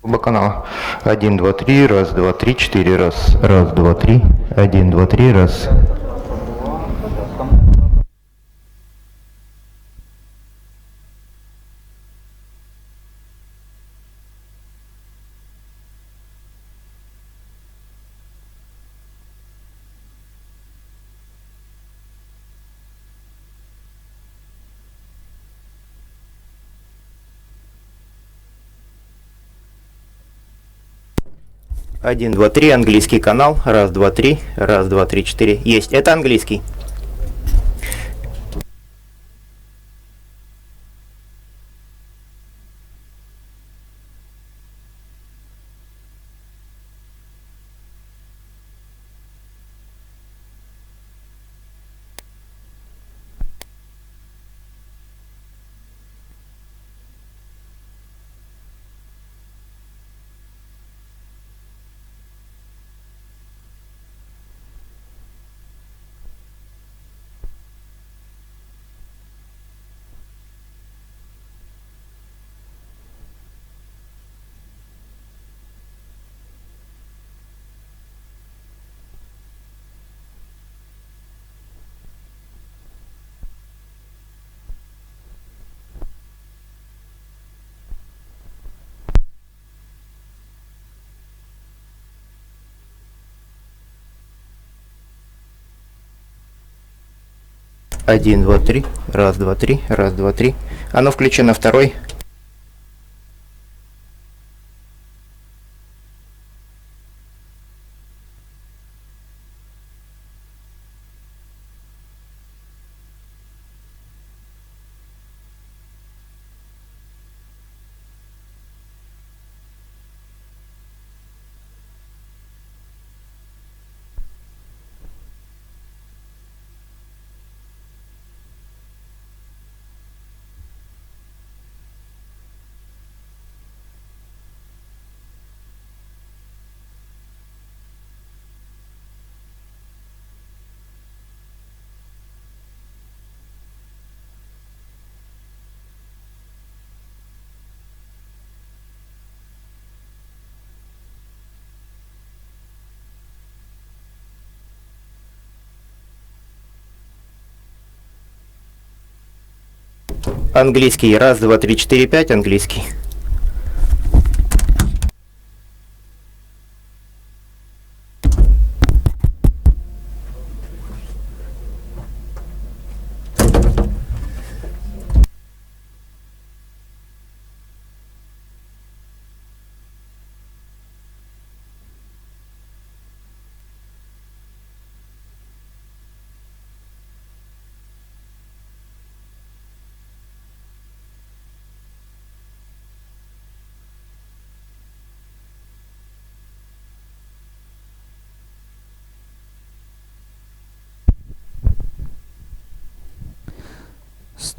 Оба канала. Один, два, три, раз, два, три, четыре, раз. Раз, два, три. Один, два, три, раз. Один, два, три, английский канал. Раз, два, три. Раз, два, три, четыре. Есть. Это английский. Один, два, три. Раз, два, три. Раз, два, три. Оно включено второй. Английский. Раз, два, три, четыре, пять. Английский.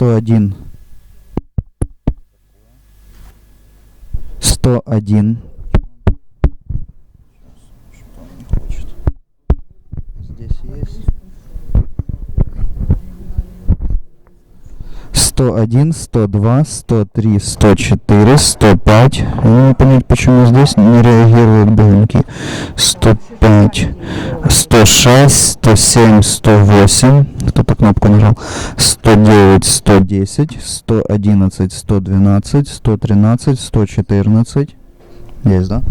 Сто один. 101. Здесь есть. 101, 102, 103, 104, 105. Я не могу понять, почему здесь не реагируют бонки. 105, 106, 107, 108. Кто-то кнопку нажал. 109, 110, 111, 112, 113, 114. Есть, да?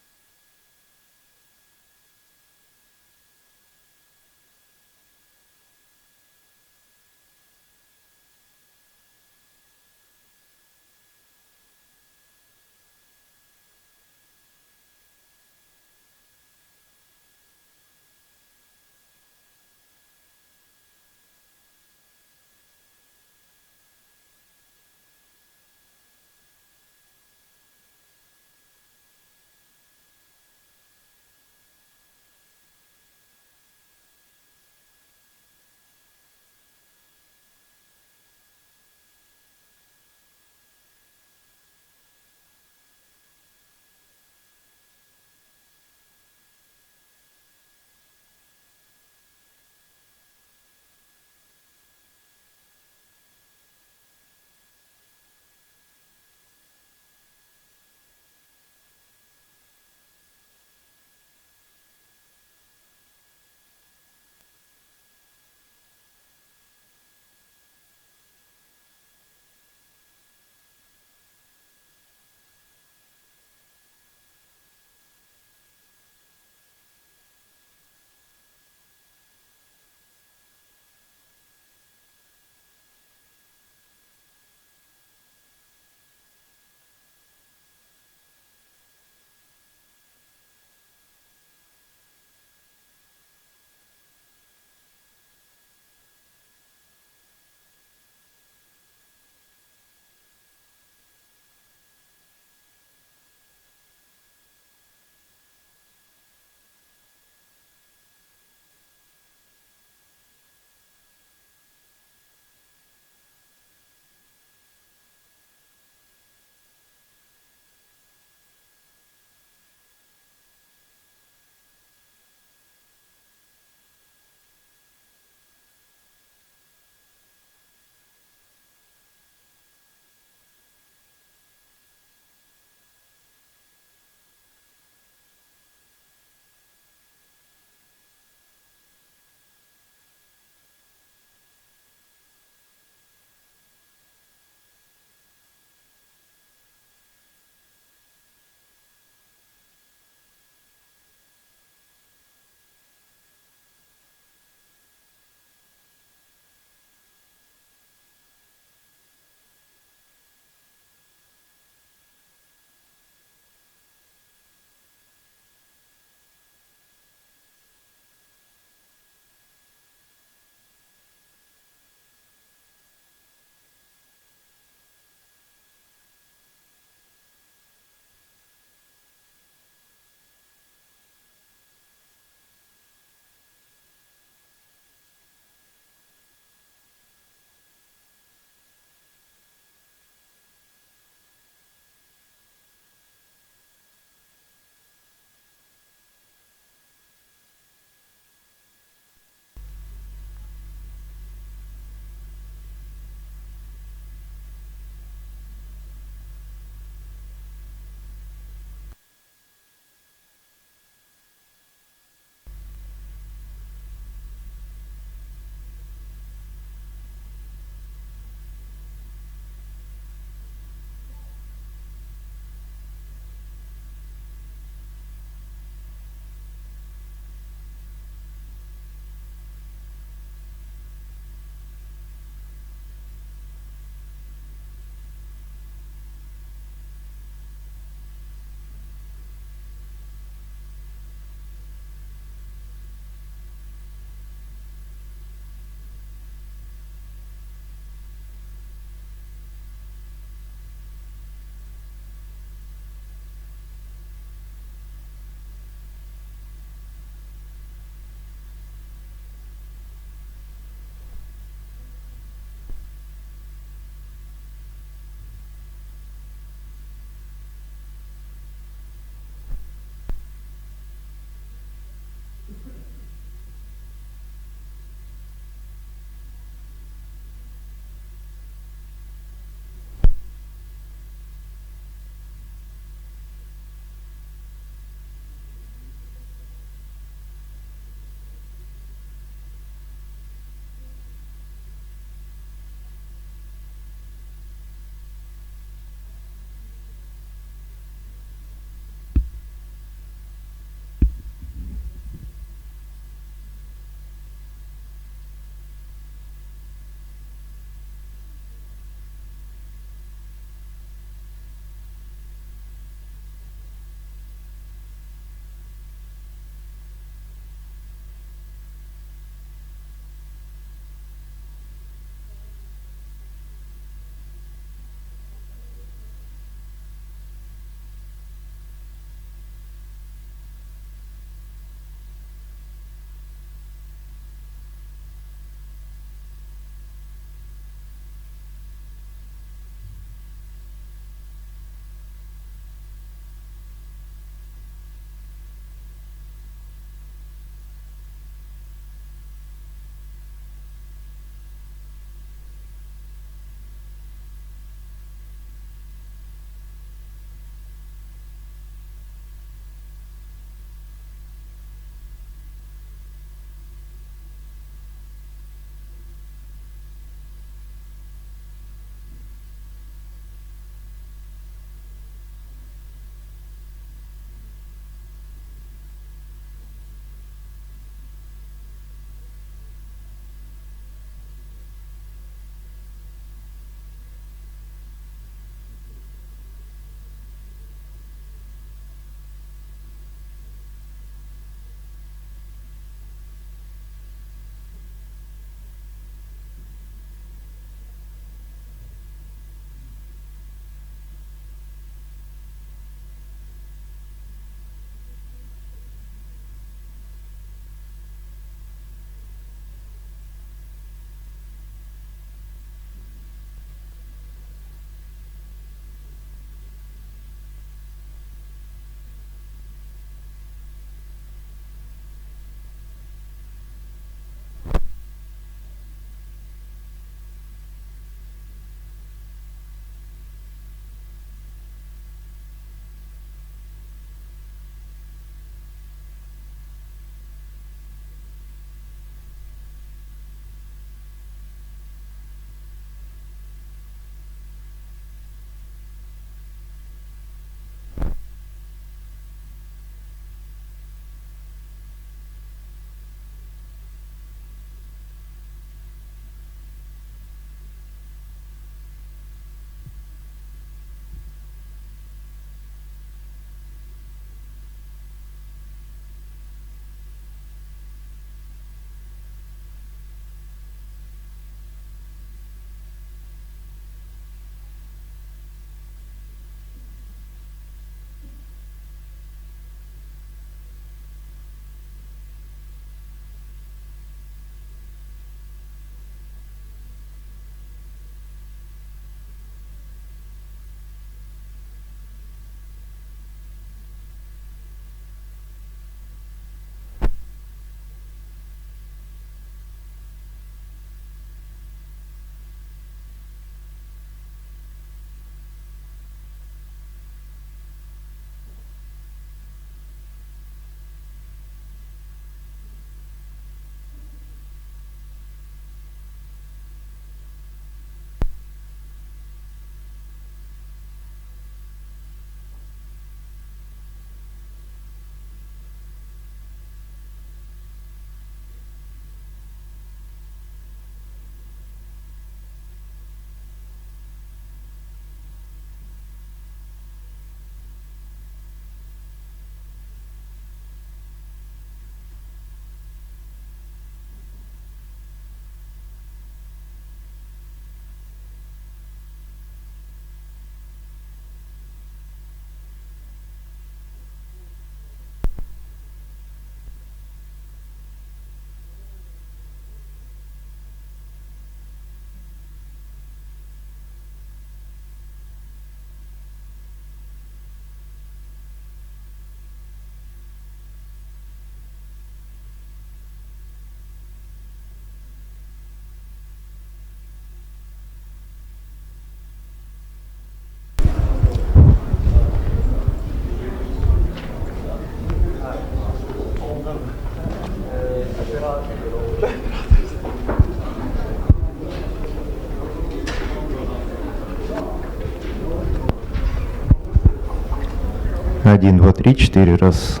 1, 2, 3, 4, раз.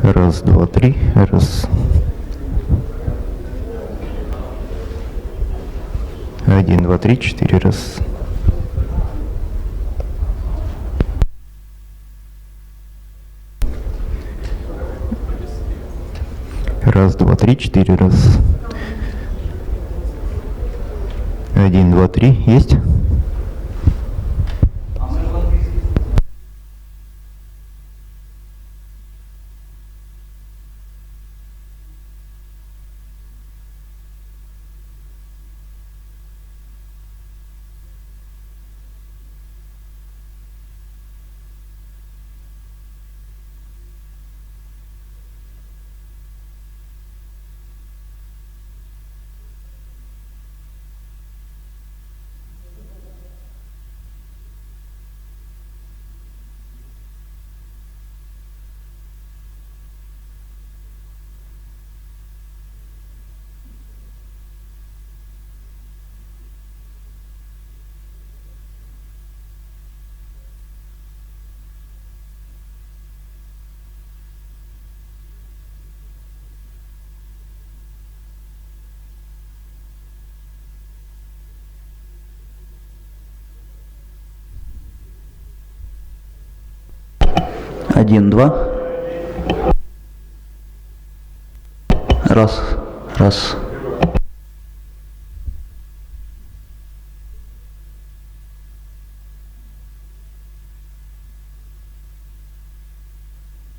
Раз, два, три, раз. 1, 2, 3, 4, раз. Раз, два, три, 4, раз. 1, 2, 3, есть? Один, два. Раз, раз.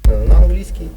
На английский.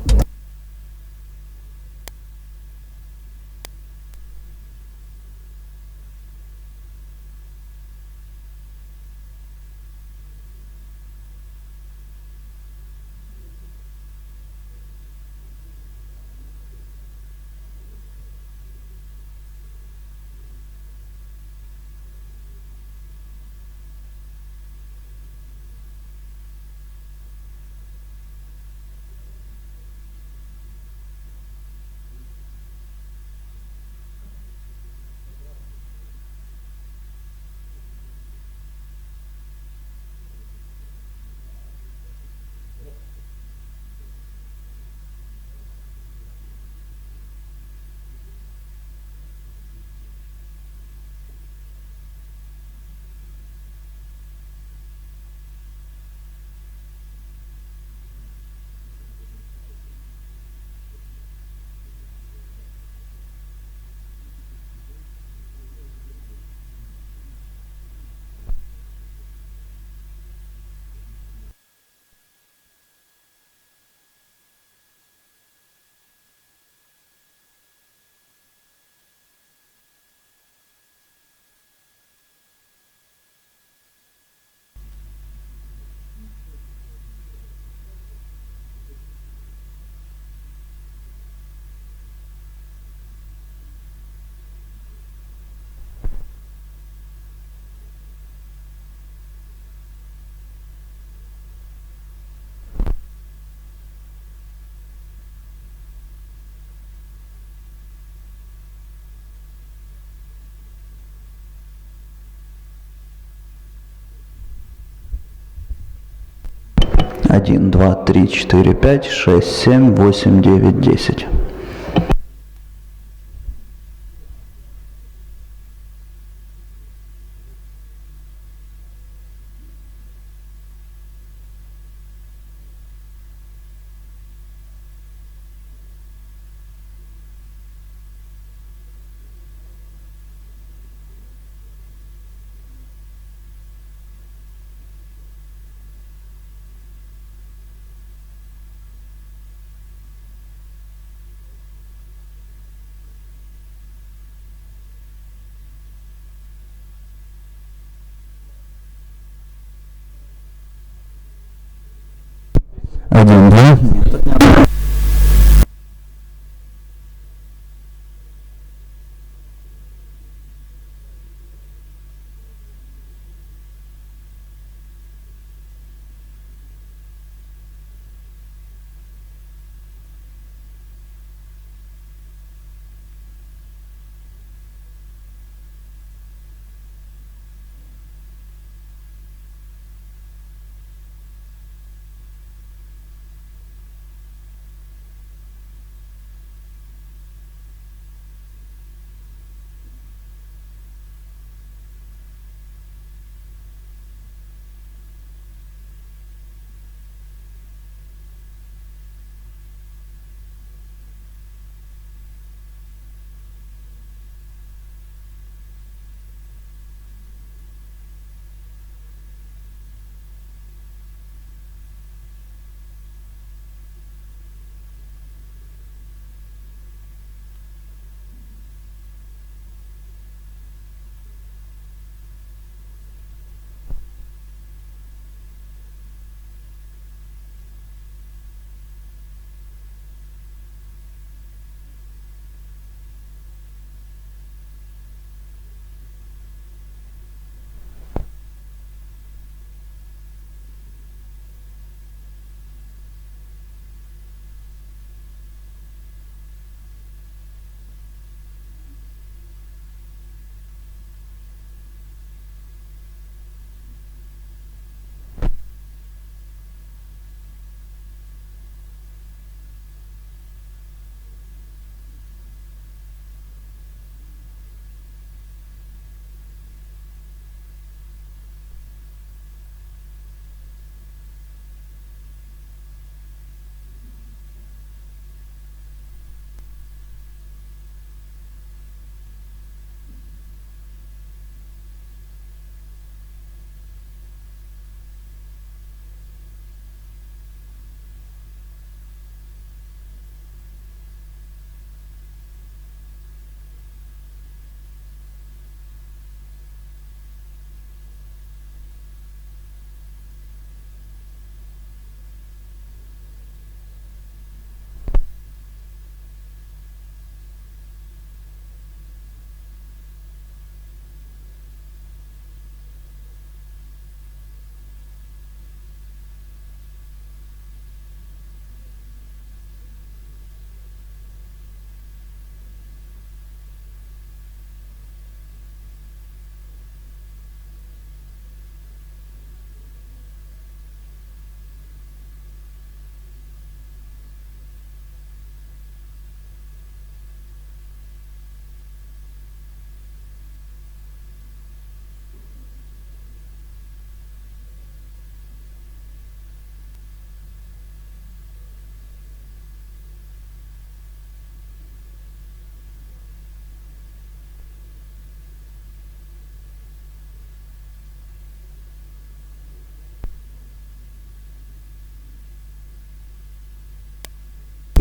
Один, два, три, четыре, пять, шесть, семь, восемь, девять, 10. Один, два.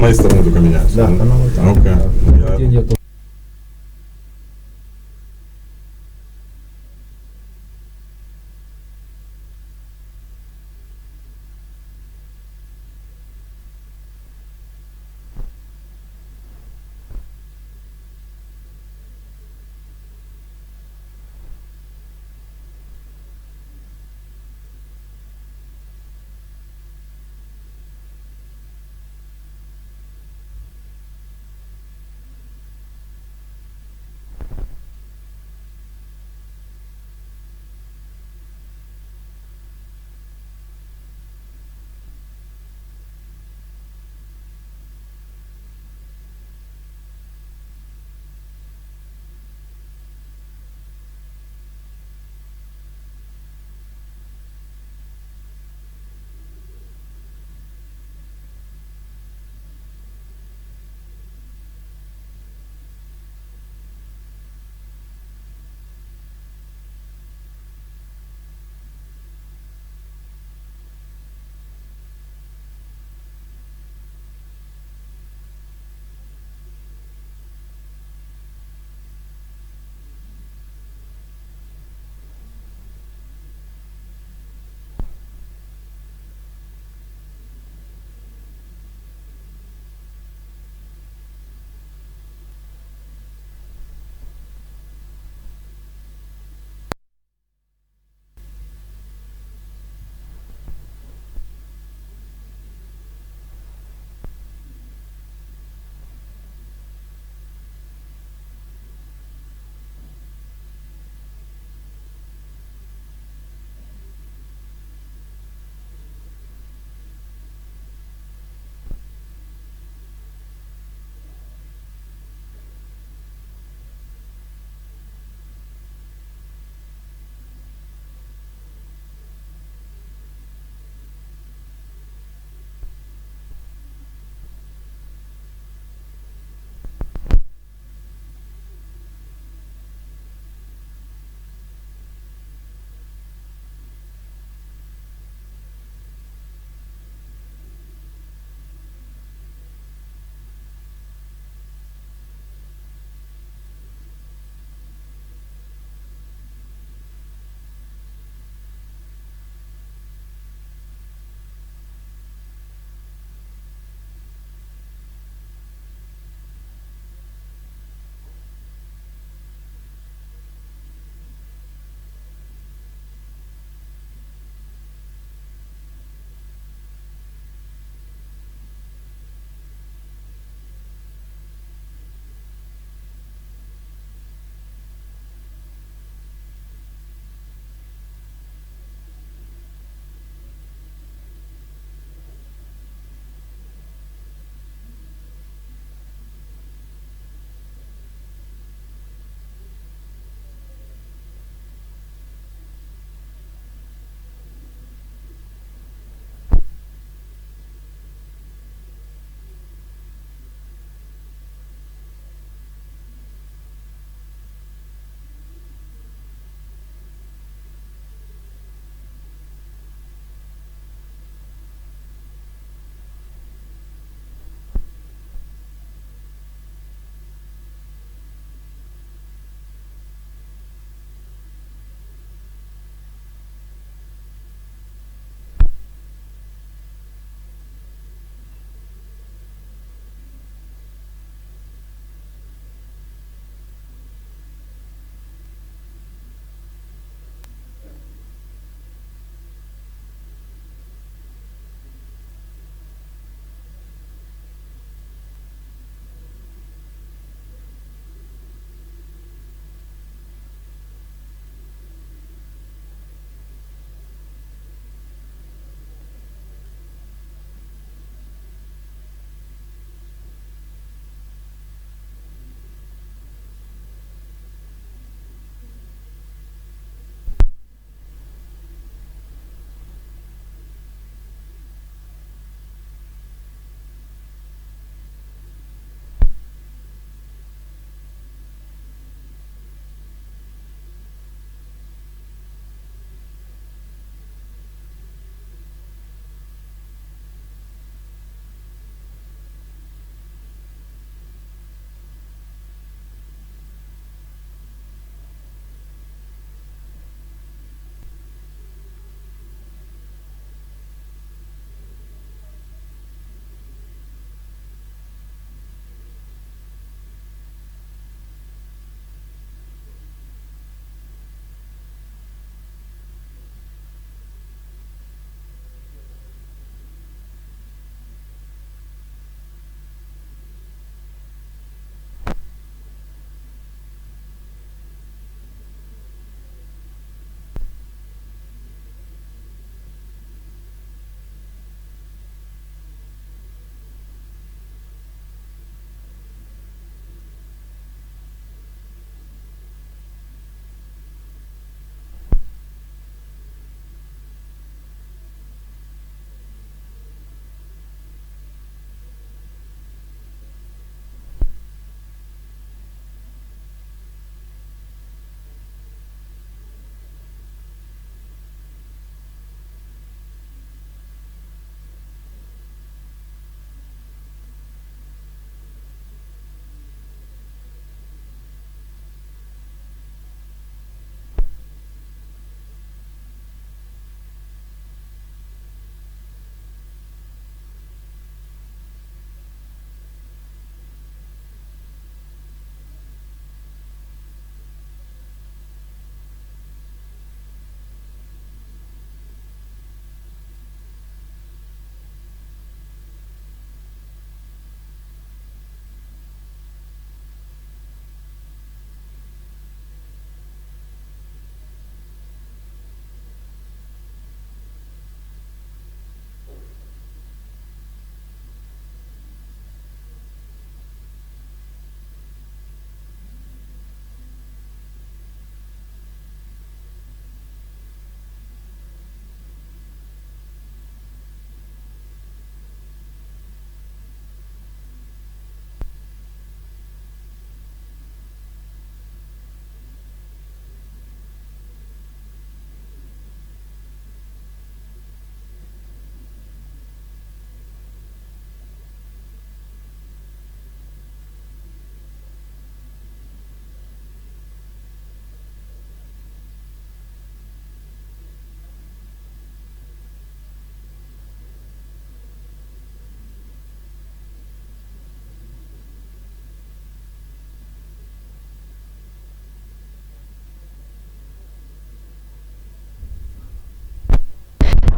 моей стороны только меняется. Да, каналы там. Ну-ка. Где Я... нету.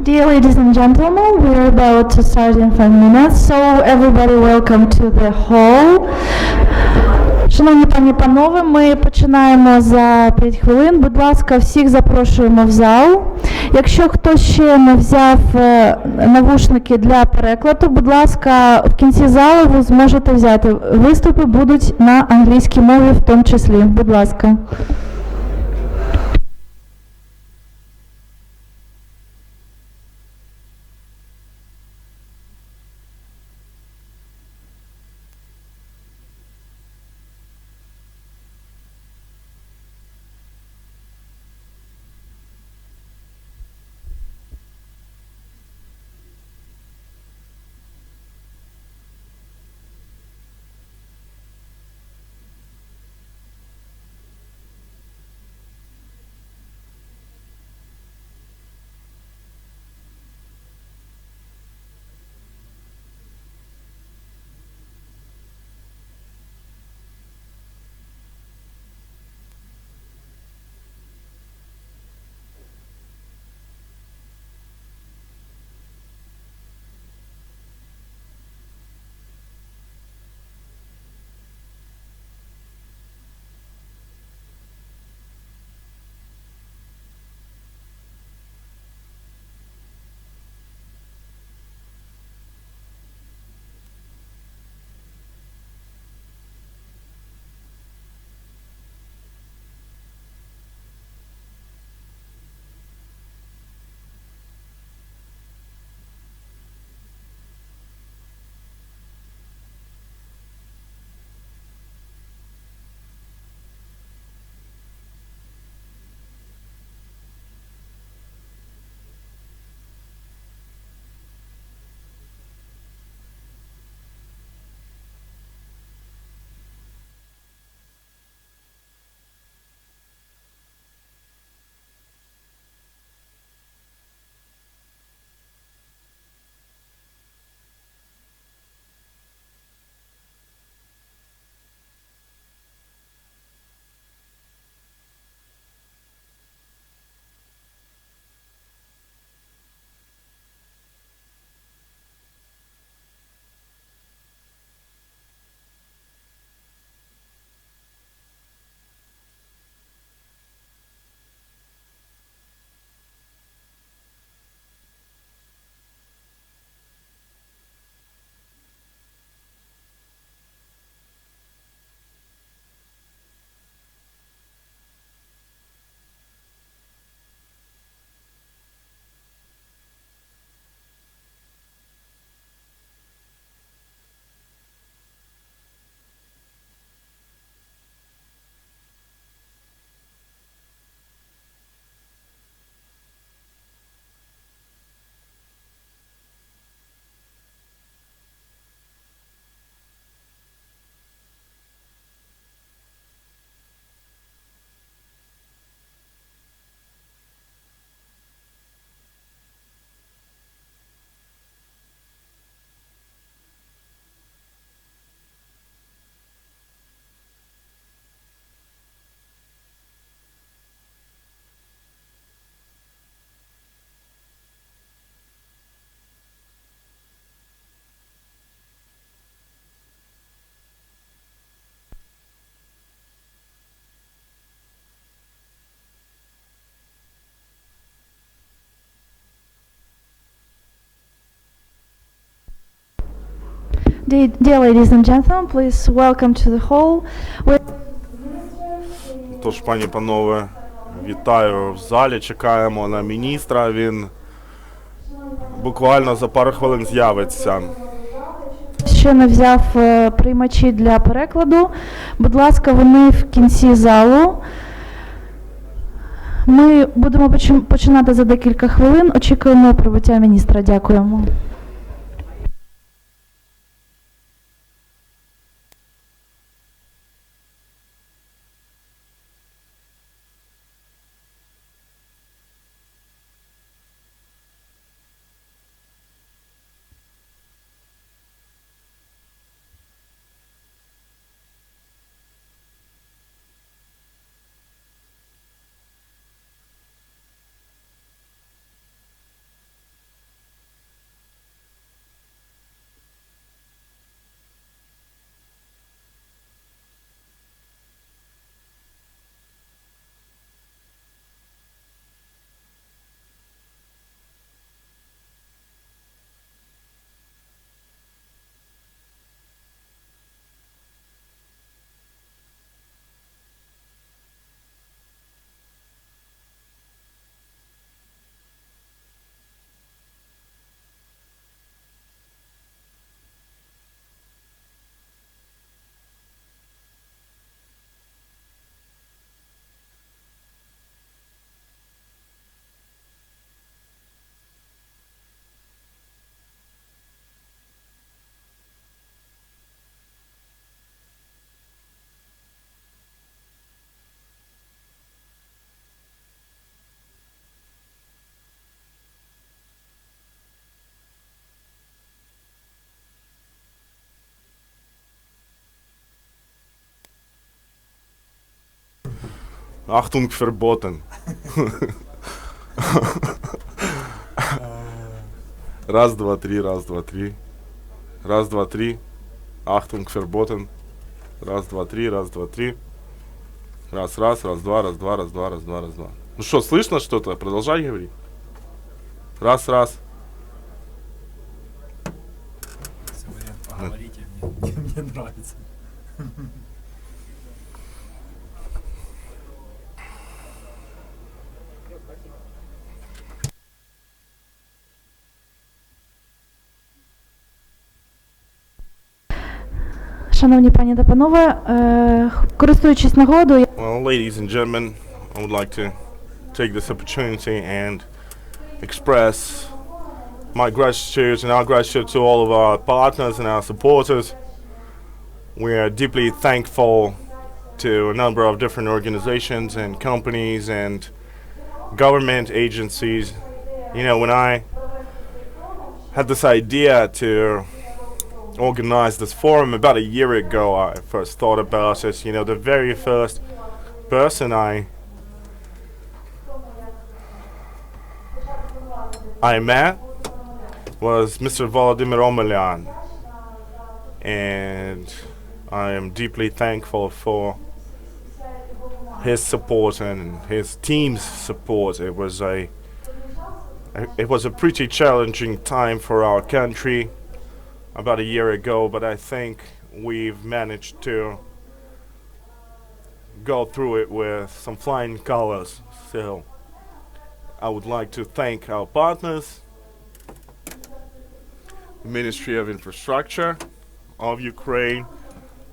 Dear ladies and gentlemen, we're about to start in 5 minutes, so everybody welcome to the hall. Шановні пані і панове, ми починаємо за 5 хвилин. Будь ласка, всіх запрошуємо в зал. Якщо хтось ще не взяв навушники для перекладу, будь ласка, в кінці залу ви зможете взяти. Виступи будуть на англійській мові в тому числі. Будь ласка. Dear ladies and gentlemen, please welcome to the hall. Тож, пані, панове, вітаю в залі, чекаємо на міністра, він буквально за пару хвилин з'явиться. Ще не взяв приймачі для перекладу. Будь ласка, вони в кінці залу. Ми будемо починати за декілька хвилин. Очікуємо прибуття міністра. Дякуємо. Achtung verboten. Раз, два, три, раз, два, три. Раз, два, три. Achtung verboten. Раз, два, три, раз, два, три. Раз, раз, раз, два, раз, два, раз, два, раз, два, раз, два. Ну что, слышно что-то? Продолжай говорить. Раз, раз. Поговорите, мне нравится. Шановні пані та панове, користуючись нагодою, Well, ladies and gentlemen, I would like to take this opportunity and express my gratitude and our gratitude to all of our partners and our supporters. We are deeply thankful to a number of different organizations and companies and government agencies. You know, when I had this idea to organize this forum about a year ago, I first thought about it. You know, the very first person I met was Mr. Volodymyr Omelian, and I am deeply thankful for his support and his team's support. It was a pretty challenging time for our country about a year ago, but I think we've managed to go through it with some flying colors. So I would like to thank our partners, the Ministry of Infrastructure of Ukraine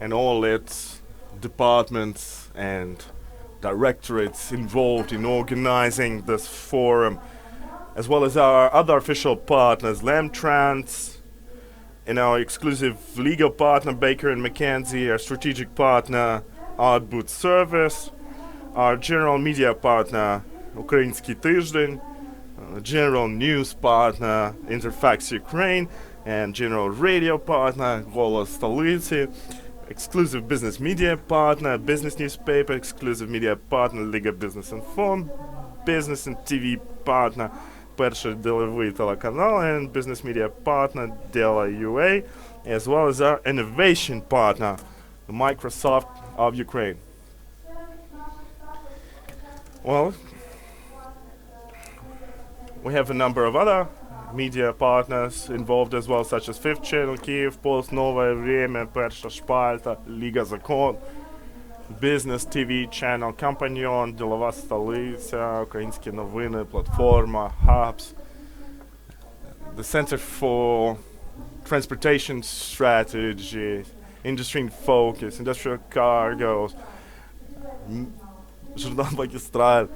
and all its departments and directorates involved in organizing this forum, as well as our other official partners, Lemtrans, and our exclusive legal partner, Baker & McKenzie, our strategic partner, Outboot Service, our general media partner, Ukrainski Tyzhdень, general news partner, Interfax Ukraine, and general radio partner, Голос Столицы, exclusive business media partner, business newspaper, exclusive media partner, Liga Business Inform, business and TV partner, Перший деловий телеканал, and business media partner, Dela UA, as well as our innovation partner, the Microsoft of Ukraine. Well, we have a number of other media partners involved as well, such as Fifth Channel, Kyiv, Post, Новое Время, Перша Шпальта, Liga Закон, Business TV Channel, Companion, Ділова Столиця, Українські новини, Платформа, Hubs, the Center for Transportation Strategy, Industry in Focus, Industrial Cargos, Journal Magistral,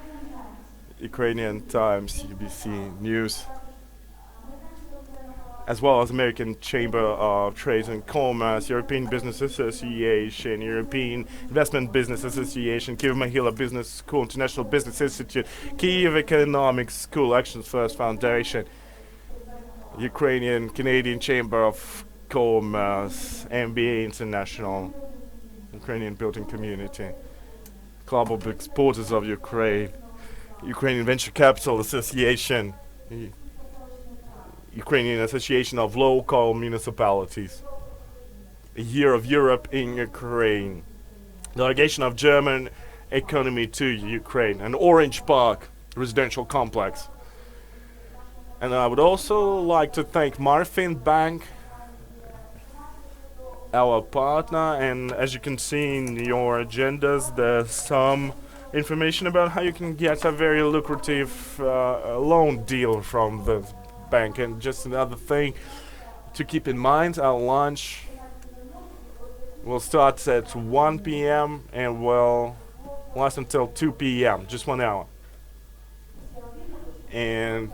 Ukrainian Times, UBC News, as well as American Chamber of Trade and Commerce, European Business Association, European Investment Business Association, Kyiv-Mohyla Business School, International Business Institute, Kyiv Economics School, Actions First Foundation, Ukrainian Canadian Chamber of Commerce, MBA International, Ukrainian Building Community, Club of Exporters of Ukraine, Ukrainian Venture Capital Association, Ukrainian Association of Local Municipalities, a Year of Europe in Ukraine, Delegation of German Economy to Ukraine, an Orange Park residential complex. And I would also like to thank Marfin Bank, our partner, and as you can see in your agendas, there's some information about how you can get a very lucrative loan deal from the bank. And just another thing to keep in mind, our lunch will start at 1 p.m. and will last until 2 p.m., just 1 hour. And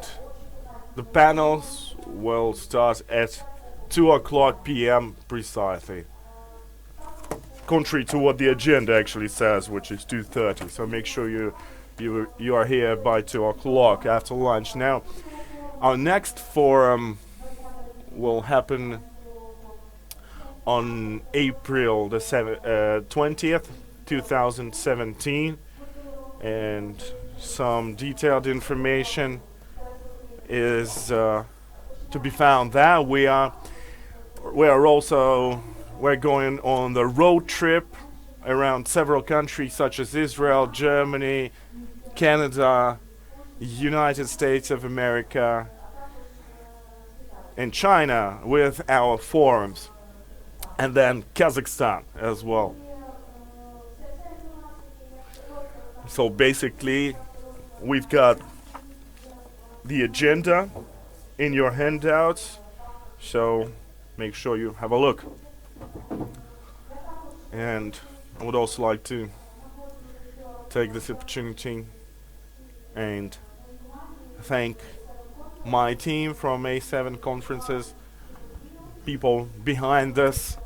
the panels will start at 2 o'clock p.m. precisely, contrary to what the agenda actually says, which is 2:30. So make sure you are here by 2 o'clock after lunch. Now, our next forum will happen on April the 20th, 2017, and some detailed information is to be found there. We're going on the road trip around several countries such as Israel, Germany, Canada, United States of America, and China with our forums, and then Kazakhstan as well. So basically, we've got the agenda in your handouts, so make sure you have a look. And I would also like to take this opportunity and thank my team from A7 Conferences, people behind this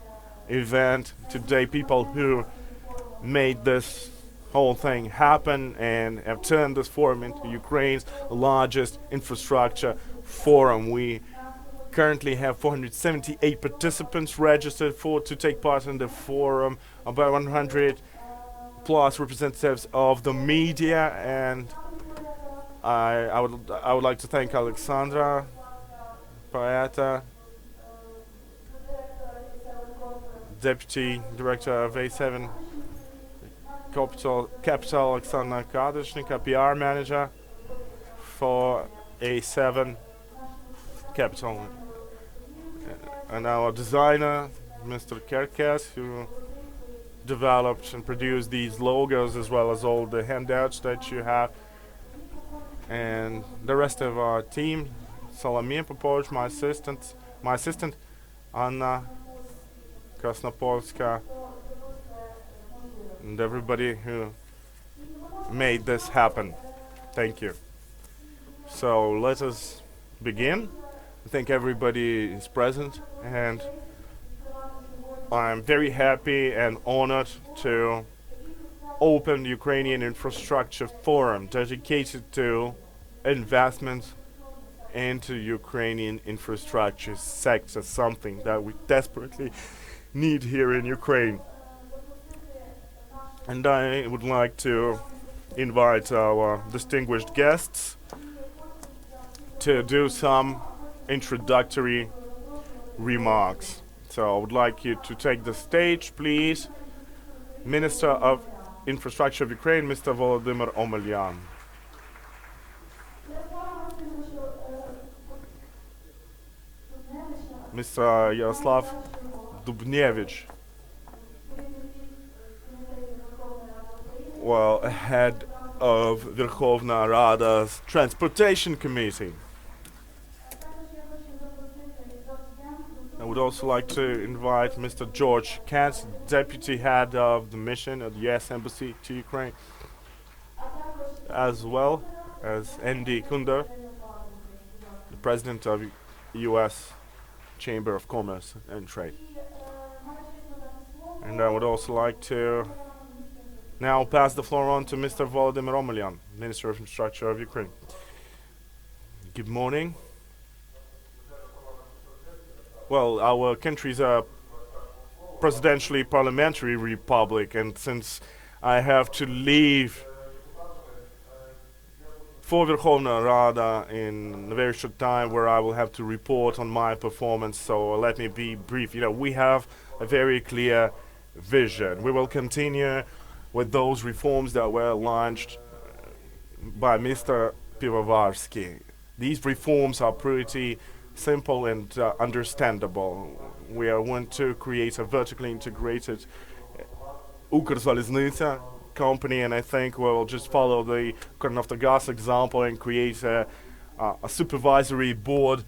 event today, people who made this whole thing happen and have turned this forum into Ukraine's largest infrastructure forum. We currently have 478 participants registered to take part in the forum, about 100 plus representatives of the media, and I would like to thank Alexandra Paeta, Deputy Director of A7 Capital Alexandra Kadishnik, a PR Manager for A7 Capital, and our designer, Mr. Kerkes, who developed and produced these logos as well as all the handouts that you have, and the rest of our team, Salomia Popovich, my assistant, Anna Krasnopolska, and everybody who made this happen. Thank you. So let us begin. I think everybody is present, and I'm very happy and honored to open the Ukrainian Infrastructure Forum dedicated to investments into Ukrainian infrastructure sector, something that we desperately need here in Ukraine. And I would like to invite our distinguished guests to do some introductory remarks. So I would like you to take the stage, please. Minister of Infrastructure of Ukraine, Mr. Volodymyr Omelyan. Mr. Yaroslav Dubnevich, well, head of Verkhovna Rada's Transportation Committee. I would also like to invite Mr. George Katz, Deputy Head of the Mission at the U.S. Embassy to Ukraine, as well as Andy Kunder, the President of U.S. Chamber of Commerce and Trade. And I would also like to now pass the floor on to Mr. Volodymyr Omelyan, Minister of Infrastructure of Ukraine. Good morning. Well, our country is a presidentially parliamentary republic, and since I have to leave for Verkhovna Rada in a very short time, where I will have to report on my performance, so let me be brief. You know, we have a very clear vision. We will continue with those reforms that were launched by Mr. Pivovarsky. These reforms are pretty simple and understandable. We want to create a vertically integrated Ukrzaliznytsia company, and I think we'll just follow the Ukrnaftogaz example and create a supervisory board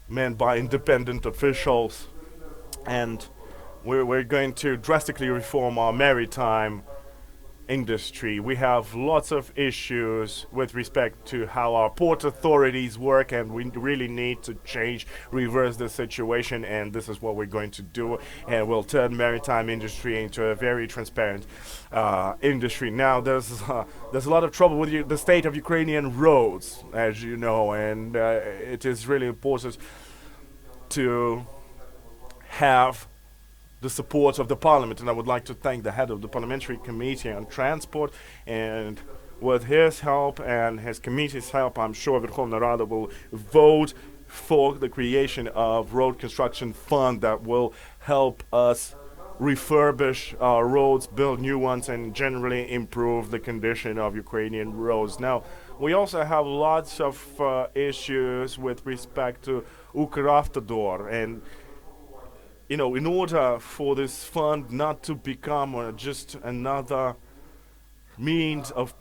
manned by independent officials. And we're going to drastically reform our maritime industry. We have lots of issues with respect to how our port authorities work, and we really need to reverse the situation, and this is what we're going to do, and we'll turn maritime industry into a very transparent industry. Now there's a lot of trouble with the state of Ukrainian roads, as you know, and it is really important to have the support of the parliament, and I would like to thank the head of the parliamentary committee on transport, and with his help and his committee's help, I'm sure Verkhovna Rada will vote for the creation of road construction fund that will help us refurbish our roads, build new ones, and generally improve the condition of Ukrainian roads. Now, we also have lots of issues with respect to Ukravtodor, and in order for this fund not to become just another means of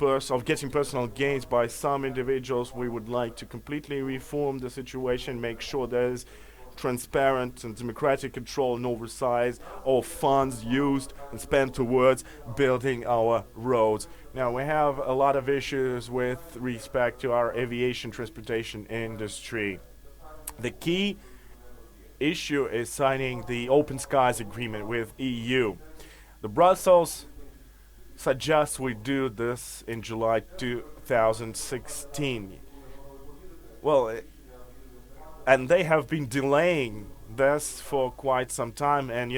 getting personal gains by some individuals, we would like to completely reform the situation, make sure there is transparent and democratic control and oversight of funds used and spent towards building our roads. Now, we have a lot of issues with respect to our aviation transportation industry. The key issue is signing the Open Skies Agreement with EU. The Brussels suggests we do this in July 2016. Well, and they have been delaying this for quite some time, and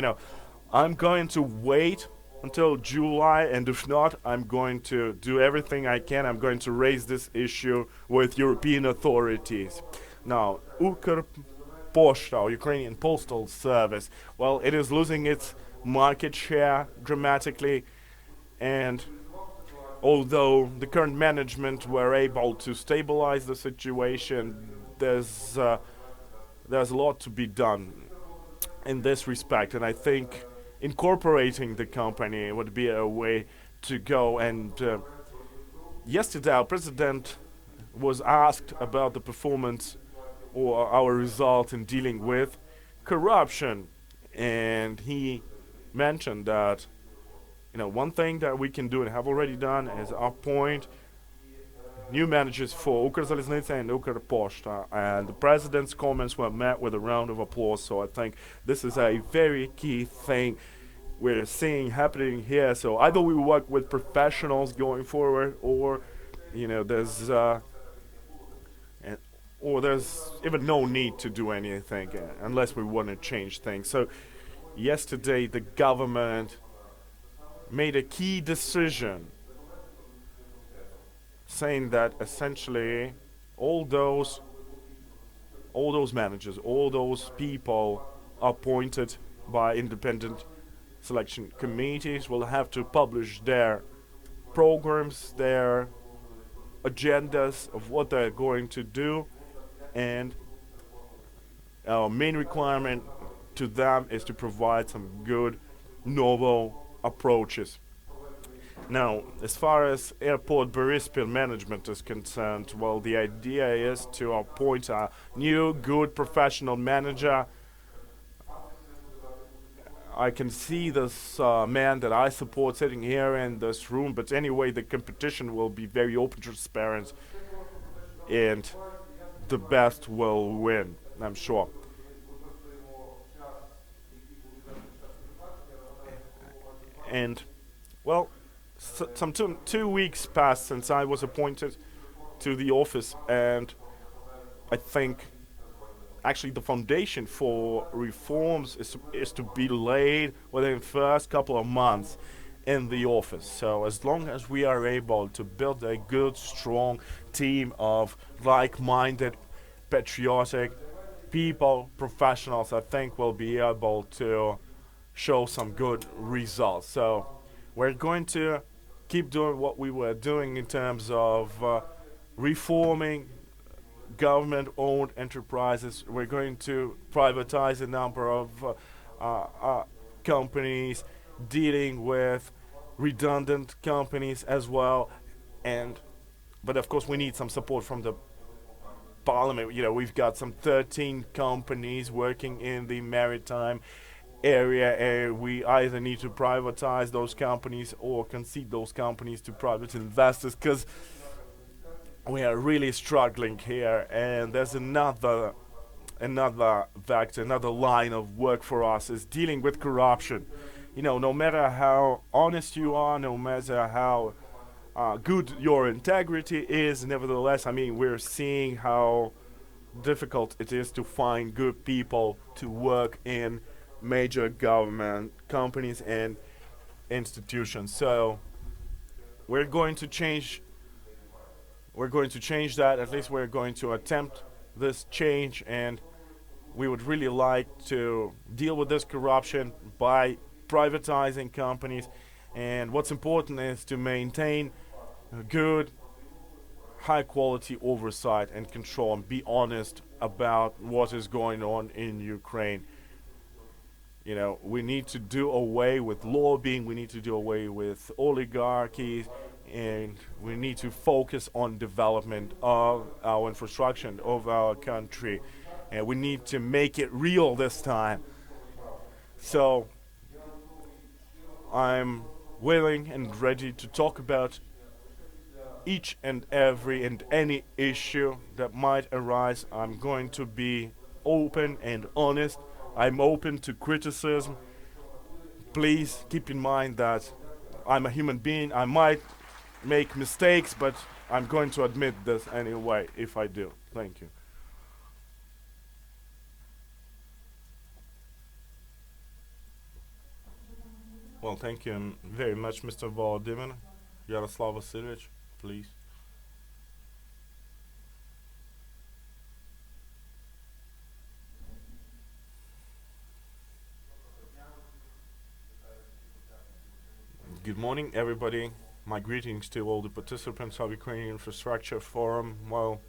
I'm going to wait until July, and if not, I'm going to do everything I can. I'm going to raise this issue with European authorities. Now, Ukrposhta, or Ukrainian Postal Service, well, it is losing its market share dramatically, and although the current management were able to stabilize the situation, there's a lot to be done in this respect, and I think incorporating the company would be a way to go. And yesterday our president was asked about the performance or our result in dealing with corruption, and he mentioned that one thing that we can do and have already done is appoint new managers for Ukrzaliznytsia and Ukrposhta, and the president's comments were met with a round of applause. So I think this is a very key thing we're seeing happening here. So either we work with professionals going forward, or there's even no need to do anything unless we want to change things. So yesterday the government made a key decision, saying that essentially all those managers, all those people appointed by independent selection committees will have to publish their programs, their agendas of what they're going to do, and our main requirement to them is to provide some good novel approaches. Now, as far as airport Boryspil management is concerned, well, the idea is to appoint a new, good professional manager. I can see this man that I support sitting here in this room, but anyway, the competition will be very open, transparent, and the best will win, I'm sure. And, well, some 2 weeks passed since I was appointed to the office, and I think actually the foundation for reforms is to be laid within the first couple of months in the office. So as long as we are able to build a good, strong team of like-minded, patriotic people, professionals, I think we'll be able to show some good results. So we're going to keep doing what we were doing in terms of reforming government-owned enterprises. We're going to privatize a number of companies, dealing with redundant companies as well. But of course we need some support from the parliament. We've got some 13 companies working in the maritime area, and we either need to privatize those companies or concede those companies to private investors, because we are really struggling here. And there's another vector, another line of work for us is dealing with corruption. No matter how honest you are, no matter how good your integrity is, nevertheless, we're seeing how difficult it is to find good people to work in major government companies and institutions. So we're going to change we're going to change that. At least we're going to attempt this change, and we would really like to deal with this corruption by privatizing companies. And what's important is to maintain good, high quality oversight and control, and be honest about what is going on in Ukraine. You know, we need to do away with lobbying, we need to do away with oligarchies, and we need to focus on development of our infrastructure and of our country. And we need to make it real this time. So I'm willing and ready to talk about each and every and any issue that might arise. I'm going to be open and honest. I'm open to criticism. Please keep in mind that I'm a human being. I might make mistakes, but I'm going to admit this anyway if I do. Thank you. Well, thank you very much, Mr. Volodymyr. Yaroslav Vasilyevich, please. Good morning, everybody. My greetings to all the participants of Ukrainian Infrastructure Forum. Well,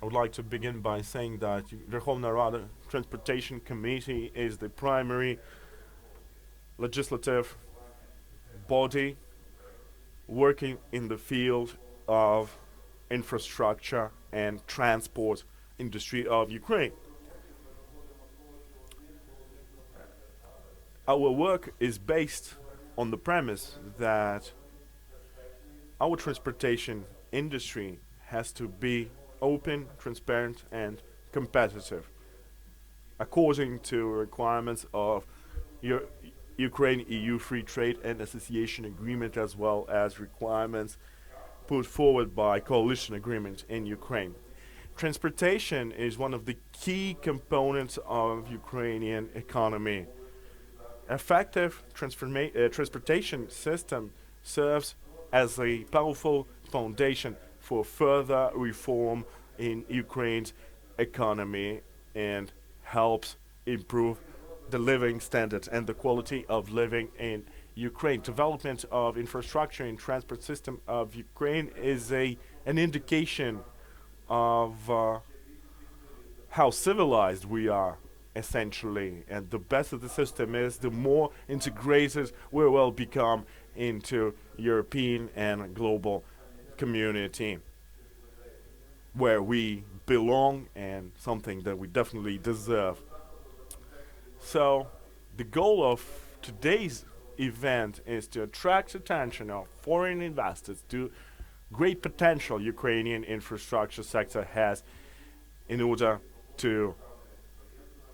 I would like to begin by saying that Verkhovna Rada Transportation Committee is the primary legislative body working in the field of infrastructure and transport industry of Ukraine. Our work is based on the premise that our transportation industry has to be open, transparent, and competitive according to requirements of Ukraine-EU Free Trade and Association Agreement, as well as requirements put forward by coalition agreement in Ukraine. Transportation is one of the key components of Ukrainian economy. Effective transportation system serves as a powerful foundation for further reform in Ukraine's economy and helps improve the living standards and the quality of living in Ukraine. Development of infrastructure and transport system of Ukraine is an indication of how civilized we are, essentially, and the better the system is, the more integrated we will become into European and global community where we belong, and something that we definitely deserve. So the goal of today's event is to attract attention of foreign investors to great potential Ukrainian infrastructure sector has, in order to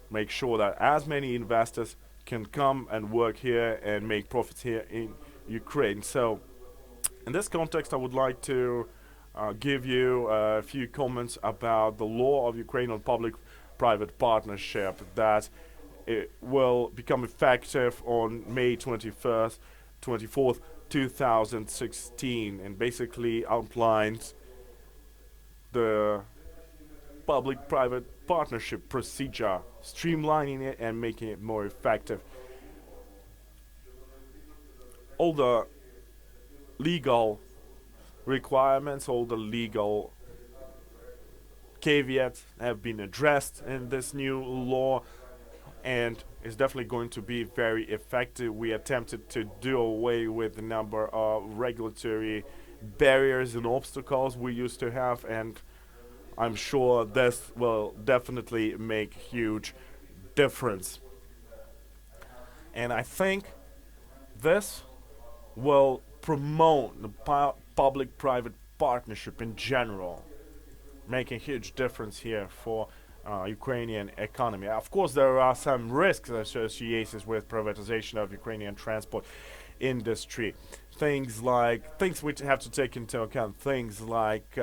make sure that as many investors can come and work here and make profits here in Ukraine. So in this context, I would like to give you a few comments about the law of Ukraine on public-private partnership that it will become effective on May 24th, 2016, and basically outlines the public-private partnership procedure, streamlining it and making it more effective. All the legal requirements, all the legal caveats have been addressed in this new law, and it's definitely going to be very effective. We attempted to do away with the number of regulatory barriers and obstacles we used to have, and I'm sure this will definitely make huge difference. And I think this will promote the public-private partnership in general, make a huge difference here for Ukrainian economy. Of course, there are some risks associated with privatization of Ukrainian transport industry. Things which have to take into account, things like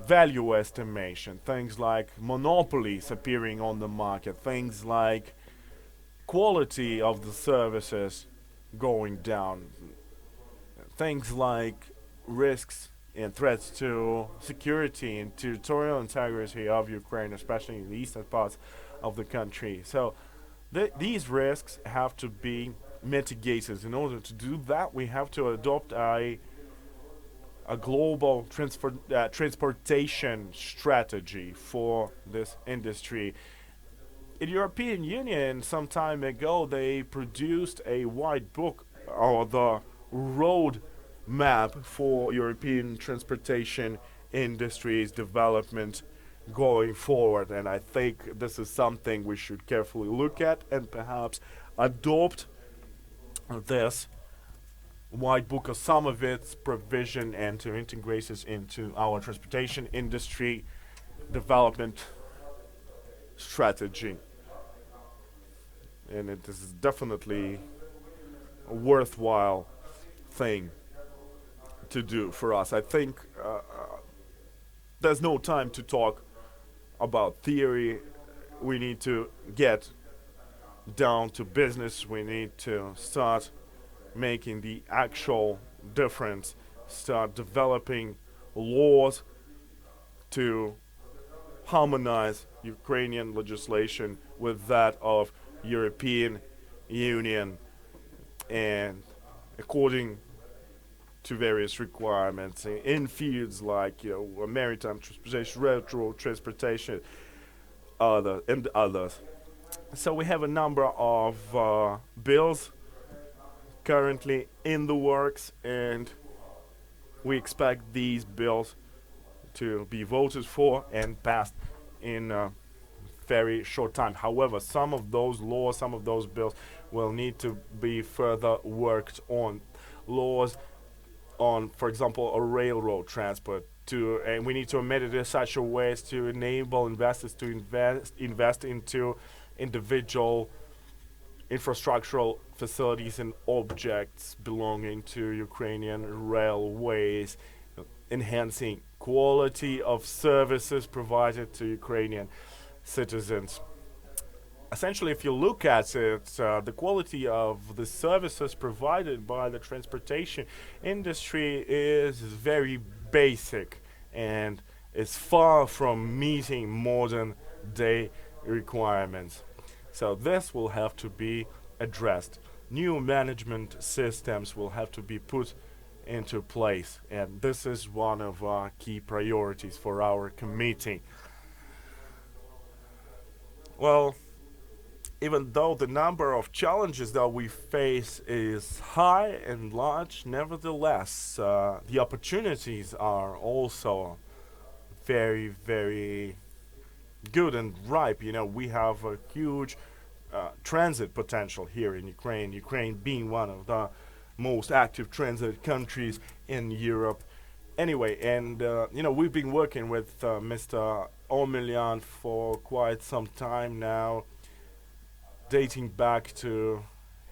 value estimation, things like monopolies appearing on the market, things like quality of the services going down, things like risks and threats to security and territorial integrity of Ukraine, especially in the eastern parts of the country. So these risks have to be mitigated. In order to do that, we have to adopt a global transportation strategy for this industry. In European Union, some time ago, they produced a white book, or the road map for European transportation industry's development going forward. And I think this is something we should carefully look at and perhaps adopt this white book or some of its provision and to integrate this into our transportation industry development strategy. And it is definitely a worthwhile thing to do for us. I think there's no time to talk about theory. We need to get down to business. We need to start making the actual difference, start developing laws to harmonize Ukrainian legislation with that of European Union, and according to various requirements in fields like maritime transportation, road transportation, and others. So we have a number of bills currently in the works, and we expect these bills to be voted for and passed in a very short time. However, some of those laws, some of those bills will need to be further worked on. Laws on, for example, a railroad transport, and we need to amend it in such a way as to enable investors to invest into individual infrastructural facilities and objects belonging to Ukrainian railways, enhancing quality of services provided to Ukrainian citizens. Essentially, if you look at it, the quality of the services provided by the transportation industry is very basic and is far from meeting modern day requirements. So this will have to be addressed. New management systems will have to be put into place, and this is one of our key priorities for our committee. Well, even though the number of challenges that we face is high and large, nevertheless, the opportunities are also very, very good and ripe. We have a huge transit potential here in Ukraine. Ukraine being one of the most active transit countries in Europe. Anyway, and we've been working with Mr. Omelian for quite some time now, dating back to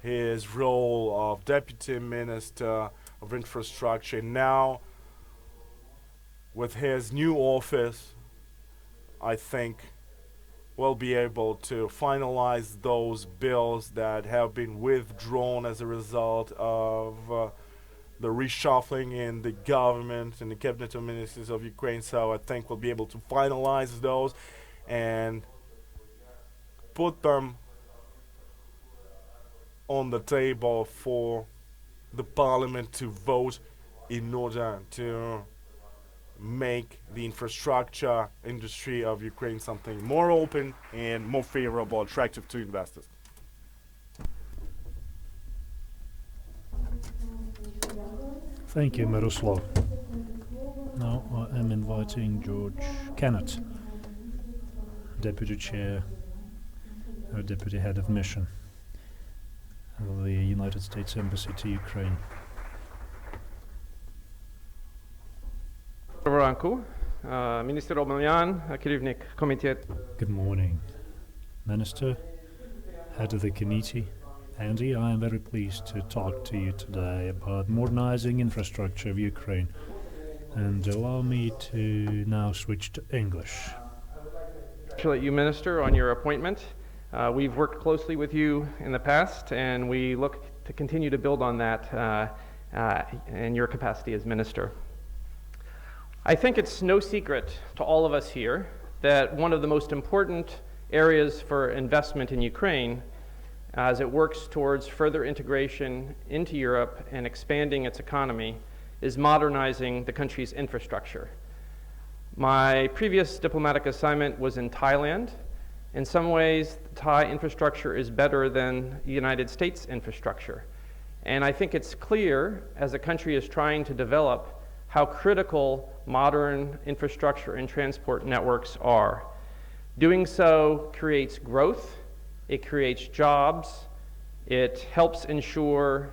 his role of Deputy Minister of Infrastructure. Now, with his new office, I think we'll be able to finalize those bills that have been withdrawn as a result of the reshuffling in the government and the cabinet of ministers of Ukraine. So I think we'll be able to finalize those and put them on the table for the parliament to vote in order to make the infrastructure industry of Ukraine something more open and more favorable, attractive to investors. Thank you, Miroslav. Now I am inviting George Kennett, Deputy Chair, or Deputy Head of Mission of the United States Embassy to Ukraine. Доброго ранку. Міністр Омельян, керівник комітету. Good morning, Minister, Head of the Committee. Andy, I am very pleased to talk to you today about modernizing infrastructure of Ukraine. And allow me to now switch to English. Congratulate you, Minister, on your appointment. We've worked closely with you in the past, and we look to continue to build on that in your capacity as Minister. I think it's no secret to all of us here that one of the most important areas for investment in Ukraine as it works towards further integration into Europe and expanding its economy is modernizing the country's infrastructure. My previous diplomatic assignment was in Thailand. In some ways, Thai infrastructure is better than the United States infrastructure. And I think it's clear, as the country is trying to develop, how critical modern infrastructure and transport networks are. Doing so creates growth, it creates jobs, it helps ensure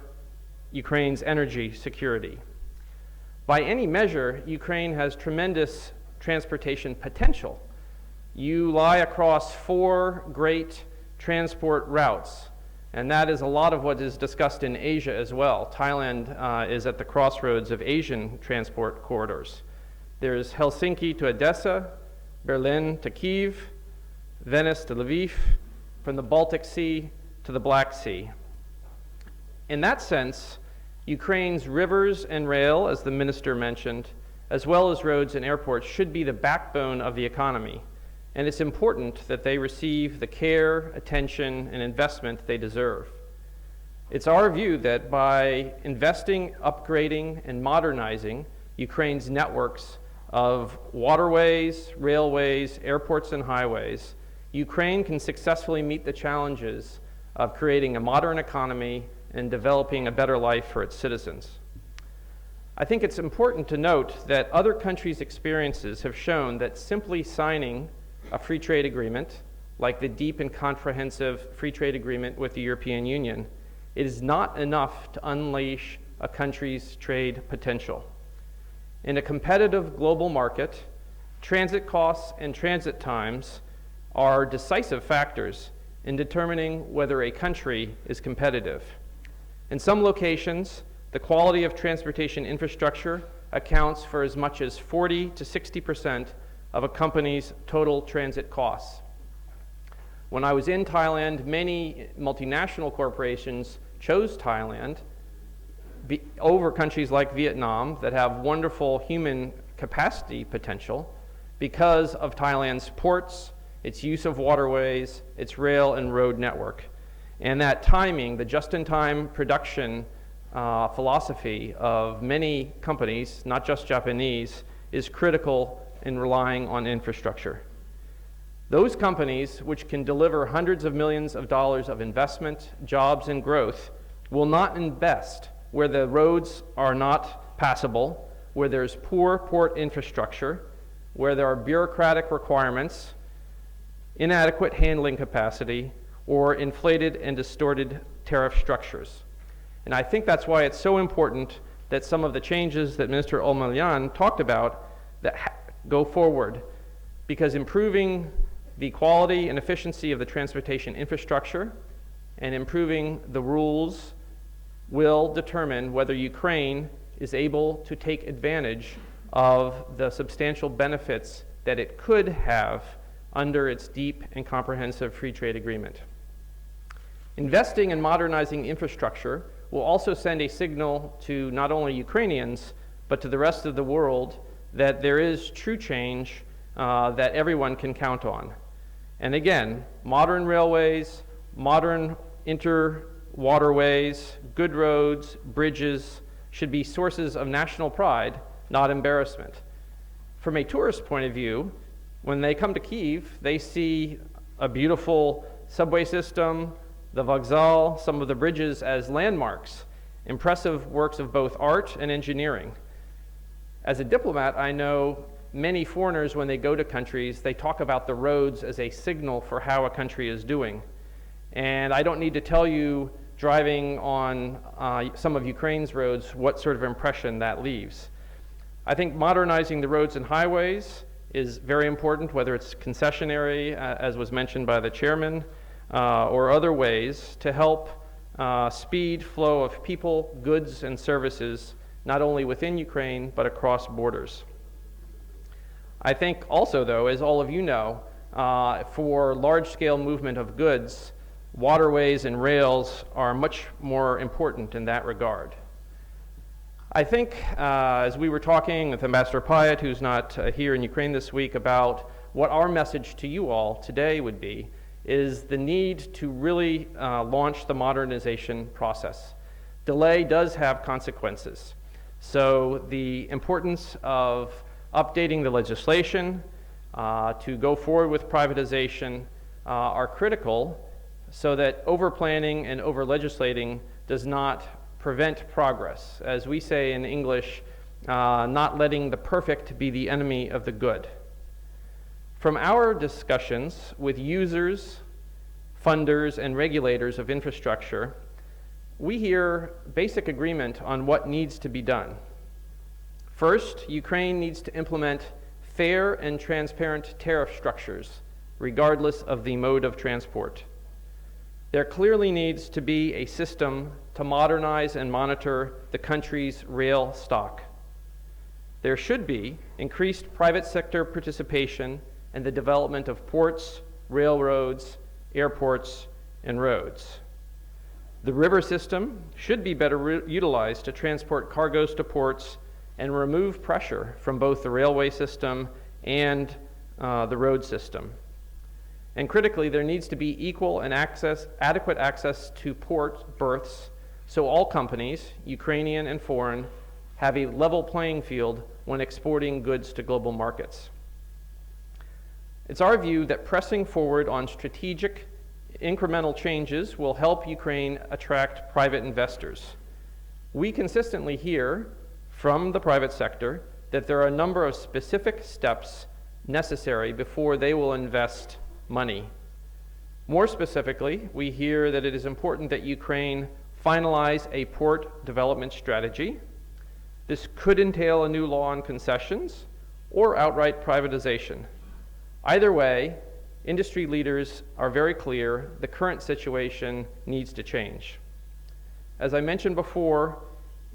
Ukraine's energy security. By any measure, Ukraine has tremendous transportation potential. You lie across 4 great transport routes, and that is a lot of what is discussed in Asia as well. Thailand is at the crossroads of Asian transport corridors. There's Helsinki to Odessa, Berlin to Kyiv, Venice to Lviv, from the Baltic Sea to the Black Sea. In that sense, Ukraine's rivers and rail, as the minister mentioned, as well as roads and airports, should be the backbone of the economy. And it's important that they receive the care, attention, and investment they deserve. It's our view that by investing, upgrading, and modernizing Ukraine's networks of waterways, railways, airports, and highways, Ukraine can successfully meet the challenges of creating a modern economy and developing a better life for its citizens. I think it's important to note that other countries' experiences have shown that simply signing a free trade agreement, like the deep and comprehensive free trade agreement with the European Union, it is not enough to unleash a country's trade potential. In a competitive global market, transit costs and transit times are decisive factors in determining whether a country is competitive. In some locations, the quality of transportation infrastructure accounts for as much as 40 to 60% of a company's total transit costs. When I was in Thailand, many multinational corporations chose Thailand over countries like Vietnam that have wonderful human capacity potential because of Thailand's ports, its use of waterways, its rail and road network. And that timing, the just-in-time production philosophy of many companies, not just Japanese, is critical in relying on infrastructure. Those companies, which can deliver hundreds of millions of dollars of investment, jobs, and growth, will not invest where the roads are not passable, where there's poor port infrastructure, where there are bureaucratic requirements, inadequate handling capacity, or inflated and distorted tariff structures. And I think that's why it's so important that some of the changes that Minister Olmelyan talked about that go forward, because improving the quality and efficiency of the transportation infrastructure and improving the rules will determine whether Ukraine is able to take advantage of the substantial benefits that it could have under its deep and comprehensive free trade agreement. Investing in modernizing infrastructure will also send a signal to not only Ukrainians, but to the rest of the world that there is true change that everyone can count on. And again, modern railways, modern interwaterways, good roads, bridges should be sources of national pride, not embarrassment. From a tourist point of view, when they come to Kyiv, they see a beautiful subway system, the Vokzal, some of the bridges as landmarks, impressive works of both art and engineering. As a diplomat, I know many foreigners, when they go to countries, they talk about the roads as a signal for how a country is doing. And I don't need to tell you, driving on some of Ukraine's roads, what sort of impression that leaves. I think modernizing the roads and highways is very important, whether it's concessionary, as was mentioned by the chairman, or other ways to help speed flow of people, goods, and services, not only within Ukraine, but across borders. I think also, though, as all of you know, for large-scale movement of goods, waterways and rails are much more important in that regard. I think as we were talking with Ambassador Pyatt, who's not here in Ukraine this week, about what our message to you all today would be, is the need to really launch the modernization process. Delay does have consequences. So the importance of updating the legislation to go forward with privatization are critical so that over-planning and over-legislating does not prevent progress. As we say in English, not letting the perfect be the enemy of the good. From our discussions with users, funders, and regulators of infrastructure, we hear basic agreement on what needs to be done. First, Ukraine needs to implement fair and transparent tariff structures, regardless of the mode of transport. There clearly needs to be a system to modernize and monitor the country's rail stock. There should be increased private sector participation in the development of ports, railroads, airports, and roads. The river system should be better utilized to transport cargoes to ports and remove pressure from both the railway system and the road system. And critically, there needs to be equal and adequate access to port berths so all companies, Ukrainian and foreign, have a level playing field when exporting goods to global markets. It's our view that pressing forward on strategic, incremental changes will help Ukraine attract private investors. We consistently hear from the private sector that there are a number of specific steps necessary before they will invest money. More specifically, we hear that it is important that Ukraine finalize a port development strategy. This could entail a new law on concessions or outright privatization. Either way, industry leaders are very clear the current situation needs to change. As I mentioned before,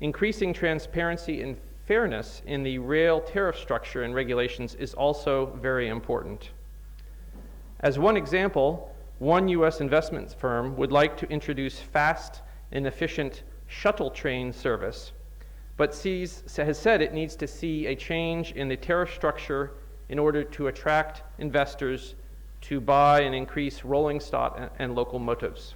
increasing transparency and fairness in the rail tariff structure and regulations is also very important. As one example, one U.S. investment firm would like to introduce fast and efficient shuttle train service, but has said it needs to see a change in the tariff structure in order to attract investors to buy and increase rolling stock and locomotives.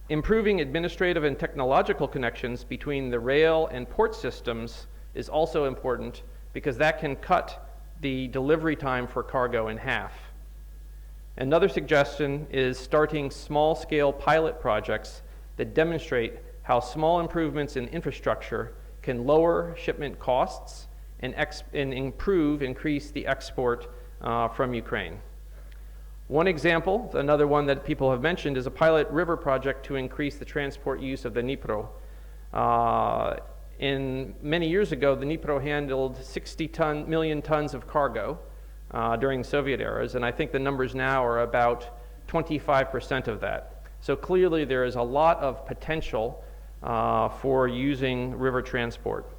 Improving administrative and technological connections between the rail and port systems is also important because that can cut the delivery time for cargo in half. Another suggestion is starting small-scale pilot projects that demonstrate how small improvements in infrastructure can lower shipment costs and increase the export from Ukraine. One example, another one that people have mentioned, is a pilot river project to increase the transport use of the Dnipro. Many years ago, the Dnipro handled 60 million tons of cargo during Soviet eras, and I think the numbers now are about 25% of that. So clearly there is a lot of potential for using river transport.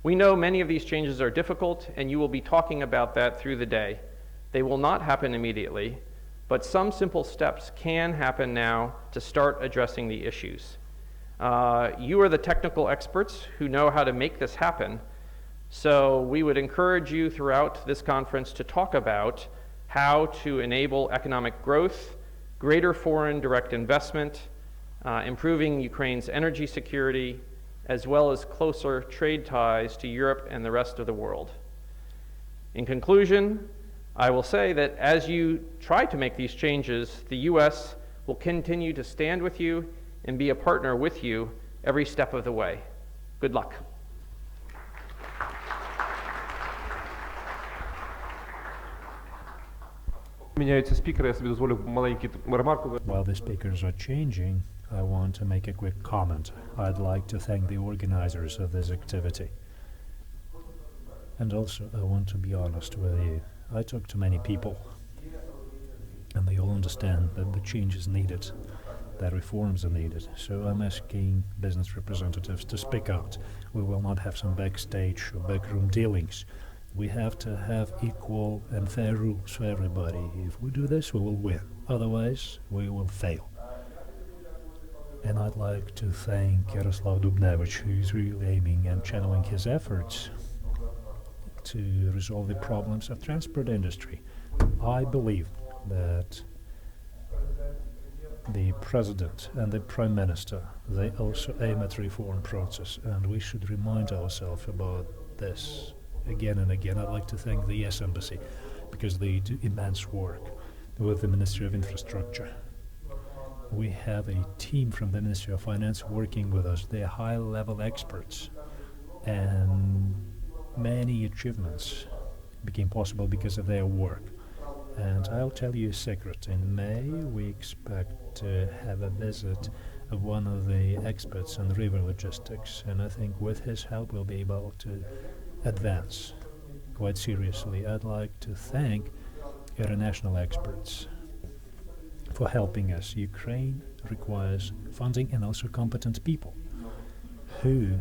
We know many of these changes are difficult, and you will be talking about that through the day. They will not happen immediately, but some simple steps can happen now to start addressing the issues. You are the technical experts who know how to make this happen, so we would encourage you throughout this conference to talk about how to enable economic growth, greater foreign direct investment, improving Ukraine's energy security, as well as closer trade ties to Europe and the rest of the world. In conclusion, I will say that as you try to make these changes, the U.S. will continue to stand with you and be a partner with you every step of the way. Good luck. Міняються спікери, я собі дозволю маленький ремарку. While the speakers are changing, I want to make a quick comment. I'd like to thank the organizers of this activity. And also, I want to be honest with you. I talk to many people, and they all understand that the change is needed, that reforms are needed. So I'm asking business representatives to speak out. We will not have some backstage or backroom dealings. We have to have equal and fair rules for everybody. If we do this, we will win. Otherwise, we will fail. And I'd like to thank Yaroslav Dubnevich, who's really aiming and channeling his efforts to resolve the problems of transport industry. I believe that the President and the Prime Minister, they also aim at reform process, and we should remind ourselves about this again and again. I'd like to thank the US Embassy, because they do immense work with the Ministry of Infrastructure. We have a team from the Ministry of Finance working with us. They are high-level experts, and many achievements became possible because of their work. And I'll tell you a secret. In May, we expect to have a visit of one of the experts on river logistics, and I think with his help we'll be able to advance quite seriously. I'd like to thank international experts for helping us. Ukraine requires funding and also competent people who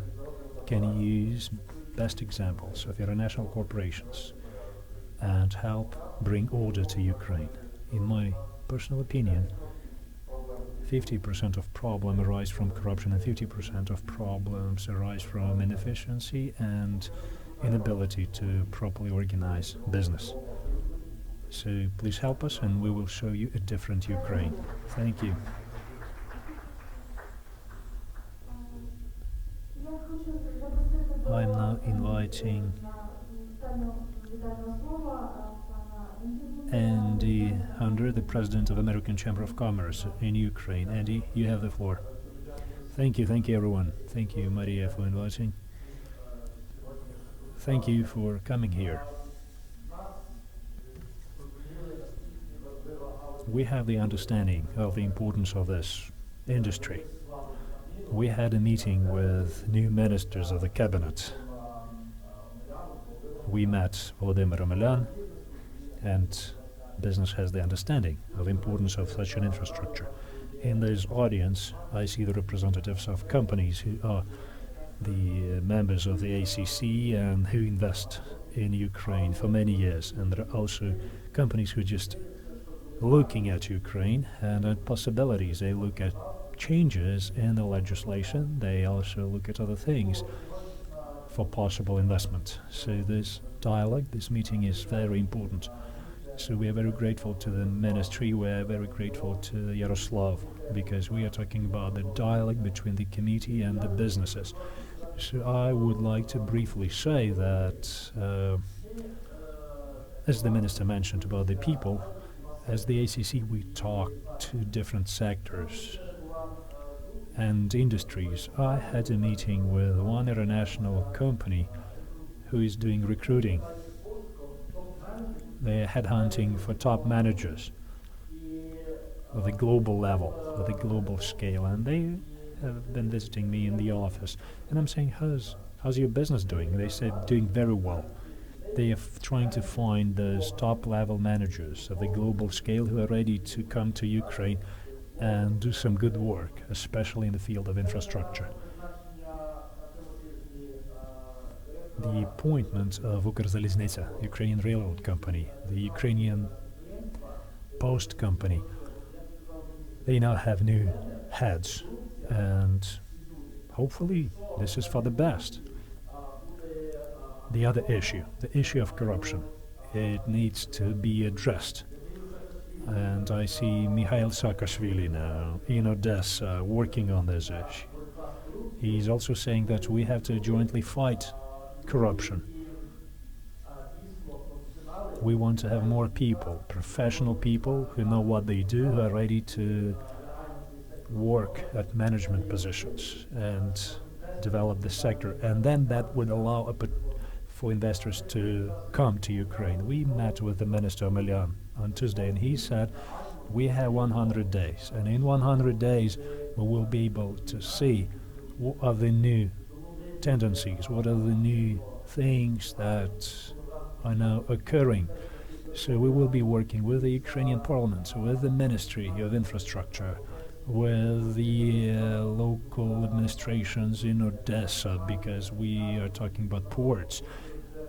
can use best examples of international corporations and help bring order to Ukraine. In my personal opinion, 50% of problems arise from corruption and 50% of problems arise from inefficiency and inability to properly organize business. So please help us and we will show you a different Ukraine. Thank you. I'm now inviting Andy Hunter, the President of American Chamber of Commerce in Ukraine. Andy, you have the floor. Thank you everyone. Thank you, Maria, for inviting. Thank you for coming here. We have the understanding of the importance of this industry. We had a meeting with new ministers of the cabinet. We met Volodymyr Omelian, and business has the understanding of the importance of such an infrastructure. In this audience, I see the representatives of companies who are the members of the ACC and who invest in Ukraine for many years. And there are also companies who are just looking at Ukraine and at possibilities. They look at changes in the legislation. They also look at other things for possible investment. So this dialogue, this meeting is very important. So we are very grateful to the ministry, we are very grateful to Yaroslav, because we are talking about the dialogue between the committee and the businesses. So I would like to briefly say that, as the minister mentioned about the people, as the ACC we talk to different sectors and industries. I had a meeting with one international company who is doing recruiting. They are headhunting for top managers of the global level, of the global scale, and they have been visiting me in the office. And I'm saying, how's your business doing? They said, doing very well. They are trying to find those top-level managers of the global scale who are ready to come to Ukraine and do some good work, especially in the field of infrastructure. The appointment of UKRAINIAN, Ukrainian railroad company, the Ukrainian post company, they now have new heads, and hopefully this is for the best. The other issue, the issue of corruption, it needs to be addressed. And I see Mikhail Saakashvili now in Odessa working on this issue. He's also saying that we have to jointly fight corruption. We want to have more people, professional people who know what they do, who are ready to work at management positions and develop the sector. And then that would allow for investors to come to Ukraine. We met with the Minister Omelian on Tuesday, and he said we have 100 days, and in 100 days we will be able to see what are the new tendencies, what are the new things that are now occurring. So we will be working with the Ukrainian Parliament, with the Ministry of Infrastructure, with the local administrations in Odessa, because we are talking about ports.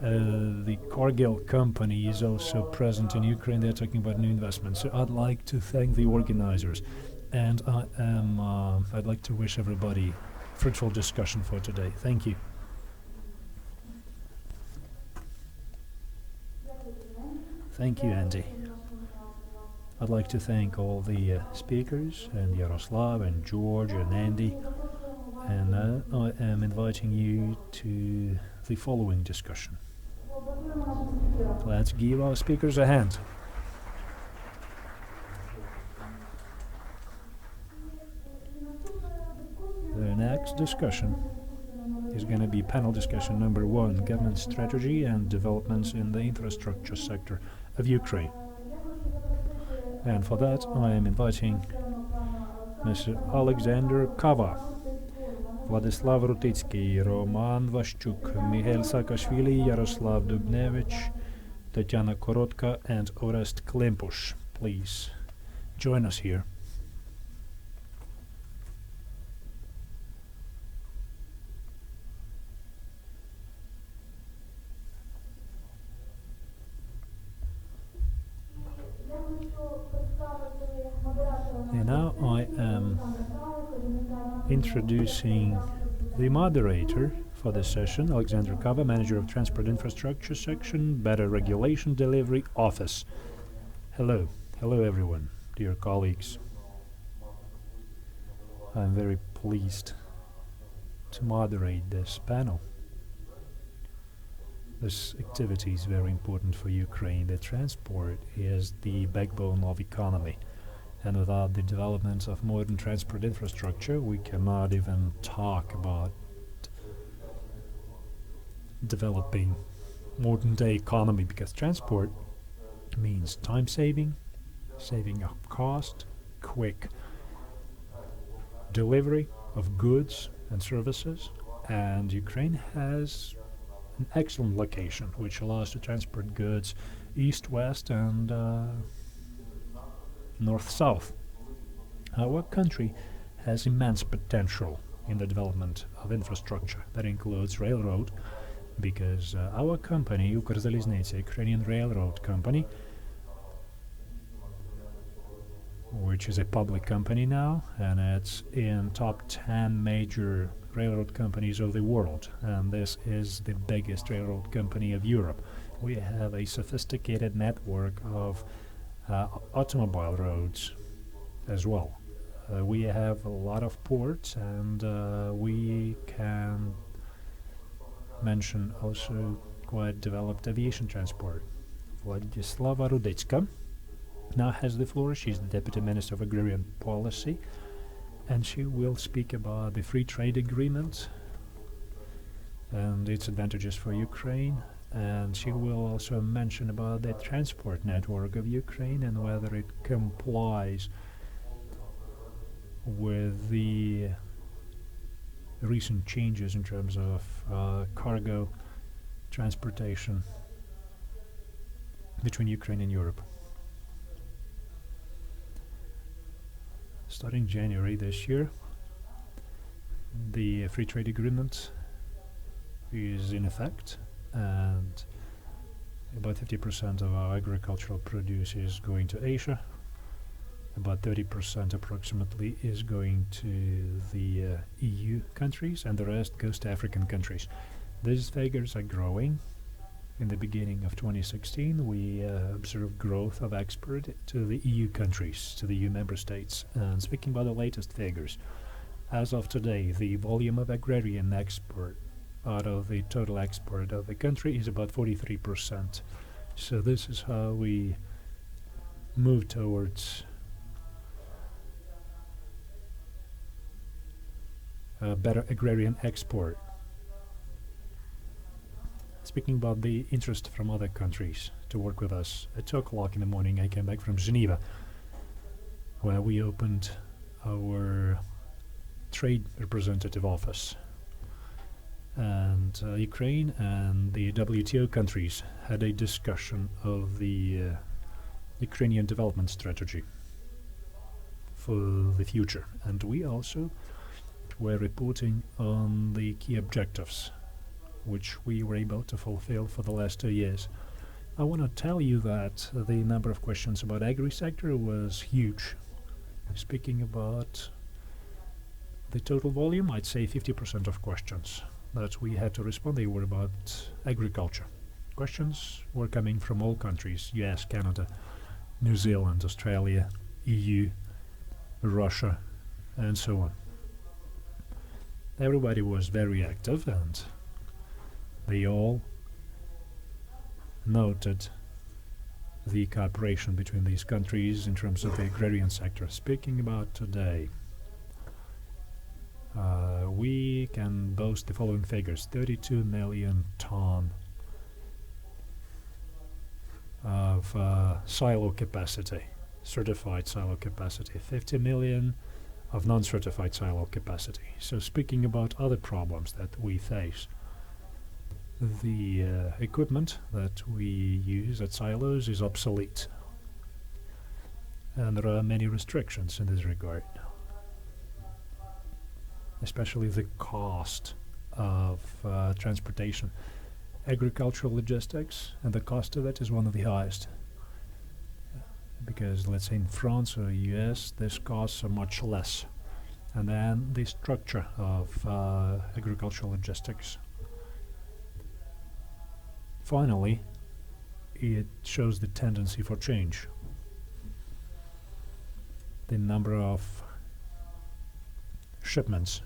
The Cargill company is also present in Ukraine. They're talking about new investments. So I'd like to thank the organizers And I'd like to wish everybody fruitful discussion for today. Thank you. Thank you, Andy. I'd like to thank all the speakers, and Yaroslav, and George, and Andy. And I am inviting you to the following discussion. Let's give our speakers a hand. The next discussion is going to be panel discussion number 1, government strategy and developments in the infrastructure sector of Ukraine. And for that, I am inviting Mr. Alexander Kava, Vladislav Rutitsky, Roman Vashchuk, Mikhail Saakashvili, Yaroslav Dubnevich, Tatiana Korotka, and Orest Klempush. Please join us here. And now I am introducing the moderator for this session, Alexander Kava, Manager of Transport Infrastructure Section, Better Regulation Delivery Office. Hello. Hello everyone, dear colleagues. I'm very pleased to moderate this panel. This activity is very important for Ukraine. The transport is the backbone of economy. And without the development of modern transport infrastructure, we cannot even talk about developing modern-day economy, because transport means time saving, saving of cost, quick delivery of goods and services, and Ukraine has an excellent location which allows to transport goods east-west and north-south. Our country has immense potential in the development of infrastructure. That includes railroad, because our company, UKRAINIAN, Ukrainian Railroad Company, which is a public company now, and it's in top 10 major railroad companies of the world, and this is the biggest railroad company of Europe. We have a sophisticated network of automobile roads as well. We have a lot of ports, and we can mention also quite developed aviation transport. Vladislava Rudetska now has the floor. She's the Deputy Minister of Agrarian Policy, and she will speak about the free trade agreement and its advantages for Ukraine. And she will also mention about the transport network of Ukraine and whether it complies with the recent changes in terms of cargo transportation between Ukraine and Europe. Starting January this year, the free trade agreement is in effect, and about 50% of our agricultural produce is going to Asia, about 30% approximately is going to the EU countries, and the rest goes to African countries. These figures are growing. In the beginning of 2016, we observed growth of export to the EU countries, to the EU member states. And speaking about the latest figures, as of today, the volume of agrarian export out of the total export of the country is about 43%. So this is how we move towards better agrarian export. Speaking about the interest from other countries to work with us, at 2 o'clock in the morning I came back from Geneva, where we opened our trade representative office. And Ukraine and the WTO countries had a discussion of the Ukrainian development strategy for the future. And we also were reporting on the key objectives which we were able to fulfill for the last 2 years. I want to tell you that the number of questions about agri-sector was huge. Speaking about the total volume, I'd say 50% of questions that we had to respond, they were about agriculture. Questions were coming from all countries, US, Canada, New Zealand, Australia, EU, Russia, and so on. Everybody was very active and they all noted the cooperation between these countries in terms of the agrarian sector. Speaking about today, we can boast the following figures: 32 million ton of silo capacity, certified silo capacity, 50 million of non-certified silo capacity. So speaking about other problems that we face, the equipment that we use at silos is obsolete, and there are many restrictions in this regard, especially the cost of transportation. Agricultural logistics and the cost of it is one of the highest, because let's say in France or US this costs are much less, and then the structure of agricultural logistics. Finally, it shows the tendency for change. The number of shipments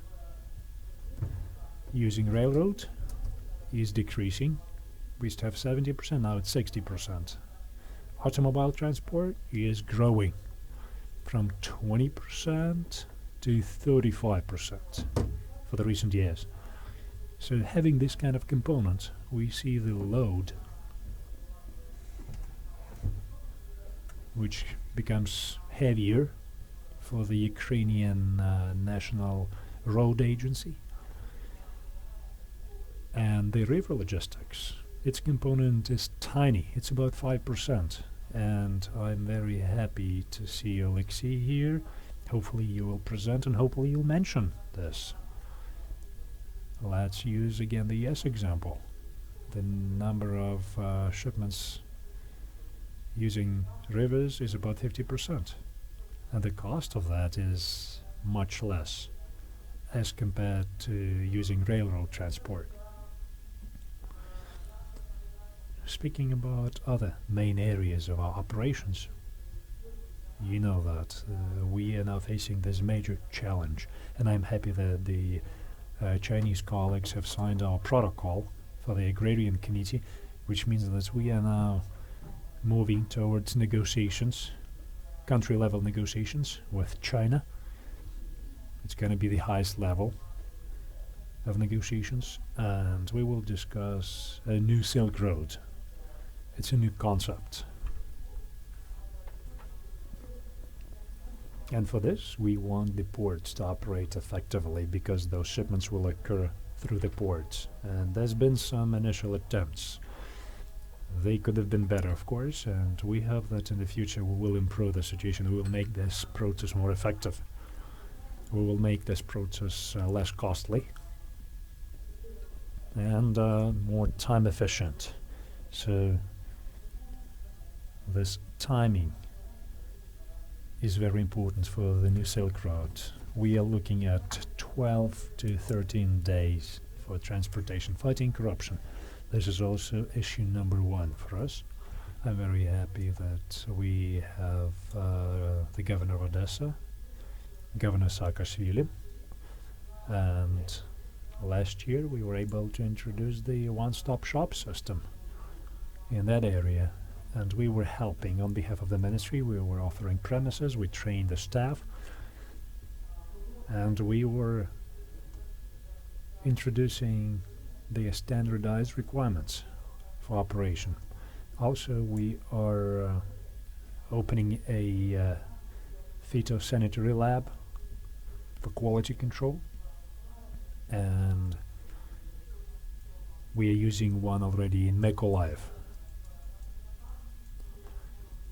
using railroad is decreasing. We used to have 70%, now it's 60%. Automobile transport is growing from 20% to 35% for the recent years. So having this kind of component, we see the load which becomes heavier for the Ukrainian National Road Agency. And the river logistics, its component is tiny, it's about 5%. And I'm very happy to see Alexei here. Hopefully you will present and hopefully you'll mention this. Let's use again the yes example. The number of shipments using rivers is about 50%. And the cost of that is much less as compared to using railroad transport. Speaking about other main areas of our operations, you know that we are now facing this major challenge, and I'm happy that the Chinese colleagues have signed our protocol for the Agrarian Committee, which means that we are now moving towards negotiations, country-level negotiations with China. It's going to be the highest level of negotiations, and we will discuss a new Silk Road. It's a new concept. And for this, we want the ports to operate effectively because those shipments will occur through the ports. And there's been some initial attempts. They could have been better, of course, and we hope that in the future we will improve the situation. We will make this process more effective. We will make this process less costly and more time efficient. So this timing is very important for the new Silk Road. We are looking at 12 to 13 days for transportation, fighting corruption. This is also issue number one for us. I'm very happy that we have the governor of Odessa, Governor Saakashvili, and last year we were able to introduce the one-stop shop system in that area, and we were helping on behalf of the ministry. We were offering premises, we trained the staff, and we were introducing the standardized requirements for operation. Also, we are opening a phytosanitary lab for quality control, and we are using one already in Mykolaiv.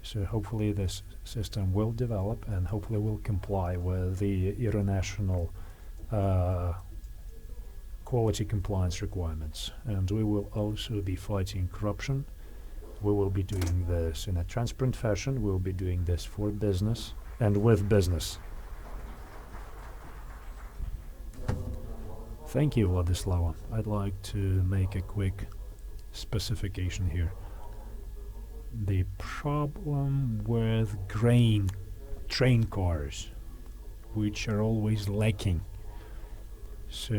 So hopefully this system will develop and hopefully will comply with the international quality compliance requirements. And we will also be fighting corruption. We will be doing this in a transparent fashion. We will be doing this for business and with business. Thank you, Vladislava. I'd like to make a quick specification here. The problem with grain train cars, which are always lacking. So,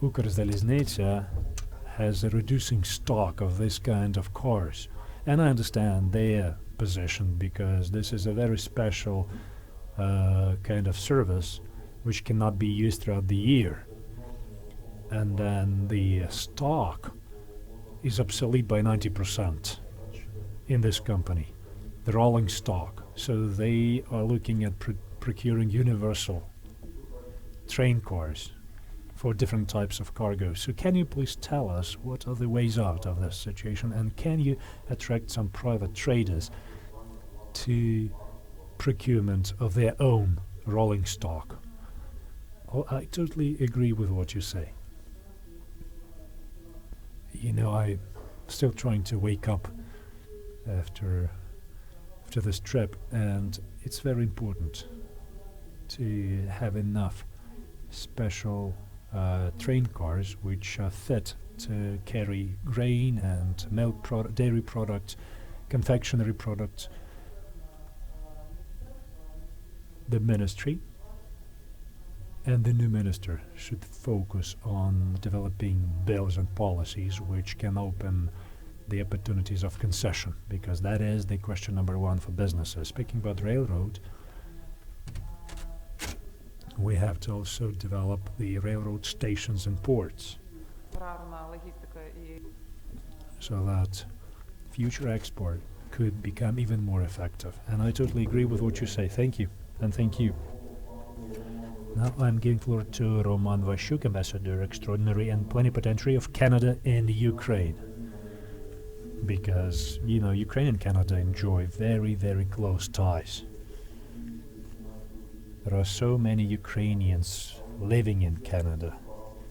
Ukrzaliznytsia has a reducing stock of this kind of cars. And I understand their position, because this is a very special kind of service which cannot be used throughout the year. And then the stock is obsolete by 90% in this company, the rolling stock. So they are looking at procuring universal train cars for different types of cargo. So can you please tell us what are the ways out of this situation, and can you attract some private traders to procurement of their own rolling stock? Oh, I totally agree with what you say. You know, I'm still trying to wake up after this trip, and it's very important to have enough special train cars which are fit to carry grain and milk dairy products, confectionery products. The ministry and the new minister should focus on developing bills and policies which can open the opportunities of concession, because that is the question number one for businesses. Speaking about railroad, we have to also develop the railroad stations and ports so that future export could become even more effective. And I totally agree with what you say. Thank you, and thank you. Now I'm giving floor to Roman Vashuk, Ambassador Extraordinary and Plenipotentiary of Canada in Ukraine. Because, you know, Ukraine and Canada enjoy very, very close ties. There are so many Ukrainians living in Canada,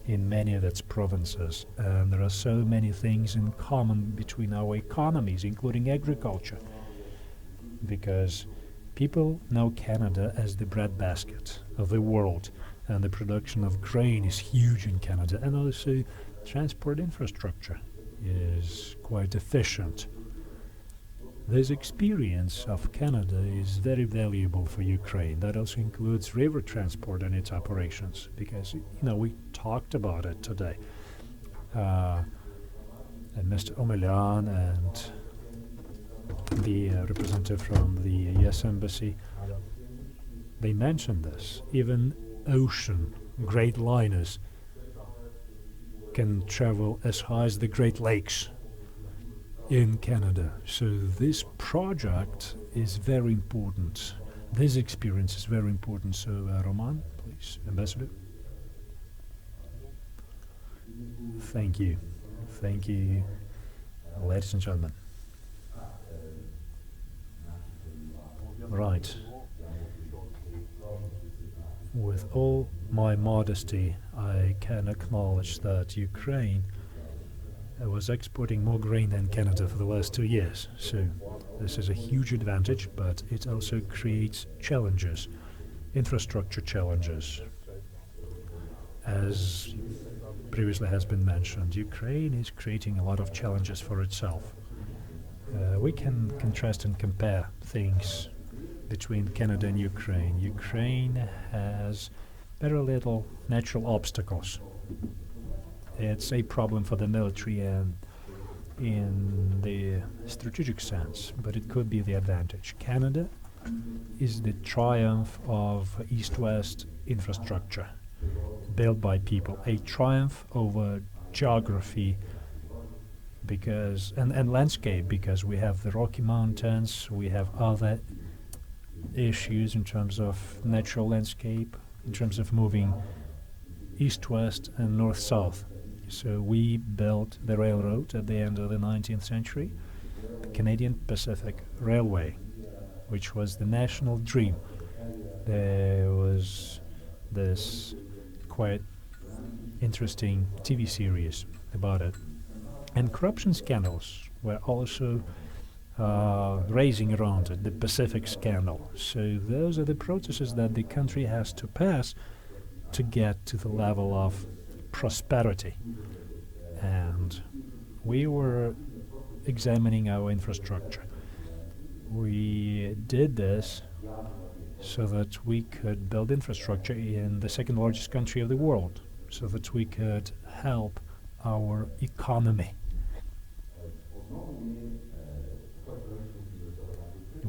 in many of its provinces, and there are so many things in common between our economies, including agriculture. Because people know Canada as the breadbasket of the world, and the production of grain is huge in Canada, and also transport infrastructure is quite efficient. This experience of Canada is very valuable for Ukraine. That also includes river transport and its operations, because, you know, we talked about it today. And Mr. Omelian and the representative from the US Embassy, they mentioned this. Even ocean great liners can travel as high as the Great Lakes in Canada. So this project is very important. This experience is very important. So Roman, please, Ambassador. Thank you. Thank you, ladies and gentlemen. Right. With all my modesty, I can acknowledge that Ukraine was exporting more grain than Canada for the last 2 years. So this is a huge advantage, but it also creates challenges, infrastructure challenges. As previously has been mentioned, Ukraine is creating a lot of challenges for itself. We can contrast and compare things between Canada and Ukraine. Ukraine has very little natural obstacles. It's a problem for the military and in the strategic sense, but it could be the advantage. Canada is the triumph of east-west infrastructure built by people, a triumph over geography because and landscape, because we have the Rocky Mountains, we have other issues in terms of natural landscape, in terms of moving east-west and north-south. So we built the railroad at the end of the 19th century, the Canadian Pacific Railway, which was the national dream. There was this quite interesting TV series about it. And corruption scandals were also raising around it, the Pacific scandal. So those are the processes that the country has to pass to get to the level of prosperity. And we were examining our infrastructure. We did this so that we could build infrastructure in the second largest country of the world, so that we could help our economy.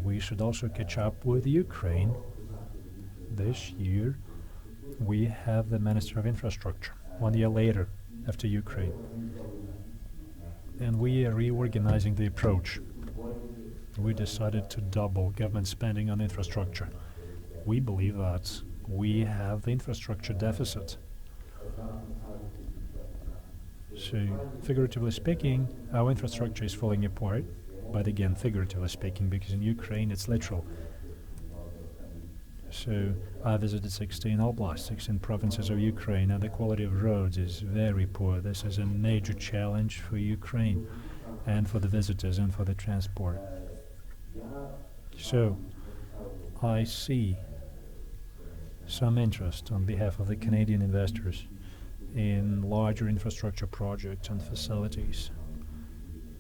We should also catch up with Ukraine. This year, we have the Minister of Infrastructure, 1 year later after Ukraine. And we are reorganizing the approach. We decided to double government spending on infrastructure. We believe that we have the infrastructure deficit. So, figuratively speaking, our infrastructure is falling apart. But again, figuratively speaking, because in Ukraine it's literal. So I visited 16 oblasts, 16 provinces of Ukraine, and the quality of roads is very poor. This is a major challenge for Ukraine and for the visitors and for the transport. So I see some interest on behalf of the Canadian investors in larger infrastructure projects and facilities,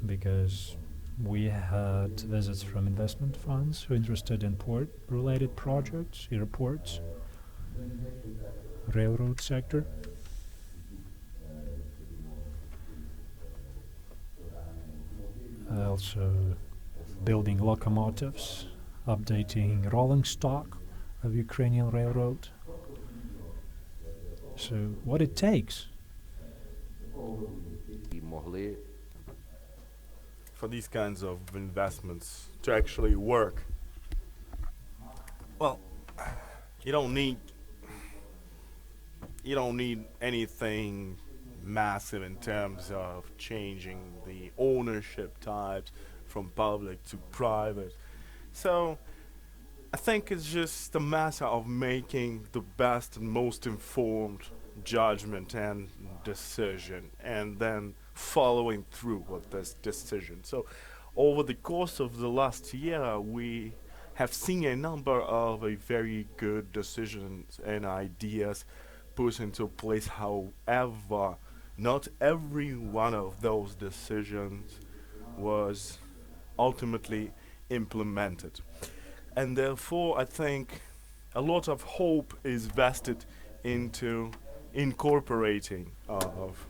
because we had visits from investment funds who are interested in port-related projects, airports, railroad sector. Also building locomotives, updating rolling stock of Ukrainian railroad. So what it takes for these kinds of investments to actually work. Well, you don't need anything massive in terms of changing the ownership types from public to private. So I think it's just a matter of making the best and most informed judgment and decision, and then following through with this decision. So over the course of the last year, we have seen a number of very good decisions and ideas put into place. However, not every one of those decisions was ultimately implemented. And therefore, I think a lot of hope is vested into incorporation of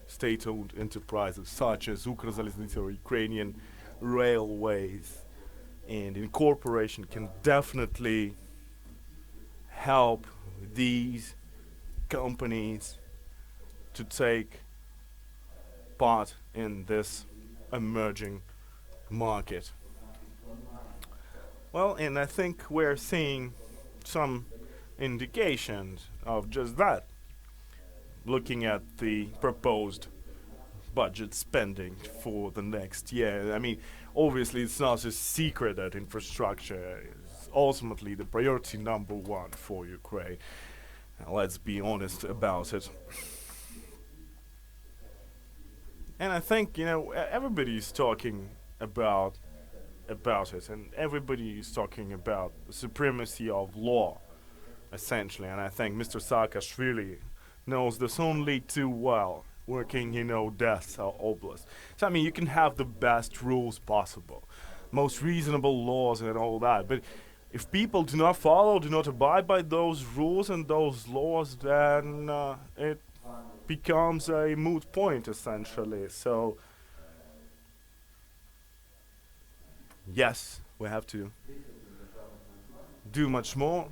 state-owned enterprises such as UKRAINIAN or Ukrainian railways, and incorporation can definitely help these companies to take part in this emerging market. Well, and I think we're seeing some indications of just that, looking at the proposed budget spending for the next year. I mean, obviously it's not a secret that infrastructure is ultimately the priority number one for Ukraine. Now, let's be honest about it. And I think, everybody is talking about it, and everybody is talking about the supremacy of law, essentially. And I think Mr. Saakashvili knows this only too well, working in Odessa Oblast. So, I mean, you can have the best rules possible, most reasonable laws and all that, but if people do not follow, do not abide by those rules and those laws, then it becomes a moot point, essentially. So, yes, we have to do much more,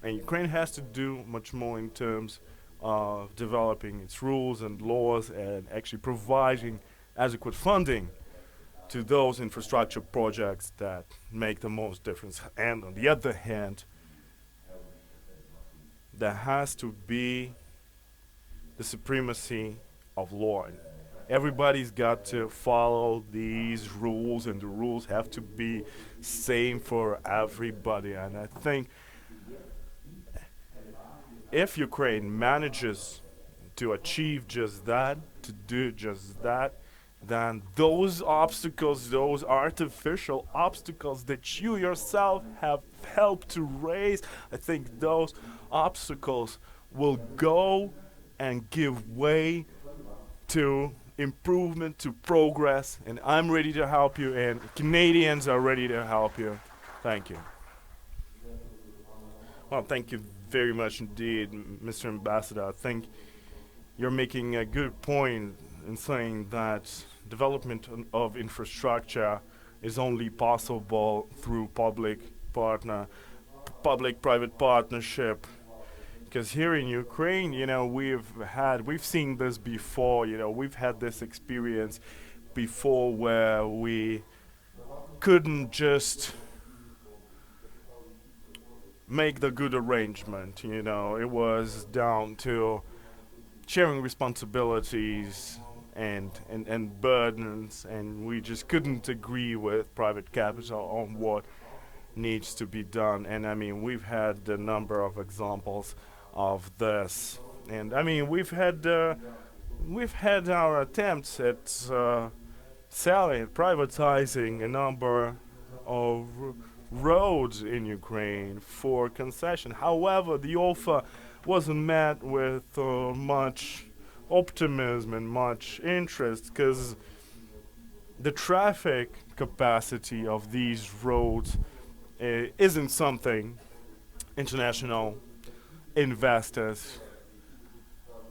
and Ukraine has to do much more in terms of developing its rules and laws and actually providing adequate funding to those infrastructure projects that make the most difference. And on the other hand, there has to be the supremacy of law. And everybody's got to follow these rules, and the rules have to be same for everybody. And I think if Ukraine manages to achieve just that, to do just that, then those obstacles, those artificial obstacles that you yourself have helped to raise, I think those obstacles will go and give way to improvement, to progress, and I'm ready to help you, and Canadians are ready to help you. Thank you. Well, thank you very much indeed, Mr. Ambassador. I think you're making a good point in saying that development of infrastructure is only possible through public-private partnership. Because here in Ukraine, we've seen this before. We've had this experience before where we couldn't just make the good arrangement. It was down to sharing responsibilities and burdens, and we just couldn't agree with private capital on what needs to be done. And I mean, we've had a number of examples of this, and I mean, we've had our attempts at privatizing a number of roads in Ukraine for concession. However, the offer wasn't met with much optimism and much interest, because the traffic capacity of these roads isn't something international investors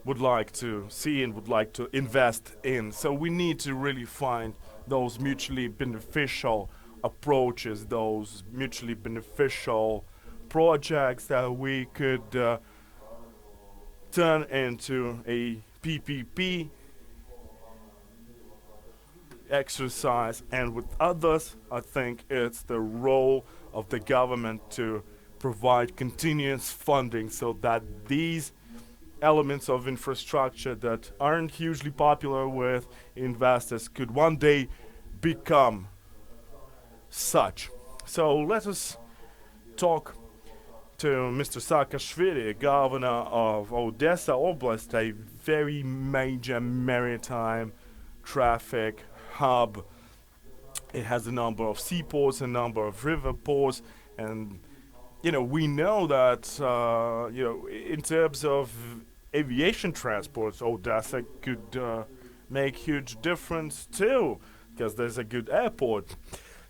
would like to see and would like to invest in. So we need to really find those mutually beneficial approaches, those mutually beneficial projects that we could turn into a PPP exercise. And with others, I think it's the role of the government to provide continuous funding so that these elements of infrastructure that aren't hugely popular with investors could one day become such. So let us talk to Mr. Saakashvili, governor of Odessa Oblast, a very major maritime traffic hub. It has a number of seaports, a number of river ports, and we know that in terms of aviation transports, Odessa could make huge difference too, because there's a good airport.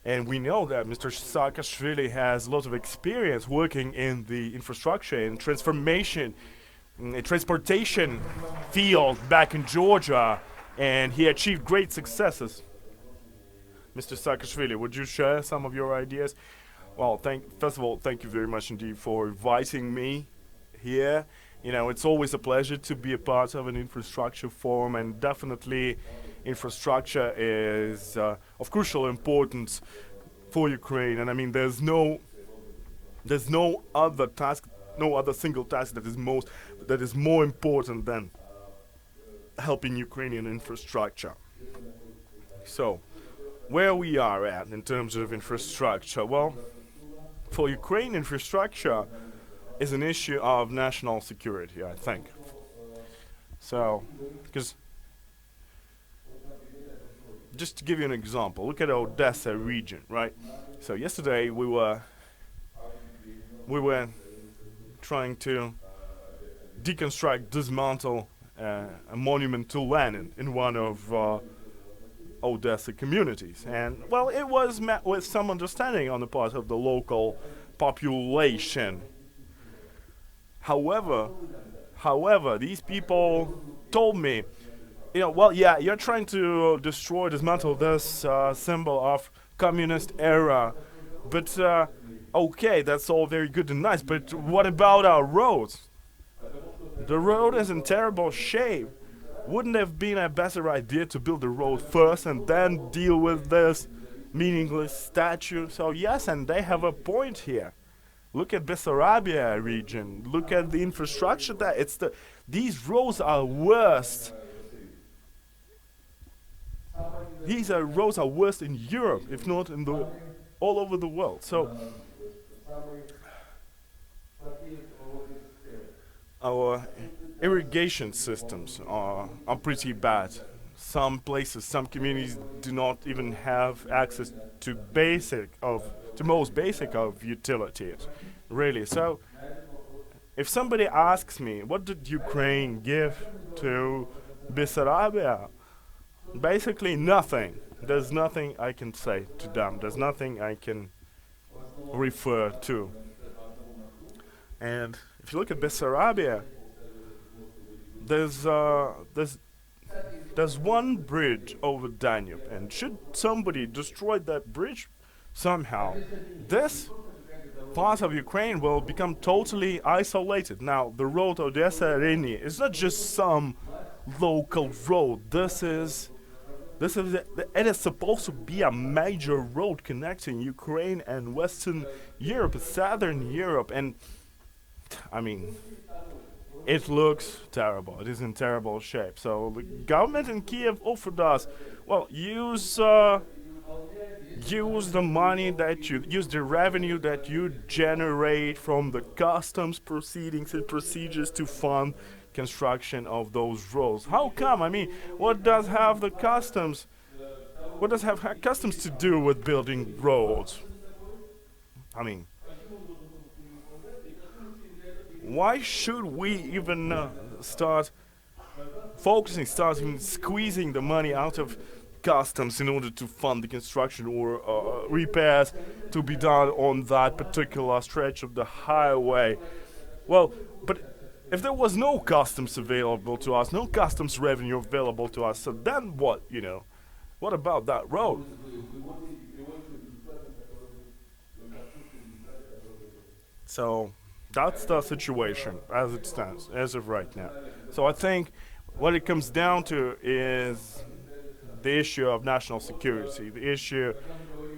And we know that Mr. Saakashvili has a lot of experience working in the infrastructure and transportation field back in Georgia, and he achieved great successes. Mr. Saakashvili, would you share some of your ideas? Well, first of all, thank you very much indeed for inviting me here. It's always a pleasure to be a part of an infrastructure forum, and definitely infrastructure is of crucial importance for Ukraine. And I mean, there's no other task, no other single task that is more important than helping Ukrainian infrastructure. So, where we are at in terms of infrastructure, well, for Ukraine, infrastructure is an issue of national security, I think. So, because just to give you an example, look at Odessa region, right? So yesterday we were trying to dismantle a monument to Lenin in one of Odessa communities, and well, it was met with some understanding on the part of the local population. However, these people told me, well, yeah, you're trying to dismantle this symbol of communist era, but okay, that's all very good and nice, but what about our roads? The road is in terrible shape. Wouldn't it have been a better idea to build the road first and then deal with this meaningless statue? So yes, and they have a point here. Look at Bessarabia region. Look at the infrastructure there. These roads are worst. These roads are worst in Europe, if not in all over the world. So our irrigation systems are pretty bad. some places, some communities do not even have access to most basic of utilities, really. So if somebody asks me, what did Ukraine give to Bessarabia? Basically nothing. There's nothing I can say to them. There's nothing I can refer to. And if you look at Bessarabia, there's one bridge over Danube, and should somebody destroy that bridge somehow, this part of Ukraine will become totally isolated. Now, the road Odessa-Reni is not just some local road. It is supposed to be a major road connecting Ukraine and Western Europe, Southern Europe, and I mean, it looks terrible. It is in terrible shape. So the government in Kyiv offered us, well, use the money use the revenue that you generate from the customs proceedings and procedures to fund construction of those roads. How come? I mean, what does have customs to do with building roads? I mean, why should we even start even squeezing the money out of customs in order to fund the construction or repairs to be done on that particular stretch of the highway? Well, but if there was no customs available to us, no customs revenue available to us, so then what, What about that road? So that's the situation as it stands, as of right now. So I think what it comes down to is the issue of national security, the issue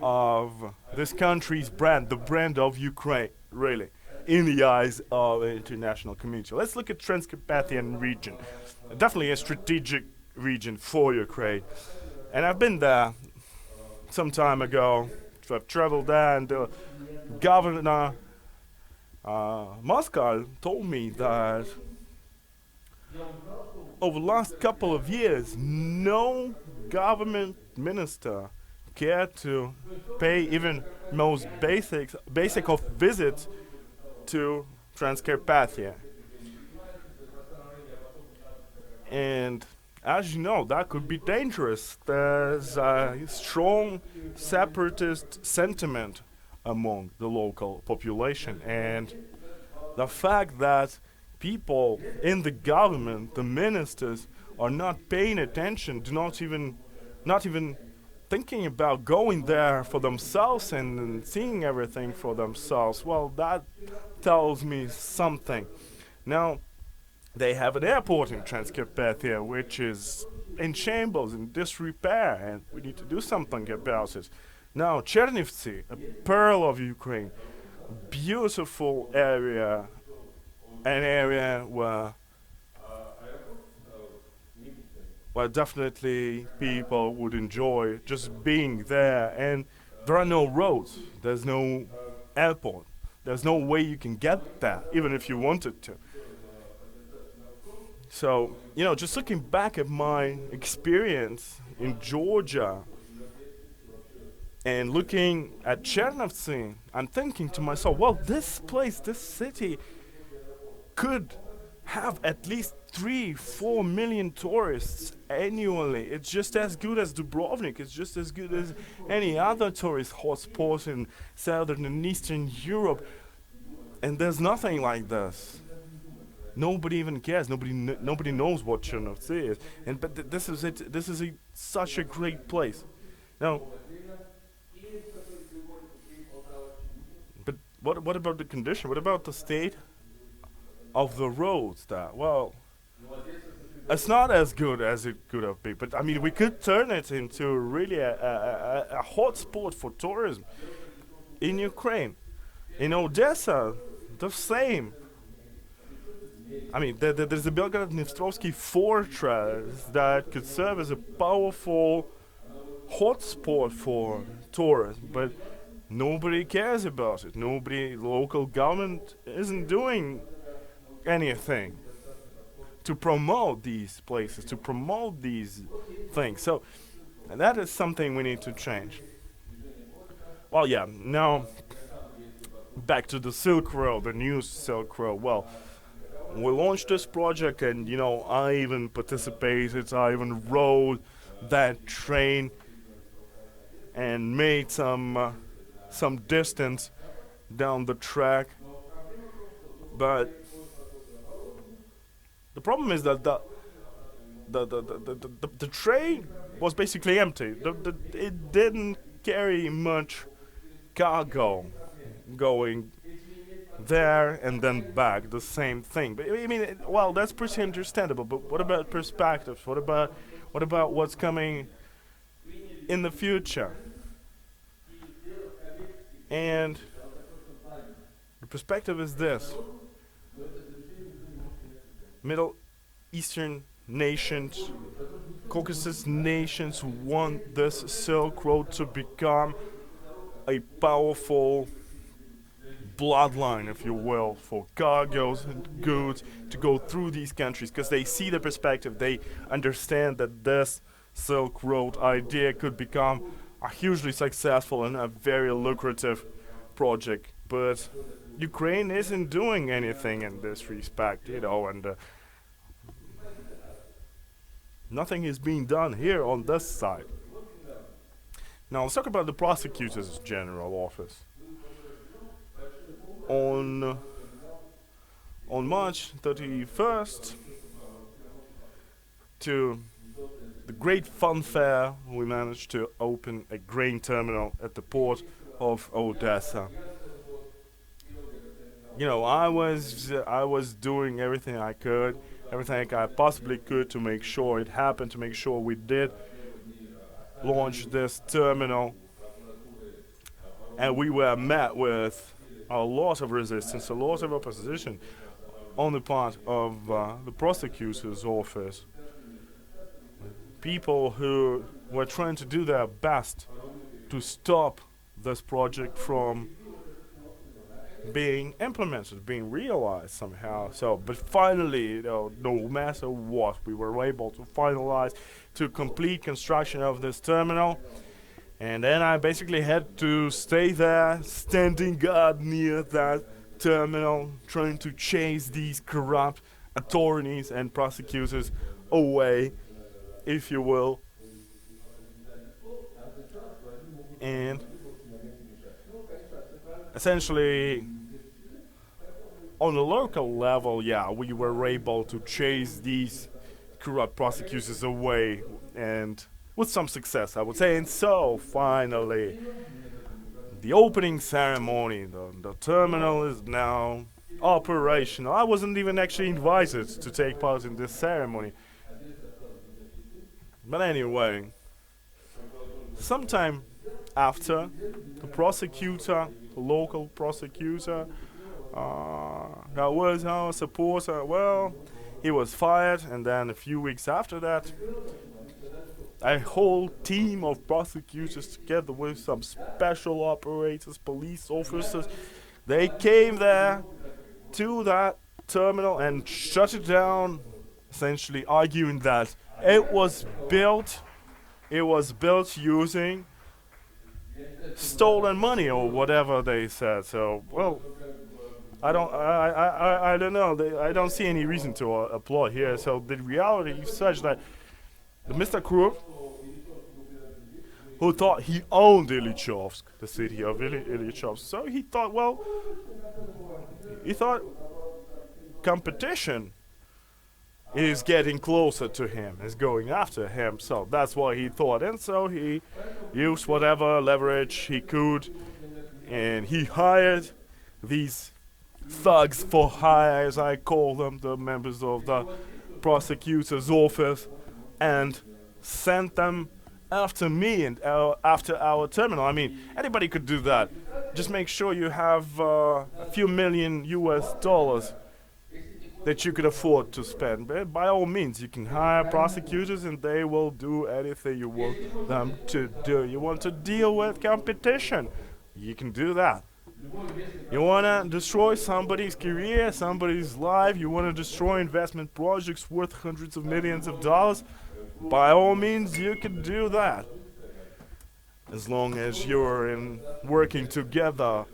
of this country's brand, the brand of Ukraine, really, in the eyes of the international community. Let's look at Transcarpathian region. Definitely a strategic region for Ukraine. And I've been there some time ago. So I've traveled there, and the governor, Moskal, told me that over the last couple of years, no government minister cared to pay even most basic of visits to Transcarpathia. And as you know, that could be dangerous. There's a strong separatist sentiment among the local population, and the fact that people in the government, the ministers, are not paying attention, not even thinking about going there for themselves and seeing everything for themselves, well, that tells me something. Now, they have an airport in Transcarpathia which is in shambles, in disrepair, and we need to do something about it. Now, Chernivtsi, a pearl of Ukraine, beautiful area, an area where definitely people would enjoy just being there, and there are no roads, there's no airport, there's no way you can get there, even if you wanted to. So, just looking back at my experience in Georgia and looking at Chernivtsi, I'm thinking to myself, well, this place, this city could have at least 3-4 million tourists annually. It's just as good as Dubrovnik. It's just as good as any other tourist hotspot in Southern and Eastern Europe. And there's nothing like this. Nobody even cares. Nobody knows what Chernivtsi is. But this is it. This is such a great place. Now, but what about the condition? What about the state of the roads there? Well, it's not as good as it could have been. But I mean, we could turn it into really a hot spot for tourism in Ukraine. In Odessa, the same. I mean, there's a Belgorod-Dnestrovsky fortress that could serve as a powerful hotspot for tourism, but nobody cares about it. Local government isn't doing anything to promote these places, to promote these thing. So and that is something we need to change. Well, yeah, now back to the Silk Road, the new Silk Road. Well, we launched this project, and I even participated, I even rode that train and made some distance down the track. But the problem is that the train was basically empty. It didn't carry much cargo going there and then back, the same thing. But I mean, well, that's pretty understandable. But what about perspectives? What about what's coming in the future? And the perspective is this: Middle Eastern nations, Caucasus nations want this Silk Road to become a powerful bloodline, if you will, for cargoes and goods to go through these countries, because they see the perspective. They understand that this Silk Road idea could become a hugely successful and a very lucrative project. But Ukraine isn't doing anything in this respect, and nothing is being done here on this side. Now let's talk about the prosecutor's general office. On March 31st, to the great funfair, we managed to open a grain terminal at the port of Odessa. I was doing everything I could, everything I possibly could to make sure it happened, to make sure we did launch this terminal, and we were met with a lot of resistance, a lot of opposition on the part of the prosecutor's office. People who were trying to do their best to stop this project from being implemented, being realized somehow. But finally, no matter what, we were able to finalize, to complete construction of this terminal. And then I basically had to stay there, standing guard near that terminal, trying to chase these corrupt attorneys and prosecutors away, if you will. And essentially, on a local level, we were able to chase these corrupt prosecutors away, and with some success, I would say. And so, finally, the opening ceremony, the terminal is now operational. I wasn't even actually invited to take part in this ceremony. But anyway, sometime after, the local prosecutor, that was our supporter, well, he was fired, and then a few weeks after that, a whole team of prosecutors, together with some special operators, police officers, they came there to that terminal and shut it down, essentially arguing that it was built using stolen money or whatever they said. So, well, I don't know. I don't see any reason to applaud here. So the reality is such that the Mr. Krupp, who thought he owned Ilyichovsk, the city of Ilyichovsk, so he thought competition is getting closer to him, is going after him. So that's what he thought, and so he used whatever leverage he could, and he hired these thugs for hire, as I call them, the members of the prosecutor's office, and sent them after me and after our terminal. I mean, anybody could do that. Just make sure you have a few million US$ that you could afford to spend. But by all means, you can hire prosecutors and they will do anything you want them to do. You want to deal with competition, you can do that. You want to destroy somebody's career, somebody's life, you want to destroy investment projects worth hundreds of millions of dollars, by all means you can do that. As long as you're working together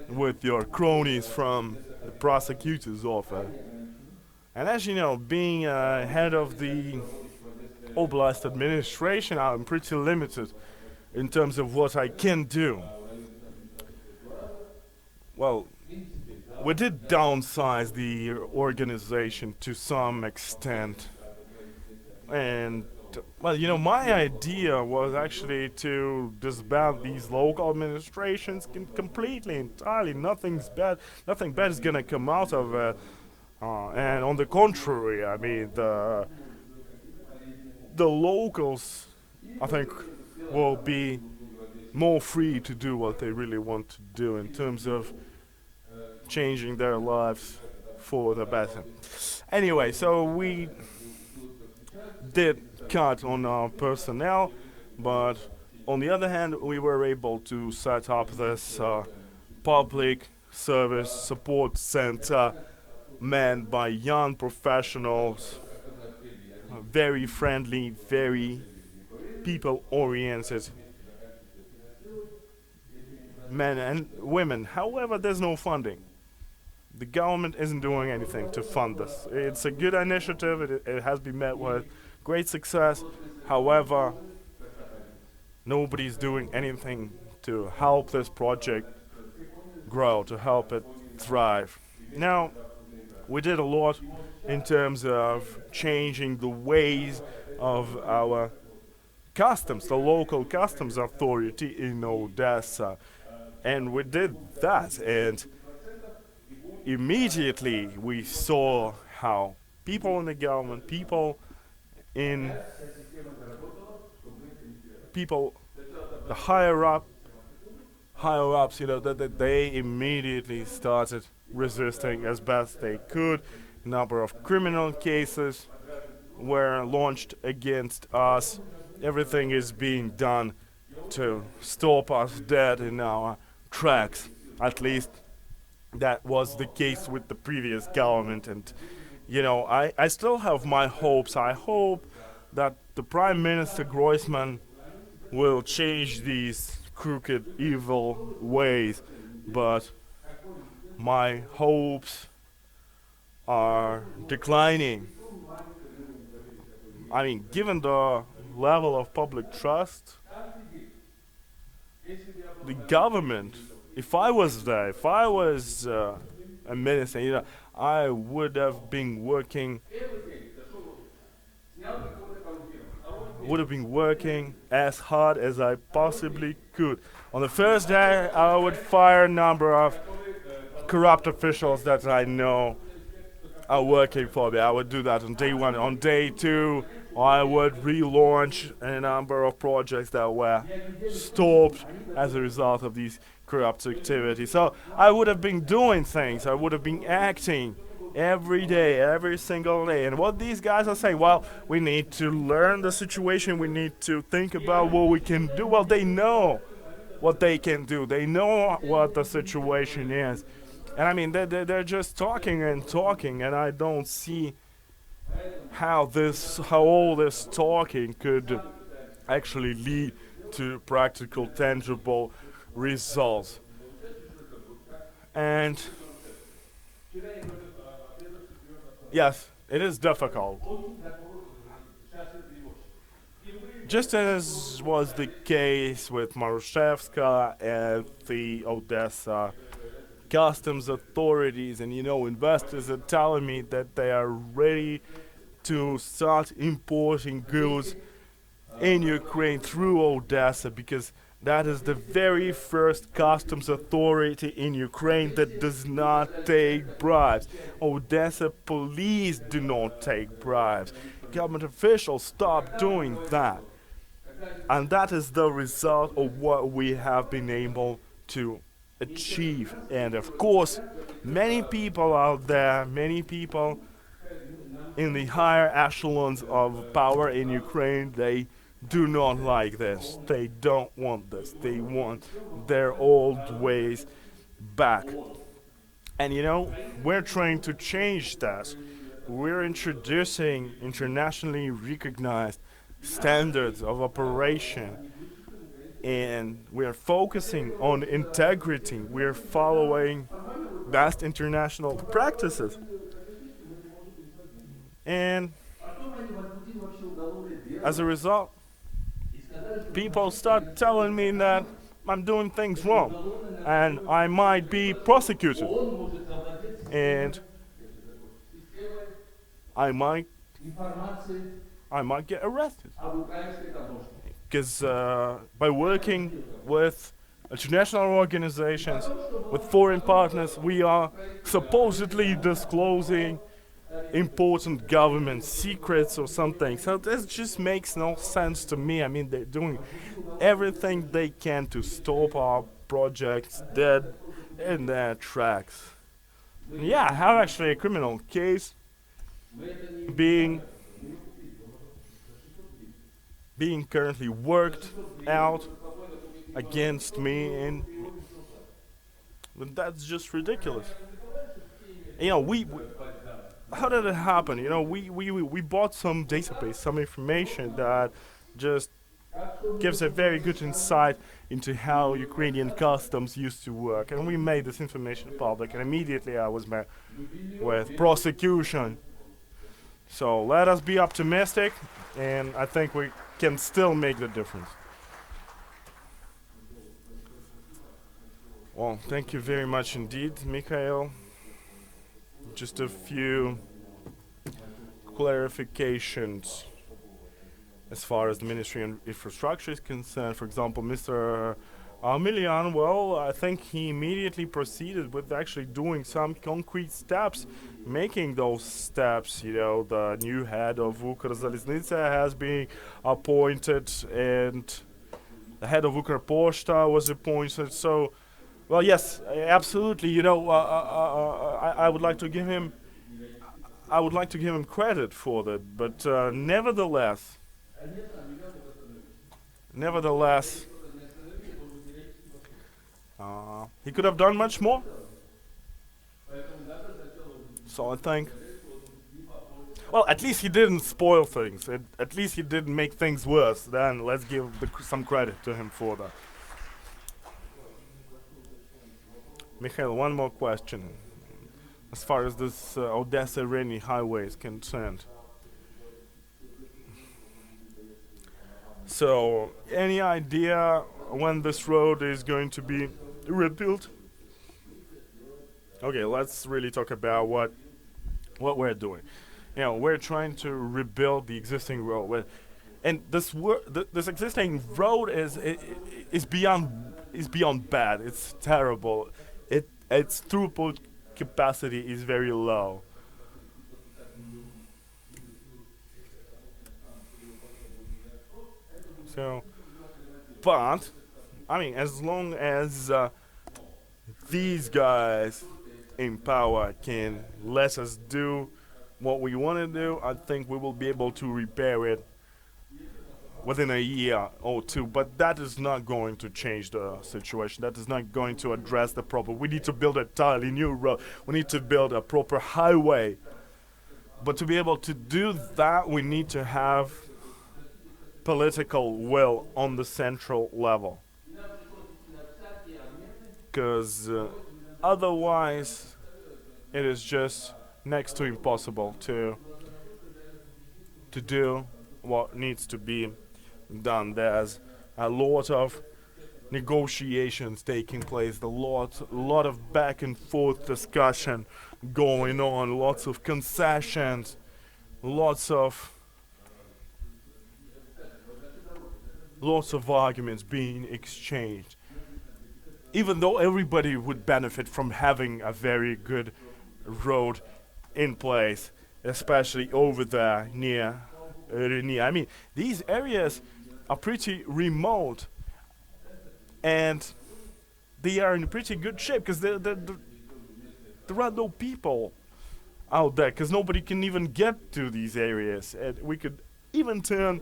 with your cronies from the prosecutor's office. And as you know, being head of the Oblast administration, I'm pretty limited in terms of what I can do. Well, we did downsize the organization to some extent. And, well, my idea was actually to disband these local administrations completely, entirely. Nothing bad is gonna come out of it. And on the contrary, I mean, the locals, I think, will be more free to do what they really want to do in terms of changing their lives for the better. Anyway, so we did cut on our personnel, but on the other hand, we were able to set up this public service support center manned by young professionals, very friendly, very people-oriented men and women. However, there's no funding. The government isn't doing anything to fund this. It's a good initiative. It has been met with great success. However, nobody's doing anything to help this project grow, to help it thrive. Now, we did a lot in terms of changing the ways of our customs, the local customs authority in Odessa. And we did that, and immediately we saw how people in the government, the higher ups, that they immediately started resisting as best they could. A number of criminal cases were launched against us. Everything is being done to stop us dead in our tracks. At least that was the case with the previous government. And I still have my hopes. I hope that the Prime Minister Groisman will change these crooked, evil ways, but my hopes are declining. I mean, given the level of public trust, the government, if I was there, if I was a minister, I would have been working as hard as I possibly could. On the first day, I would fire a number of corrupt officials that I know are working for me. I would do that on day one. On day two, I would relaunch a number of projects that were stopped as a result of these corrupt activities. So I would have been doing things. I would have been acting every day, every single day. And what these guys are saying, well, we need to learn the situation. We need to think about what we can do. Well, they know what they can do. They know what the situation is. And I mean, they're just talking and talking, and I don't see how all this talking could actually lead to practical, tangible results. And yes, it is difficult. Just as was the case with Marushevska and the Odessa customs authorities, and investors are telling me that they are ready to start importing goods in Ukraine through Odessa, because that is the very first customs authority in Ukraine that does not take bribes. Odessa police do not take bribes. Government officials stop doing that. And that is the result of what we have been able to achieve. And of course, many people out there, many people in the higher echelons of power in Ukraine, they do not like this. They don't want this. They want their old ways back. And we're trying to change that. We're introducing internationally recognized standards of operation, and we are focusing on integrity. We are following best international practices. And as a result, people start telling me that I'm doing things wrong and I might be prosecuted. And I might get arrested. Because by working with international organizations, with foreign partners, we are supposedly disclosing important government secrets or something. So this just makes no sense to me. I mean, they're doing everything they can to stop our projects dead in their tracks. Yeah, I have actually a criminal case being currently worked out against me, and that's just ridiculous. You know, we how did it happen? You know, we bought some database, some information that just gives a very good insight into how Ukrainian customs used to work, and we made this information public, and immediately I was met with prosecution. So let us be optimistic, and I think we can still make the difference. Well, thank you very much indeed, Mikhail. Just a few clarifications as far as the Ministry of Infrastructure is concerned. For example, Mr. Armilian, well, I think he immediately proceeded with actually doing some concrete steps, making those steps. You know, the new head of Ukrzaliznytsia has been appointed, and the head of Ukrposhta was appointed. So, well, yes, absolutely. You know, I would like to give him, credit for that. But nevertheless, he could have done much more. So I think, well, at least he didn't spoil things. At least he didn't make things worse. Then let's give some credit to him for that. Mikhail, one more question. As far as this Odessa-Reni highway is concerned. So, any idea when this road is going to be rebuilt? Okay, let's really talk about what we're doing. You know, we're trying to rebuild the existing road, and this existing road is beyond bad. It's terrible. Its throughput capacity is very low. So, but I mean, as long as these guys in power can let us do what we want to do, I think we will be able to repair it within a year or two. But that is not going to change the situation. That is not going to address the problem. We need to build a entirely new road. We need to build a proper highway. But to be able to do that, we need to have political will on the central level. Because otherwise, it is just next to impossible to do what needs to be done. There's a lot of negotiations taking place, a lot of back and forth discussion going on, lots of concessions, lots of arguments being exchanged. Even though everybody would benefit from having a very good road in place, especially over there near Reni. I mean, these areas are pretty remote, and they are in pretty good shape because there are no people out there, because nobody can even get to these areas. And we could even turn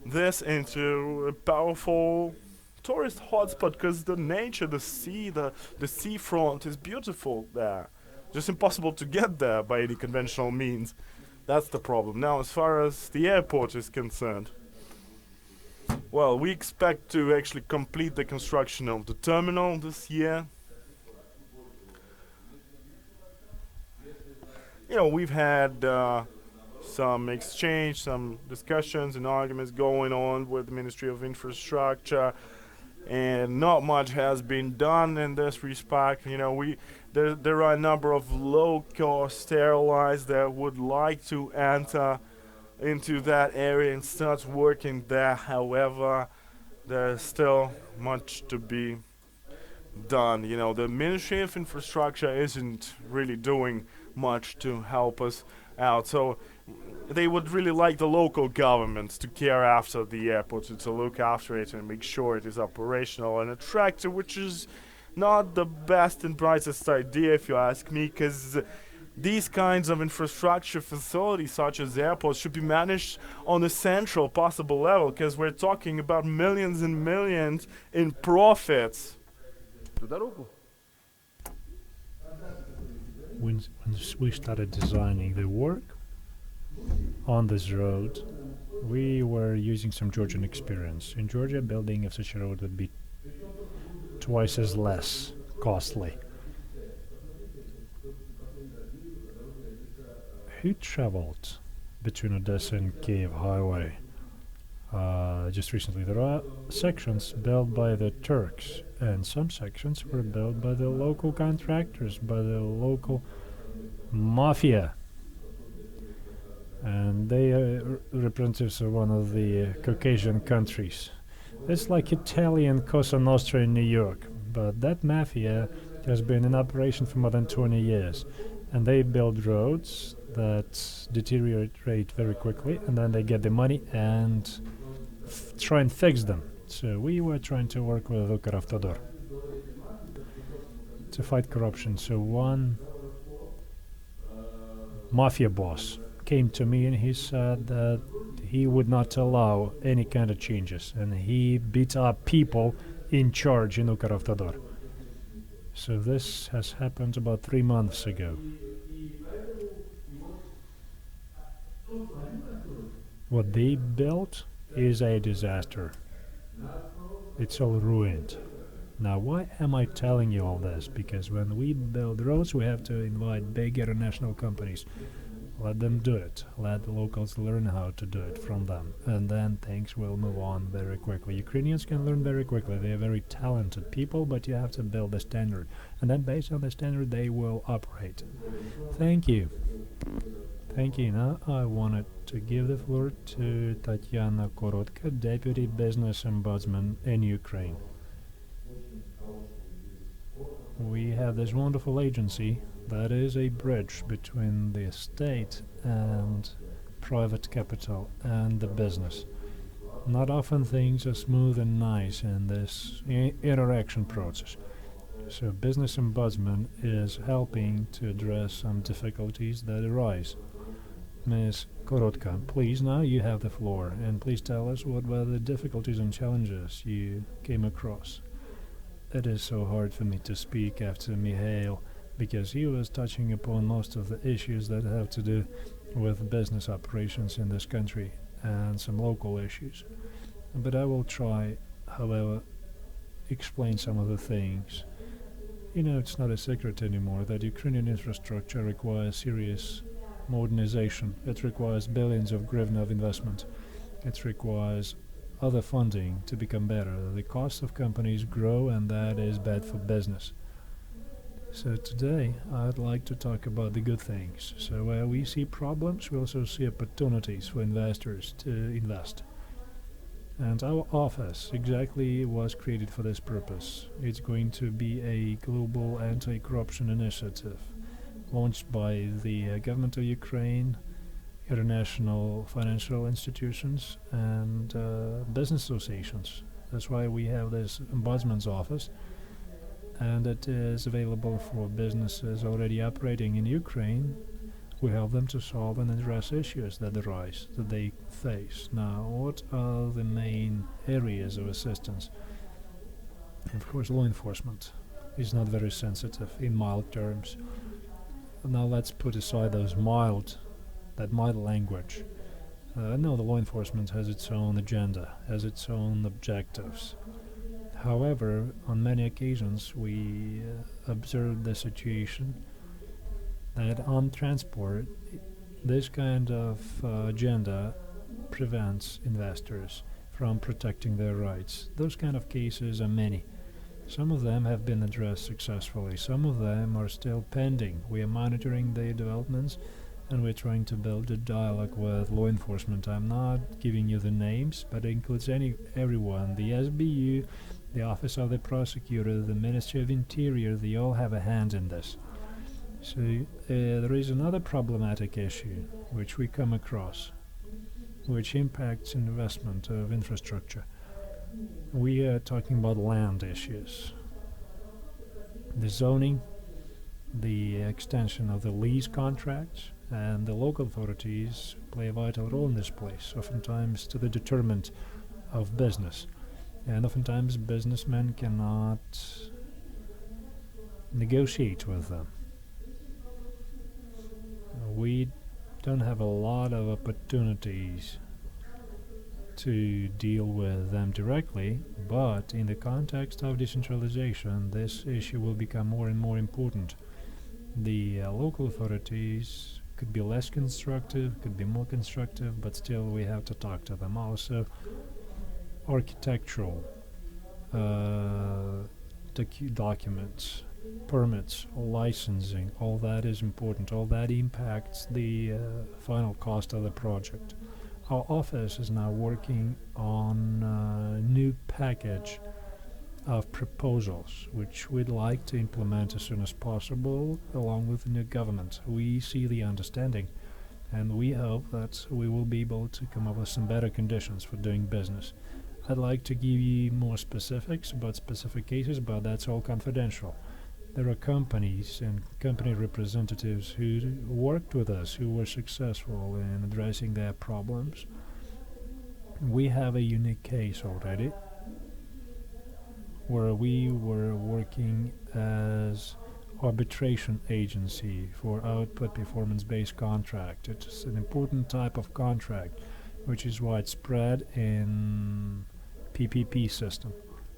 this into a powerful tourist hotspot, because the nature, the sea, the seafront is beautiful there. Just impossible to get there by any conventional means. That's the problem. Now, as far as the airport is concerned, Well, we expect to actually complete the construction of the terminal this year. You know, we've had some exchange, some discussions and arguments going on with the Ministry of Infrastructure, and not much has been done in this respect. You know, there are a number of low-cost airlines that would like to enter into that area and start working there. However, there's still much to be done. You know, the Ministry of Infrastructure isn't really doing much to help us out. So they would really like the local governments to care after the airport, to look after it and make sure it is operational and attractive, which is not the best and brightest idea, if you ask me, because these kinds of infrastructure facilities, such as airports, should be managed on a central possible level, because we're talking about millions and millions in profits. When we started designing the work on this road, we were using some Georgian experience. In Georgia, building of such a road would be twice as less costly. Who traveled between Odessa and Kyiv highway just recently? There are sections built by the Turks, and some sections were built by the local contractors, by the local mafia. And they are representatives of one of the Caucasian countries. It's like Italian Cosa Nostra in New York, but that mafia has been in operation for more than 20 years. And they build roads that deteriorate very quickly, and then they get the money and try and fix them. So we were trying to work with UKRAINIan to fight corruption. So one mafia boss came to me and he said that he would not allow any kind of changes, and he beat up people in charge in UKRAINIan. So this has happened about 3 months ago. What they built is a disaster. It's all ruined. Now, why am I telling you all this? Because when we build roads, we have to invite big international companies. Let them do it. Let the locals learn how to do it from them. And then things will move on very quickly. Ukrainians can learn very quickly. They are very talented people, but you have to build a standard. And then based on the standard, they will operate. Thank you. Thank you. Now I wanted to give the floor to Tatiana Korotka, Deputy Business Ombudsman in Ukraine. We have this wonderful agency that is a bridge between the state and private capital and the business. Not often things are smooth and nice in this interaction process. So Business Ombudsman is helping to address some difficulties that arise. Ms. Korotka, please, now you have the floor, and please tell us what were the difficulties and challenges you came across. It is so hard for me to speak after Mihail, because he was touching upon most of the issues that have to do with business operations in this country and some local issues. But I will try, however, explain some of the things. You know, it's not a secret anymore that Ukrainian infrastructure requires serious modernization. It requires billions of hryvnia of investment. It requires other funding to become better. The costs of companies grow, and that is bad for business. So today I'd like to talk about the good things. So where we see problems, we also see opportunities for investors to invest. And our office exactly was created for this purpose. It's going to be a global anti-corruption initiative launched by the government of Ukraine, international financial institutions, and business associations. That's why we have this ombudsman's office, and it is available for businesses already operating in Ukraine. We help them to solve and address issues that arise, that they face. Now, what are the main areas of assistance? Of course, law enforcement is not very sensitive in mild terms. Now let's put aside that mild language. No, the law enforcement has its own agenda, has its own objectives. However, on many occasions we observed the situation that on transport, this kind of agenda prevents investors from protecting their rights. Those kind of cases are many. Some of them have been addressed successfully. Some of them are still pending. We are monitoring the developments and we're trying to build a dialogue with law enforcement. I'm not giving you the names, but it includes everyone. The SBU, the Office of the Prosecutor, the Ministry of Interior, they all have a hand in this. So there is another problematic issue which we come across, which impacts investment of infrastructure. We are talking about land issues. The zoning, the extension of the lease contracts, and the local authorities play a vital role in this place, oftentimes to the determinant of business. And oftentimes businessmen cannot negotiate with them. We don't have a lot of opportunities to deal with them directly, but in the context of decentralization, this issue will become more and more important. The local authorities could be less constructive, could be more constructive, but still we have to talk to them. Also, architectural documents, permits, licensing, all that is important. All that impacts the final cost of the project. Our office is now working on a new package of proposals which we'd like to implement as soon as possible along with the new government. We see the understanding and we hope that we will be able to come up with some better conditions for doing business. I'd like to give you more specifics about specific cases, but that's all confidential. There are companies and company representatives who worked with us, who were successful in addressing their problems. We have a unique case already, where we were working as arbitration agency for output performance-based contract. It's an important type of contract, which is widespread in PPP system.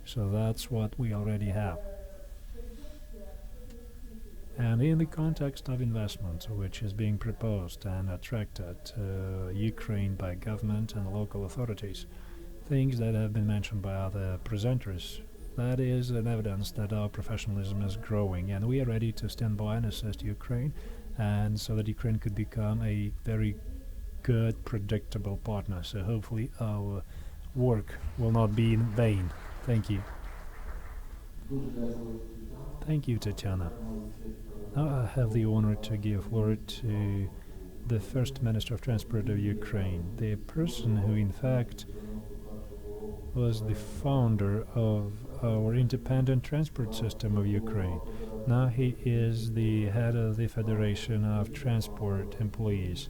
So that's what we already have. And in the context of investment, which is being proposed and attracted to Ukraine by government and local authorities, things that have been mentioned by other presenters, that is an evidence that our professionalism is growing, and we are ready to stand by and assist Ukraine, and so that Ukraine could become a very good, predictable partner. So hopefully our work will not be in vain. Thank you. Thank you, Tatiana. Now I have the honor to give floor to the First Minister of Transport of Ukraine, the person who in fact was the founder of our independent transport system of Ukraine. Now he is the head of the Federation of Transport Employees.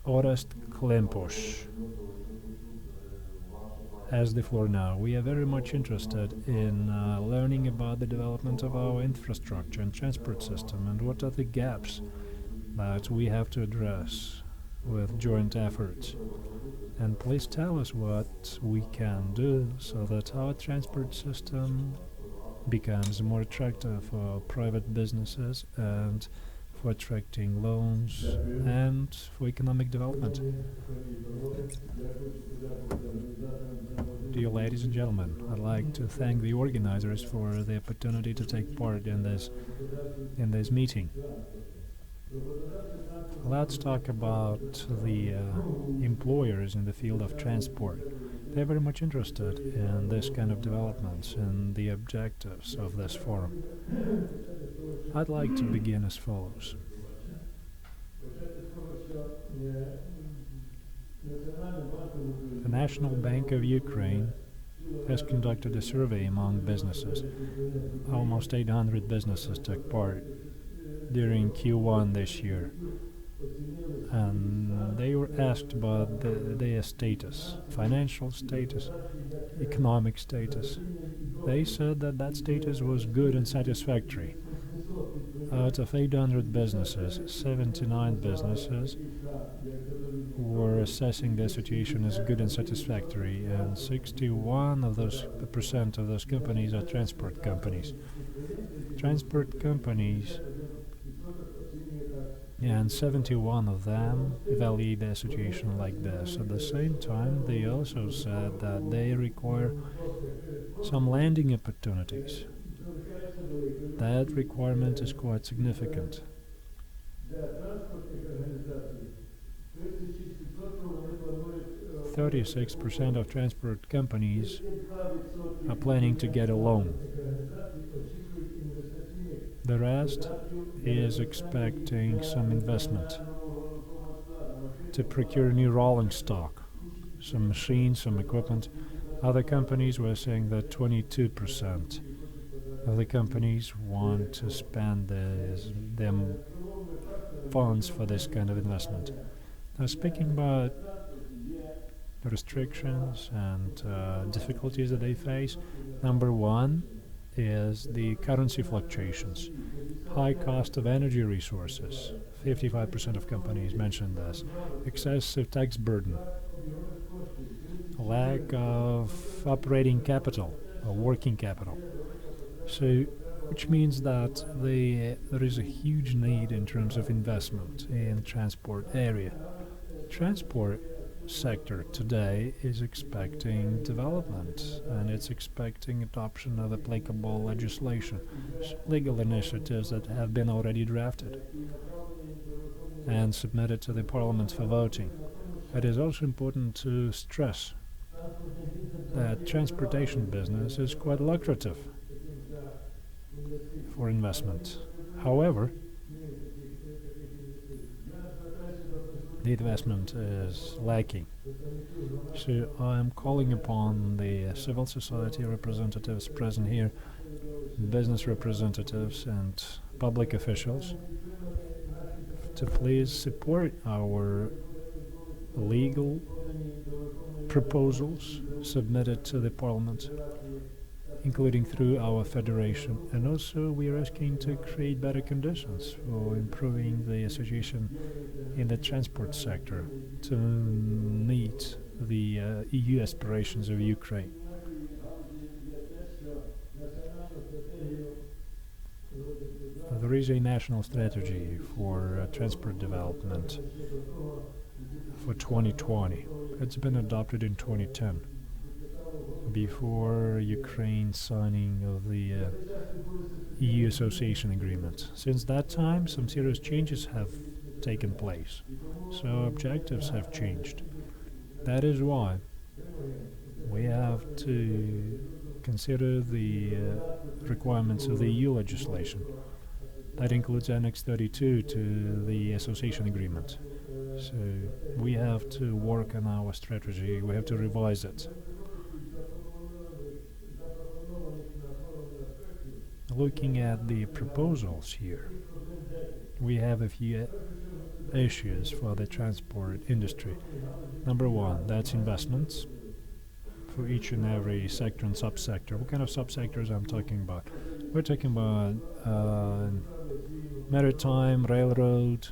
Orest Klempush has the floor now. We are very much interested in learning about the development of our infrastructure and transport system and what are the gaps that we have to address with joint efforts. And please tell us what we can do so that our transport system becomes more attractive for private businesses and for attracting loans and for economic development. Dear ladies and gentlemen, I'd like to thank the organizers for the opportunity to take part in this meeting. Let's talk about the employers in the field of transport. They're very much interested in this kind of developments and the objectives of this forum. I'd like to begin as follows. The National Bank of Ukraine has conducted a survey among businesses. Almost 800 businesses took part during Q1 this year, and they were asked about their status, financial status, economic status. They said that that status was good and satisfactory. Out of 800 businesses, 79 businesses were assessing the situation as good and satisfactory, and 61 of those percent of those companies are transport companies. Transport companies, and 71 of them evaluate the situation like this. At the same time, they also said that they require some landing opportunities. That requirement is quite significant. 36% of transport companies are planning to get a loan. The rest is expecting some investment to procure new rolling stock, some machines, some equipment. Other companies were saying that 22% of the companies want to spend them funds for this kind of investment. Now, speaking about the restrictions and difficulties that they face, number one is the currency fluctuations, high cost of energy resources. 55% of companies mentioned this. Excessive tax burden, lack of operating capital or working capital. So, which means that there is a huge need in terms of investment in the transport area. Transport sector today is expecting development, and it's expecting adoption of applicable legislation, legal initiatives that have been already drafted and submitted to the parliament for voting. It is also important to stress that transportation business is quite lucrative for investment. However, the investment is lacking. So I am calling upon the civil society representatives present here, business representatives and public officials to please support our legal proposals submitted to the parliament, including through our federation. And also we are asking to create better conditions for improving the situation in the transport sector to meet the EU aspirations of Ukraine. There is a national strategy for transport development for 2020. It's been adopted in 2010, before Ukraine's signing of the EU association agreement. Since that time, some serious changes have taken place, so objectives have changed. That is why we have to consider the requirements of the EU legislation. That includes Annex 32 to the association agreement. So we have to work on our strategy, we have to revise it. Looking at the proposals here, we have a few issues for the transport industry. Number one, that's investments for each and every sector and subsector. What kind of subsectors I'm talking about? We're talking about maritime, railroad,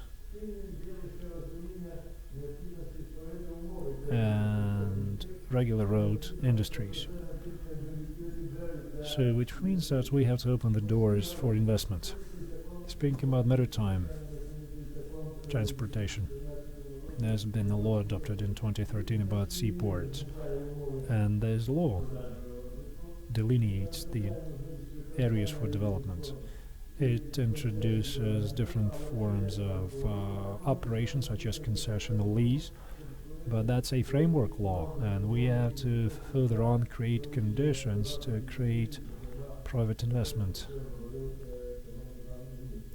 and regular road industries. So, which means that we have to open the doors for investment. Speaking about maritime transportation, there's been a law adopted in 2013 about seaports, and this law delineates the areas for development. It introduces different forms of operations, such as concession or lease, but that's a framework law, and we have to further on create conditions to create private investment,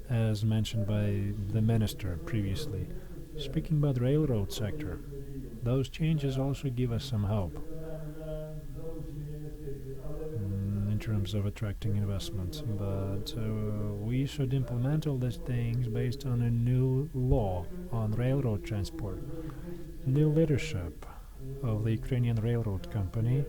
as mentioned by the minister previously. Speaking about the railroad sector, those changes also give us some hope in terms of attracting investment, but we should implement all these things based on a new law on railroad transport. New leadership of the Ukrainian railroad company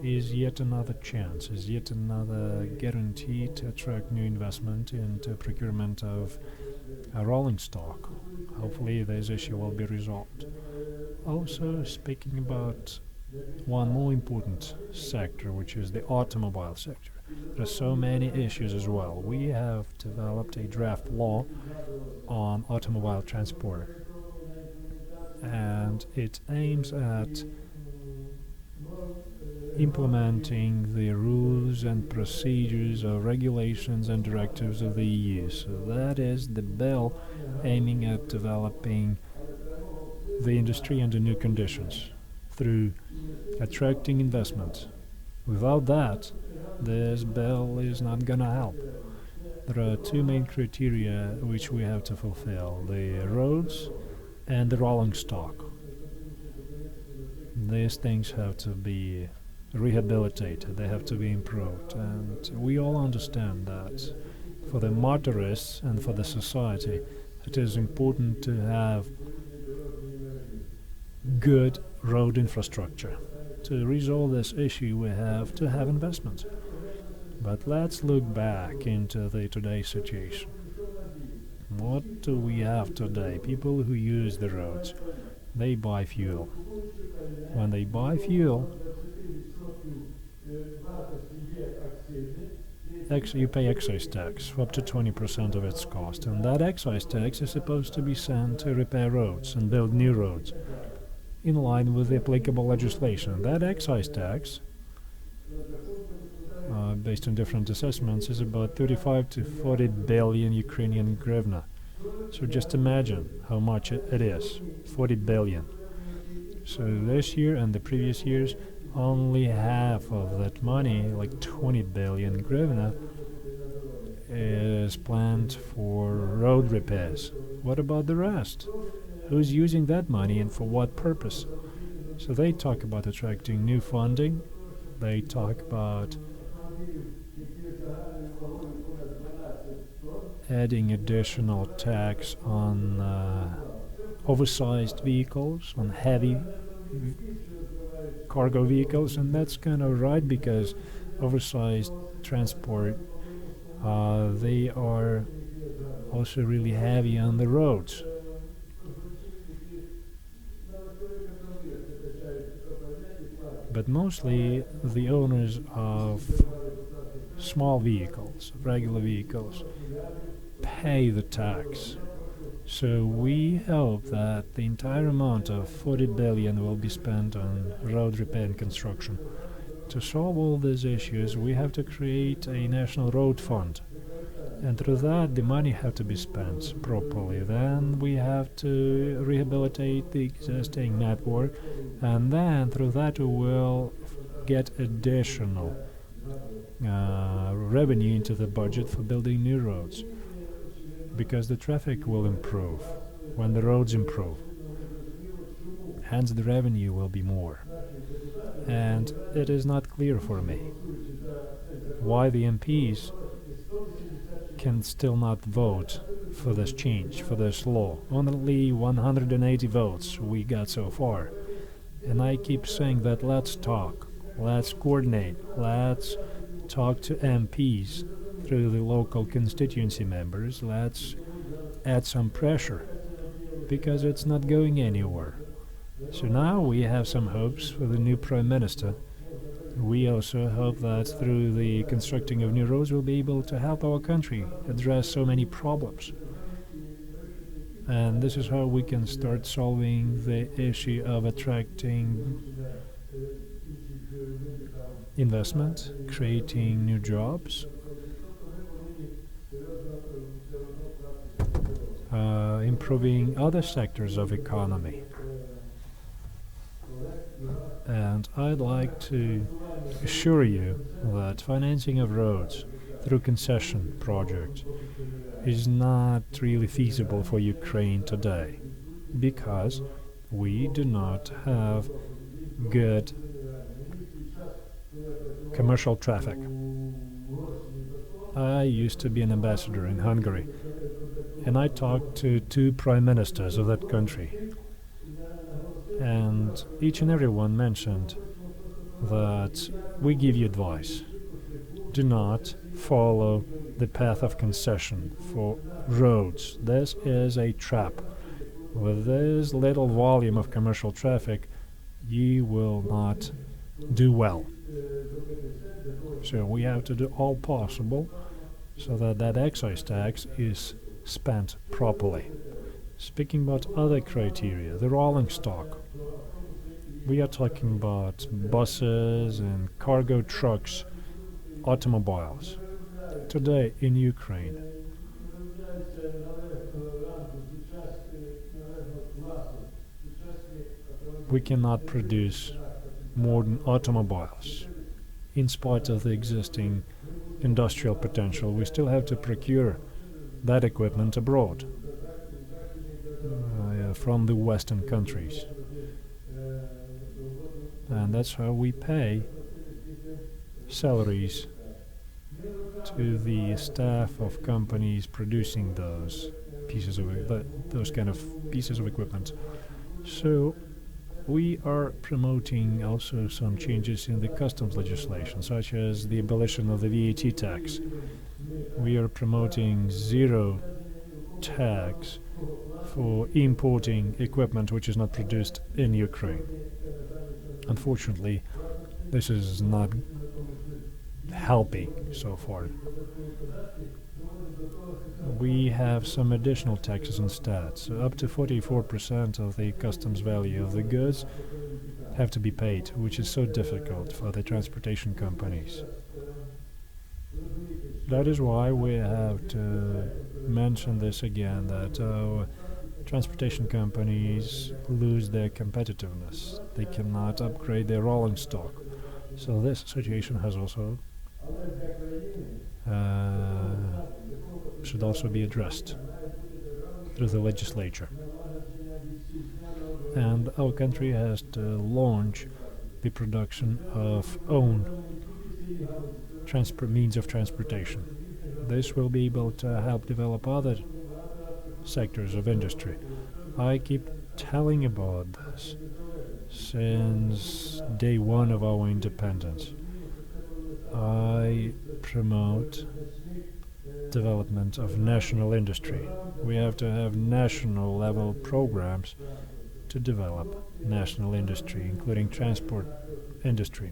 is yet another chance, is yet another guarantee to attract new investment into procurement of a rolling stock. Hopefully this issue will be resolved. also speaking about one more important sector, which is the automobile sector. There are so many issues as well. We have developed a draft law on automobile transport, and it aims at implementing the rules and procedures of regulations and directives of the EU. So that is the bill aiming at developing the industry under new conditions through attracting investment. Without that, this bill is not going to help. There are two main criteria which we have to fulfill: the roads and the rolling stock. These things have to be rehabilitated, they have to be improved, and we all understand that for the motorists and for the society it is important to have good road infrastructure. To resolve this issue we have to have investment. But let's look back into the today's situation. What do we have today? People who use the roads, they buy fuel. When they buy fuel, you pay excise tax for up to 20% of its cost, and that excise tax is supposed to be sent to repair roads and build new roads in line with the applicable legislation. That excise tax, based on different assessments, is about 35 to 40 billion Ukrainian hryvnia. So just imagine how much it is, 40 billion. So this year and the previous years, only half of that money, like 20 billion hryvnia, is planned for road repairs. What about the rest? Who's using that money and for what purpose? So they talk about attracting new funding. They talk about adding additional tax on oversized vehicles, on heavy cargo vehicles, and that's kind of right, because oversized transport, they are also really heavy on the roads. But mostly the owners of small vehicles, regular vehicles, pay the tax. So we hope that the entire amount of 40 billion will be spent on road repair and construction. To solve all these issues, we have to create a national road fund. And through that, the money have to be spent properly. Then we have to rehabilitate the existing network, and then through that we will get additional revenue into the budget for building new roads, because the traffic will improve when the roads improve. Hence the revenue will be more. And it is not clear for me why the MPs can still not vote for this change, for this law. Only 180 votes we got so far. And I keep saying that let's talk, let's coordinate, let's talk to MPs through the local constituency members, let's add some pressure, because it's not going anywhere. So now we have some hopes for the new Prime Minister. We also hope that through the constructing of new roads we'll be able to help our country address so many problems. And this is how we can start solving the issue of attracting investment, creating new jobs, improving other sectors of economy. And I'd like to assure you that financing of roads through concession projects is not really feasible for Ukraine today, because we do not have good commercial traffic. I used to be an ambassador in Hungary, and I talked to two prime ministers of that country. And each and every one mentioned that we give you advice. Do not follow the path of concession for roads. This is a trap. With this little volume of commercial traffic, you will not do well. So we have to do all possible so that that excise tax is spent properly. Speaking about other criteria, the rolling stock. We are talking about buses and cargo trucks, automobiles. Today in Ukraine, we cannot produce modern automobiles. In spite of the existing industrial potential, we still have to procure that equipment abroad from the Western countries. And that's how we pay salaries to the staff of companies producing those those kind of pieces of equipment. So we are promoting also some changes in the customs legislation, such as the abolition of the VAT tax. We are promoting zero tax for importing equipment which is not produced in Ukraine. Unfortunately, this is not helping so far. We have some additional taxes instead, so up to 44% of the customs value of the goods have to be paid, which is so difficult for the transportation companies. That is why we have to mention this again, that transportation companies lose their competitiveness. They cannot upgrade their rolling stock. So this situation has also should also be addressed through the legislature. And our country has to launch the production of own means of transportation. This will be able to help develop other sectors of industry. I keep telling about this since day one of our independence. I promote development of national industry. We have to have national level programs to develop national industry, including transport industry.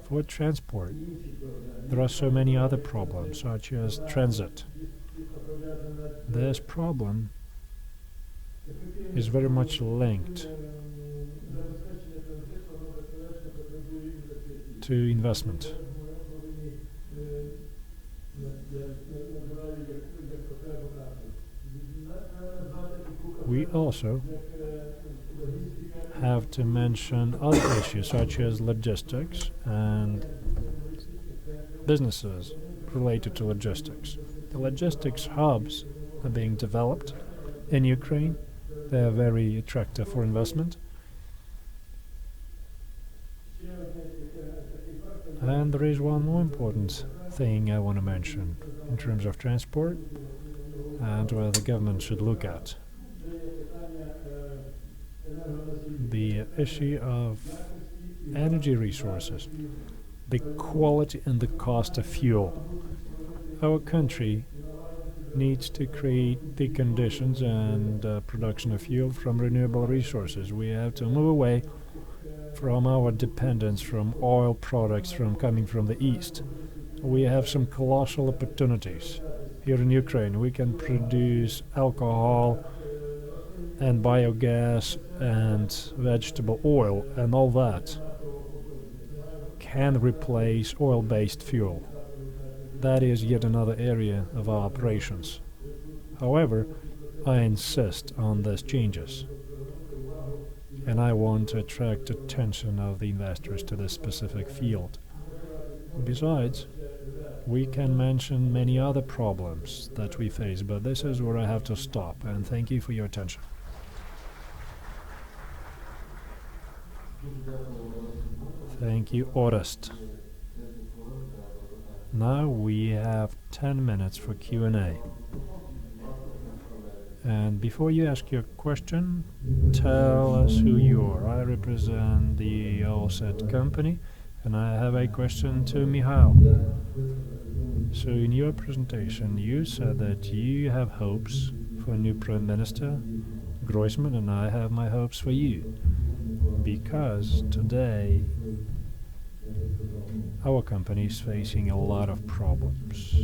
For transport, there are so many other problems, such as transit. This problem is very much linked to investment. We also have to mention other issues such as logistics and businesses related to logistics. The logistics hubs are being developed in Ukraine. They are very attractive for investment. And there is one more important thing I want to mention in terms of transport and where the government should look at. The issue of energy resources, the quality and the cost of fuel. Our country needs to create the conditions and production of fuel from renewable resources. We have to move away from our dependence from oil products coming from the east. We have some colossal opportunities here in Ukraine. We can produce alcohol and biogas and vegetable oil, and all that can replace oil-based fuel. That is yet another area of our operations. However, I insist on these changes, and I want to attract attention of the investors to this specific field. Besides, we can mention many other problems that we face, but this is where I have to stop, and thank you for your attention. Thank you, Orest. Now we have 10 minutes for Q&A. And before you ask your question, tell us who you are. I represent the Allset company, and I have a question to Mihail. So in your presentation, you said that you have hopes for new Prime Minister Groisman, and I have my hopes for you. Because today our company is facing a lot of problems.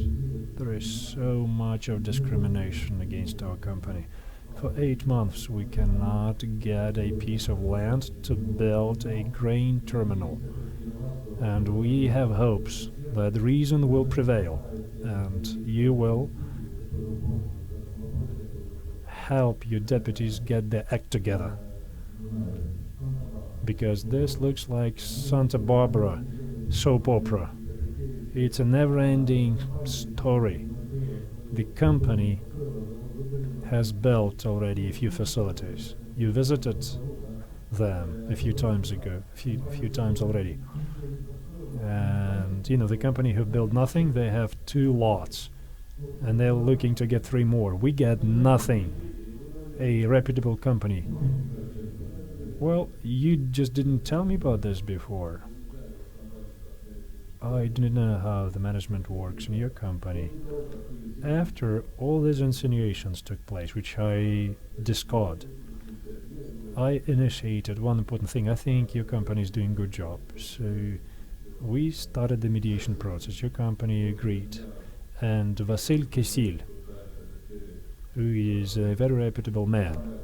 There is so much of discrimination against our company. For 8 months we cannot get a piece of land to build a grain terminal. And we have hopes that reason will prevail and you will help your deputies get their act together. Because this looks like Santa Barbara soap opera. It's a never-ending story. The company has built already a few facilities. You visited them a few times ago, few times already. And the company who built nothing, they have 2 lots. And they're looking to get 3 more. We get nothing. A reputable company. Well, you just didn't tell me about this before. I didn't know how the management works in your company. After all these insinuations took place, which I discard, I initiated one important thing. I think your company is doing a good job. So we started the mediation process. Your company agreed. And Vasil Kisil, who is a very reputable man,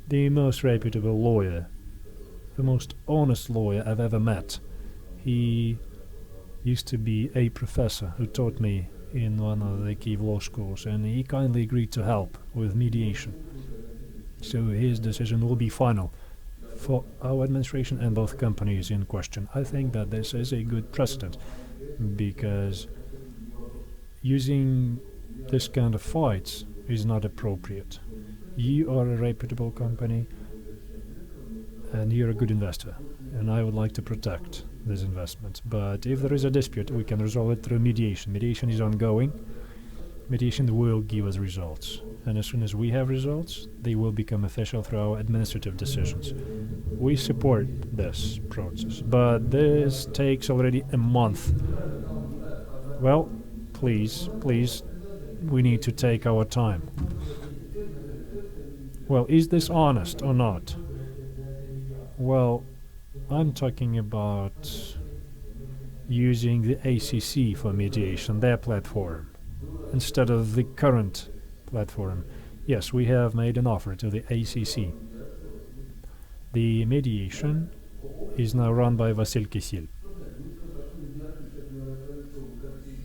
the most reputable lawyer, the most honest lawyer I've ever met. He used to be a professor who taught me in one of the Kyiv law schools, and he kindly agreed to help with mediation. So his decision will be final for our administration and both companies in question. I think that this is a good precedent, because using this kind of fights is not appropriate. You are a reputable company and you're a good investor, and I would like to protect this investment. But if there is a dispute, we can resolve it through mediation. Mediation is ongoing. Mediation will give us results, and as soon as we have results, they will become official through our administrative decisions. We support this process, but this takes already a month. Well, please, we need to take our time. Well, is this honest or not? Well, I'm talking about using the ACC for mediation, their platform, instead of the current platform. Yes, we have made an offer to the ACC. The mediation is now run by Vasil Kisil.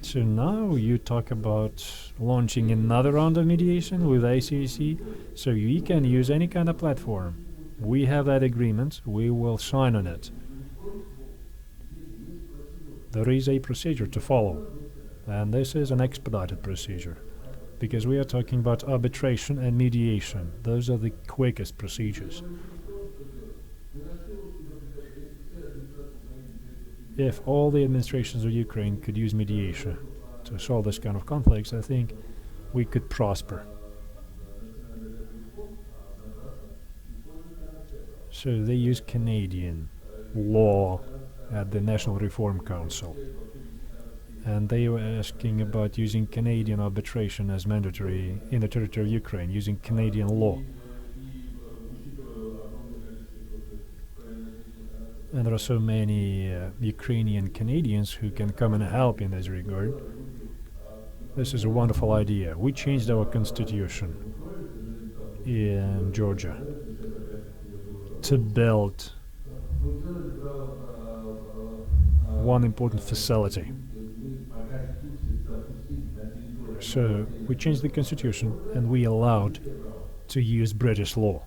So now you talk about launching another round of mediation with ACC, so you can use any kind of platform. We have that agreement, we will sign on it. There is a procedure to follow, and this is an expedited procedure, because we are talking about arbitration and mediation. Those are the quickest procedures. If all the administrations of Ukraine could use mediation to solve this kind of conflicts, I think we could prosper. So they use Canadian law at the National Reform Council, and they were asking about using Canadian arbitration as mandatory in the territory of Ukraine, using Canadian law. And there are so many Ukrainian Canadians who can come and help in this regard. This is a wonderful idea. We changed our constitution in Georgia to build one important facility. So we changed the constitution and we allowed to use British law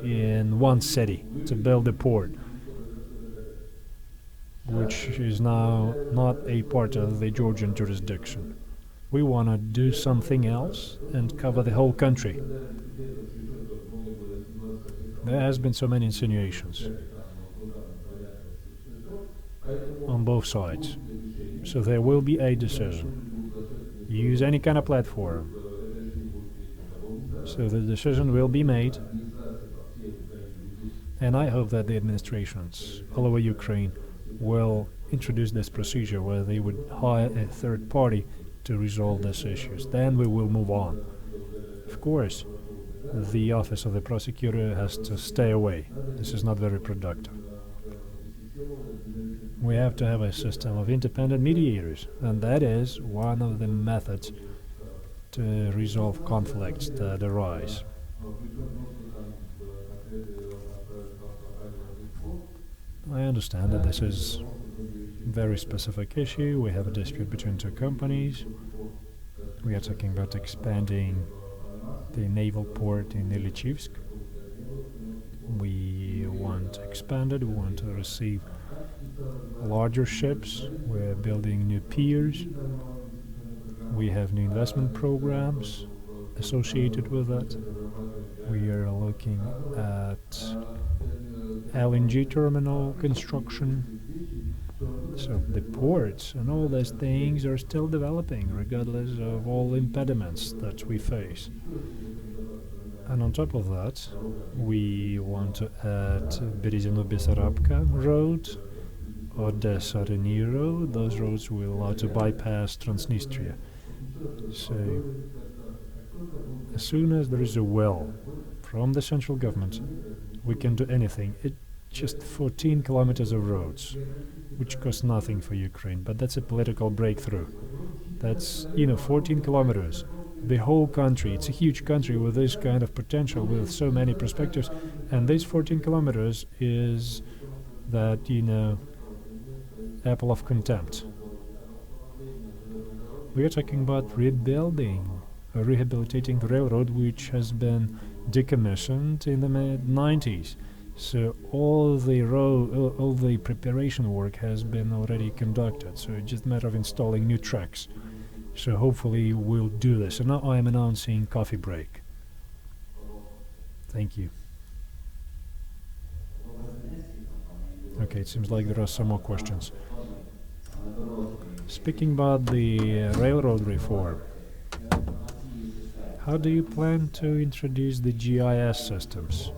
in one city to build a port, which is now not a part of the Georgian jurisdiction. We want to do something else and cover the whole country. There has been so many insinuations on both sides. So there will be a decision. Use any kind of platform. So the decision will be made. And I hope that the administrations all over Ukraine will introduce this procedure where they would hire a third party to resolve these issues. Then we will move on. Of course, the office of the prosecutor has to stay away. This is not very productive. We have to have a system of independent mediators, and that is one of the methods to resolve conflicts that arise. I understand that this is a very specific issue. We have a dispute between two companies. We are talking about expanding the naval port in Ilychivsk. We want to expand it. We want to receive larger ships. We're building new piers. We have new investment programs associated with that. We are looking at LNG terminal construction. So the ports and all those things are still developing regardless of all impediments that we face. And on top of that, we want to add Berezino-Bessarabka road, Odessa-Reni road. Those roads will allow to bypass Transnistria. So as soon as there is a will from the central government, we can do anything. It's just 14 kilometers of roads, which cost nothing for Ukraine, but that's a political breakthrough. That's, 14 kilometers. The whole country, it's a huge country with this kind of potential, with so many perspectives, and this 14 kilometers is that, apple of contempt. We are talking about rebuilding, or rehabilitating the railroad, which has been decommissioned in the mid-90s. So all the preparation work has been already conducted. So it's just a matter of installing new tracks. So hopefully we'll do this. And now I am announcing coffee break. Thank you. Okay, it seems like there are some more questions. Speaking about the railroad reform, how do you plan to introduce the GIS systems?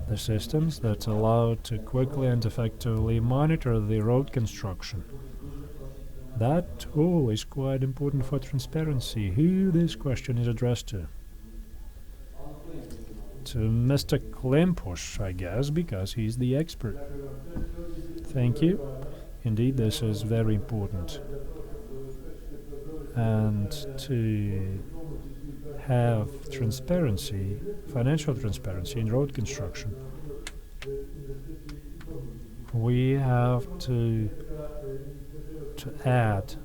The systems that allow to quickly and effectively monitor the road construction. That tool is quite important for transparency. Who this question is addressed to? To Mr. Klimpush, I guess, because he's the expert. Thank you. Indeed, this is very important. And to have transparency, financial transparency in road construction, we have to add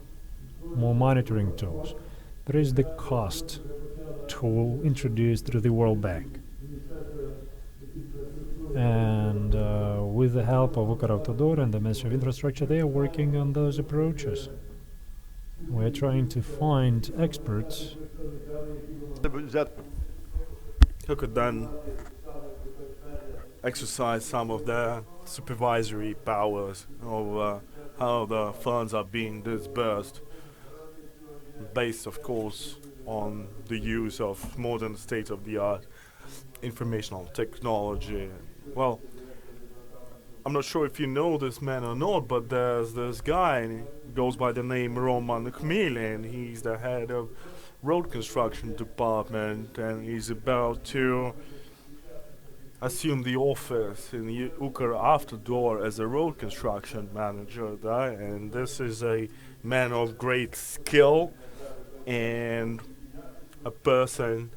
more monitoring tools. There is the cost tool introduced through the World Bank. And with the help of UKRAINIAN and the Ministry of Infrastructure, they are working on those approaches. We're trying to find experts who could then exercise some of their supervisory powers over how the funds are being disbursed, based, of course, on the use of modern state-of-the-art informational technology. Well, I'm not sure if you know this man or not, but there's this guy, and he goes by the name Roman Khmel, and he's the head of road construction department, and he's about to assume the office in UKRAINIan as a road construction manager there. And this is a man of great skill and a person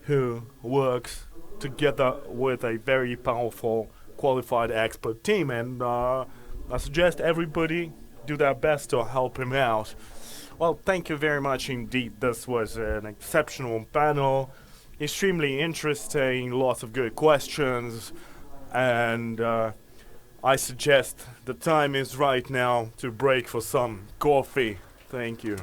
who works together with a very powerful, qualified expert team, and I suggest everybody do their best to help him out. Well, thank you very much indeed. This was an exceptional panel, extremely interesting, lots of good questions, and I suggest the time is right now to break for some coffee. Thank you.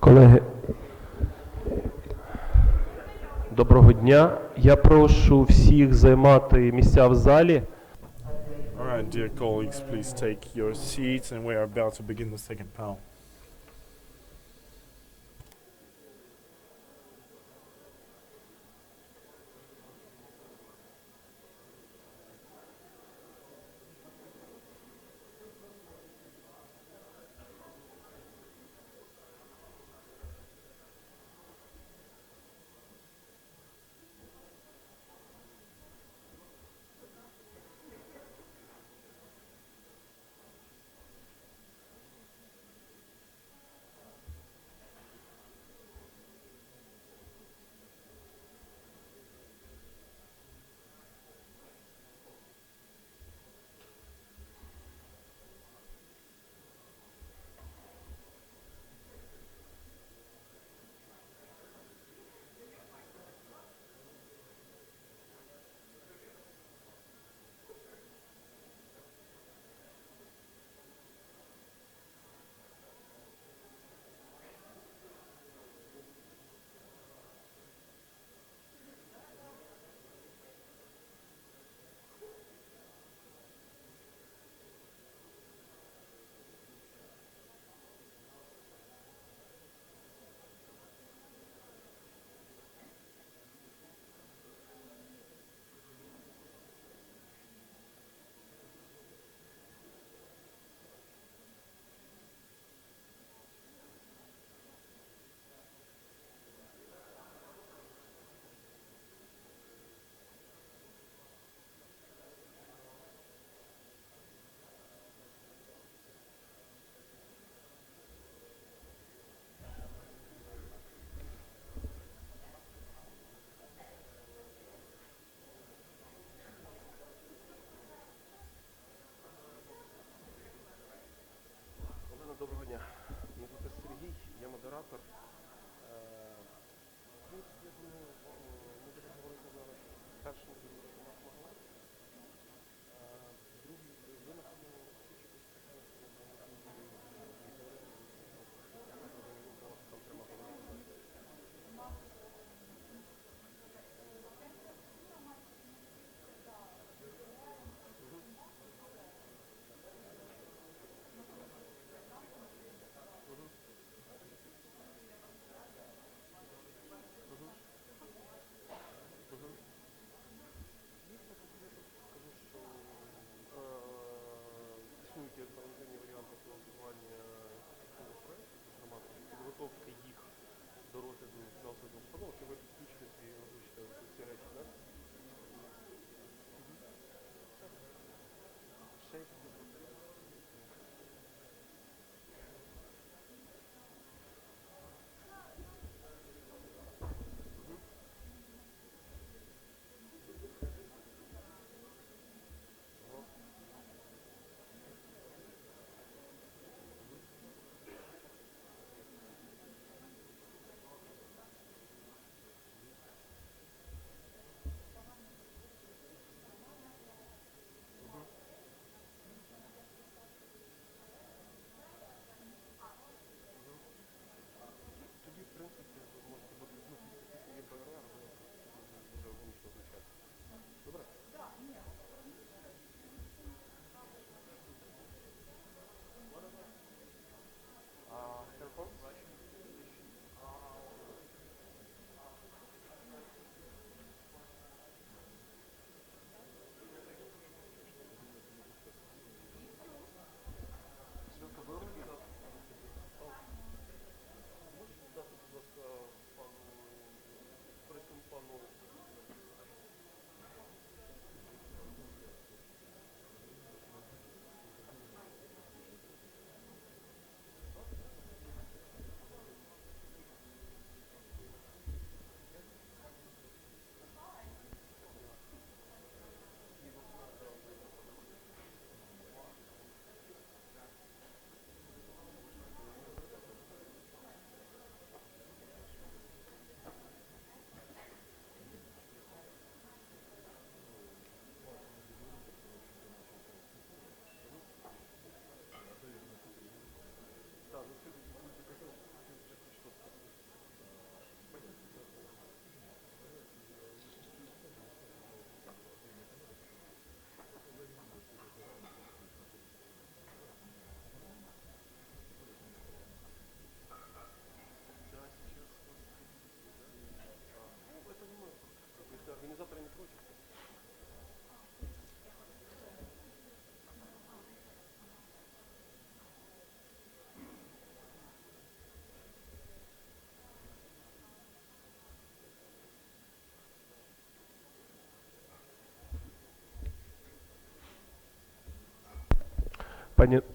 Колеги, доброго дня. Я прошу всіх займати місця в залі. All right, dear colleagues, please take your seats, and we are about to begin the second panel. Доброго дня. Мене звати Сергій, я модератор. Я думаю, ми будемо говорити зараз першим, що нас могла. Другий, ви, напевно, там треба говорити. Існують альтернативні варіанти фінансування інвестиційних проєктів, зокрема підготовки їх до розгляду фінансових установ, що ви підключили і озвучите ці речі, так? Ще якісь пропозиції?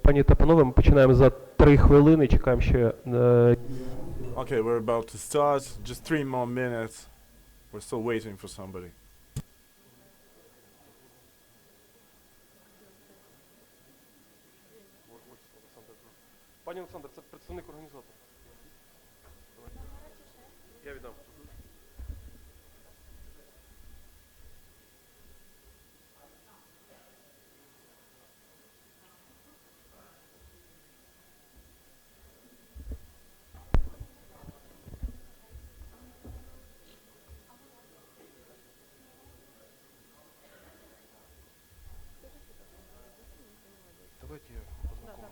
Пані та панове, ми починаємо за 3 хвилини, чекаємо ще. Okay, we're about to start. Just 3 more minutes. We're still waiting for somebody. Пані Олександр, це представник організатора. Я віддам. Давайте я познакомлю.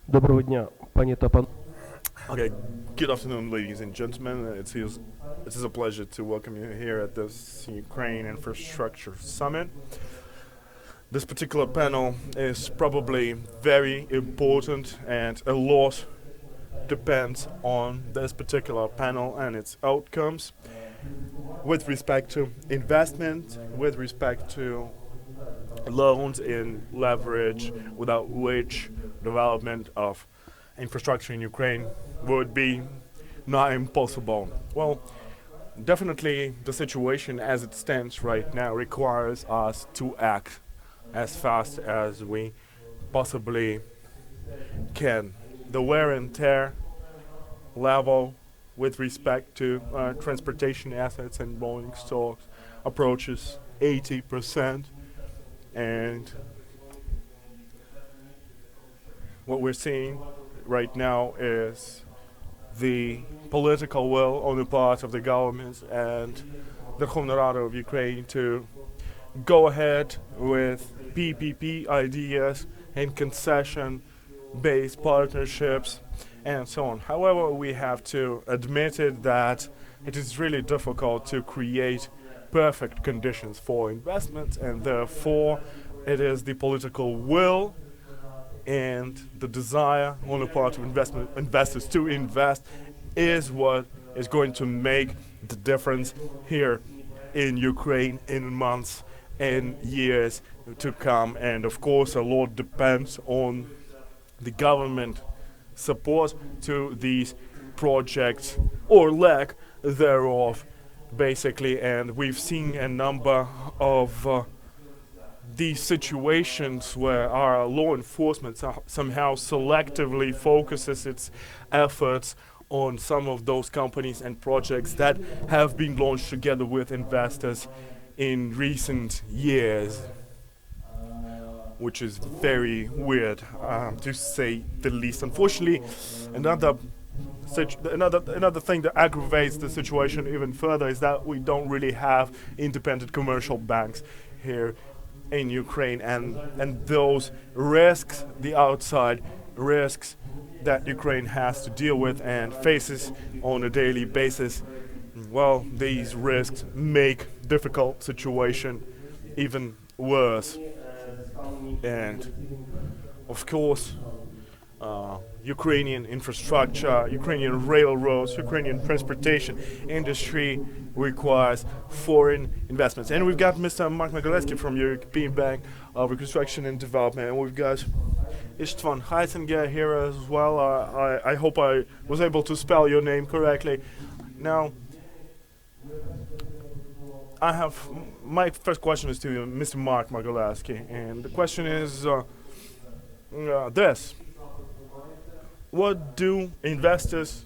Доброго дня, пані та пан. Okay, good afternoon, ladies and gentlemen. It is a pleasure to welcome you here at this Ukraine Infrastructure Summit. This particular panel is probably very important, and a lot depends on this particular panel and its outcomes with respect to investment, with respect to loans in leverage, without which development of infrastructure in Ukraine would be not impossible. Well, definitely the situation as it stands right now requires us to act as fast as we possibly can. The wear and tear level with respect to transportation assets and rolling stocks approaches 80%, and what we're seeing right now is the political will on the part of the government and the Verkhovna Rada of Ukraine to go ahead with PPP ideas and concession-based partnerships and so on. However, we have to admit it that it is really difficult to create perfect conditions for investment, and therefore it is the political will and the desire on the part of investors to invest is what is going to make the difference here in Ukraine in months and years to come. And of course, a lot depends on the government support to these projects or lack thereof, basically. And we've seen a number of these situations where our law enforcement somehow selectively focuses its efforts on some of those companies and projects that have been launched together with investors in recent years, which is very weird, to say the least. Unfortunately, another thing that aggravates the situation even further is that we don't really have independent commercial banks here in Ukraine, and those risks, the outside risks that Ukraine has to deal with and faces on a daily basis, well, these risks make difficult situation even worse. and of course Ukrainian infrastructure, Ukrainian railroads, Ukrainian transportation industry requires foreign investments. And we've got Mr. Mark Magaleski from European Bank of Reconstruction and Development, and we've got Istvan Heisinger here as well. I hope I was able to spell your name correctly. Now, my first question is to Mr. Mark Magaleski, and the question is this. What do investors,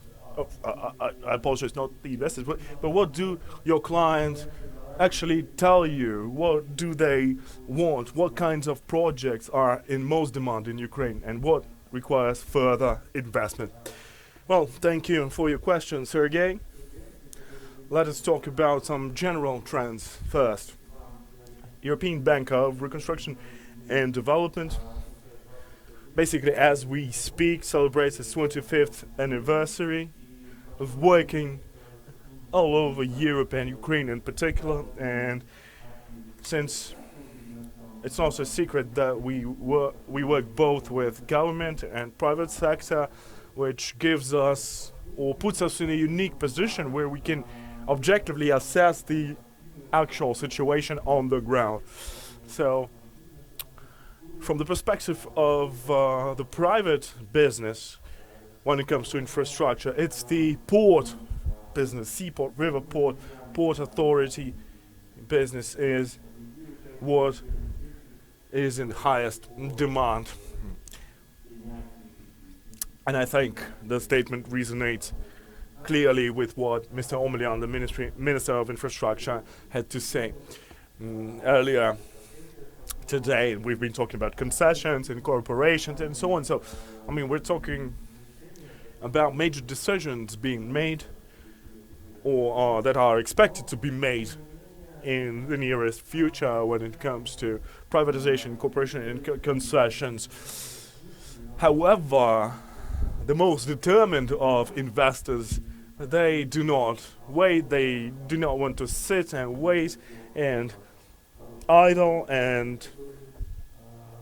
I apologize, not the investors, but what do your clients actually tell you? What do they want? What kinds of projects are in most demand in Ukraine, and what requires further investment? Well, thank you for your question, Sergey. Let us talk about some general trends first. European Bank of Reconstruction and Development, basically as we speak, celebrates its 25th anniversary of working all over Europe and Ukraine in particular. And since it's also a secret that we work both with government and private sector, which gives us or puts us in a unique position where we can objectively assess the actual situation on the ground. So, from the perspective of the private business, when it comes to infrastructure, it's the port business, seaport, river port, port authority business is what is in highest demand. And I think the statement resonates clearly with what Mr. Omelian, the Minister of Infrastructure, had to say. Earlier today, we've been talking about concessions and corporations and so on. So, I mean, we're talking about major decisions being made or that are expected to be made in the nearest future when it comes to privatization, corporation and concessions. However, the most determined of investors, they do not wait, they do not want to sit and wait and idle, and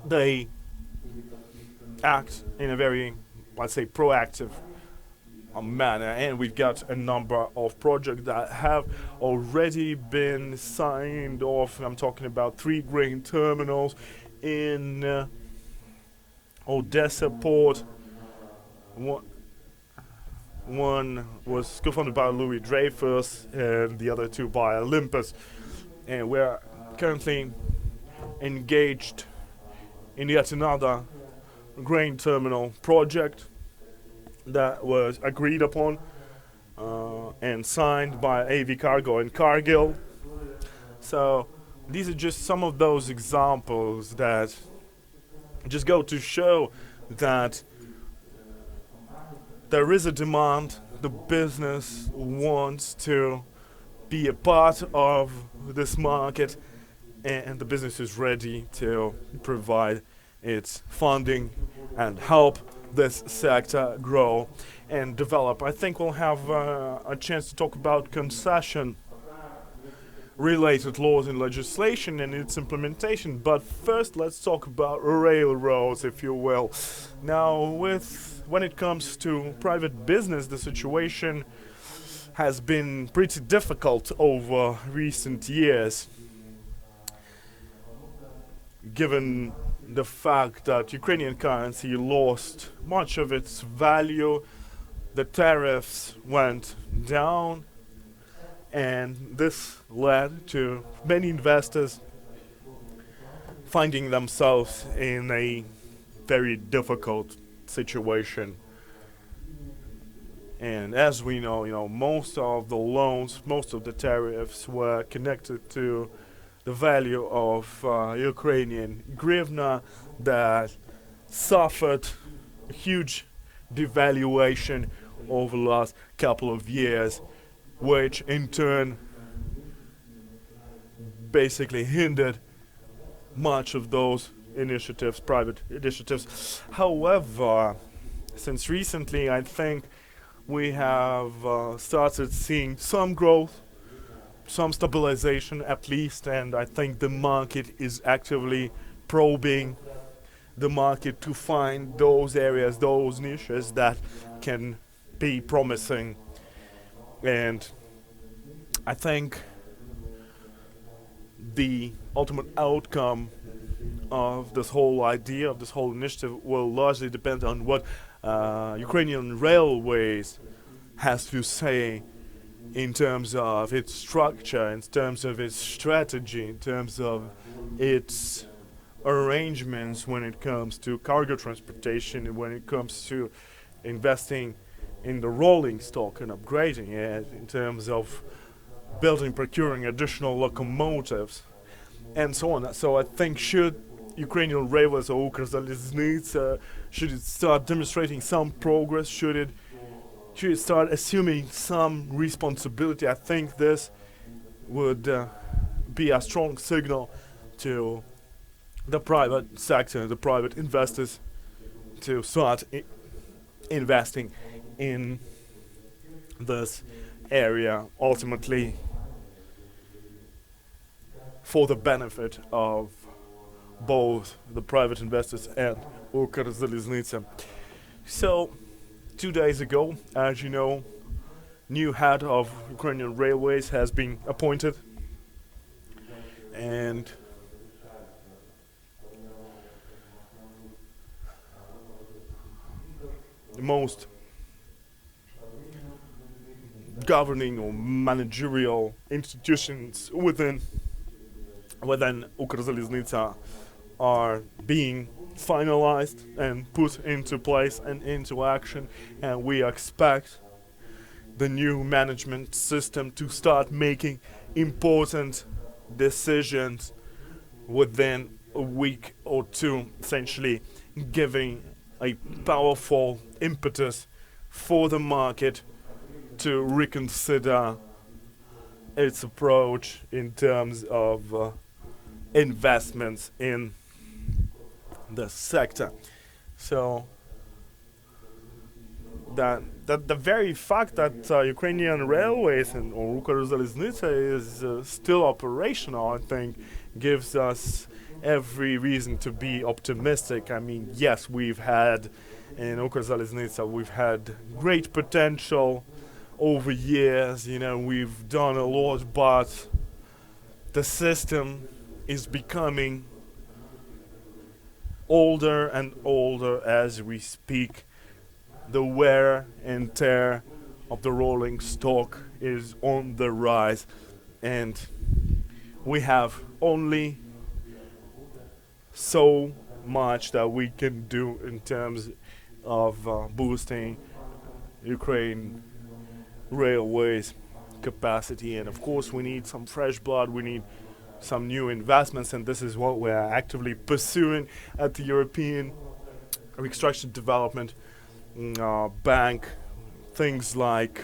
they act in a very, let's say, proactive manner. And we've got a number of projects that have already been signed off. I'm talking about 3 grain terminals in Odessa port. One was co-founded by Louis Dreyfus and the other 2 by Olympus. And we're currently engaged in yet another grain terminal project that was agreed upon and signed by AV Cargo and Cargill. So these are just some of those examples that just go to show that there is a demand, the business wants to be a part of this market, and the business is ready to provide its funding and help this sector grow and develop. I think we'll have a chance to talk about concession related laws and legislation and its implementation, but first let's talk about railroads, if you will. Now, when it comes to private business, the situation has been pretty difficult over recent years, given the fact that Ukrainian currency lost much of its value, the tariffs went down, and this led to many investors finding themselves in a very difficult situation. And as we know, most of the loans, most of the tariffs were connected to the value of Ukrainian hryvnia that suffered a huge devaluation over the last couple of years, which in turn basically hindered much of those initiatives, private initiatives. However, since recently, I think we have started seeing some growth, some stabilization at least, and I think the market is actively probing the market to find those areas, those niches that can be promising. And I think the ultimate outcome of this whole idea, of this whole initiative, will largely depend on what Ukrainian Railways has to say in terms of its structure, in terms of its strategy, in terms of its arrangements when it comes to cargo transportation, and when it comes to investing in the rolling stock and upgrading it, in terms of building, procuring additional locomotives, and so on. So I think should Ukrainian Railways or Ukrzaliznytsia, should it start demonstrating some progress, should it start assuming some responsibility, I think this would be a strong signal to the private sector, the private investors, to start investing in this area, ultimately for the benefit of both the private investors and Ukrzaliznytsia. So 2 days ago, as you know, new head of Ukrainian Railways has been appointed, and the most governing or managerial institutions within Ukrzaliznytsia are being finalized and put into place and into action, and we expect the new management system to start making important decisions within a week or two, essentially giving a powerful impetus for the market to reconsider its approach in terms of investments in the sector. So that the very fact that Ukrainian Railways and or Ukrzaliznytsia is still operational, I think, gives us every reason to be optimistic. I mean, yes, we've had in Ukrzaliznytsia, we've had great potential over years. You know, we've done a lot, but the system is becoming older and older as we speak. The wear and tear of the rolling stock is on the rise, and we have only so much that we can do in terms of boosting Ukraine Railways capacity. And of course we need some fresh blood, we need some new investments, and this is what we are actively pursuing at the European Reconstruction Development Bank. Things like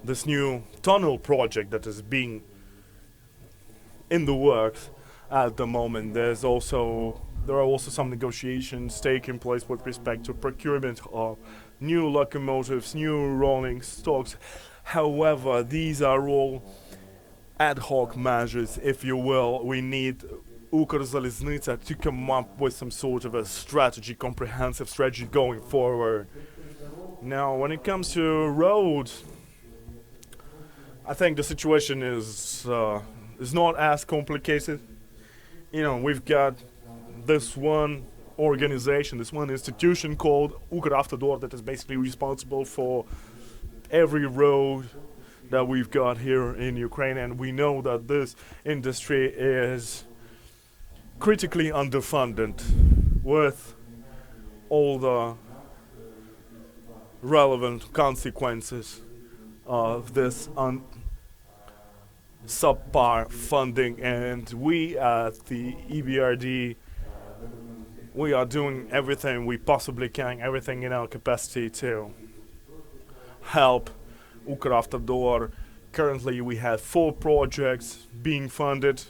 this new tunnel project that is being in the works at the moment. There are also some negotiations taking place with respect to procurement of new locomotives, new rolling stocks. However, these are all ad hoc measures, if you will. We need Ukrzaliznytsia to come up with some sort of a strategy, comprehensive strategy going forward. Now, when it comes to roads, I think the situation is not as complicated. You know, we've got this one organization, this one institution called Ukravtodor that is basically responsible for every road that we've got here in Ukraine, and we know that this industry is critically underfunded, with all the relevant consequences of this subpar funding. And we at the EBRD, we are doing everything we possibly can, everything in our capacity to help Ukravtodor. Currently we have 4 projects being funded,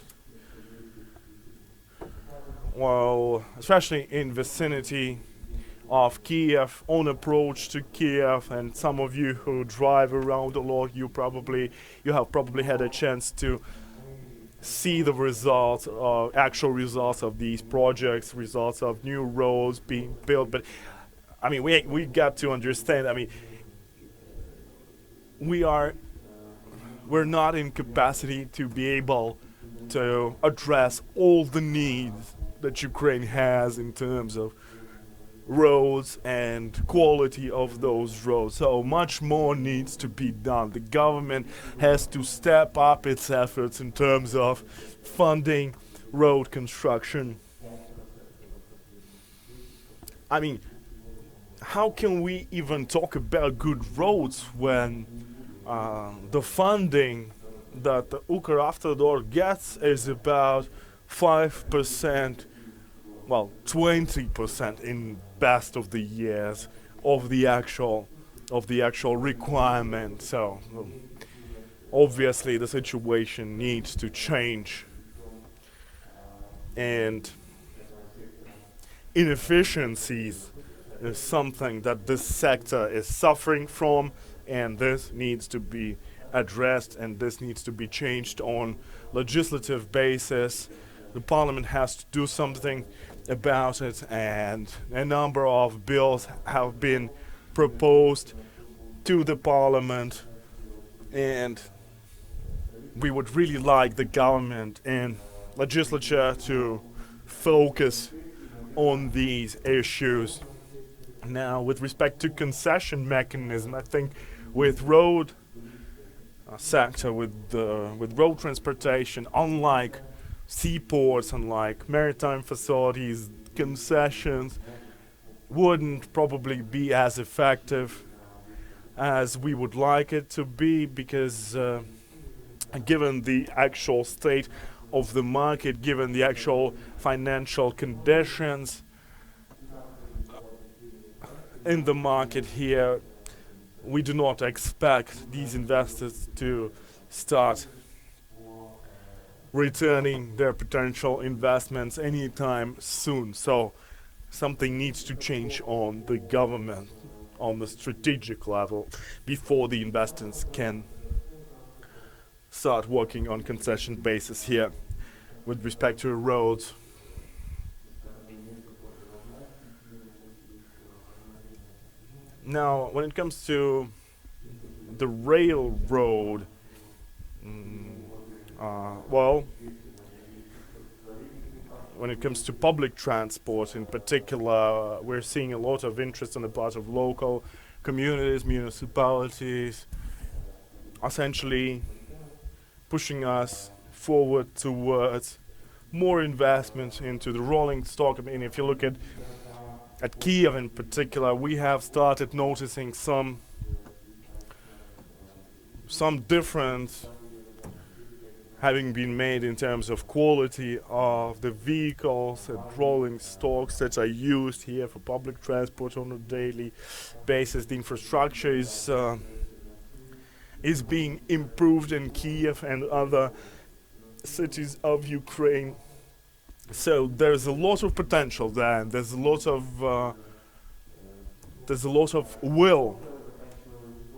well, especially in vicinity of Kyiv, on approach to Kyiv. And some of you who drive around a lot, you have probably had a chance to see the results, actual results of these projects, results of new roads being built. But I mean, we got to understand. I mean, we're not in capacity to be able to address all the needs that Ukraine has in terms of roads and quality of those roads. So much more needs to be done. The government has to step up its efforts in terms of funding road construction. I mean, how can we even talk about good roads when the funding that the UKRAINIan gets is about 5%, well, 20% in best of the years of the actual requirement. So obviously the situation needs to change, and inefficiencies is something that this sector is suffering from, and this needs to be addressed, and this needs to be changed on legislative basis. The parliament has to do something about it, and a number of bills have been proposed to the parliament, and we would really like the government and legislature to focus on these issues. Now, with respect to concession mechanism, I think with road sector, with road transportation, unlike seaports, unlike maritime facilities, concessions wouldn't probably be as effective as we would like it to be, because given the actual state of the market, given the actual financial conditions in the market here, we do not expect these investors to start returning their potential investments anytime soon. So something needs to change on the government, on the strategic level, before the investors can start working on concession basis here with respect to roads. Now, when it comes to the railroad, well, when it comes to public transport in particular, we're seeing a lot of interest on the part of local communities, municipalities, essentially pushing us forward towards more investment into the rolling stock. I mean, if you look at Kyiv in particular, we have started noticing some difference having been made in terms of quality of the vehicles and rolling stocks that are used here for public transport on a daily basis. The infrastructure is being improved in Kyiv and other cities of Ukraine. So there's a lot of potential there, and there's a lot of will,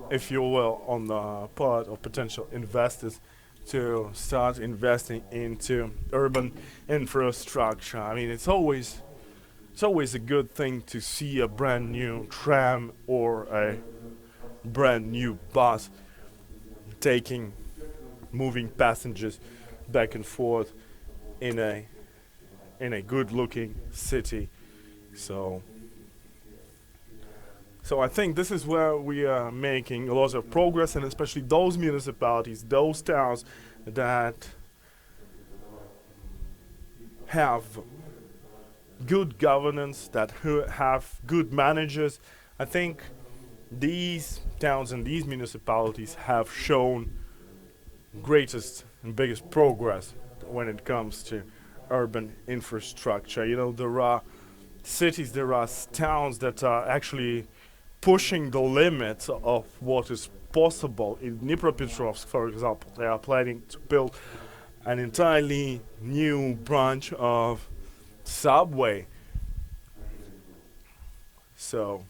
if you will, on the part of potential investors to start investing into urban infrastructure. I mean, it's always a good thing to see a brand new tram or a brand new bus moving passengers back and forth in a good-looking city. So I think this is where we are making a lot of progress, and especially those municipalities, those towns that have good governance, that have good managers. I think these towns and these municipalities have shown greatest and biggest progress when it comes to urban infrastructure. You know, there are cities, there are towns that are actually pushing the limits of what is possible. In Dnipropetrovsk, for example, they are planning to build an entirely new branch of subway. So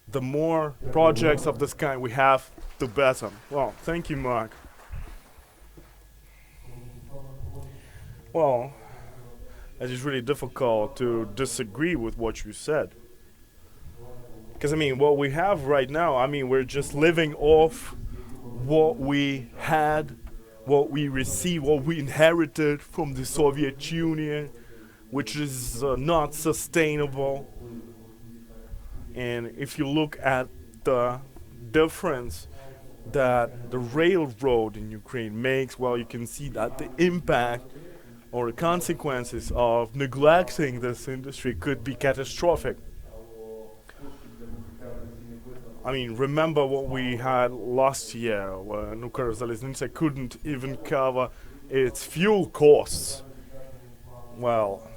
the more projects of this kind we have, the better. Well, thank you, Mark. Well, it is really difficult to disagree with what you said. Because, I mean, what we have right now, I mean, we're just living off what we had, what we received, what we inherited from the Soviet Union, which is not sustainable. And if you look at the difference that the railroad in Ukraine makes, well, you can see that the impact or the consequences of neglecting this industry could be catastrophic. I mean, remember what we had last year when UKRAINIAN couldn't even cover its fuel costs. Well,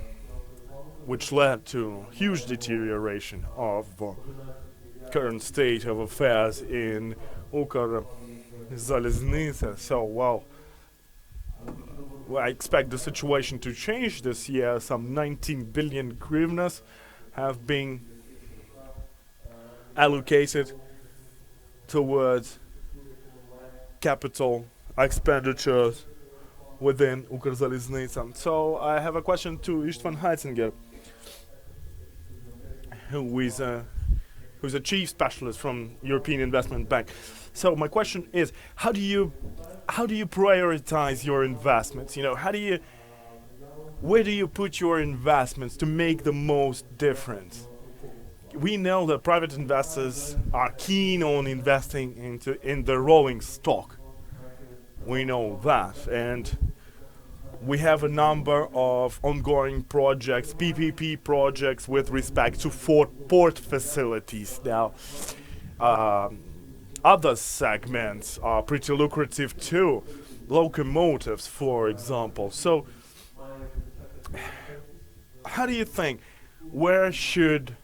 which led to huge deterioration of the current state of affairs in UKRAINIAN. So, well, I expect the situation to change this year. Some 19 billion hryvnias have been allocated towards capital expenditures within UKRAINIAN. So I have a question to Istvan Heitzinger, who's a chief specialist from European Investment Bank. So my question is, how do you prioritize your investments? You know, where do you put your investments to make the most difference? We know that private investors are keen on investing in the rolling stock. We know that, and we have a number of ongoing projects, PPP projects, with respect to port facilities. Now, other segments are pretty lucrative too, locomotives, for example. So, how do you think, where should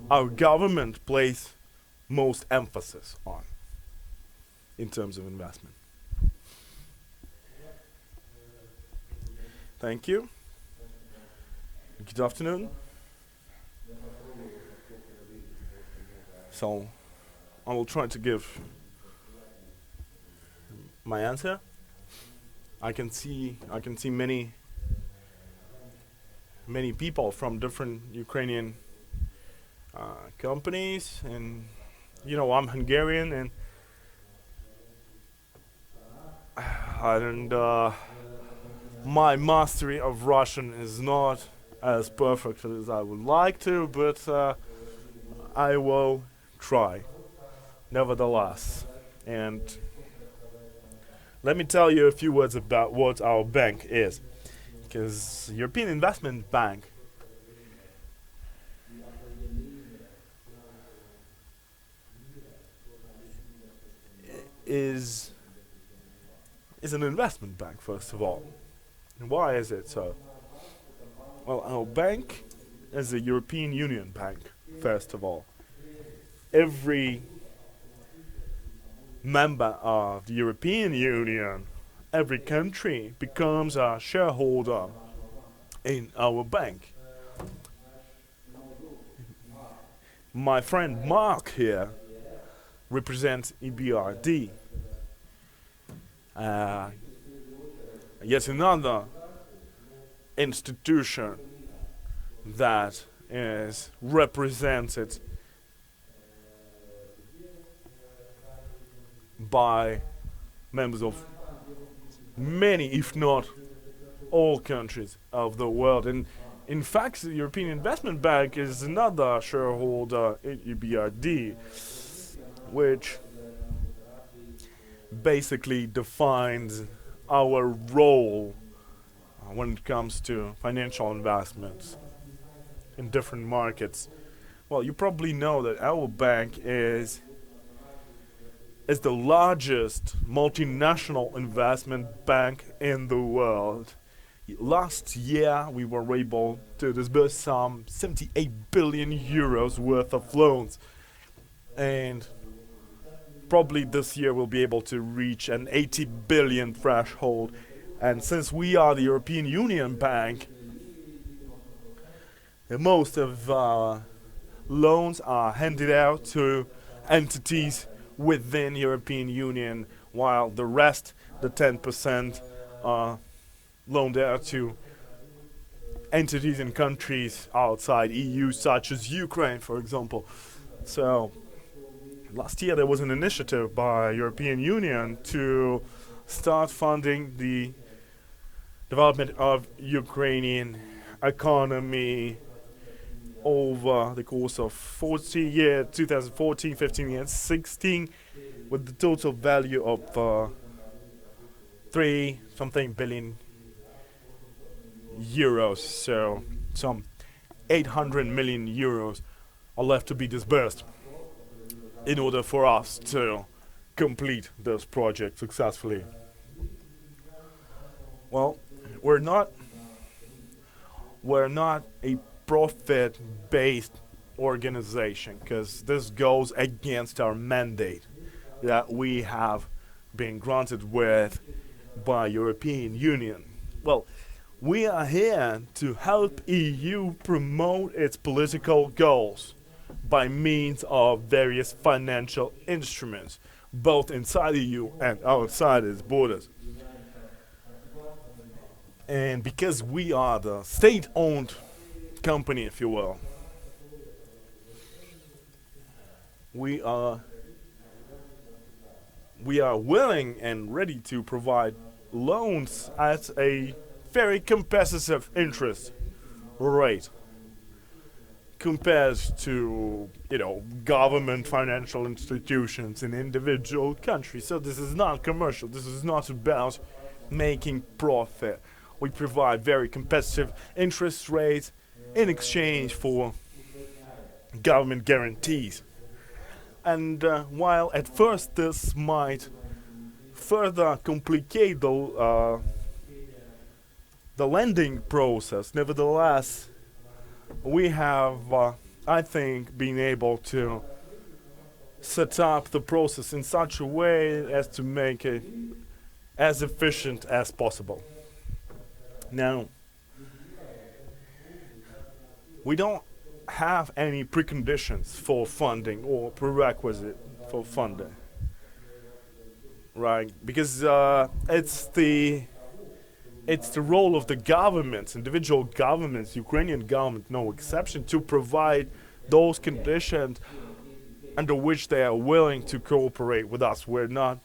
our government place most emphasis on in terms of investment? Thank you. Good afternoon. So, I will try to give my answer. I can see many people from different Ukrainian companies, and you know, I'm Hungarian, and my mastery of Russian is not as perfect as I would like to, but I will try nevertheless. And let me tell you a few words about what our bank is, because European Investment Bank is an investment bank, first of all. And why is it so? Well, our bank is a European Union bank, first of all. Every member of the European Union, every country becomes a shareholder in our bank. My friend Mark here represents EBRD, yet another institution that is represented by members of many, if not all, countries of the world. And in fact, the European Investment Bank is another shareholder in EBRD, which basically defines our role when it comes to financial investments in different markets. Well, you probably know that our bank is the largest multinational investment bank in the world. Last year, we were able to disburse some 78 billion euros worth of loans, and probably this year we'll be able to reach an 80 billion threshold. And since we are the European Union Bank, most of our loans are handed out to entities within European Union, while the rest, the 10%, are loaned out to entities and countries outside EU, such as Ukraine, for example. So last year there was an initiative by European Union to start funding the development of Ukrainian economy over the course of 40 years, 2014, 15 years, 16, with the total value of 3 something billion euros. So some 800 million euros are left to be disbursed in order for us to complete this project successfully. Well, we're not a profit-based organization, because this goes against our mandate that we have been granted with by European Union. Well, we are here to help EU promote its political goals by means of various financial instruments, both inside the EU and outside its borders. And because we are the state-owned company, if you will, we are willing and ready to provide loans at a very competitive interest rate compared to, government financial institutions in individual countries. So this is not commercial. This is not about making profit. We provide very competitive interest rates in exchange for government guarantees. And while at first this might further complicate the lending process, nevertheless, we have, I think, been able to set up the process in such a way as to make it as efficient as possible. Now, we don't have any preconditions for funding or prerequisite for funding, right? Because it's the role of the governments, individual governments, Ukrainian government, no exception, to provide those conditions under which they are willing to cooperate with us. We're not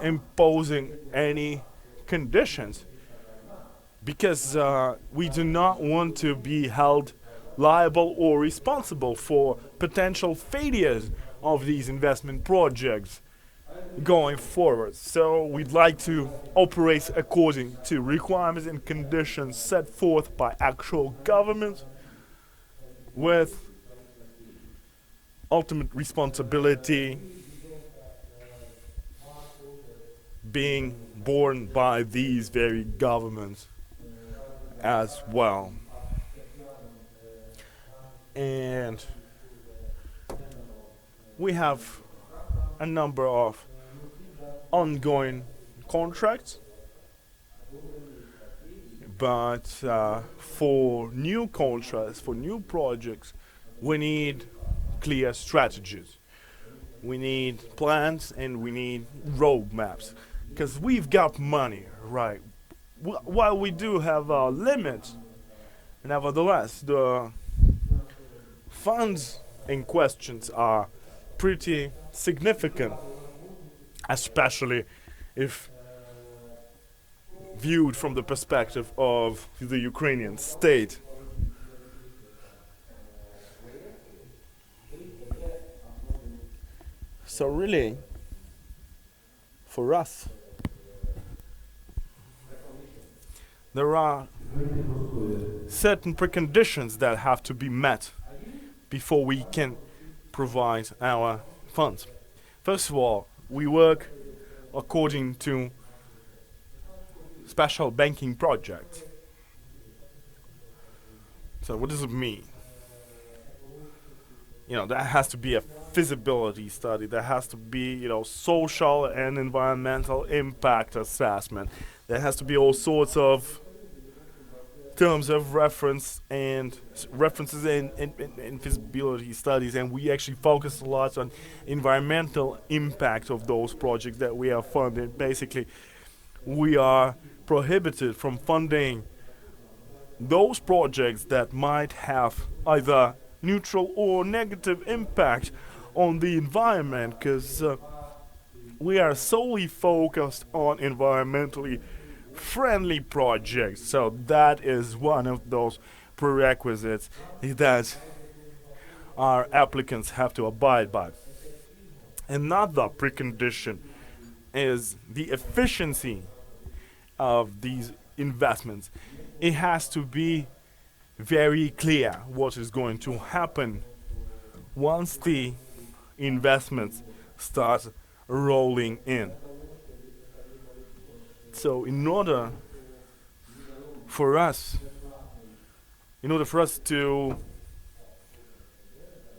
imposing any conditions, because we do not want to be held liable or responsible for potential failures of these investment projects going forward. So we'd like to operate according to requirements and conditions set forth by actual governments, with ultimate responsibility being borne by these very governments as well. And we have a number of ongoing contracts, but for new contracts, for new projects, we need clear strategies. We need plans and we need roadmaps, because we've got money, right? While we do have our limits, nevertheless, the funds in questions are pretty significant, especially if viewed from the perspective of the Ukrainian state. So really, for us, there are certain preconditions that have to be met before we can provide our funds. First of all, we work according to special banking projects. So what does it mean? There has to be a feasibility study. There has to be, social and environmental impact assessment. There has to be all sorts of terms of reference and references in feasibility studies, and we actually focus a lot on environmental impact of those projects that we are funding. Basically, we are prohibited from funding those projects that might have either neutral or negative impact on the environment, because we are solely focused on environmentally friendly projects. So that is one of those prerequisites that our applicants have to abide by. Another precondition is the efficiency of these investments. It has to be very clear what is going to happen once the investments start rolling in. So in order for us to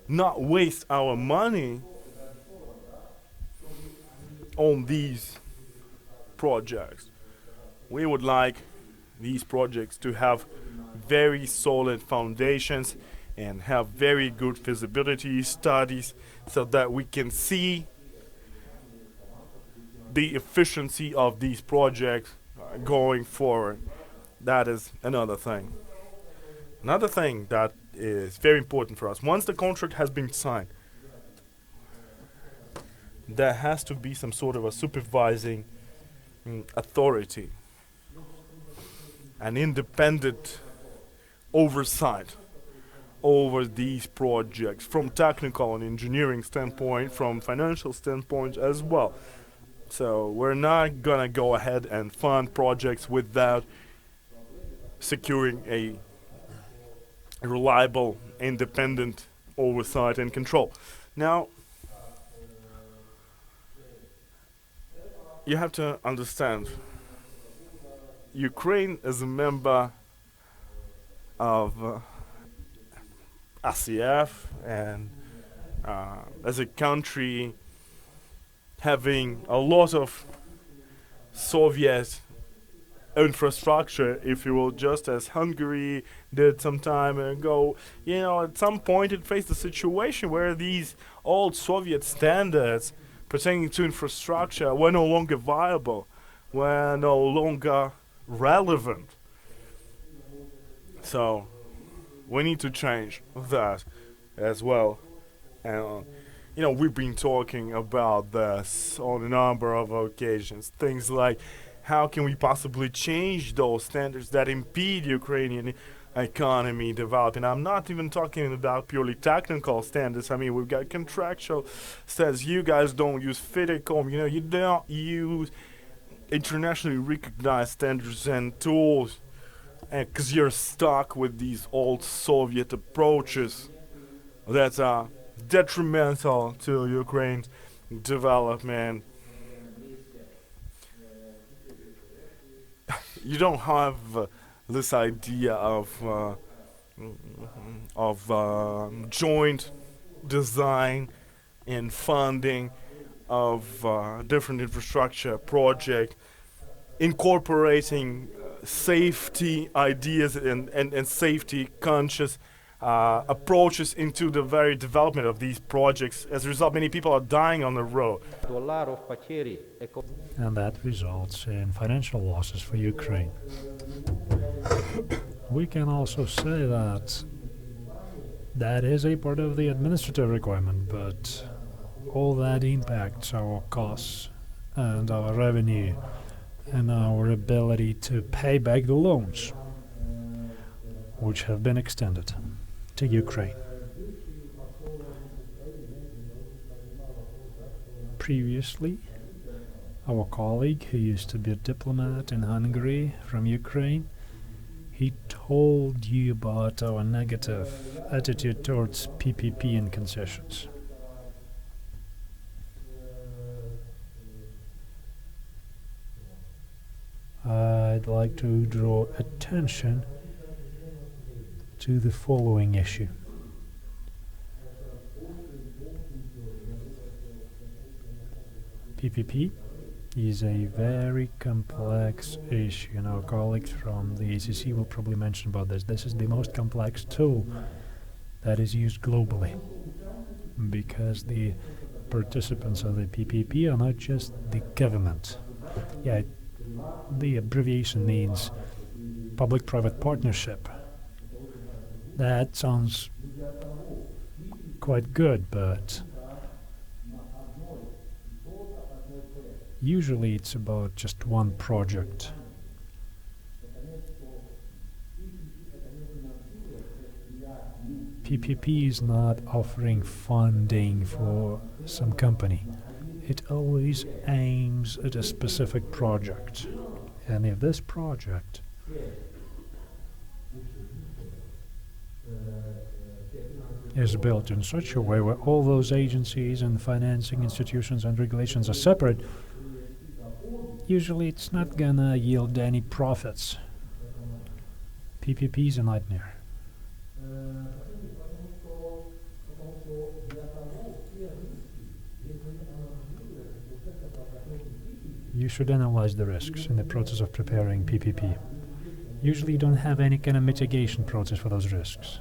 not waste our money on these projects, we would like these projects to have very solid foundations and have very good feasibility studies so that we can see the efficiency of these projects going forward. That is another thing. Another thing that is very important for us, once the contract has been signed, there has to be some sort of a supervising authority, an independent oversight over these projects from technical and engineering standpoint, from financial standpoint as well. So we're not gonna go ahead and fund projects without securing a reliable, independent oversight and control. Now, you have to understand, Ukraine is a member of ASEAN, and as a country having a lot of Soviet infrastructure, if you will, just as Hungary did some time ago. You know, at some point it faced a situation where these old Soviet standards pertaining to infrastructure were no longer viable, were no longer relevant. So we need to change that as well. And you know, we've been talking about this on a number of occasions. Things like, how can we possibly change those standards that impede Ukrainian economy developing? I'm not even talking about purely technical standards. I mean, we've got contractual standards. You guys don't use FIDECOM. You know, you don't use internationally recognized standards and tools, because you're stuck with these old Soviet approaches that are detrimental to Ukraine's development. You don't have this idea of joint design and funding of different infrastructure project, incorporating safety ideas and safety conscious approaches into the very development of these projects. As a result, many people are dying on the road. And that results in financial losses for Ukraine. We can also say that that is a part of the administrative requirement, but all that impacts our costs and our revenue and our ability to pay back the loans, which have been extended to Ukraine. Previously, our colleague, who used to be a diplomat in Hungary from Ukraine, he told you about our negative attitude towards PPP and concessions. I'd like to draw attention to the following issue. PPP is a very complex issue, and our colleagues from the ACC will probably mention about this. This is the most complex tool that is used globally, because the participants of the PPP are not just the government. Yeah, The abbreviation means public-private partnership. That sounds quite good, but usually it's about just one project. PPP is not offering funding for some company. It always aims at a specific project. And if this project is built in such a way where all those agencies and financing institutions and regulations are separate, usually it's not gonna yield any profits. PPP is a nightmare. You should analyze the risks in the process of preparing PPP. Usually you don't have any kind of mitigation process for those risks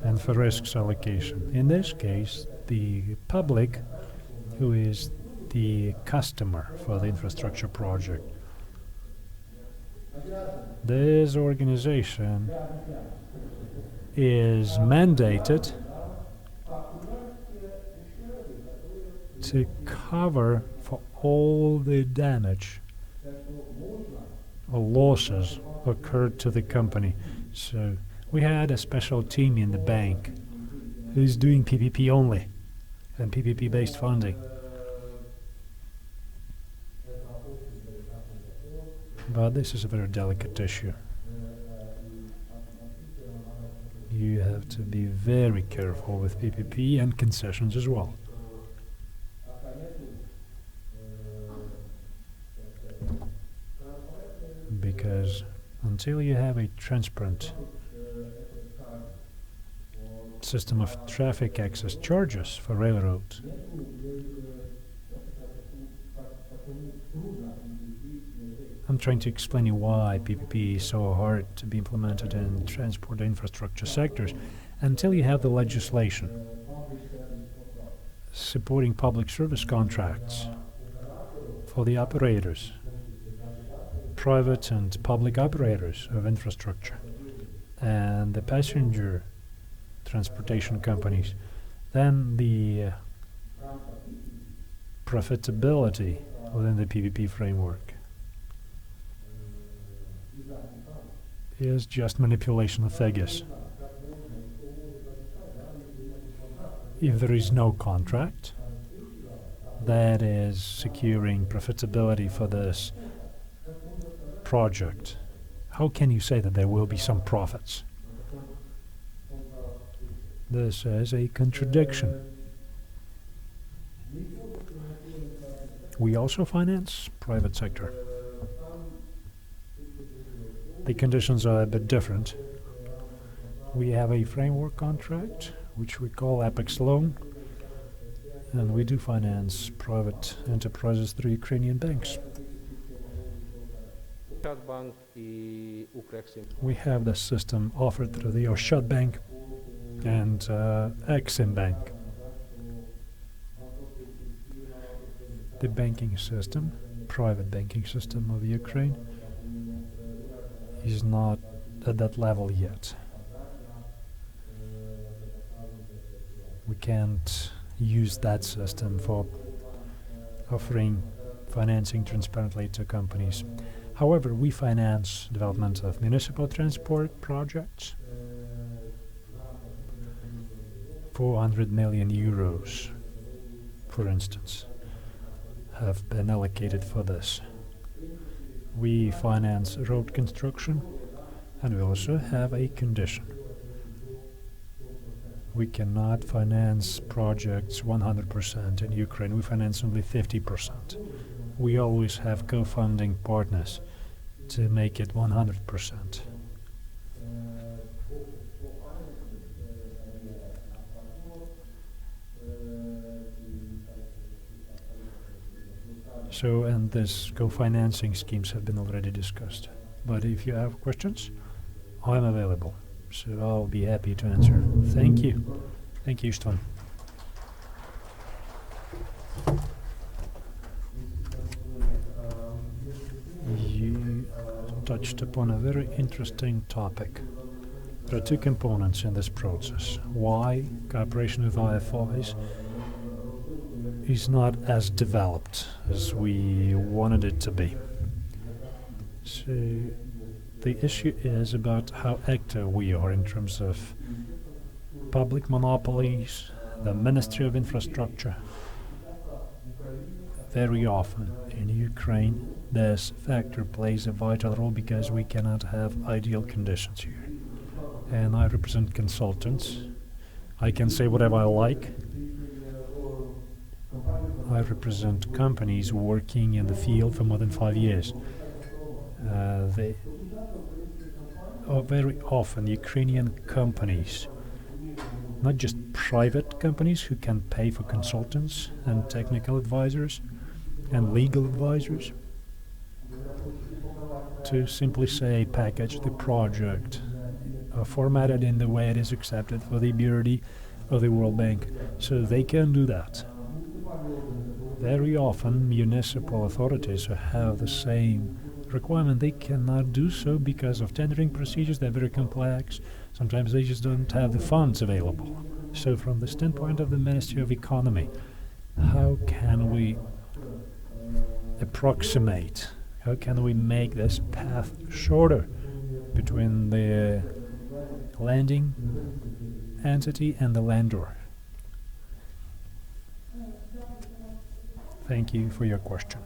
and for risks allocation. In this case, the public, who is the customer for the infrastructure project, this organization is mandated to cover for all the damage or losses occurred to the company. So we had a special team in the bank who's doing PPP only and PPP-based funding. But this is a very delicate issue. You have to be very careful with PPP and concessions as well. Because until you have a transparent system of traffic access charges for railroads, I'm trying to explain you why PPP is so hard to be implemented in transport infrastructure sectors. Until you have the legislation supporting public service contracts for the operators, private and public operators of infrastructure, and the passenger transportation companies, then the profitability within the PPP framework is just manipulation of figures. If there is no contract that is securing profitability for this project, how can you say that there will be some profits? This is a contradiction. We also finance private sector. The conditions are a bit different. We have a framework contract, which we call Apex loan, and we do finance private enterprises through Ukrainian banks. Bank и UKRAINIan. We have this system offered through the Oshad Bank and Exim Bank. The banking system, private banking system of Ukraine, is not at that level yet. We can't use that system for offering financing transparently to companies. However, we finance development of municipal transport projects. 400 million euros, for instance, have been allocated for this. We finance road construction, and we also have a condition. We cannot finance projects 100% in Ukraine. We finance only 50%. We always have co-funding partners to make it 100%. So, and this co-financing schemes have been already discussed. But if you have questions, I'm available. So I'll be happy to answer. Thank you. Thank you, Istvan. touched upon a very interesting topic. There are two components in this process. Why cooperation with IFIs is not as developed as we wanted it to be. So the issue is about how active we are in terms of public monopolies, the Ministry of Infrastructure. Very often in Ukraine, this factor plays a vital role because we cannot have ideal conditions here. And I represent consultants. I can say whatever I like. I represent companies working in the field for more than 5 years. They are very often Ukrainian companies, not just private companies who can pay for consultants and technical advisors and legal advisors to simply say package the project, formatted in the way it is accepted for the BRD or the World Bank. So they can do that. Very often municipal authorities who have the same requirement, they cannot do so because of tendering procedures. They're very complex. Sometimes they just don't have the funds available. So from the standpoint of the Ministry of Economy, how can we approximate, how can we make this path shorter between the lending entity and the lender? Thank you for your question.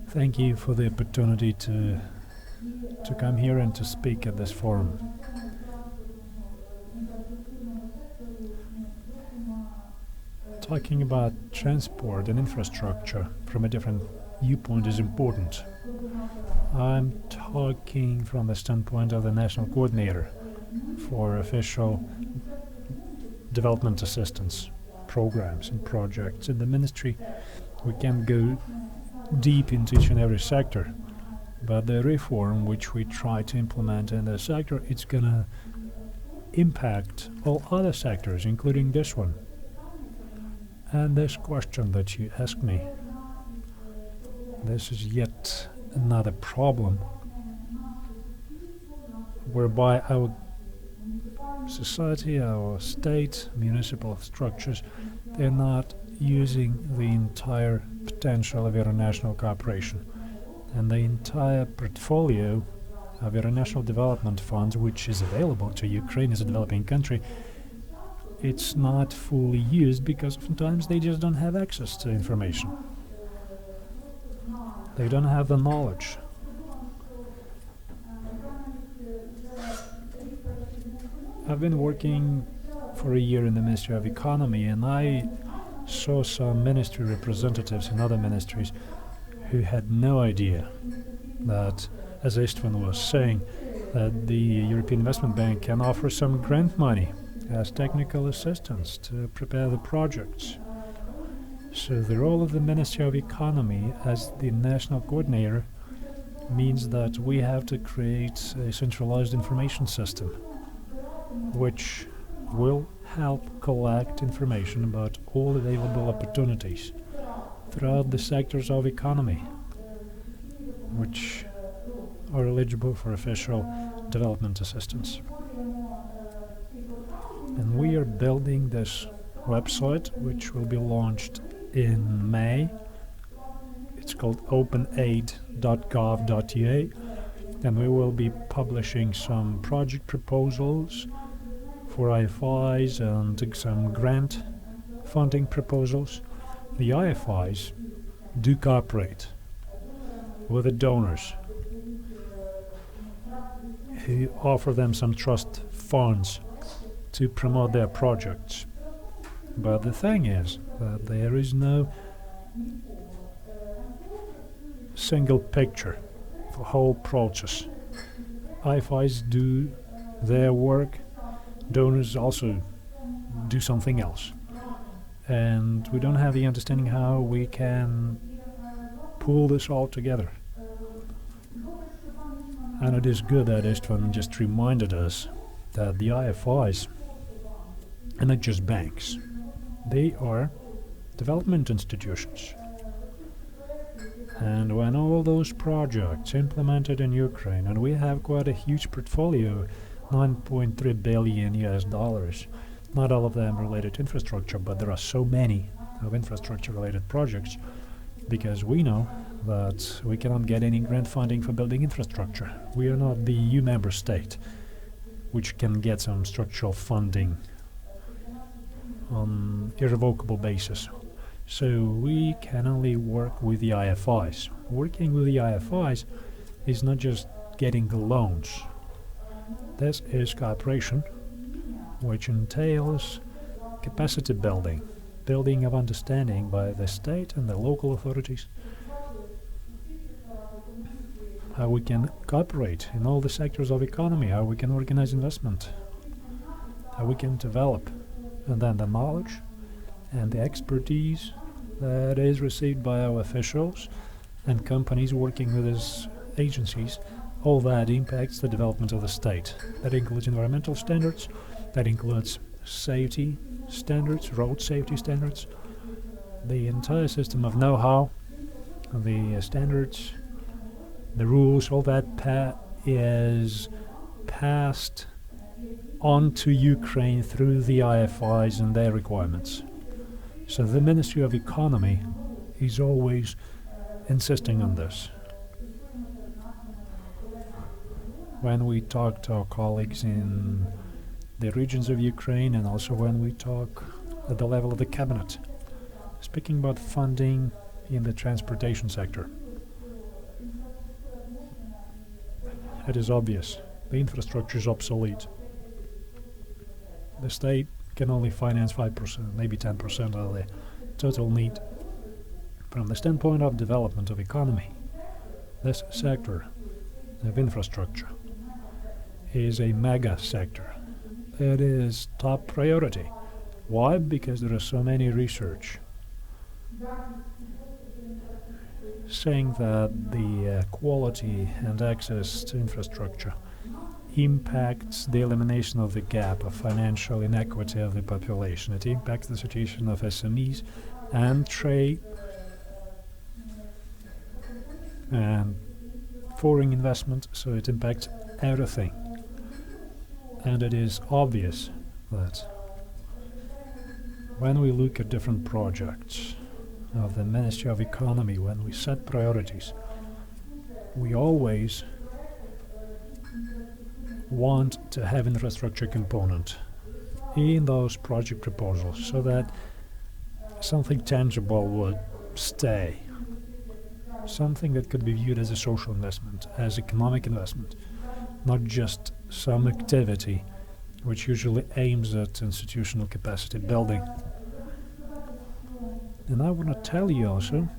Thank you for the opportunity to come here and to speak at this forum. Talking about transport and infrastructure from a different viewpoint is important. I'm talking from the standpoint of the National Coordinator for official development assistance programs and projects. In the ministry, we can go deep into each and every sector, but the reform which we try to implement in the sector, it's gonna impact all other sectors, including this one. And this question that you asked me, this is yet another problem whereby our society, our state, municipal structures, they're not using the entire potential of international cooperation. And the entire portfolio of international development funds, which is available to Ukraine as a developing country, it's not fully used because oftentimes they just don't have access to information. They don't have the knowledge. I've been working for a year in the Ministry of Economy, and I saw some ministry representatives in other ministries who had no idea that, as Istvan was saying, that the European Investment Bank can offer some grant money as technical assistance to prepare the projects. So the role of the Ministry of Economy as the national coordinator means that we have to create a centralized information system which will help collect information about all available opportunities throughout the sectors of economy which are eligible for official development assistance. And we are building this website which will be launched in May. It's called openaid.gov.ua, and we will be publishing some project proposals for IFIs and some grant funding proposals. The IFIs do cooperate with the donors who offer them some trust funds to promote their projects. But the thing is that there is no single picture for the whole process. IFIs do their work, donors also do something else. And we don't have the understanding how we can pull this all together. And it is good that Istvan just reminded us that the IFIs are not just banks. They are development institutions. And when all those projects implemented in Ukraine, and we have quite a huge portfolio, 9.3 billion US dollars, not all of them related to infrastructure, but there are so many of infrastructure related projects, because we know that we cannot get any grant funding for building infrastructure. We are not the EU member state, which can get some structural funding on irrevocable basis. So we can only work with the IFIs. Working with the IFIs is not just getting the loans. This is cooperation, which entails capacity building, building of understanding by the state and the local authorities, how we can cooperate in all the sectors of economy, how we can organize investment, how we can develop, and then the knowledge and the expertise that is received by our officials and companies working with these agencies, all that impacts the development of the state. That includes environmental standards, that includes safety standards, road safety standards, the entire system of know-how, the standards, the rules, all that is passed on to Ukraine through the IFIs and their requirements. So the Ministry of Economy is always insisting on this. When we talk to our colleagues in the regions of Ukraine, and also when we talk at the level of the cabinet, speaking about funding in the transportation sector, it is obvious the infrastructure is obsolete. The state can only finance 5%, maybe 10% of the total need. From the standpoint of development of economy, this sector of infrastructure is a mega sector. It is top priority. Why? Because there are so many research saying that the quality and access to infrastructure impacts the elimination of the gap of financial inequity of the population. It impacts the situation of SMEs and trade and foreign investment, so it impacts everything. And it is obvious that when we look at different projects of the Ministry of Economy, when we set priorities, we always want to have infrastructure component in those project proposals so that something tangible would stay, something that could be viewed as a social investment, as economic investment, not just some activity which usually aims at institutional capacity building. And I want to tell you also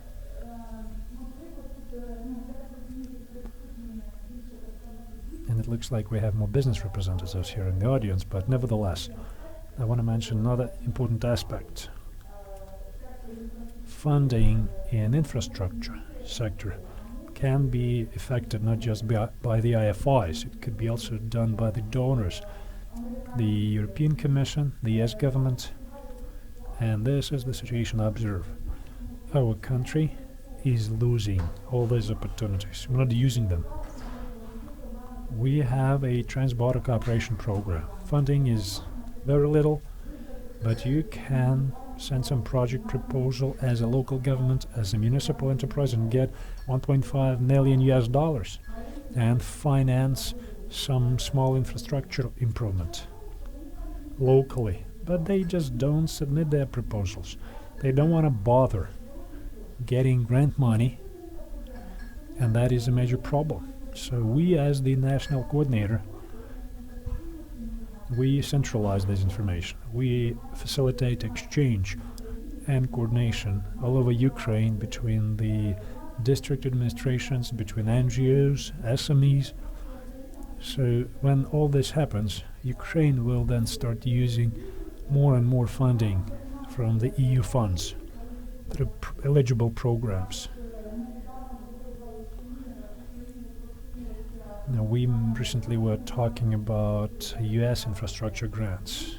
and it looks like we have more business representatives here in the audience, but nevertheless, I want to mention another important aspect. Funding in infrastructure sector can be affected not just by the IFIs, it could be also done by the donors, the European Commission, the US government, and this is the situation I observe. Our country is losing all these opportunities. We're not using them. We have a trans-border cooperation program. Funding is very little, but you can send some project proposal as a local government, as a municipal enterprise, and get 1.5 million US dollars and finance some small infrastructure improvement locally. But they just don't submit their proposals. They don't want to bother getting grant money, and that is a major problem. So we, as the national coordinator, we centralize this information. We facilitate exchange and coordination all over Ukraine between the district administrations, between NGOs, SMEs. So when all this happens, Ukraine will then start using more and more funding from the EU funds through eligible programs. Now, we recently were talking about US infrastructure grants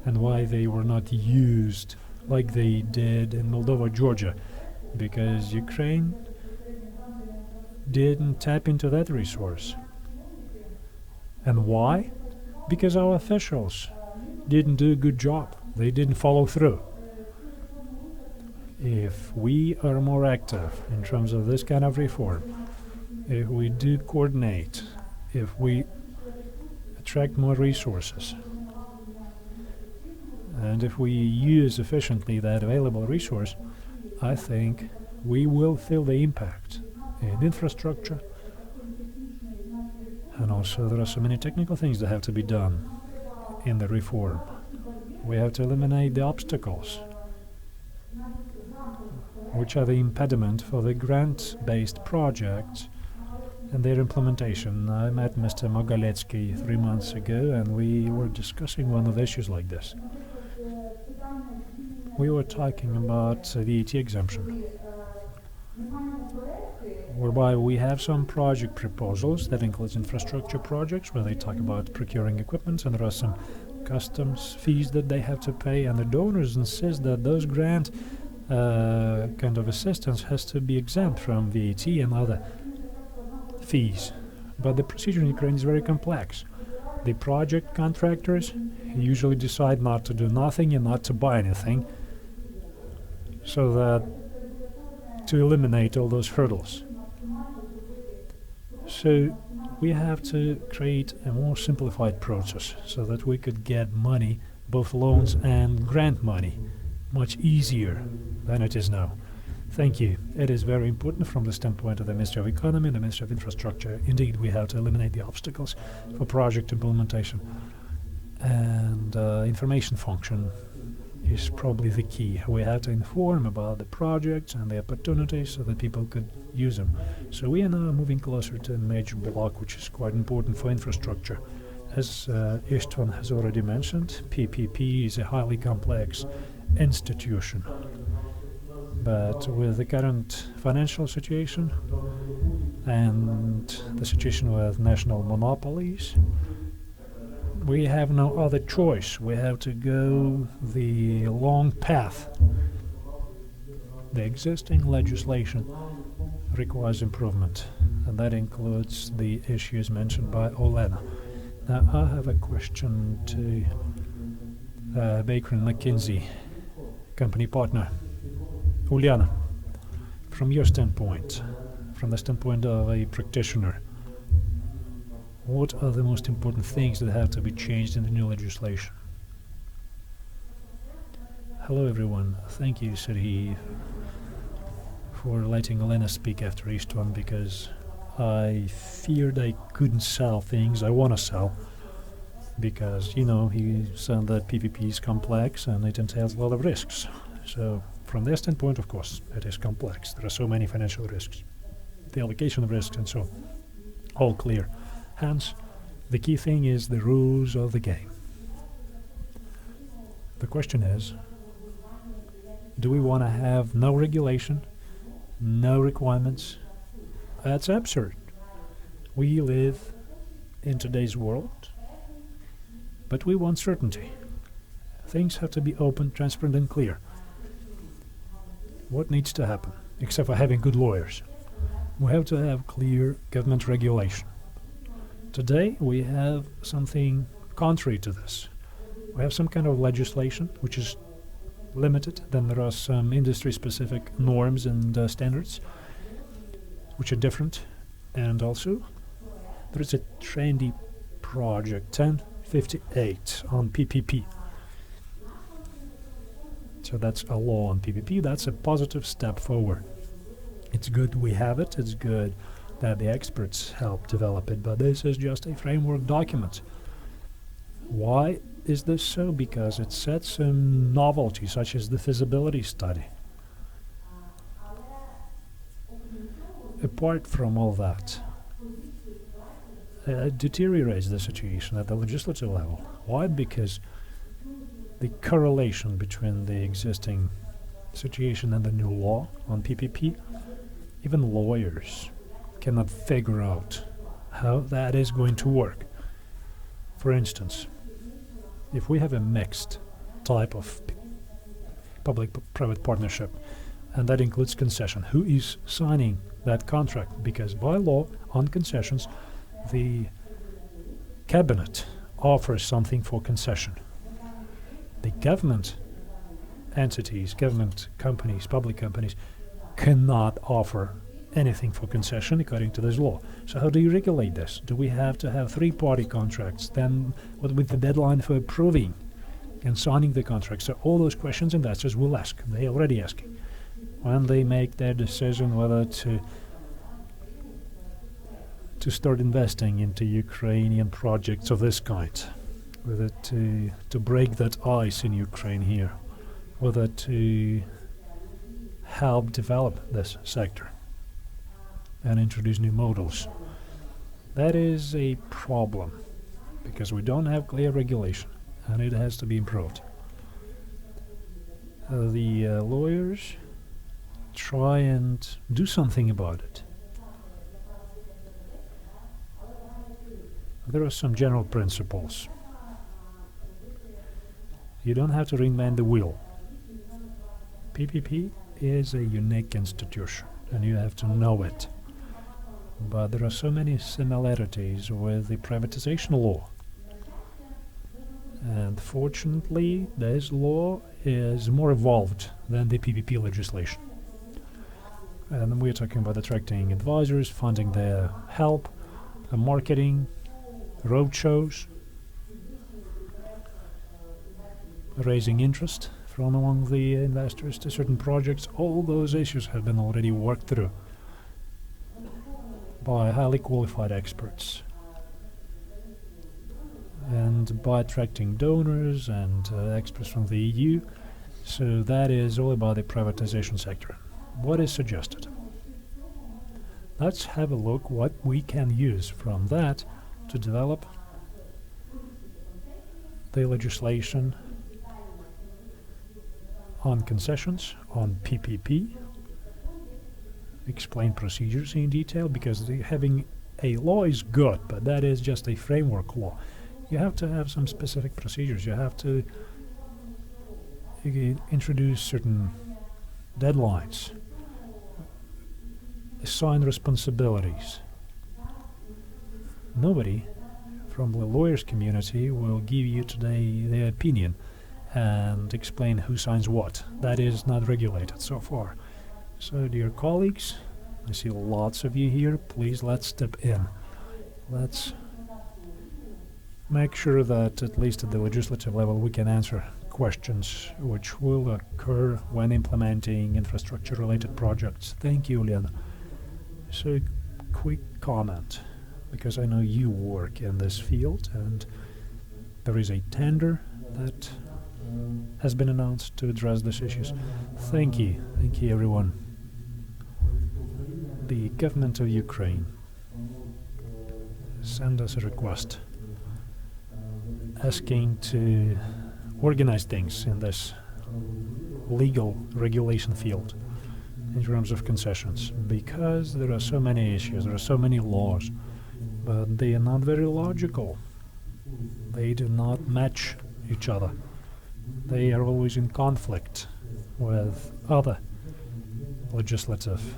and why they were not used like they did in Moldova, Georgia, because Ukraine didn't tap into that resource. And why? Because our officials didn't do a good job. They didn't follow through. If we are more active in terms of this kind of reform, if we do coordinate, if we attract more resources, and if we use efficiently that available resource, I think we will feel the impact in infrastructure. And also there are so many technical things that have to be done in the reform. We have to eliminate the obstacles, which are the impediment for the grant-based projects and their implementation. I met Mr. Mogaletsky 3 months ago, and we were discussing one of the issues like this. We were talking about VAT exemption, whereby we have some project proposals that includes infrastructure projects where they talk about procuring equipment, and there are some customs fees that they have to pay, and the donors insist that those grant kind of assistance has to be exempt from VAT and other fees. But the procedure in Ukraine is very complex. The project contractors usually decide not to do nothing and not to buy anything, so that to eliminate all those hurdles. So we have to create a more simplified process so that we could get money, both loans and grant money, much easier than it is now. Thank you. It is very important from the standpoint of the Ministry of Economy and the Ministry of Infrastructure. Indeed, we have to eliminate the obstacles for project implementation. And information function is probably the key. We have to inform about the projects and the opportunities so that people could use them. So we are now moving closer to a major block which is quite important for infrastructure. As Istvan has already mentioned, PPP is a highly complex institution. But with the current financial situation and the situation with national monopolies, we have no other choice. We have to go the long path. The existing legislation requires improvement, and that includes the issues mentioned by Olena. Now, I have a question to Baker & McKinsey, company partner. Uliana, from your standpoint, from the standpoint of a practitioner, what are the most important things that have to be changed in the new legislation? Hello everyone, thank you Serhiy for letting Elena speak after Istvan, because I feared I couldn't sell things I want to sell, because, you know, he said that PPP is complex and it entails a lot of risks. So from their standpoint, of course, it is complex. There are so many financial risks, the allocation of risks and so on. All clear. Hence, the key thing is the rules of the game. The question is, do we want to have no regulation, no requirements? That's absurd. We live in today's world, but we want certainty. Things have to be open, transparent, and clear. What needs to happen, except for having good lawyers? We have to have clear government regulation. Today, we have something contrary to this. We have some kind of legislation which is limited. Then there are some industry-specific norms and standards which are different. And also, there is a trendy project, 1058, on PPP. So that's a law on PPP. That's a positive step forward. It's good we have it. It's good that the experts help develop it. But this is just a framework document. Why is this so? Because it sets some novelty, such as the feasibility study. Apart from all that, it deteriorates the situation at the legislative level. Why? Because the correlation between the existing situation and the new law on PPP, even lawyers cannot figure out how that is going to work. For instance, if we have a mixed type of public-private partnership, and that includes concession, who is signing that contract, because by law, on concessions, the cabinet offers something for concession. The government entities, government companies, public companies, cannot offer anything for concession according to this law. So how do you regulate this? Do we have to have three-party contracts? Then what with the deadline for approving and signing the contract? So all those questions investors will ask. They are already asking when they make their decision whether to start investing into Ukrainian projects of this kind, whether to break that ice in Ukraine here, whether to help develop this sector and introduce new models. That is a problem because we don't have clear regulation and it has to be improved. The lawyers try and do something about it. There are some general principles. You don't have to reinvent the wheel. PPP is a unique institution and you have to know it. But there are so many similarities with the privatization law. And fortunately, this law is more evolved than the PPP legislation. And we're talking about attracting advisors, funding their help, marketing, roadshows, raising interest from among the investors to certain projects. All those issues have been already worked through by highly qualified experts and by attracting donors and experts from the EU. So that is all about the privatization sector. What is suggested? Let's have a look what we can use from that to develop the legislation on concessions, on PPP, explain procedures in detail, because having a law is good, but that is just a framework law. You have to have some specific procedures. You have to introduce certain deadlines, assign responsibilities. Nobody from the lawyers community will give you today their opinion and explain who signs what. That is not regulated so far. So dear colleagues, I see lots of you here. Please, let's step in. Let's make sure that at least at the legislative level we can answer questions which will occur when implementing infrastructure related projects. Thank you, Uliana. So quick comment, because I know you work in this field and there is a tender that has been announced to address these issues. Thank you everyone. The government of Ukraine sent us a request asking to organize things in this legal regulation field in terms of concessions, because there are so many issues, there are so many laws, but they are not very logical. They do not match each other. They are always in conflict with other legislative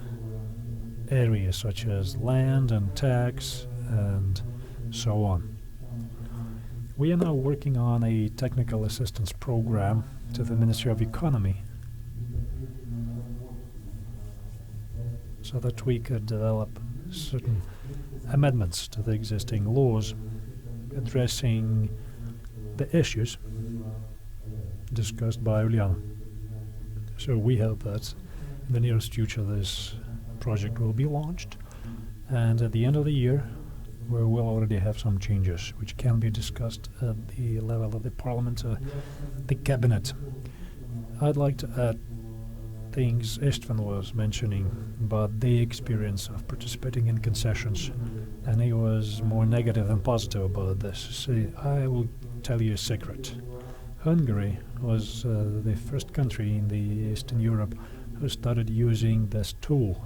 areas such as land and tax and so on. We are now working on a technical assistance program to the Ministry of Economy so that we could develop certain amendments to the existing laws addressing the issues discussed by Uliana. So we hope that in the nearest future this project will be launched, and at the end of the year we will already have some changes which can be discussed at the level of the Parliament, the Cabinet. I'd like to add things Istvan was mentioning about the experience of participating in concessions, and he was more negative than positive about this. See, I will tell you a secret. Hungary was the first country in the Eastern Europe who started using this tool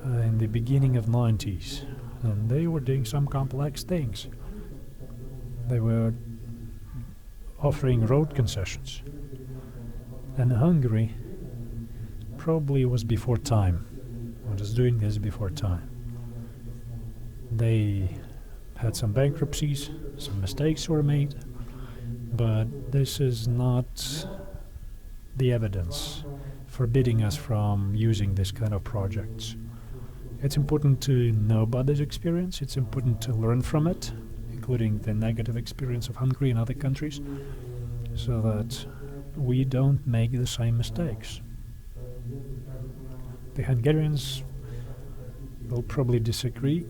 in the beginning of 90s, and they were doing some complex things. They were offering road concessions, and Hungary probably was before time government is doing this before time. They had some bankruptcies, some mistakes were made, but this is not the evidence forbidding us from using this kind of projects. It's important to know about this experience, it's important to learn from it, including the negative experience of Hungary and other countries, so that we don't make the same mistakes. The Hungarians will probably disagree,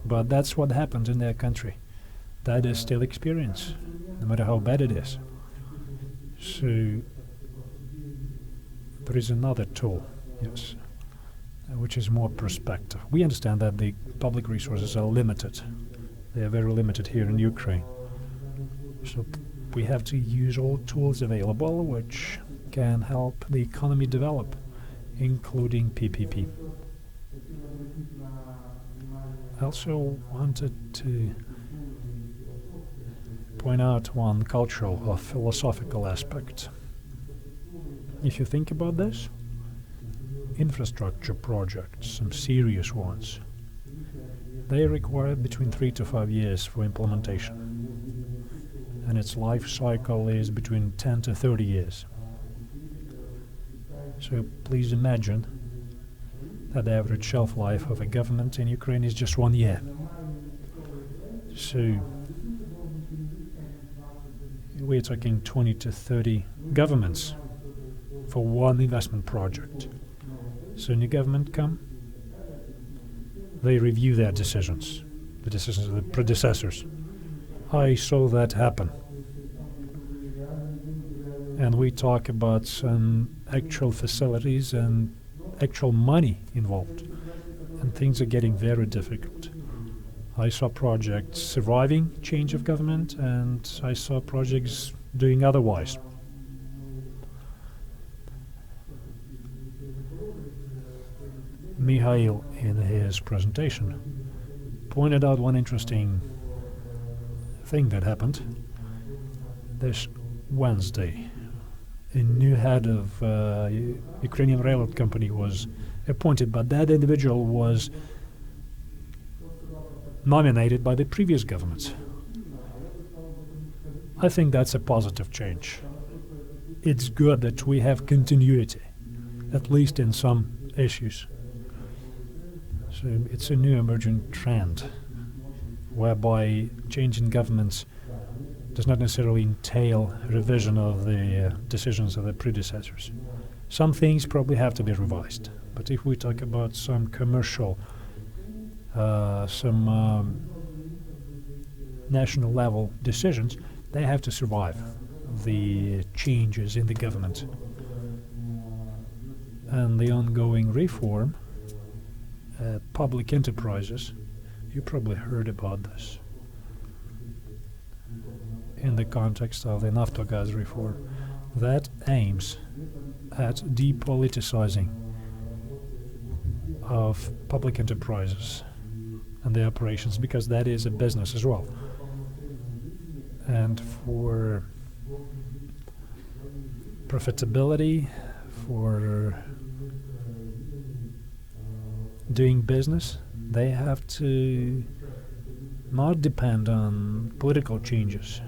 but that's what happened in their country. That is still experience, no matter how bad it is. So there is another tool, yes, which is more perspective. We understand that the public resources are limited. They are very limited here in Ukraine. So we have to use all tools available which can help the economy develop, including PPP. I also wanted to point out one cultural or philosophical aspect. If you think about this, infrastructure projects, some serious ones, they require between 3 to 5 years for implementation, and its life cycle is between 10 to 30 years. So please imagine that the average shelf life of a government in Ukraine is just 1 year. So we're talking 20 to 30 governments for one investment project. So new government come, they review their decisions, the decisions of the predecessors. I saw that happen. And we talk about some actual facilities and actual money involved. And things are getting very difficult. I saw projects surviving change of government, and I saw projects doing otherwise. Mikhail, in his presentation, pointed out one interesting thing that happened. This Wednesday, a new head of Ukrainian railroad company was appointed, but that individual was nominated by the previous government. I think that's a positive change. It's good that we have continuity, at least in some issues. So it's a new emergent trend, whereby change in governments does not necessarily entail revision of the decisions of the predecessors. Some things probably have to be revised, but if we talk about some commercial, national level decisions, they have to survive the changes in the government. And the ongoing reform, public enterprises, you probably heard about this in the context of the Naftogaz reform, that aims at depoliticizing of public enterprises and their operations, because that is a business as well. And for profitability, for doing business, they have to not depend on political changes.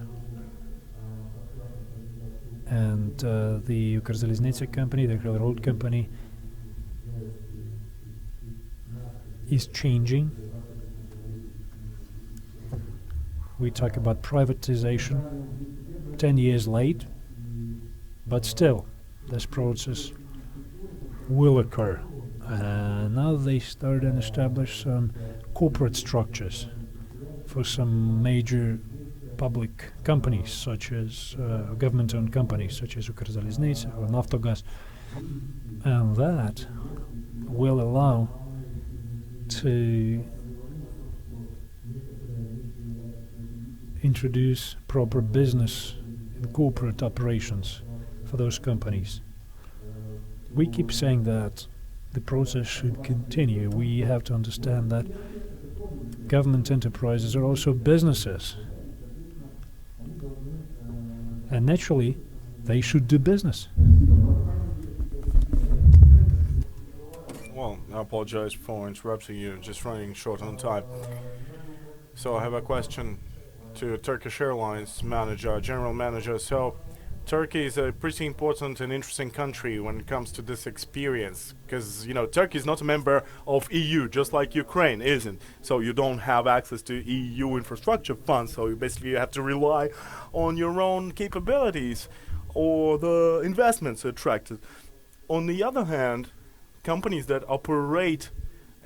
And the UKRAINIAN company, the railroad company, is changing. We talk about privatization 10 years late, but still this process will occur. Now they start and establish some corporate structures for some major public companies, such as government-owned companies, such as UKRAINIAN or Naftogaz, and that will allow to introduce proper business and corporate operations for those companies. We keep saying that the process should continue. We have to understand that government enterprises are also businesses. And naturally, they should do business. Well, apologize for interrupting you, just running short on time. So I have a question to Turkish Airlines manager, general manager. So Turkey is a pretty important and interesting country when it comes to this experience, because Turkey is not a member of EU, just like Ukraine isn't. So you don't have access to EU infrastructure funds. So you basically have to rely on your own capabilities or the investments attracted. On the other hand, companies that operate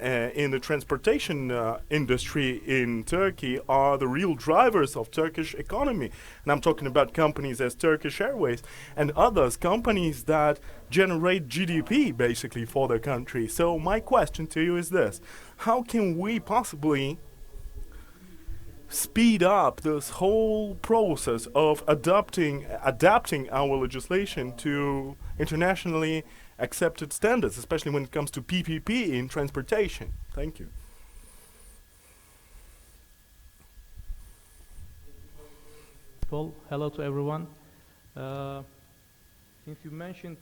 in the transportation industry in Turkey are the real drivers of Turkish economy. And I'm talking about companies as Turkish Airways and others, companies that generate GDP basically for their country. So my question to you is this: how can we possibly speed up this whole process of adapting our legislation to internationally accepted standards, especially when it comes to PPP in transportation? Thank you. Well, hello to everyone. Since you mentioned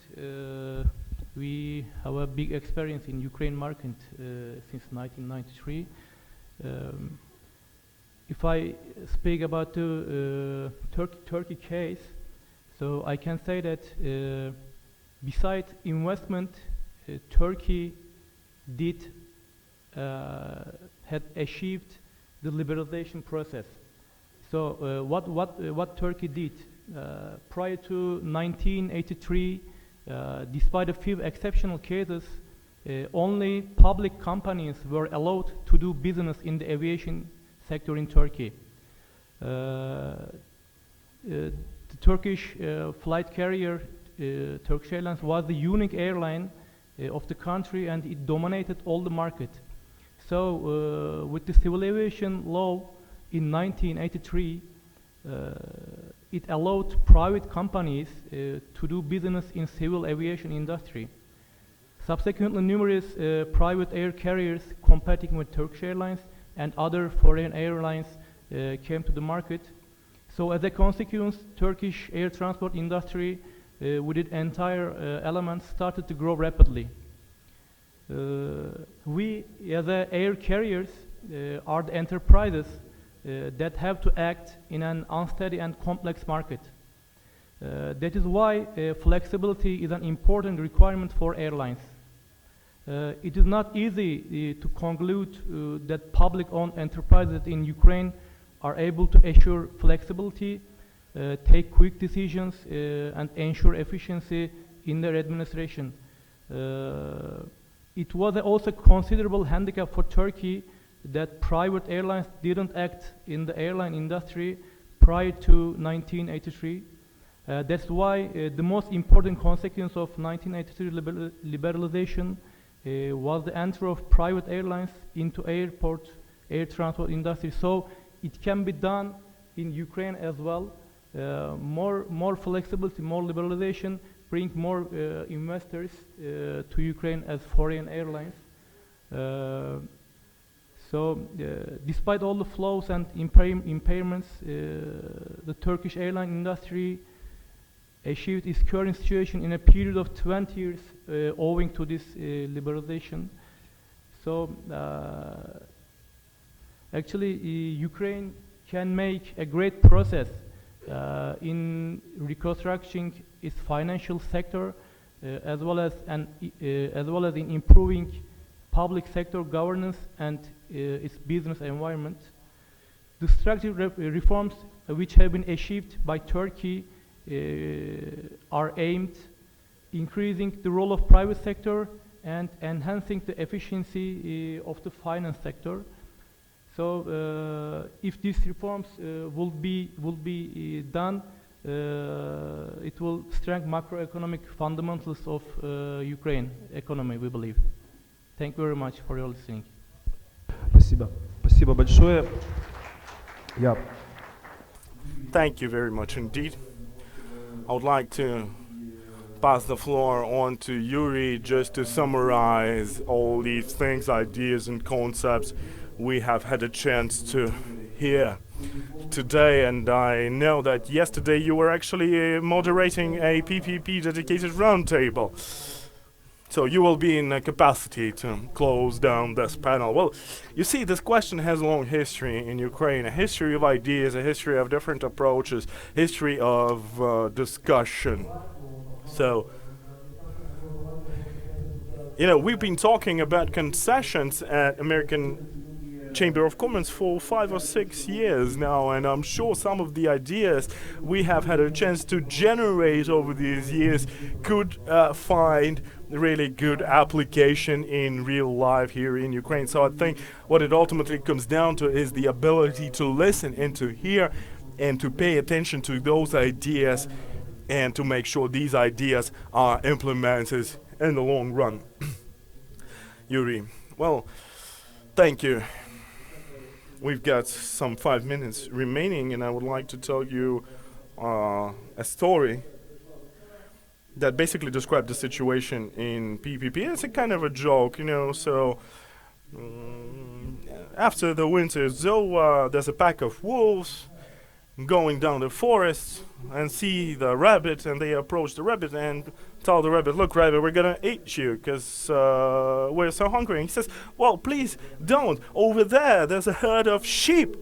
we have a big experience in Ukraine market since 1993. If I speak about the Turkey case, so I can say that besides investment, Turkey had achieved the liberalization process. So what Turkey did prior to 1983, despite a few exceptional cases, only public companies were allowed to do business in the aviation sector in Turkey. The Turkish flight carrier Turkish Airlines was the unique airline of the country, and it dominated all the market. So with the civil aviation law in 1983, it allowed private companies to do business in civil aviation industry. Subsequently, numerous private air carriers competing with Turkish Airlines and other foreign airlines came to the market. So as a consequence, Turkish air transport industry with its entire elements started to grow rapidly. We, as air carriers, are the enterprises that have to act in an unsteady and complex market. That is why flexibility is an important requirement for airlines. It is not easy to conclude that public-owned enterprises in Ukraine are able to assure flexibility, take quick decisions, and ensure efficiency in their administration. It was also a considerable handicap for Turkey that private airlines didn't act in the airline industry prior to 1983. That's why the most important consequence of 1983 liberalization was the entry of private airlines into air transport industry. So it can be done in Ukraine as well. More flexibility, more liberalization, bring more investors to Ukraine as foreign airlines. So despite all the flaws and impairments, the Turkish airline industry achieved its current situation in a period of 20 years owing to this liberalization. So actually Ukraine can make a great process in reconstructing its financial sector as well as in improving public sector governance and its business environment. The structural reforms which have been achieved by Turkey are aimed increasing the role of private sector and enhancing the efficiency of the finance sector. So if these reforms will be done, it will strengthen macroeconomic fundamentals of Ukraine economy, we believe. Thank you very much for your listening. Спасибо. Спасибо большое. Thank you very much indeed. I would like to pass the floor on to Yuri just to summarize all these things, ideas and concepts we have had a chance to hear today. And I know that yesterday you were actually moderating a PPP dedicated roundtable. So you will be in a capacity to close down this panel. Well, you see, this question has a long history in Ukraine, a history of ideas, a history of different approaches, history of discussion. So, you know, we've been talking about concessions at American Chamber of Commerce for 5 or 6 years now, and I'm sure some of the ideas we have had a chance to generate over these years could find really good application in real life here in Ukraine. So I think what it ultimately comes down to is the ability to listen and to hear and to pay attention to those ideas and to make sure these ideas are implemented in the long run. Yuri, well, thank you. We've got some 5 minutes remaining, and I would like to tell you a story that basically described the situation in PPP. It's a kind of a joke, you know. So after the winter, there's a pack of wolves going down the forest and see the rabbit, and they approach the rabbit and tell the rabbit, "Look, rabbit, we're gonna eat you because we're so hungry." And he says, "Well, please don't. Over there's a herd of sheep,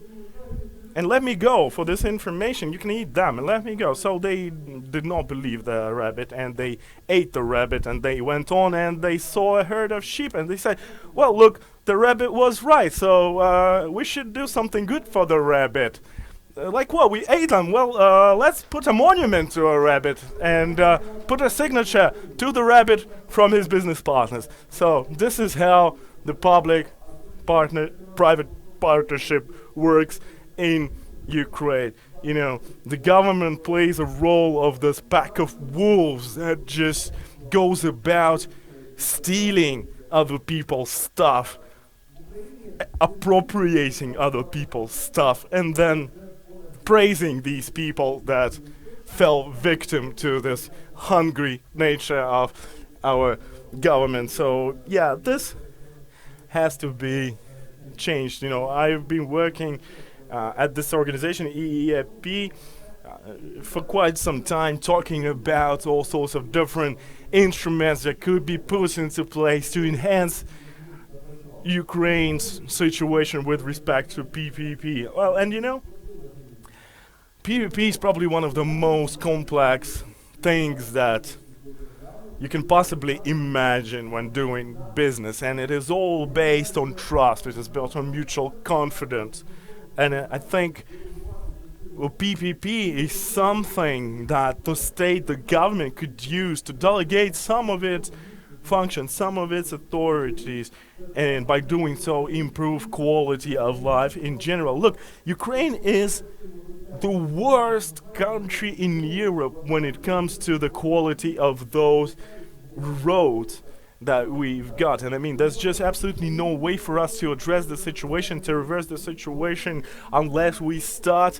and let me go for this information. You can eat them and let me go." So they did not believe the rabbit, and they ate the rabbit, and they went on and they saw a herd of sheep, and they said, "Well, look, the rabbit was right, so we should do something good for the rabbit." Like what? We ate them. Well, let's put a monument to a rabbit and put a signature to the rabbit from his business partners. So this is how the private partnership works in Ukraine. You know, the government plays a role of this pack of wolves that just goes about stealing other people's stuff, appropriating other people's stuff, and then praising these people that fell victim to this hungry nature of our government. So yeah, this has to be changed. You know, I've been working at this organization, EEAP, for quite some time, talking about all sorts of different instruments that could be put into place to enhance Ukraine's situation with respect to PPP. Well, and you know, PPP is probably one of the most complex things that you can possibly imagine when doing business, and it is all based on trust. It is built on mutual confidence, and I think PPP is something that the state, the government could use to delegate some of its functions, some of its authorities, and by doing so improve quality of life in general. Look, Ukraine is the worst country in Europe when it comes to the quality of those roads that we've got. And I mean, there's just absolutely no way for us to address the situation, to reverse the situation, unless we start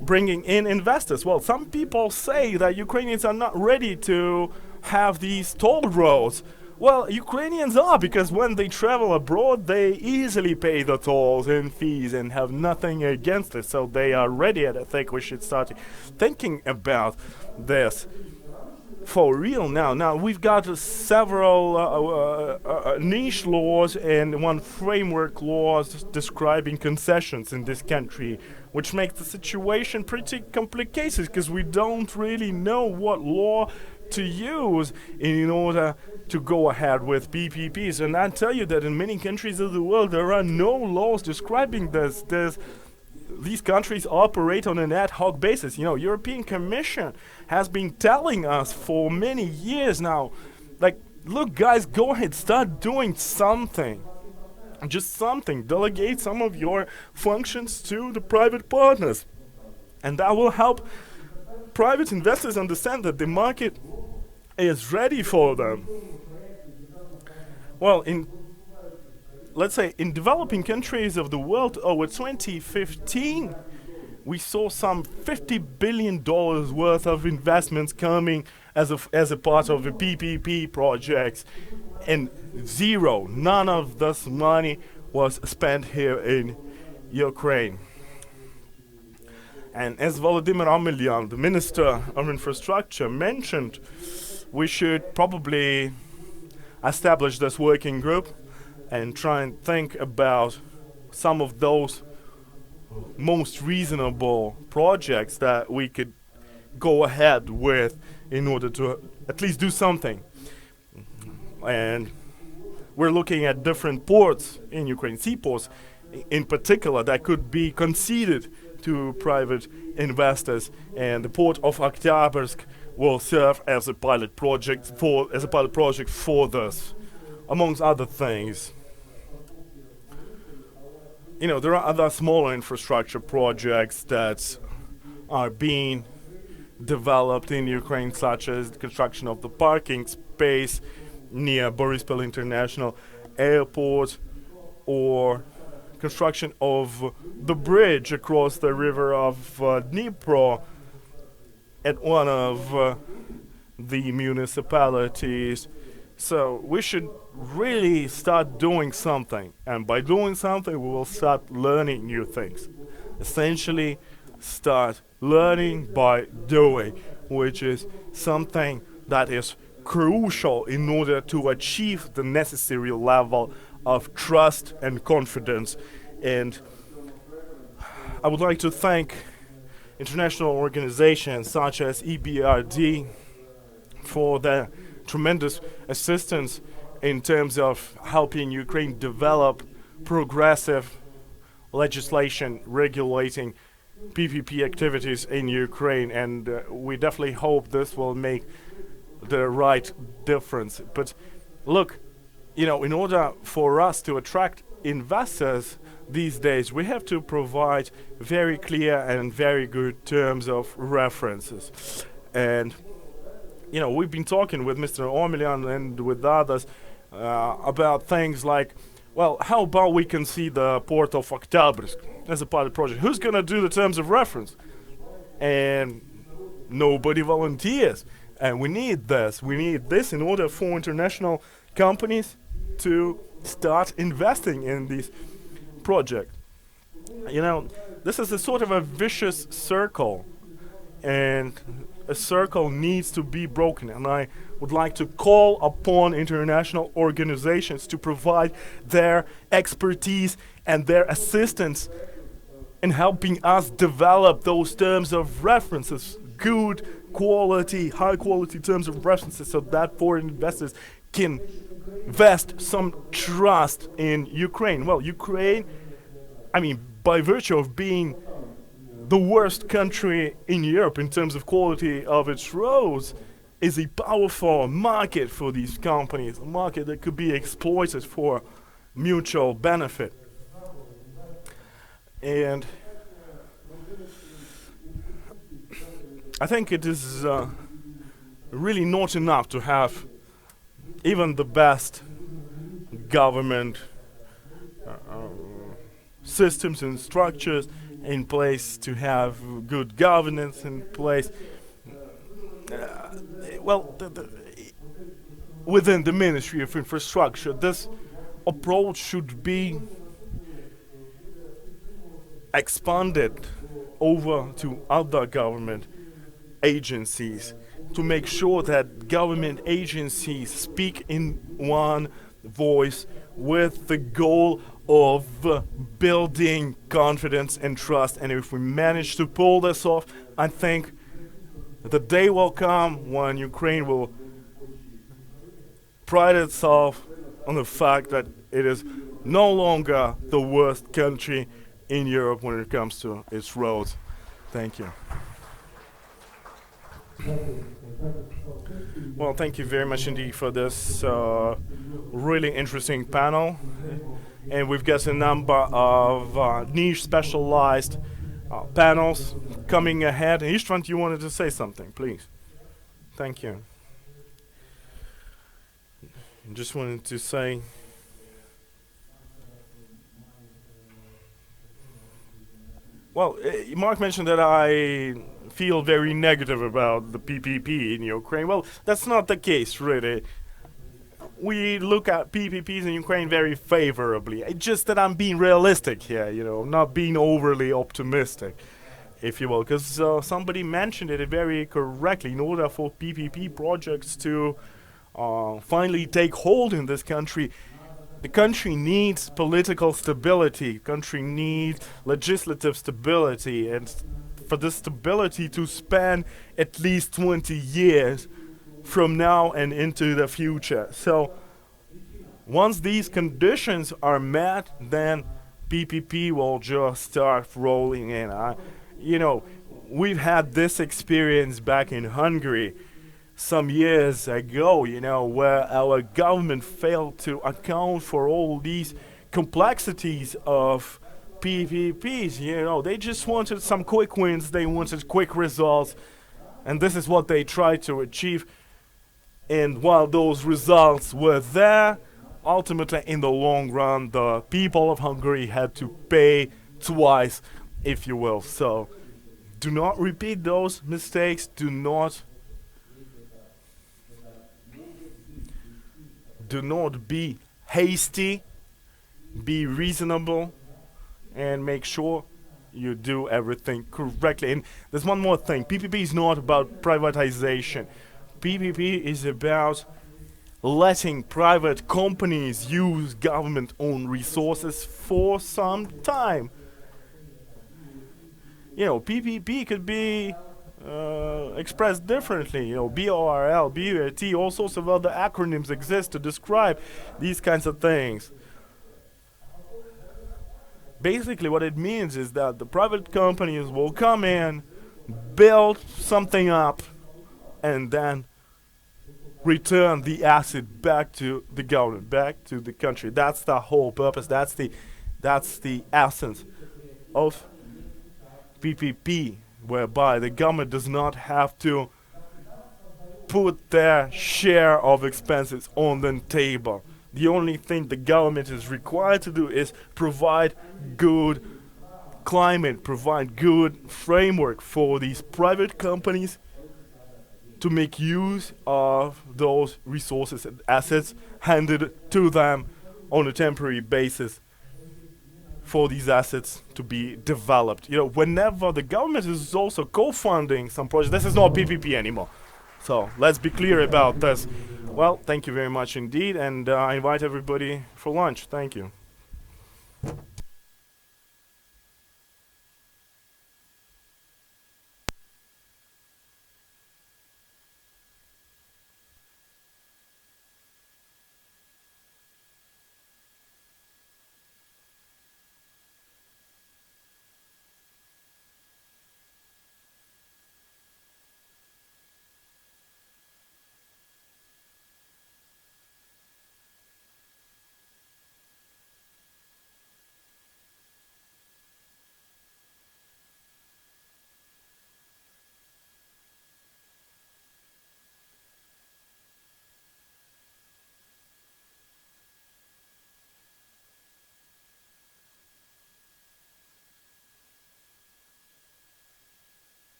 bringing in investors. Well, some people say that Ukrainians are not ready to have these toll roads. Well, Ukrainians are, because when they travel abroad, they easily pay the tolls and fees and have nothing against it. So they are ready, and I think we should start thinking about this for real now. Now, we've got several niche laws and one framework laws describing concessions in this country, which makes the situation pretty complicated because we don't really know what law to use in order to go ahead with PPPs. And I tell you that in many countries of the world there are no laws describing this. These countries operate on an ad hoc basis. You know, European Commission has been telling us for many years now, like, look guys, go ahead, start doing something. Just something. Delegate some of your functions to the private partners. And that will help private investors understand that the market is ready for them. Well, let's say in developing countries of the world, over 2015, we saw some $50 billion worth of investments coming as a part of the PPP projects, and none of this money was spent here in Ukraine. And as Volodymyr Omelian, the Minister of Infrastructure, mentioned, we should probably establish this working group and try and think about some of those most reasonable projects that we could go ahead with in order to at least do something. And we're looking at different ports in Ukraine, seaports in particular, that could be conceded to private investors, and the port of Oktyabrsk will serve as a pilot project for this, amongst other things. You know, there are other smaller infrastructure projects that are being developed in Ukraine, such as the construction of the parking space near Borispol International Airport, or construction of the bridge across the river of Dnipro at one of the municipalities. So we should really start doing something, and by doing something we will start learning new things. Essentially, start learning by doing, which is something that is crucial in order to achieve the necessary level of trust and confidence. And I would like to thank international organizations such as EBRD for their tremendous assistance in terms of helping Ukraine develop progressive legislation regulating PPP activities in Ukraine, and we definitely hope this will make the right difference. But look, you know, in order for us to attract investors these days, we have to provide very clear and very good terms of references. And you know, we've been talking with Mr. Omelian and with others about things like, well, how about we can see the port of Oktyabrsk as a pilot project? Who's going to do the terms of reference? And nobody volunteers. And we need this. We need this in order for international companies to start investing in these projects. You know, this is a sort of a vicious circle, and a circle needs to be broken. And I would like to call upon international organizations to provide their expertise and their assistance in helping us develop those terms of references, good quality, high quality terms of references, so that foreign investors can invest some trust in Ukraine. Well, Ukraine, I mean, by virtue of being the worst country in Europe in terms of quality of its roads, is a powerful market for these companies, a market that could be exploited for mutual benefit. And I think it is really not enough to have even the best government systems and structures in place, to have good governance in place. Within the Ministry of Infrastructure, this approach should be expanded over to other government agencies, to make sure that government agencies speak in one voice with the goal of building confidence and trust. And if we manage to pull this off, I think the day will come when Ukraine will pride itself on the fact that it is no longer the worst country in Europe when it comes to its roads. Thank you. Well, thank you very much indeed for this really interesting panel. And we've got a number of niche specialized panels coming ahead. István, you wanted to say something, please. Thank you. Just wanted to say, well, Mark mentioned that I feel very negative about the PPP in Ukraine. Well, that's not the case, really. We look at PPPs in Ukraine very favorably. It's just that I'm being realistic here, you know, not being overly optimistic, if you will, because somebody mentioned it very correctly. In order for PPP projects to finally take hold in this country. The country needs political stability. The country needs legislative stability, and for this stability to span at least 20 years from now and into the future. So once these conditions are met, then PPP will just start rolling in. We've had this experience back in Hungary some years ago, where our government failed to account for all these complexities of PPPs. They just wanted some quick wins, they wanted quick results, and this is what they tried to achieve. And while those results were there, ultimately in the long run, the people of Hungary had to pay twice, if you will. So do not repeat those mistakes. Do not be hasty. Be reasonable and make sure you do everything correctly. And there's one more thing. PPP is not about privatization. PPP is about letting private companies use government-owned resources for some time. PPP could be expressed differently. BORL, BURT, all sorts of other acronyms exist to describe these kinds of things. Basically, what it means is that the private companies will come in, build something up, and then return the asset back to the government, back to the country. That's the whole purpose. That's the essence of PPP, whereby the government does not have to put their share of expenses on the table. The only thing the government is required to do is provide good climate, provide good framework for these private companies to make use of those resources and assets handed to them on a temporary basis for these assets to be developed. Whenever the government is also co-funding some projects, this is not PPP anymore. So let's be clear about this. Well, thank you very much indeed, and I invite everybody for lunch. Thank you.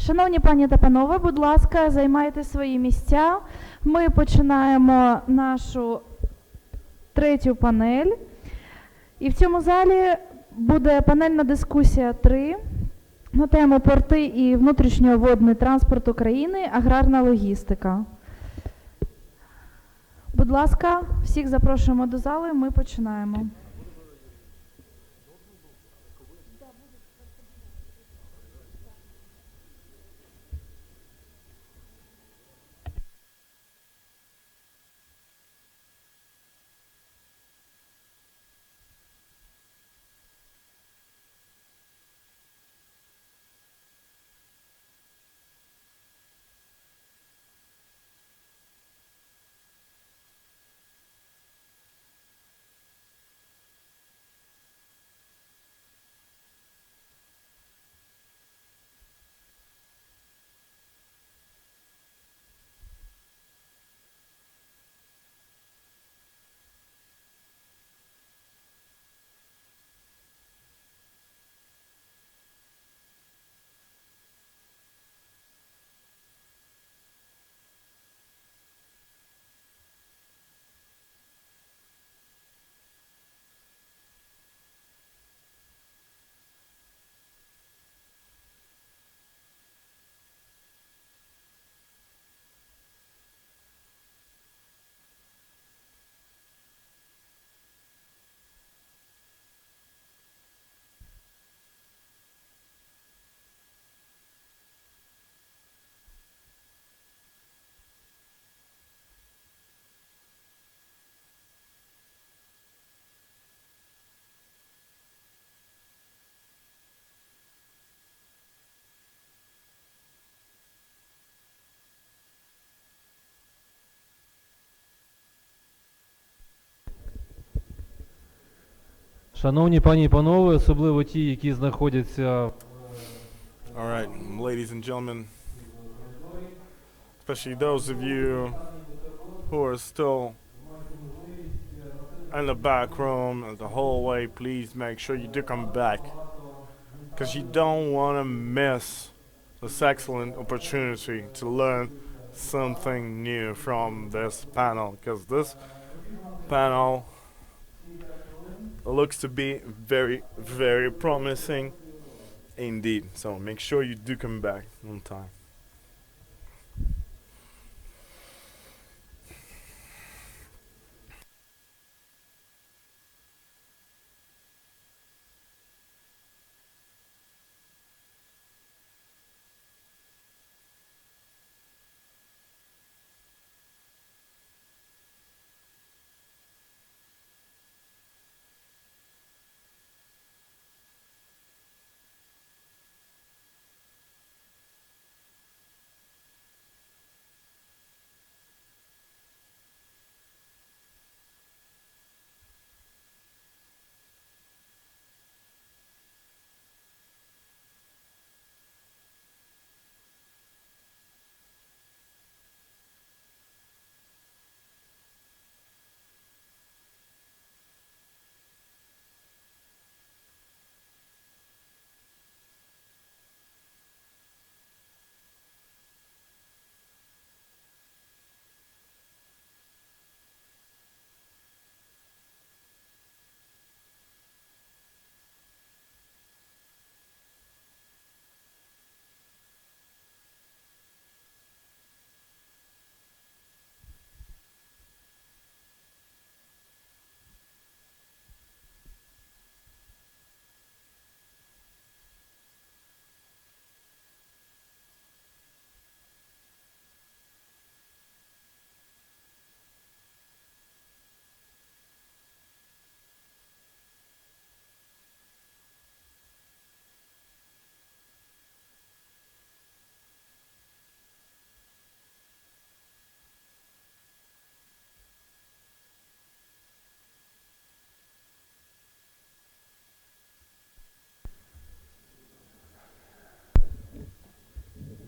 Шановні пані та панове, будь ласка, займайте свої місця. Ми починаємо нашу третю панель. І в цьому залі буде панельна дискусія 3 на тему порти і внутрішньоводний транспорт України, аграрна логістика. Будь ласка, всіх запрошуємо до зали, ми починаємо. Шановні пані і панове, особливо ті, які знаходяться All right, ladies and gentlemen, especially those of you who are still in the back room, the hallway, please make sure you do come back, because you don't want to miss this excellent opportunity to learn something new from this panel, because this panel looks to be very, very promising indeed. So make sure you do come back on time.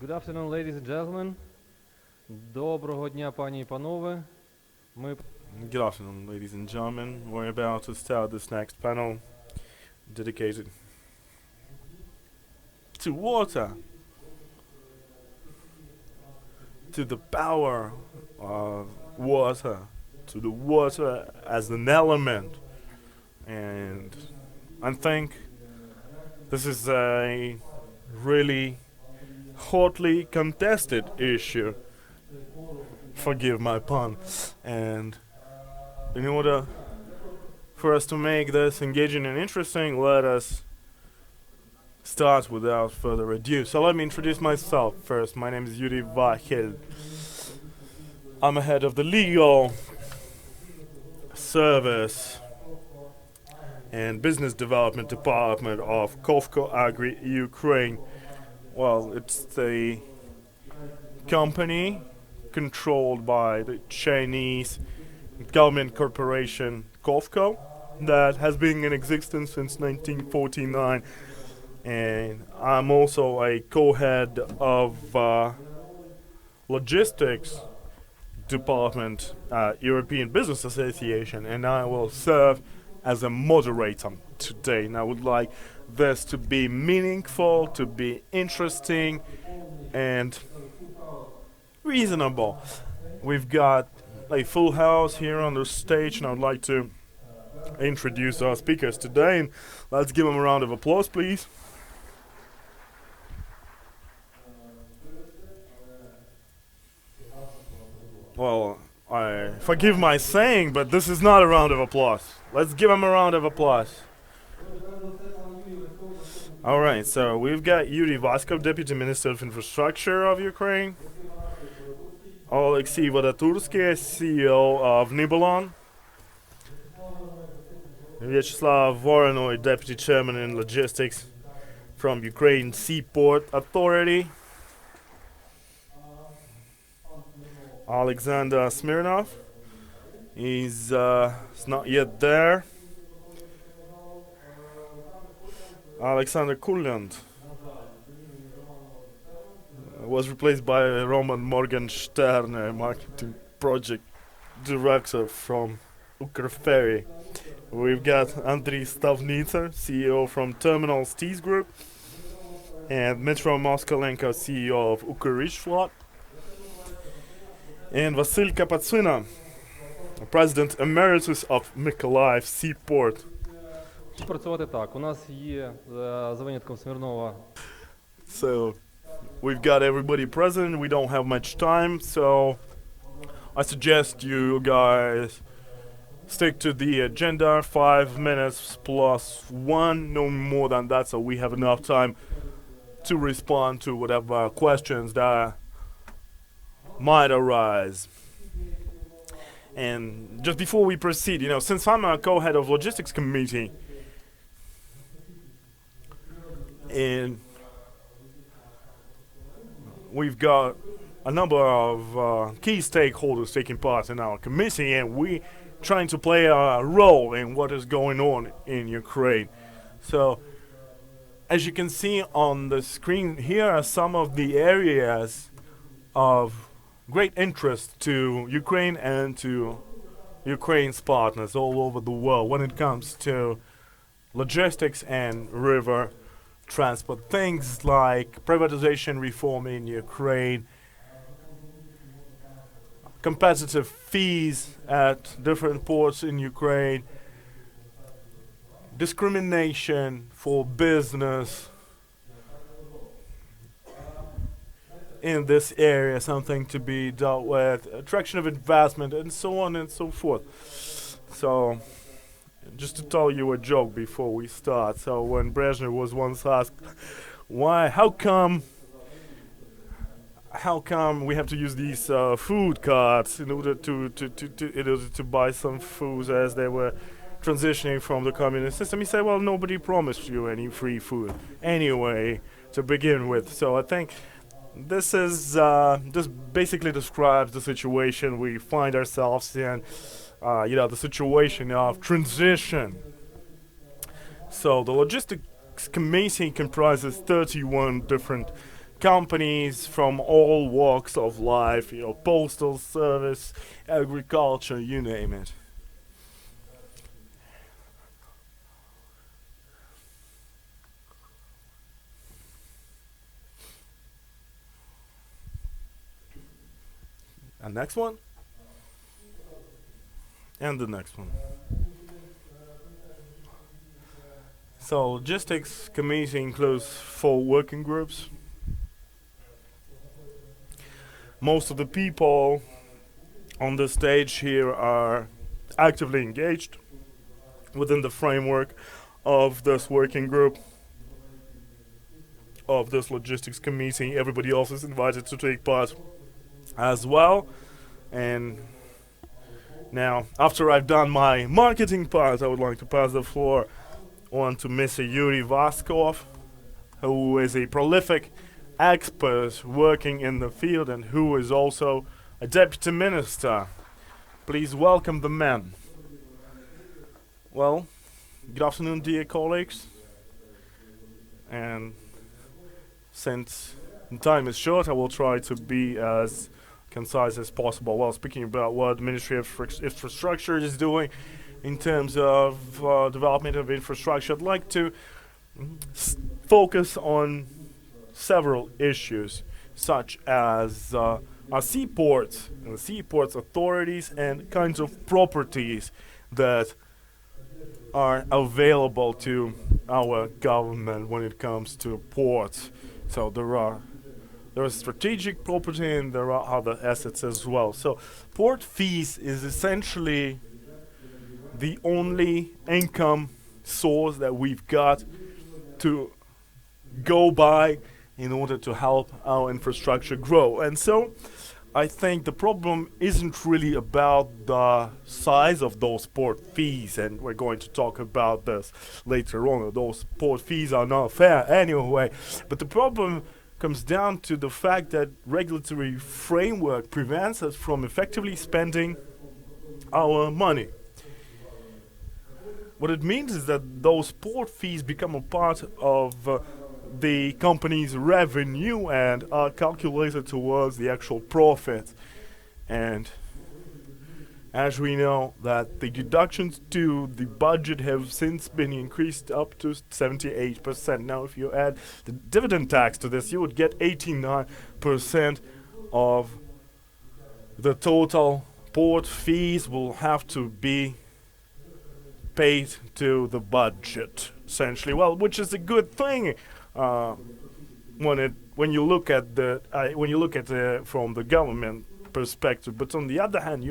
Good afternoon, ladies and gentlemen. Доброго дня, пані і панове. Ми Good afternoon, ladies and gentlemen. We're about to start this next panel dedicated to water. to the power of water, to the water as an element. And I think this is a really hotly contested issue. Forgive my pun. And in order for us to make this engaging and interesting, let us start without further ado. So let me introduce myself first. My name is Yuri Vahel. I'm a head of the legal service and business development department of Kovco Agri Ukraine. Well, it's the company controlled by the Chinese government corporation Kovco that has been in existence since 1949. And I'm also a co-head of logistics department, European Business Association, and I will serve as a moderator today. And I would like this to be meaningful, to be interesting, and reasonable. We've got a full house here on the stage, and I would like to introduce our speakers today. And let's give them a round of applause, please. Well, I forgive my saying, but this is not a round of applause. Let's give him a round of applause. Alright, so we've got Yuri Vaskov, Deputy Minister of Infrastructure of Ukraine. Alexei Vodatursky, CEO of Nibolon. Vyacheslav Voronoy, Deputy Chairman in Logistics from Ukraine Seaport Authority. Alexander Smirnov is not yet there. Alexander Kurland was replaced by Roman Morgenstern, marketing project director from UKRAINIan. We've got Andriy Stavnitzer, CEO from Terminal Steez Group, and Dmitro Moskalenko, CEO of UKRAINIAN. And Vasyl Kapatsyna, President Emeritus of Mykolaiv Seaport. Працювати так. У нас є за винятком Смірнова. So, we've got everybody present. We don't have much time, so I suggest you guys stick to the agenda. 5 minutes plus 1, no more than that, so we have enough time to respond to whatever questions that might arise. And just before we proceed, since I'm a co-head of logistics committee, and we've got a number of key stakeholders taking part in our committee, and we trying to play a role in what is going on in Ukraine. So, as you can see on the screen, here are some of the areas of great interest to Ukraine and to Ukraine's partners all over the world when it comes to logistics and river transport. Things like privatization reform in Ukraine, competitive fees at different ports in Ukraine, discrimination for business in this area, something to be dealt with, attraction of investment, and so on and so forth. So, just to tell you a joke before we start. So, when Brezhnev was once asked, how come we have to use these food cards in order to buy some foods as they were transitioning from the communist system, he said, well, nobody promised you any free food anyway to begin with. So I think this basically describes the situation we find ourselves in, the situation of transition. So the logistics committee comprises 31 different companies from all walks of life, postal service, agriculture, you name it. And next one. And the next one. So logistics committee includes 4 working groups. Most of the people on the stage here are actively engaged within the framework of this working group, of this logistics committee. Everybody else is invited to take part as well. And now, after I've done my marketing part, I would like to pass the floor on to Mr. Yuri Vaskov, who is a prolific expert working in the field and who is also a deputy minister. Please welcome the man. Well, good afternoon, dear colleagues. And since the time is short, I will try to be as concise as possible. Well, speaking about what the Ministry of Infrastructure is doing in terms of development of infrastructure, I'd like to focus on several issues, such as our seaports and the seaports authorities and kinds of properties that are available to our government when it comes to ports. So there is strategic property and there are other assets as well. So port fees is essentially the only income source that we've got to go by in order to help our infrastructure grow. And so I think the problem isn't really about the size of those port fees, and we're going to talk about this later on. Those port fees are not fair anyway, but the problem comes down to the fact that regulatory framework prevents us from effectively spending our money. What it means is that those port fees become a part of the company's revenue and are calculated towards the actual profit. And as we know that the deductions to the budget have since been increased up to 78%. Now if you add the dividend tax to this, you would get 89% of the total port fees will have to be paid to the budget, essentially. Well, which is a good thing when you look at it from the government perspective. But on the other hand,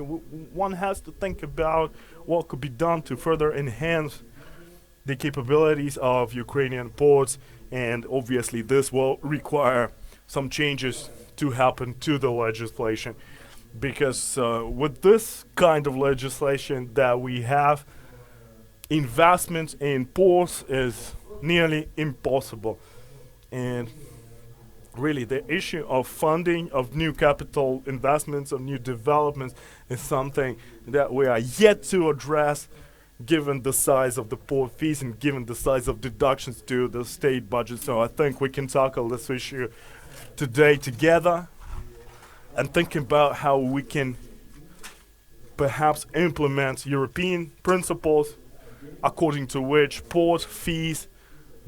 one has to think about what could be done to further enhance the capabilities of Ukrainian ports, and obviously this will require some changes to happen to the legislation, because with this kind of legislation that we have, investment in ports is nearly impossible. And really the issue of funding of new capital investments, of new developments, is something that we are yet to address, given the size of the port fees and given the size of deductions to the state budget. So I think we can tackle this issue today together and think about how we can perhaps implement European principles according to which port fees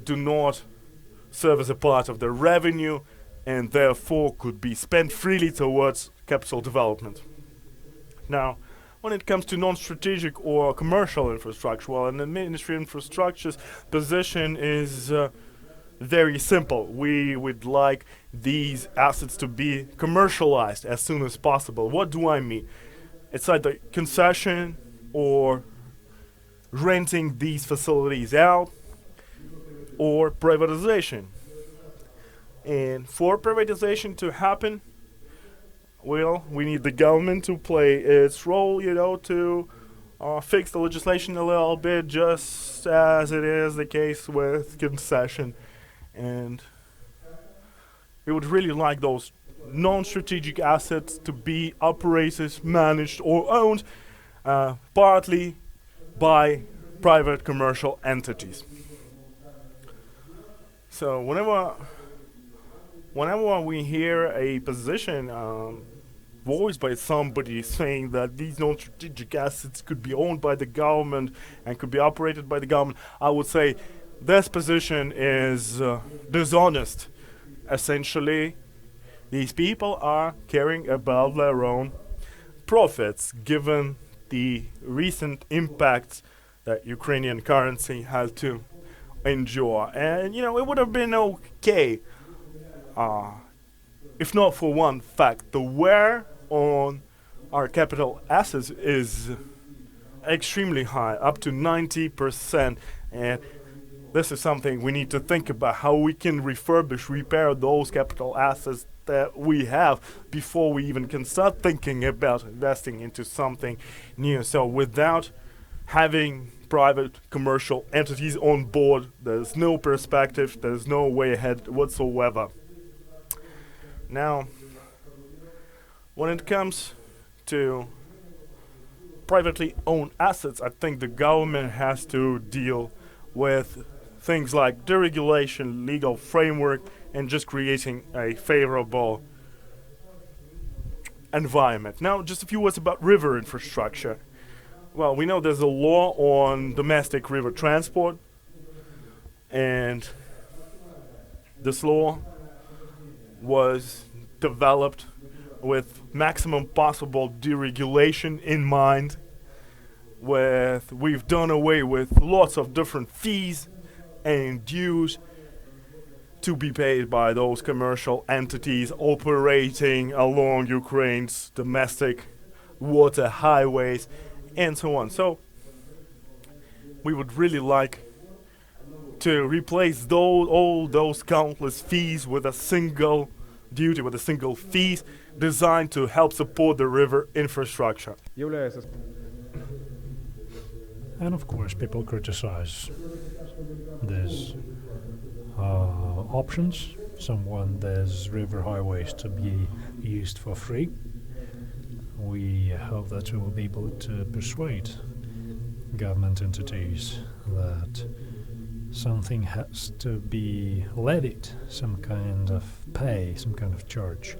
do not serve as a part of the revenue and therefore could be spent freely towards capital development. Now, when it comes to non-strategic or commercial infrastructure, well, in the Ministry of Infrastructure's position is very simple. We would like these assets to be commercialized as soon as possible. What do I mean? It's either concession or renting these facilities out, or privatization. And for privatization to happen, well, we need the government to play its role, to fix the legislation a little bit, just as it is the case with concession. And we would really like those non-strategic assets to be operated, managed, or owned partly by private commercial entities. So whenever we hear a position voiced by somebody saying that these non-strategic assets could be owned by the government and could be operated by the government, I would say this position is dishonest. Essentially, these people are caring about their own profits given the recent impacts that Ukrainian currency had to endure. And, it would have been okay if not for one fact. The wear on our capital assets is extremely high, up to 90%. And this is something we need to think about, how we can repair those capital assets that we have before we even can start thinking about investing into something new. So without having private commercial entities on board, there's no perspective, there's no way ahead whatsoever. Now, when it comes to privately owned assets, I think the government has to deal with things like deregulation, legal framework, and just creating a favorable environment. Now, just a few words about river infrastructure. Well, we know there's a law on domestic river transport, and this law was developed with maximum possible deregulation in mind. We've done away with lots of different fees and dues to be paid by those commercial entities operating along Ukraine's domestic water highways and so on. So we would really like to replace all those countless fees with a single duty, with a single fees designed to help support the river infrastructure. And of course, people criticize these options. There's river highways to be used for free. We hope that we will be able to persuade government entities that something has to be levied, some kind of pay, some kind of charge.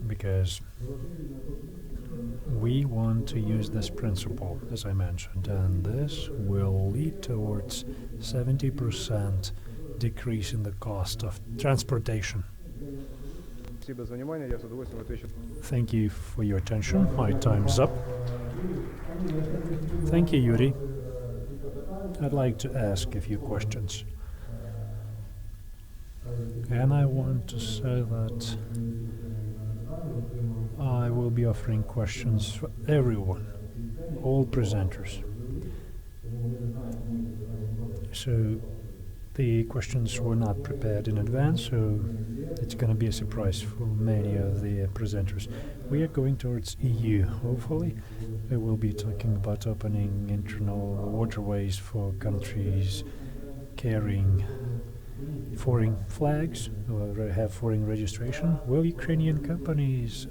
Because we want to use this principle, as I mentioned, and this will lead towards 70% decrease in the cost of transportation. Thank you for your attention. My time's up. Thank you, Yuri. I'd like to ask a few questions. And I want to say that I will be offering questions for everyone, all presenters. So the questions were not prepared in advance, so it's going to be a surprise for many of the presenters. We are going towards EU, hopefully. We will be talking about opening internal waterways for countries carrying foreign flags or have foreign registration. Will Ukrainian companies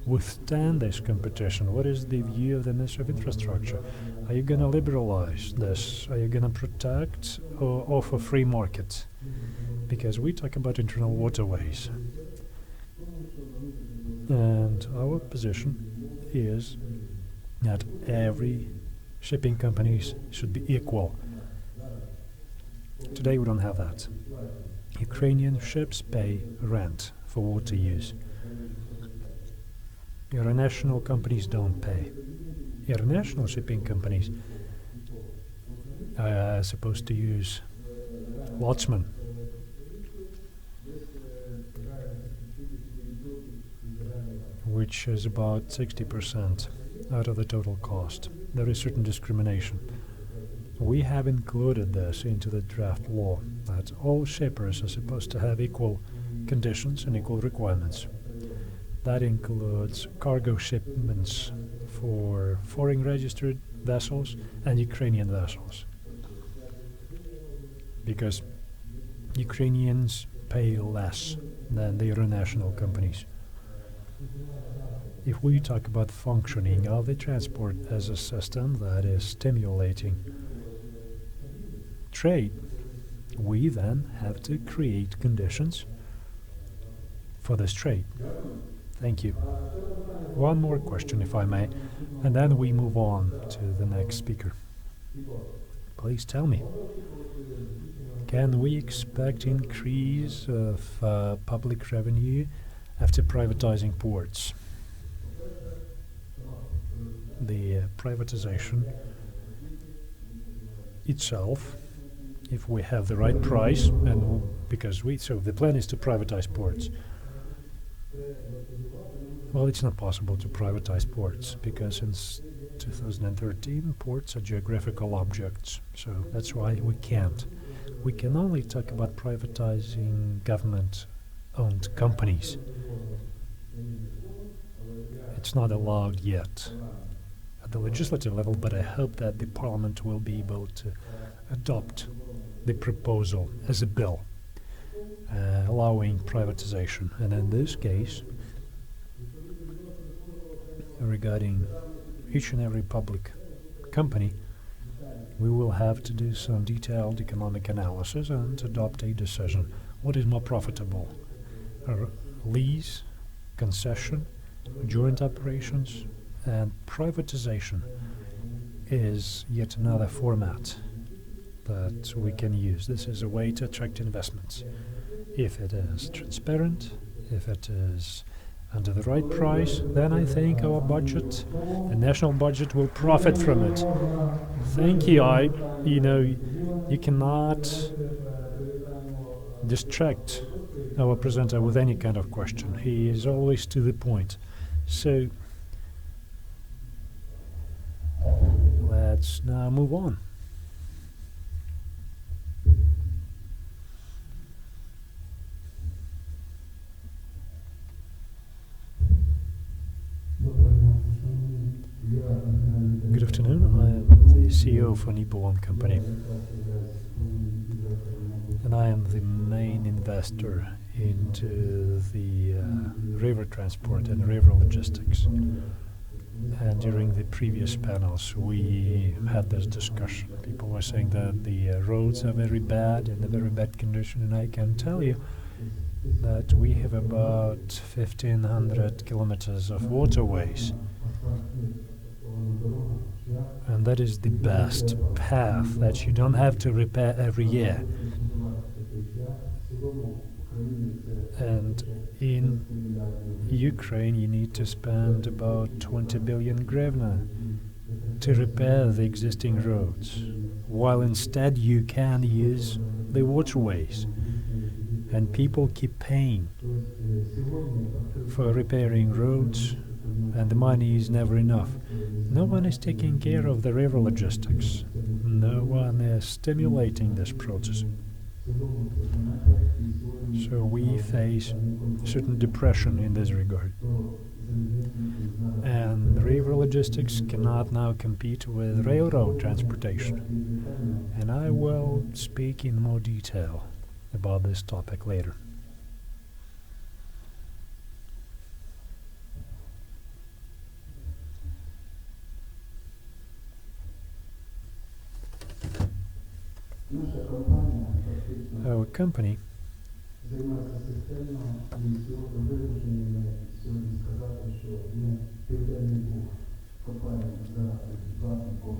withstand this competition? What is the view of the Ministry of Infrastructure? Are you going to liberalize this? Are you going to protect or offer free markets? Because we talk about internal waterways. And our position is that every shipping companies should be equal. Today we don't have that. Ukrainian ships pay rent for water use. International companies don't pay. International shipping companies are supposed to use lotsmen. Which is about 60% out of the total cost. There is certain discrimination. We have included this into the draft law, that all shippers are supposed to have equal conditions and equal requirements. That includes cargo shipments for foreign registered vessels and Ukrainian vessels. Because Ukrainians pay less than the international companies. If we talk about functioning of the transport as a system that is stimulating trade, we then have to create conditions for this trade. Thank you. One more question, if I may, and then we move on to the next speaker. Please tell me, can we expect increase of public revenue after privatizing ports? the privatization itself, if we have the right price, and because the plan is to privatize ports. Well, it's not possible to privatize ports because since 2013 ports are geographical objects, so that's why we can't. We can only talk about privatizing government-owned companies. It's not allowed yet at the legislative level, but I hope that the Parliament will be able to adopt the proposal as a bill allowing privatization. And in this case, regarding each and every public company, we will have to do some detailed economic analysis and adopt a decision. What is more profitable? Lease, concession, joint operations, and privatization is yet another format that we can use. This is a way to attract investments. If it is transparent, if it is under the right price, then I think our budget, the national budget, will profit from it. Thank you. You cannot distract our presenter with any kind of question. He is always to the point. So let's now move on. Good afternoon. I am the CEO for Nippon Company, and I am the main investor into the river transport and river logistics. And during the previous panels, we had this discussion. People were saying that the roads are very bad, in a very bad condition, and I can tell you that we have about 1,500 kilometers of waterways. And that is the best path that you don't have to repair every year. And in Ukraine, you need to spend about 20 billion hryvnia to repair the existing roads, while instead you can use the waterways. And people keep paying for repairing roads, and the money is never enough. No one is taking care of the river logistics. No one is stimulating this process. So we face certain depression in this regard. And river logistics cannot now compete with railroad transportation. And I will speak in more detail about this topic later. Our company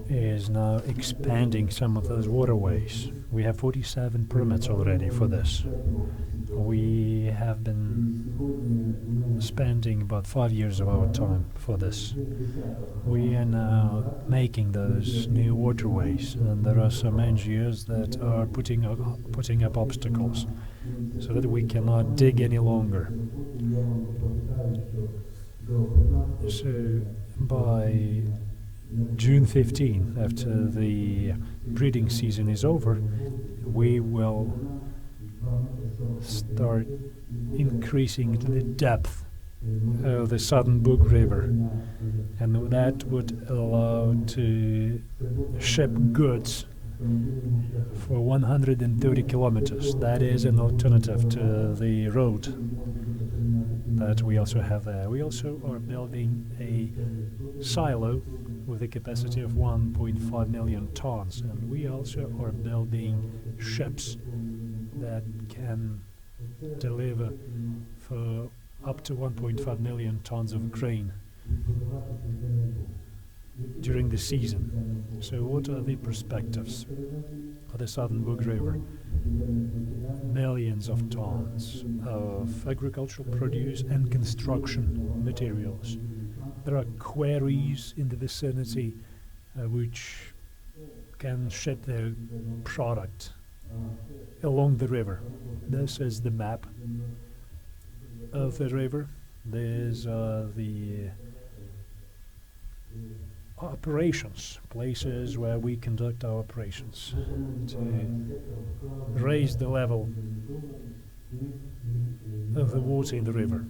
is now expanding some of those waterways. We have 47 permits already for this. We have been spending about 5 years of our time for this. We are now making those new waterways, and there are some NGOs that are putting up obstacles so that we cannot dig any longer. So by June 15, after the breeding season is over, we will start increasing the depth of the Southern Bug River, and that would allow to ship goods for 130 kilometers. That is an alternative to the road that we also have there. We also are building a silo with a capacity of 1.5 million tons, and we also are building ships that can deliver for up to 1.5 million tons of grain during the season. So what are the perspectives for the Southern Bug River? Millions of tons of agricultural produce and construction materials There are quarries in the vicinity which can ship their product along the river. This is the map of the river. These are the operations, places where we conduct our operations to raise the level of the water in the river.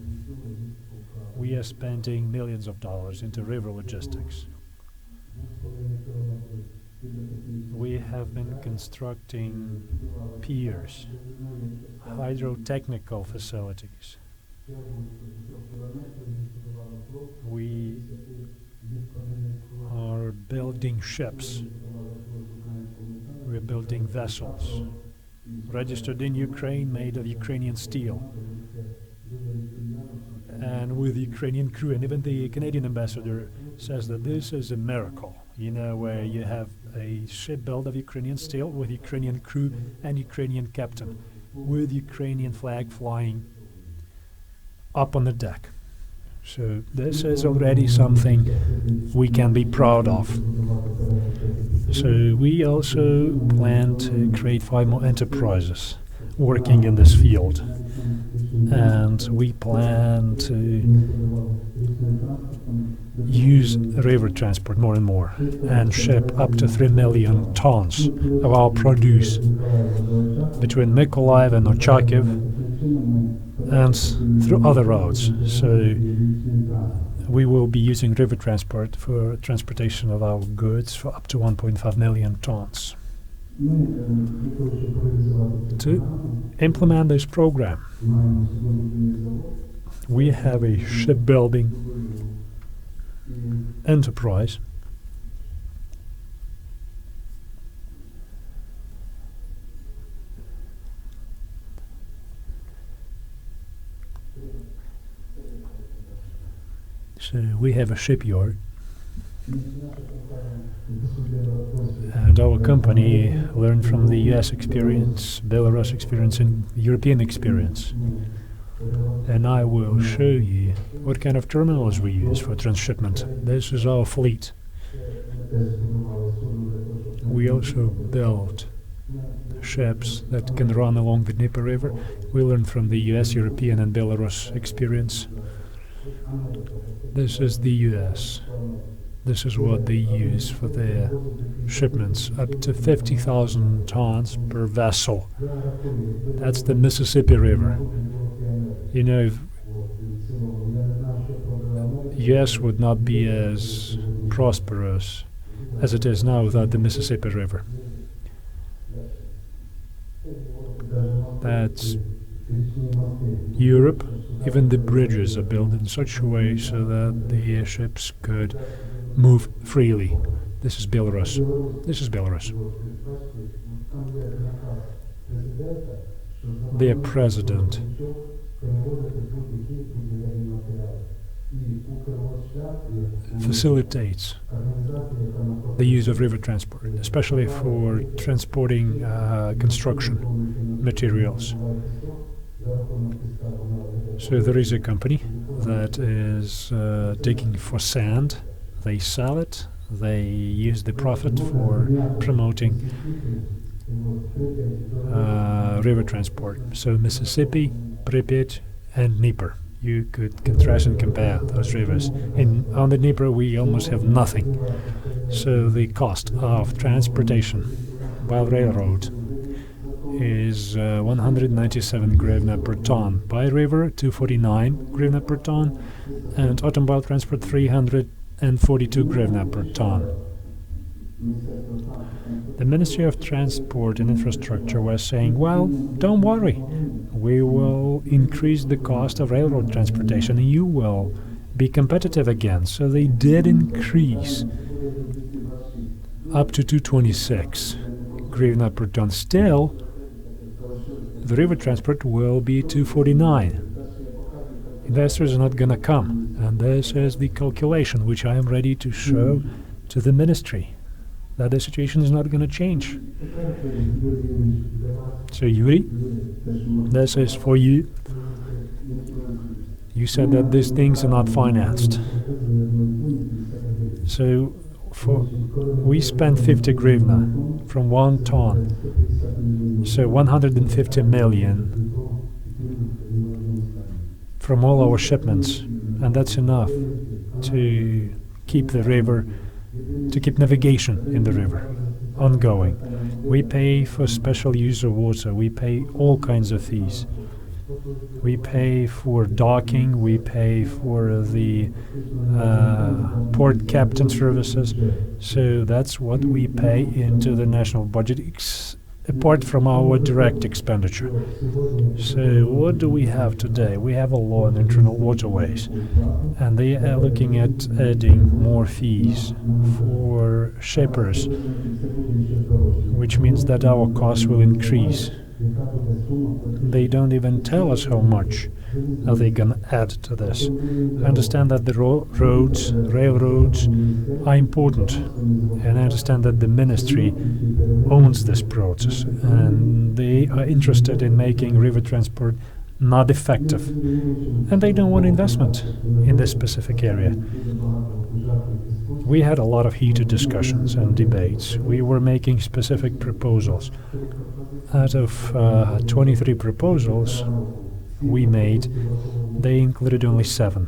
We are spending millions of dollars into river logistics. We have been constructing piers, hydrotechnical facilities. We are building ships. We're building vessels registered in Ukraine, made of Ukrainian steel, and with Ukrainian crew. And even the Canadian ambassador says that this is a miracle, you know, where you have a ship built of Ukrainian steel with Ukrainian crew and Ukrainian captain, with Ukrainian flag flying up on the deck. So this is already something we can be proud of. So we also plan to create 5 more enterprises working in this field. And we plan to use river transport more and more and ship up to 3 million tons of our produce between Mykolaiv and Kyiv and through other routes. So we will be using river transport for transportation of our goods for up to 1.5 million tons. To implement this program, we have a shipbuilding enterprise So we have a shipyard, and our company learned from the US experience, Belarus experience, and European experience. And I will show you what kind of terminals we use for transshipment. This is our fleet. We also built ships that can run along the Dnieper River. We learned from the US, European, and Belarus experience. This is the US. This is what they use for their shipments, up to 50,000 tons per vessel. That's the Mississippi River. You know, US would not be as prosperous as it is now without the Mississippi River. That's Europe. Even the bridges are built in such a way so that the ships could move freely. This is Belarus. This is Belarus. Their president facilitates the use of river transport, especially for transporting construction materials. So there is a company that is digging for sand. They sell it. They use the profit for promoting river transport. So Mississippi, Pripyat, and Dnieper. You could contrast and compare those rivers. On the Dnieper, we almost have nothing. So the cost of transportation by railroad is 197 hryvnia per ton. By river, 249 hryvnia per ton, and automobile transport, 342 hryvnia per ton. The Ministry of Transport and Infrastructure was saying, well, don't worry, we will increase the cost of railroad transportation and you will be competitive again. So they did increase up to 226 hryvnia per ton. Still, the river transport will be 249. Investors are not going to come. And this is the calculation which I am ready to show to the ministry, that the situation is not going to change. So Yuri, this is for you. You said that these things are not financed. So we spent 50 hryvnia from 1 ton, so 150 million from all our shipments, and that's enough to keep the river, to keep navigation in the river ongoing. We pay for special use of water, we pay all kinds of fees. We pay for docking, we pay for the port captain services, so that's what we pay into the national budget, apart from our direct expenditure. So what do we have today? We have a law on internal waterways, and they are looking at adding more fees for shippers, which means that our costs will increase. They don't even tell us how much are they going to add to this. I understand that the railroads are important, and I understand that the ministry owns this process, and they are interested in making river transport not effective, and they don't want investment in this specific area. We had a lot of heated discussions and debates. We were making specific proposals. Out of 23 proposals we made, they included only 7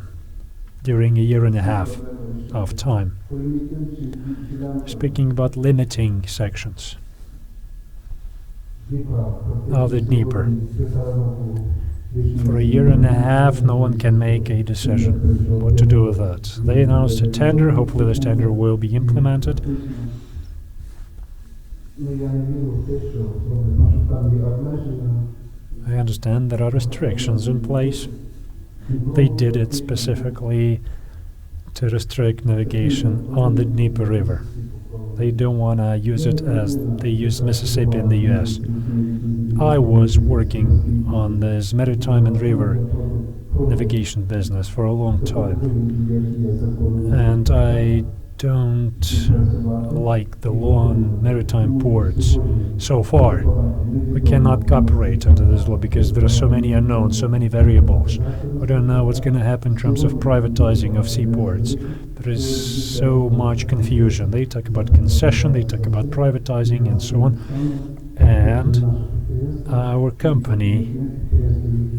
during a year and a half of time. Speaking about limiting sections of the Dnieper. For a year and a half, no one can make a decision what to do with that. They announced a tender. Hopefully this tender will be implemented. I understand there are restrictions in place. They did it specifically to restrict navigation on the Dnieper River. They don't want to use it as they use Mississippi in the US. I was working on this maritime and river navigation business for a long time, and I don't like the law on maritime ports so far. We cannot cooperate under this law because there are so many unknowns, so many variables. We don't know what's going to happen in terms of privatizing of seaports. There is so much confusion. They talk about concession, they talk about privatizing, and so on. And our company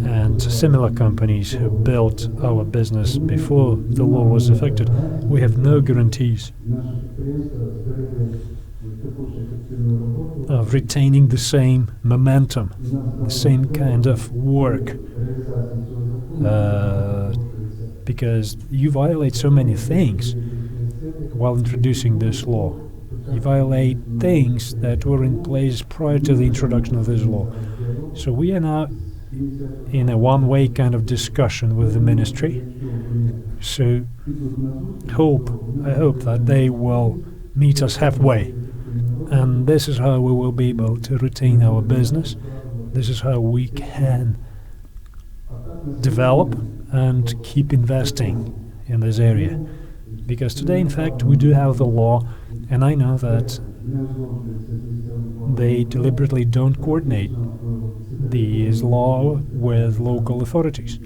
and similar companies who built our business before the law was effected, we have no guarantees of retaining the same momentum, the same kind of work, because you violate so many things while introducing this law. You violate things that were in place prior to the introduction of this law. So we are now in a one-way kind of discussion with the ministry. So I hope that they will meet us halfway. And this is how we will be able to retain our business. This is how we can develop and keep investing in this area. Because today, in fact, we do have the law, and I know that they deliberately don't coordinate this law with local authorities.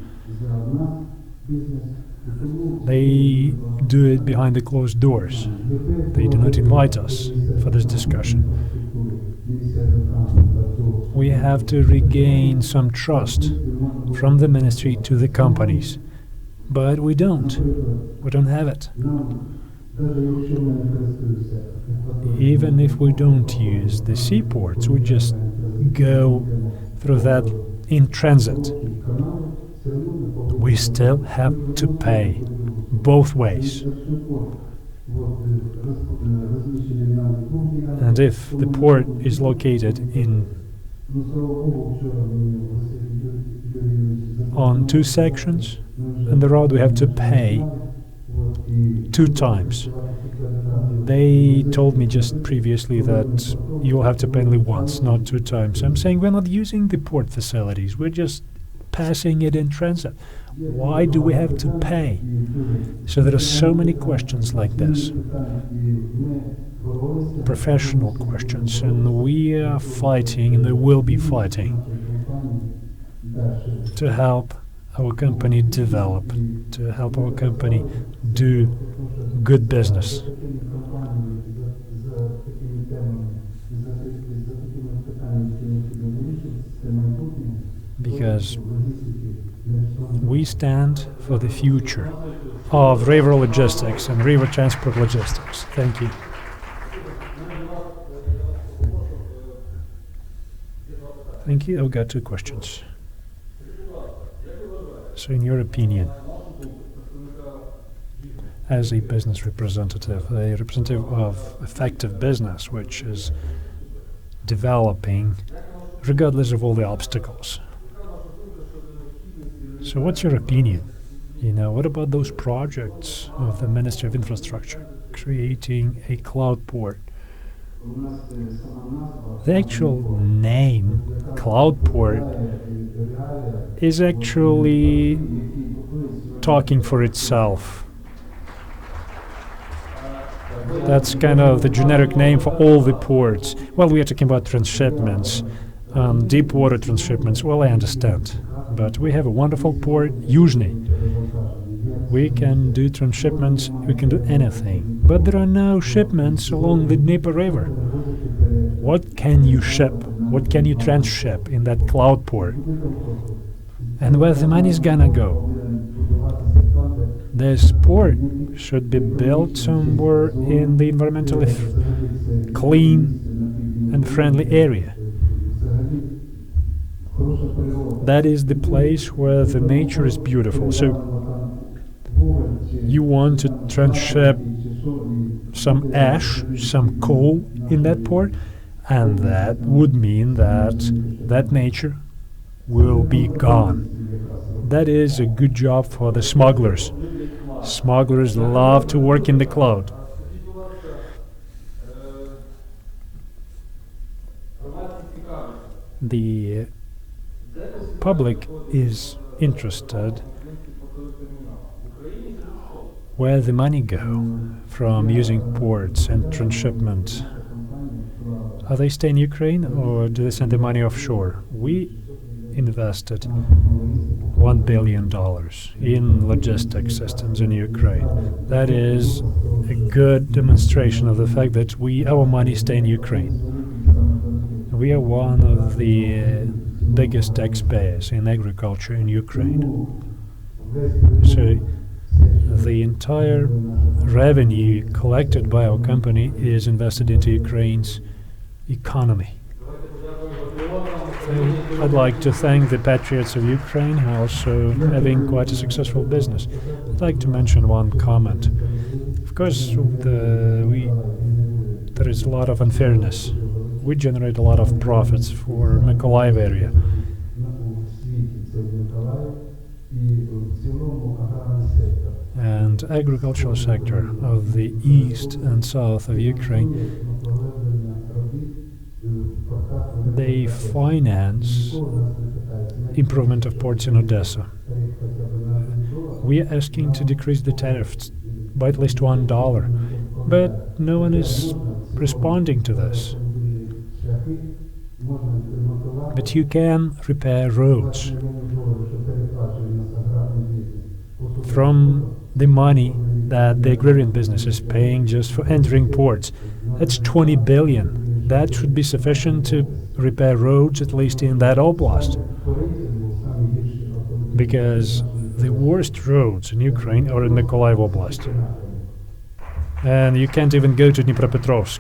They do it behind the closed doors. They do not invite us for this discussion. We have to regain some trust from the ministry to the companies, but we don't. We don't have it. Even if we don't use the seaports, we just go through that in transit. We still have to pay both ways. And if the port is located on 2 sections, on the road we have to pay 2 times. They told me just previously that you will have to pay only once, not 2 times. I'm saying we're not using the port facilities, we're just passing it in transit. Why do we have to pay? So there are so many questions like this, professional questions, and we are fighting, and we will be fighting to help our company develop, to help our company do good business. Because we stand for the future of river logistics and river transport logistics. Thank you. Thank you. I've got two questions. So in your opinion, as a business representative, a representative of effective business, which is developing regardless of all the obstacles. So what's your opinion? What about those projects of the Ministry of Infrastructure creating a cloud port? The actual name, cloud port, is actually talking for itself. That's kind of the generic name for all the ports. Well, we are talking about transshipments, deep water transshipments. Well, I understand. But we have a wonderful port, Yuzhny. We can do transshipments, we can do anything. But there are no shipments along the Dnieper River. What can you ship? What can you transship in that cloud port? And where the money is gonna go? This port should be built somewhere in the environmentally clean and friendly area. That is the place where the nature is beautiful. So you want to transship some ash, some coal in that port, and that would mean that that nature will be gone. That is a good job for the smugglers. Smugglers love to work in the cloud. The public is interested where the money go from using ports and transshipment. Are they stay in Ukraine or do they send the money offshore? We invested $1 billion in logistics systems in Ukraine. That is a good demonstration of the fact that our money stay in Ukraine. We are one of the biggest taxpayers in agriculture in Ukraine. So the entire revenue collected by our company is invested into Ukraine's economy. So I'd like to thank the patriots of Ukraine who are also having quite a successful business. I'd like to mention one comment. Of course, there is a lot of unfairness. We generate a lot of profits for Mykolaiv area. And agricultural sector of the east and south of Ukraine, they finance improvement of ports in Odessa. We are asking to decrease the tariffs by at least $1, but no one is responding to this. But you can repair roads from the money that the agrarian business is paying just for entering ports. That's 20 billion. That should be sufficient to repair roads, at least in that oblast. Because the worst roads in Ukraine are in Mykolaiv Oblast. And you can't even go to Dnipropetrovsk.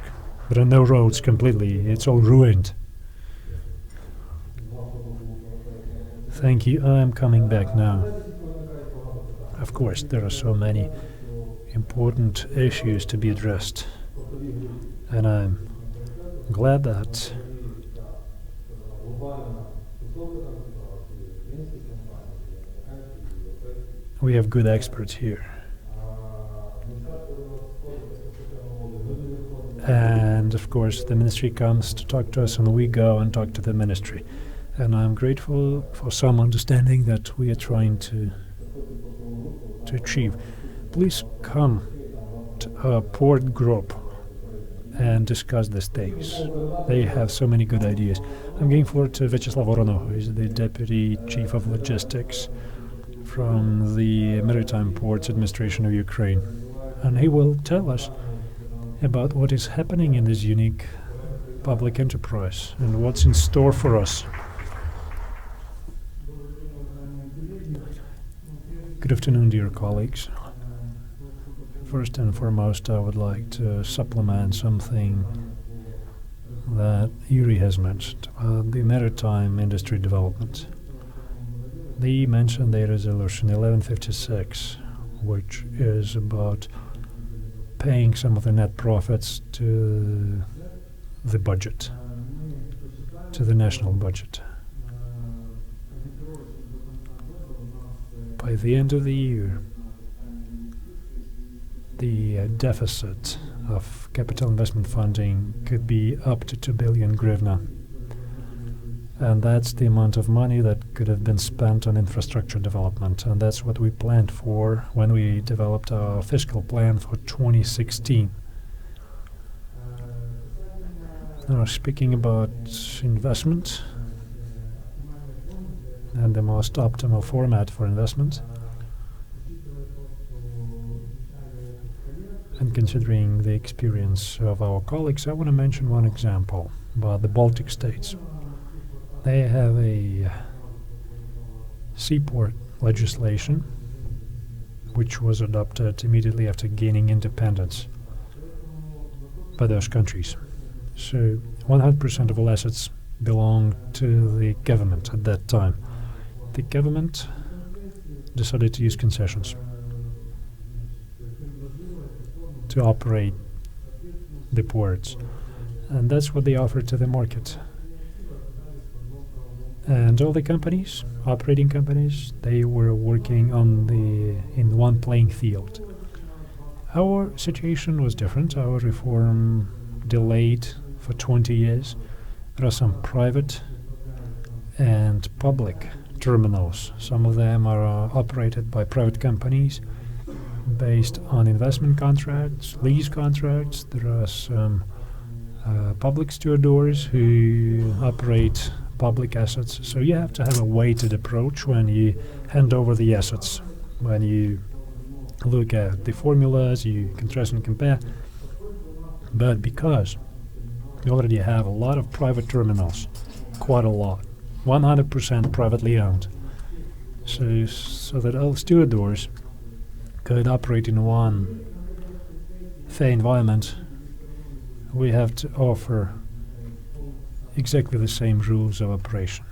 There are no roads completely. It's all ruined. Thank you. I'm coming back now. Of course, there are so many important issues to be addressed. And I'm glad that we have good experts here. And of course, the ministry comes to talk to us, and we go and talk to the ministry. And I'm grateful for some understanding that we are trying to achieve. Please come to our port group and discuss these things. They have so many good ideas. I'm going forward to Vyacheslav Voronov, who is the Deputy Chief of Logistics from the Maritime Ports Administration of Ukraine. And he will tell us about what is happening in this unique public enterprise and what's in store for us. Good afternoon, dear colleagues. First and foremost, I would like to supplement something that Yuri has mentioned about the maritime industry development. They mentioned the resolution 1156, which is about paying some of the net profits to the budget, to the national budget. By the end of the year, the deficit of capital investment funding could be up to 2 billion hryvnia. And that's the amount of money that could have been spent on infrastructure development. And that's what we planned for when we developed our fiscal plan for 2016. Now, speaking about investment and the most optimal format for investment, and considering the experience of our colleagues, I want to mention one example about the Baltic states. They have a seaport legislation which was adopted immediately after gaining independence by those countries. So 100% of all assets belonged to the government at that time. The government decided to use concessions to operate the ports, and that's what they offered to the market. And all the companies, operating companies, they were working in one playing field. Our situation was different. Our reform delayed for 20 years. There are some private and public terminals. Some of them are operated by private companies based on investment contracts, lease contracts. There are some public stevedores who operate public assets. So you have to have a weighted approach when you hand over the assets. When you look at the formulas, you contrast and compare. But because we already have a lot of private terminals, quite a lot, 100% privately owned, so that all stevedores could operate in one fair environment, we have to offer exactly the same rules of operation.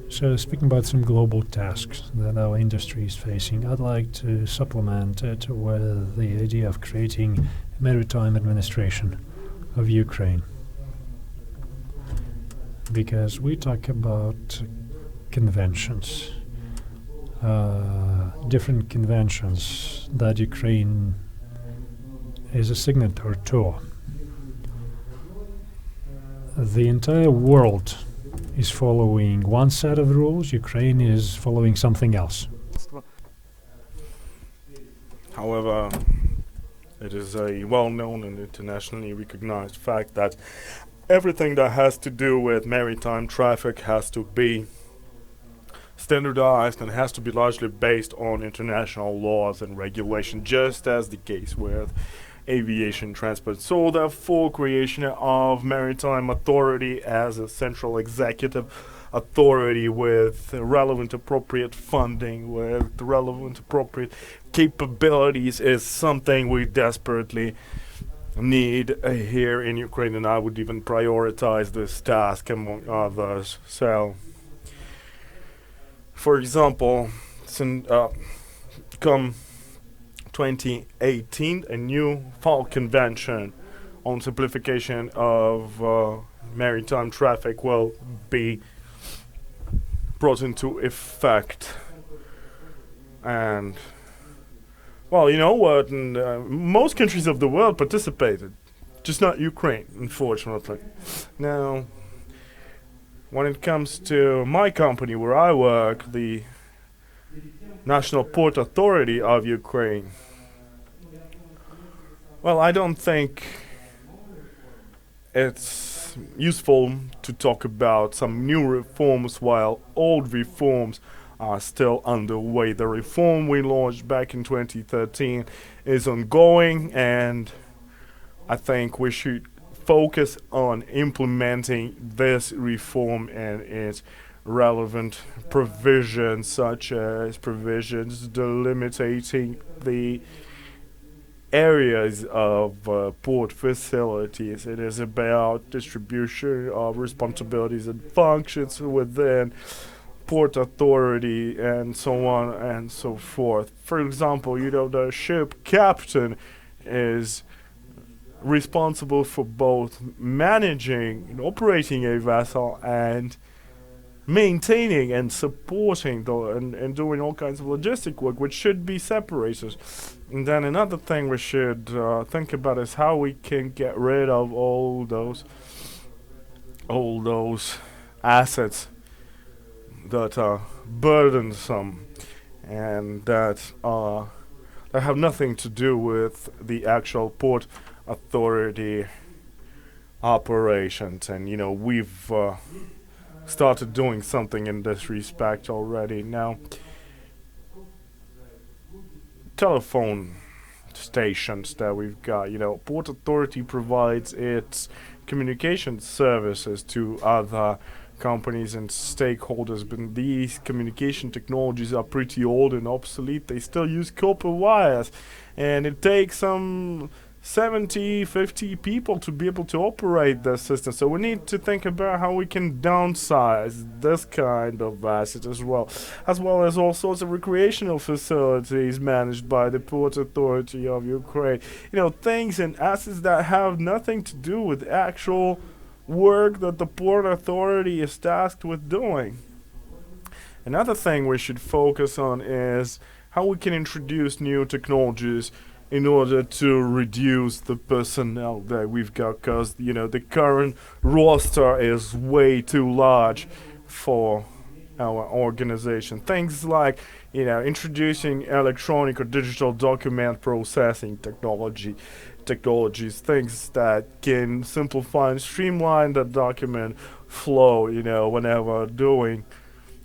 So speaking about some global tasks that our industry is facing, I'd like to supplement it with the idea of creating a maritime administration of Ukraine. Because we talk about conventions, different conventions that Ukraine is a signatory to. The entire world is following one set of rules. Ukraine is following something else. However, it is a well-known and internationally recognized fact that everything that has to do with maritime traffic has to be standardized and has to be largely based on international laws and regulation, just as the case with aviation transport. So therefore, creation of maritime authority as a central executive authority with relevant appropriate funding, with relevant appropriate capabilities is something we desperately need here in Ukraine, and I would even prioritize this task among others. So, for example, come 2018, a new fall convention on simplification of maritime traffic will be brought into effect. And, well, you know what, most countries of the world participated, just not Ukraine, unfortunately. Now, when it comes to my company where I work, the National Port Authority of Ukraine, well, I don't think it's it's useful to talk about some new reforms while old reforms are still underway. The reform we launched back in 2013 is ongoing, and I think we should focus on implementing this reform and its relevant provisions, such as provisions delimiting the areas of port facilities. It is about distribution of responsibilities and functions within port authority and so on and so forth. For example, the ship captain is responsible for both managing and operating a vessel and maintaining and supporting and doing all kinds of logistic work, which should be separated. And then another thing we should think about is how we can get rid of all those assets that are burdensome and that have nothing to do with the actual port authority operations. And we've started doing something in this respect already. Now, telephone stations that we've got, Port Authority provides its communication services to other companies and stakeholders, but these communication technologies are pretty old and obsolete. They still use copper wires, and it takes some 50 people to be able to operate the system. So we need to think about how we can downsize this kind of asset as well as all sorts of recreational facilities managed by the Port Authority of Ukraine. Things and assets that have nothing to do with actual work that the Port Authority is tasked with doing. Another thing we should focus on is how we can introduce new technologies in order to reduce the personnel that we've got, because the current roster is way too large for our organization. Things like introducing electronic or digital document processing technologies, things that can simplify and streamline the document flow, whenever doing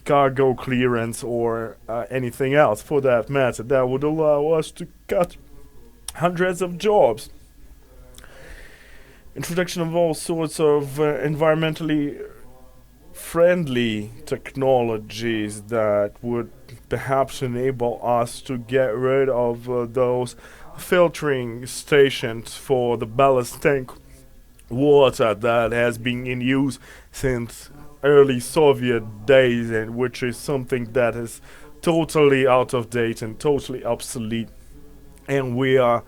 cargo clearance or anything else for that matter. That would allow us to cut hundreds of jobs. Introduction of all sorts of environmentally friendly technologies that would perhaps enable us to get rid of those filtering stations for the ballast tank water that has been in use since early Soviet days, and which is something that is totally out of date and totally obsolete. And we are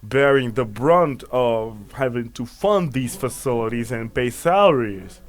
bearing the brunt of having to fund these facilities and pay salaries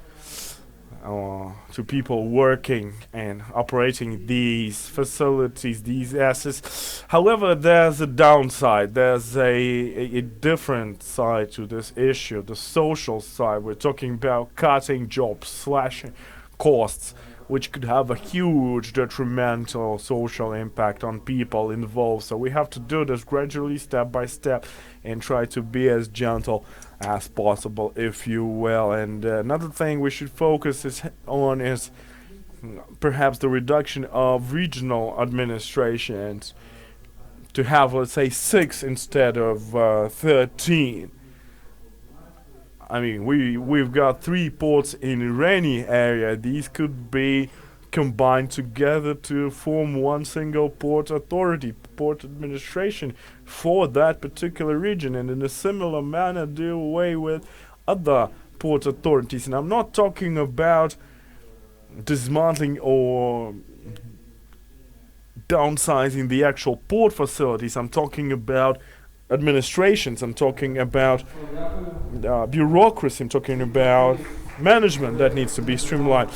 to people working and operating these facilities, these assets. However, there's a downside. There's a different side to this issue, the social side. We're talking about cutting jobs, slashing costs, which could have a huge detrimental social impact on people involved. So we have to do this gradually, step by step, and try to be as gentle as possible, if you will. And another thing we should focus on is perhaps the reduction of regional administrations to have, let's say, 6 instead of 13. I mean, we've got 3 ports in Iranian area. These could be combined together to form one single port authority, port administration for that particular region, and in a similar manner do away with other port authorities. And I'm not talking about dismantling or downsizing the actual port facilities. I'm talking about administrations. I'm talking about bureaucracy. I'm talking about management that needs to be streamlined.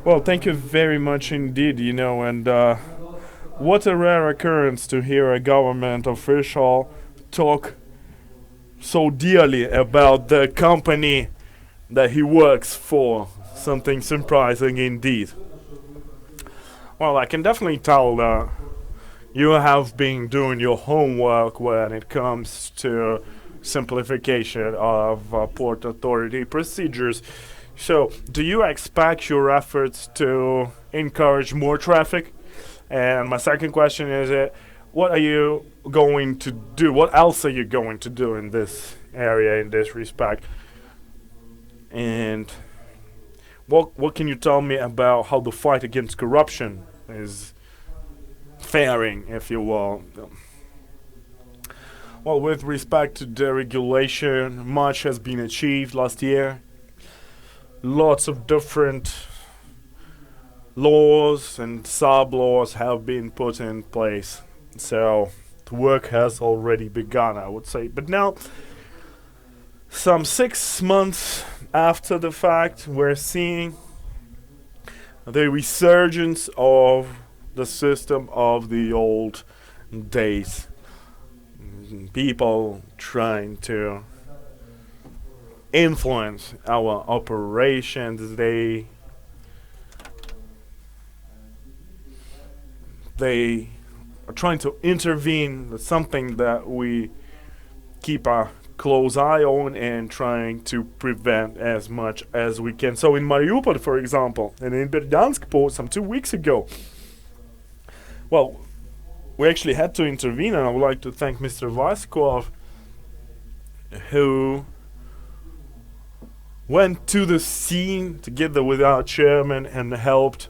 Well, thank you very much indeed, and what a rare occurrence to hear a government official talk so dearly about the company that he works for. Something surprising indeed. Well, I can definitely tell that you have been doing your homework when it comes to simplification of Port Authority procedures. So, do you expect your efforts to encourage more traffic? And my second question is, what are you going to do? What else are you going to do in this area in this respect? And what can you tell me about how the fight against corruption is faring, if you will? Well, with respect to deregulation, much has been achieved last year. Lots of different laws and sub-laws have been put in place. So the work has already begun, I would say. But now, some 6 months after the fact, we're seeing the resurgence of the system of the old days. People trying to influence our operations. They are trying to intervene in something that we keep a close eye on and trying to prevent as much as we can. So in Mariupol, for example, and in Berdyansk port some 2 weeks ago, well, we actually had to intervene, and I would like to thank Mr. Vaskov, who went to the scene together with our chairman and helped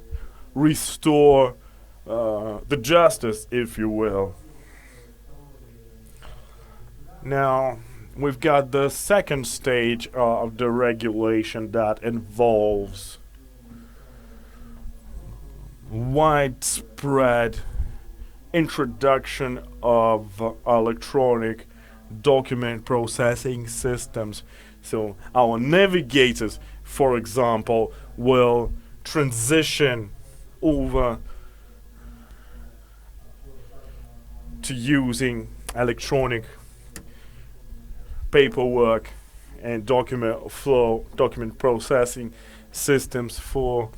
restore the justice, if you will. Now, we've got the second stage of the regulation that involves widespread introduction of electronic document processing systems. So our navigators, for example, will transition over to using electronic paperwork and document processing systems for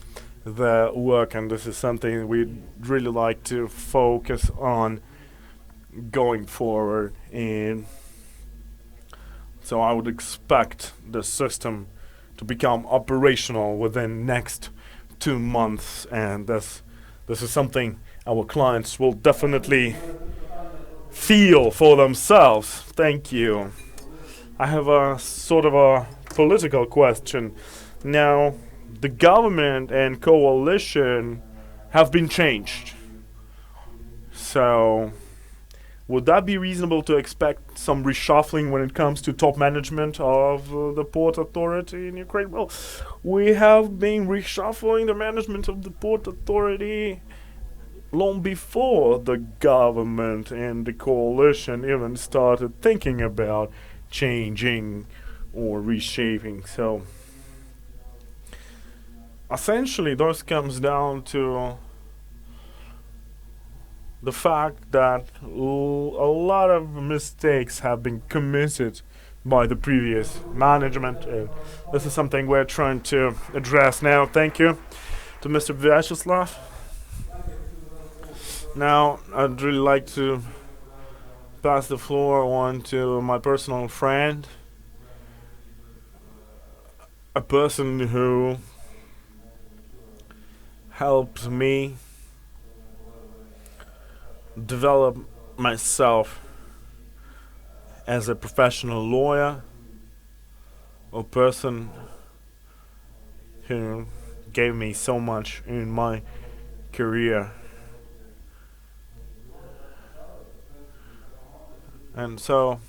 the work, and this is something we'd really like to focus on going forward. And so I would expect the system to become operational within next 2 months, and this is something our clients will definitely feel for themselves. Thank you. I have a sort of a political question. Now, the government and coalition have been changed. So, would that be reasonable to expect some reshuffling when it comes to top management of the Port Authority in Ukraine? Well, we have been reshuffling the management of the Port Authority long before the government and the coalition even started thinking about changing or reshaping. So essentially this comes down to the fact that a lot of mistakes have been committed by the previous management, and this is something we're trying to address now. Thank you to Mr. Vyacheslav. Now I'd really like to pass the floor on to my personal friend, a person who helped me develop myself as a professional lawyer, a person who gave me so much in my career. And so,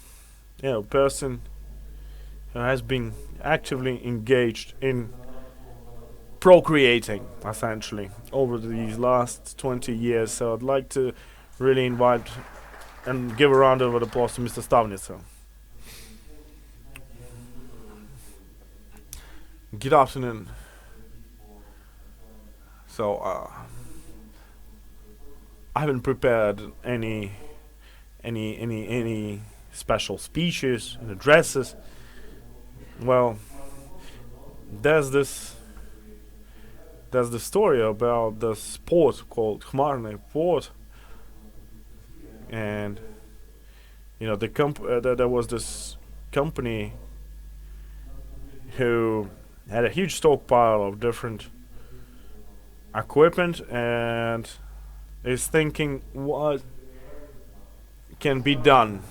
a person who has been actively engaged in procreating, essentially, over these last 20 years. So I'd like to really invite and give a round of applause to Mr. Stavnitsa. Good afternoon. So, I haven't prepared any special speeches and addresses. Well, there's the story about this port called Khmarny Port, and there was this company who had a huge stockpile of different equipment and is thinking what can be done.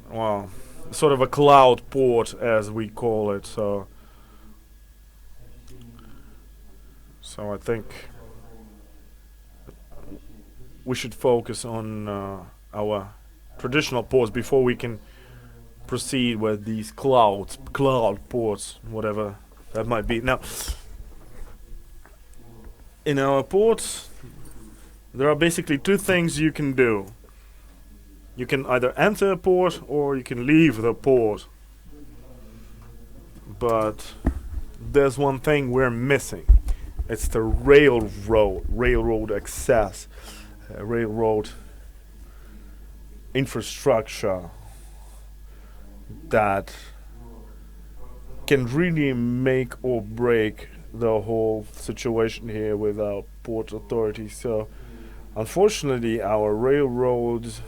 Well, sort of a cloud port, as we call it. So I think we should focus on our traditional ports before we can proceed with these cloud ports, whatever that might be. Now, in our ports, there are basically two things you can do. You can either enter a port or you can leave the port. But there's one thing we're missing. It's the railroad access, railroad infrastructure that can really make or break the whole situation here with our port authority. So unfortunately our railroads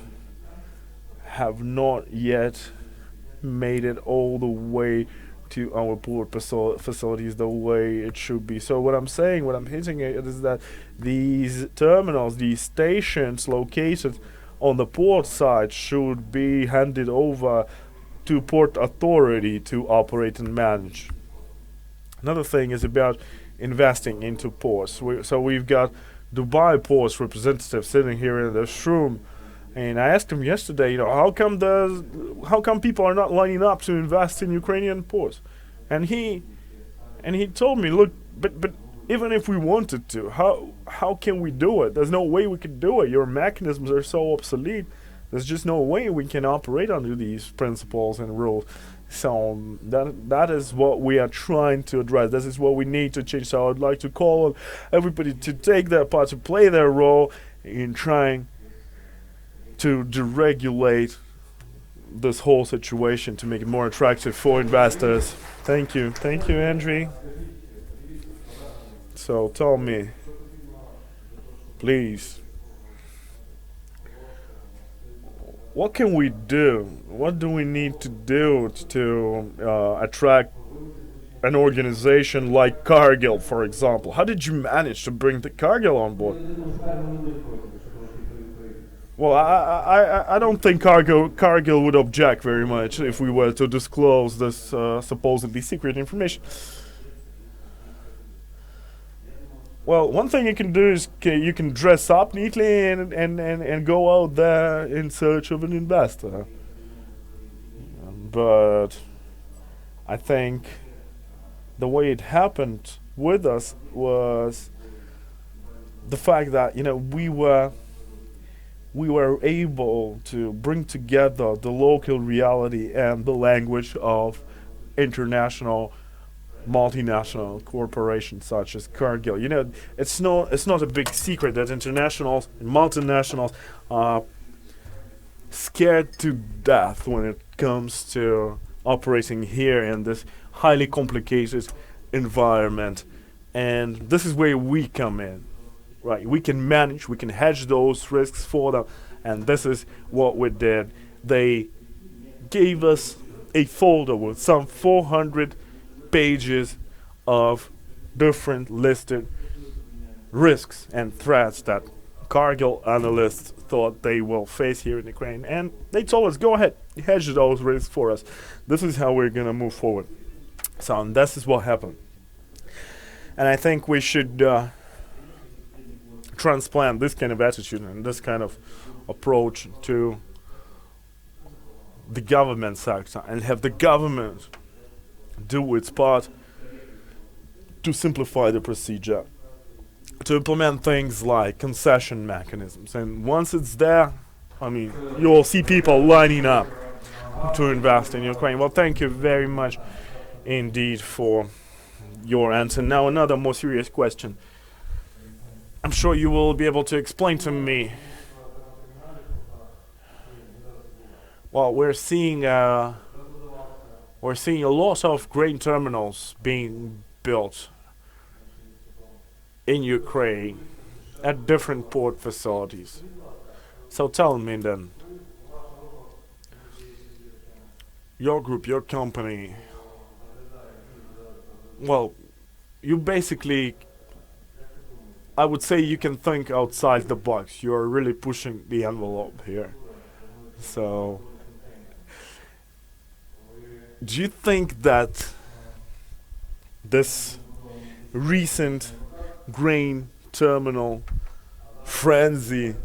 have not yet made it all the way to our port facilities the way it should be. So what I'm hitting it is that these terminals, these stations located on the port side should be handed over to port authority to operate and manage. Another thing is about investing into ports. So we've got Dubai ports representative sitting here in this room, and I asked him yesterday, how come people are not lining up to invest in Ukrainian ports? And he told me, look, but even if we wanted to, how can we do it? There's no way we can do it. Your mechanisms are so obsolete. There's just no way we can operate under these principles and rules. So that is what we are trying to address. This is what we need to change. So I'd like to call on everybody to take their part, to play their role in trying to deregulate this whole situation, to make it more attractive for investors. Thank you, Andrew. So tell me, please, what can we do? What do we need to do to attract an organization like Cargill, for example? How did you manage to bring the Cargill on board? Well, I don't think Cargill would object very much if we were to disclose this supposedly secret information. Well, one thing you can do is you can dress up neatly and go out there in search of an investor. But I think the way it happened with us was the fact that we were able to bring together the local reality and the language of international multinational corporations such as Cargill. It's not a big secret that internationals and multinationals are scared to death when it comes to operating here in this highly complicated environment. And this is where we come in. Right, we can manage, we can hedge those risks for them, and this is what we did. They gave us a folder with some 400 pages of different listed risks and threats that Cargill analysts thought they will face here in Ukraine, and they told us, go ahead, hedge those risks for us. This is how we're going to move forward. So this is what happened. And I think we should transplant this kind of attitude and this kind of approach to the government sector and have the government do its part to simplify the procedure, to implement things like concession mechanisms. And once it's there, you will see people lining up to invest in Ukraine. Well, thank you very much indeed for your answer. Now another more serious question. I'm sure you will be able to explain to me. Well, we're seeing a lot of grain terminals being built in Ukraine at different port facilities. So tell me then, your group, your company, well, you basically, I would say you can think outside the box. You're really pushing the envelope here. So, do you think that this recent grain terminal frenzy,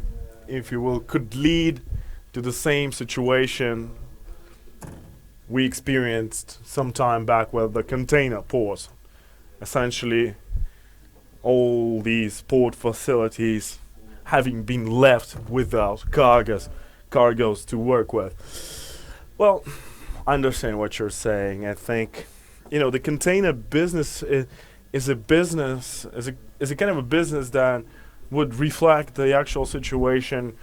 if you will, could lead to the same situation we experienced some time back with the container ports? Essentially, all these port facilities having been left without cargoes to work with. Well, I understand what you're saying. I think, the container business is a business, is a kind of a business that would reflect the actual situation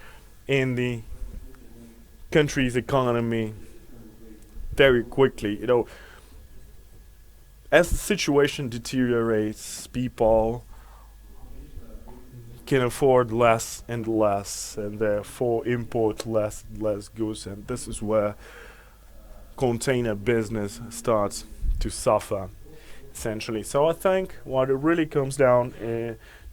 in the country's economy very quickly. As the situation deteriorates, people can afford less and less, and therefore import less and less goods, and this is where container business starts to suffer, essentially. So I think what it really comes down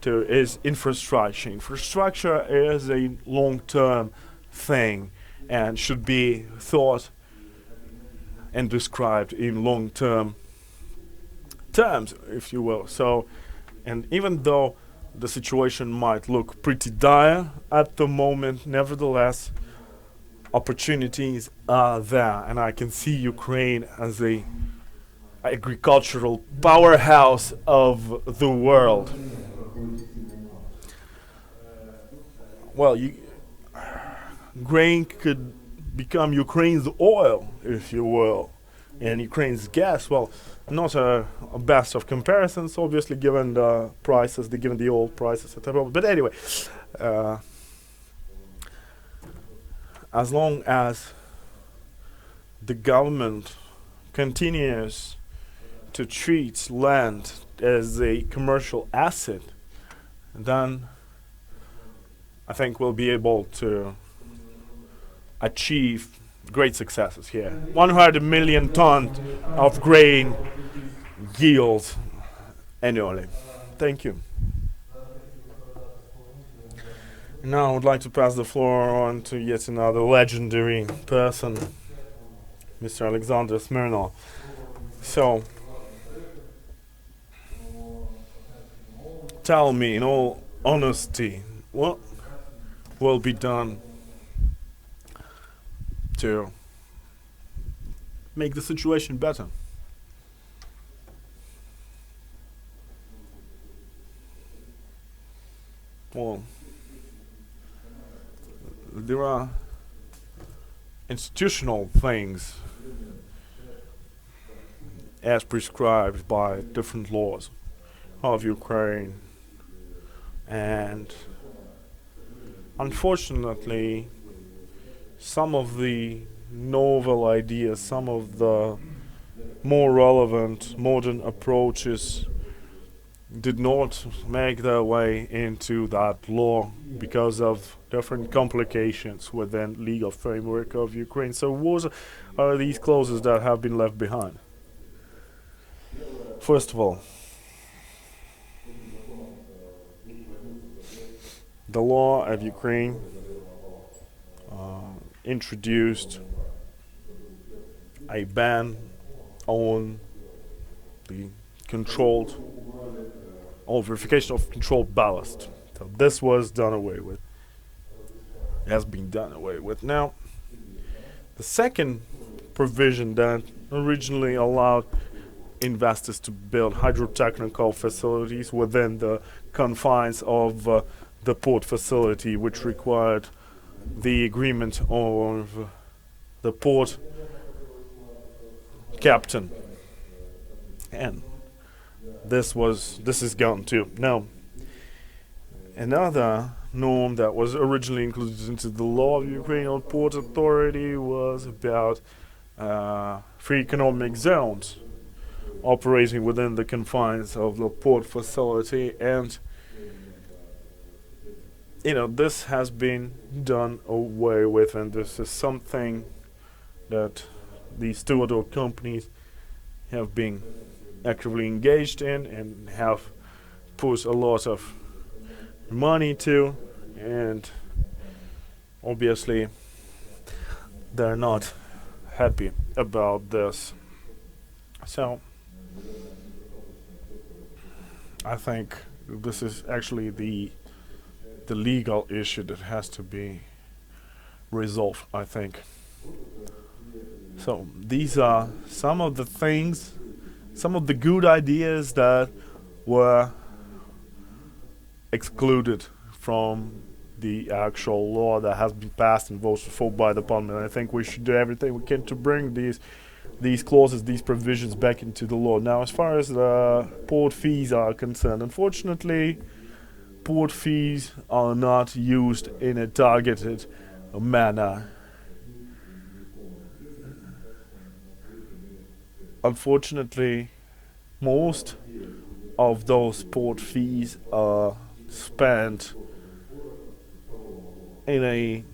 to is infrastructure. Infrastructure is a long-term thing and should be thought and described in long-term terms, if you will. So, and even though the situation might look pretty dire at the moment, nevertheless, opportunities are there, and I can see Ukraine as a agricultural powerhouse of the world. Well, grain could become Ukraine's oil, if you will, and Ukraine's gas. Well, not a best of comparisons, obviously, given the prices, given the oil prices at the moment. But anyway, as long as the government continues to treat land as a commercial asset, then I think we'll be able to achieve great successes here. 100 million tons of grain yield annually. Thank you. Now I would like to pass the floor on to yet another legendary person, Mr. Alexander Smirnov. So, tell me in all honesty, what will be done to make the situation better? Well, there are institutional things as prescribed by different laws of Ukraine, and unfortunately some of the novel ideas, some of the more relevant modern approaches did not make their way into that law because of different complications within legal framework of Ukraine. So what are these clauses that have been left behind? First of all, the law of Ukraine introduced a ban on the verification of controlled ballast. So this was done away with. It has been done away with. Now, the second provision that originally allowed investors to build hydrotechnical facilities within the confines of the port facility, which required the agreement of the port captain, and this is gone too. Now, another norm that was originally included into the law of Ukrainian Port Authority was about free economic zones operating within the confines of the port facility, and this has been done away with, and this is something that these two other companies have been actively engaged in and have put a lot of money to, and obviously they're not happy about this. So I think this is actually the legal issue that has to be resolved, I think. So these are some of the things, some of the good ideas that were excluded from the actual law that has been passed and voted for by the parliament. I think we should do everything we can to bring these clauses, these provisions back into the law. Now, as far as the port fees are concerned, unfortunately, port fees are not used in a targeted manner. Unfortunately, most of those port fees are spent in a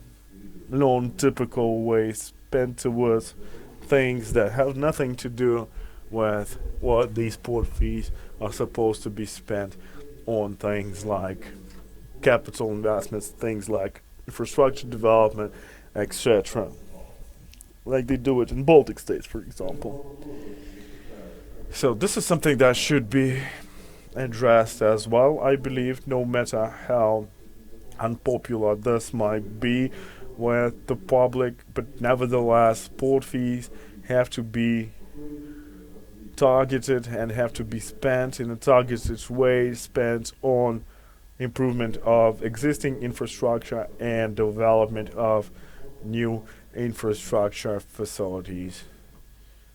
non-typical way, spent towards things that have nothing to do with what these port fees are supposed to be spent on, things like capital investments, things like infrastructure development, etc. Like they do it in Baltic states, for example. So this is something that should be addressed as well, I believe, no matter how unpopular this might be with the public, but nevertheless port fees have to be targeted and have to be spent in a targeted way, spent on improvement of existing infrastructure and development of new infrastructure facilities.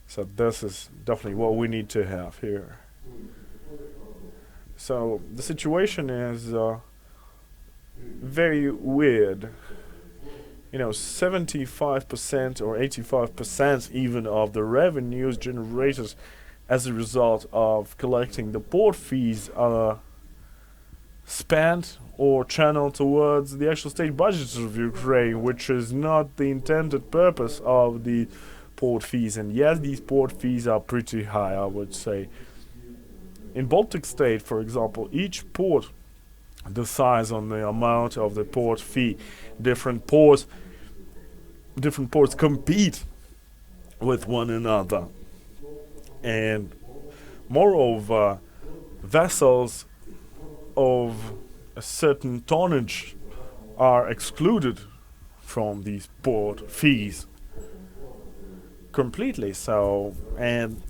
So this is definitely what we need to have here. So the situation is very weird. 75% or 85% even of the revenues generated as a result of collecting the port fees are spent or channeled towards the actual state budget of Ukraine, which is not the intended purpose of the port fees. And yes, these port fees are pretty high, I would say. In Baltic state, for example, each port decides on the amount of the port fee. Different ports compete with one another, and moreover, vessels of a certain tonnage are excluded from these port fees completely. So, and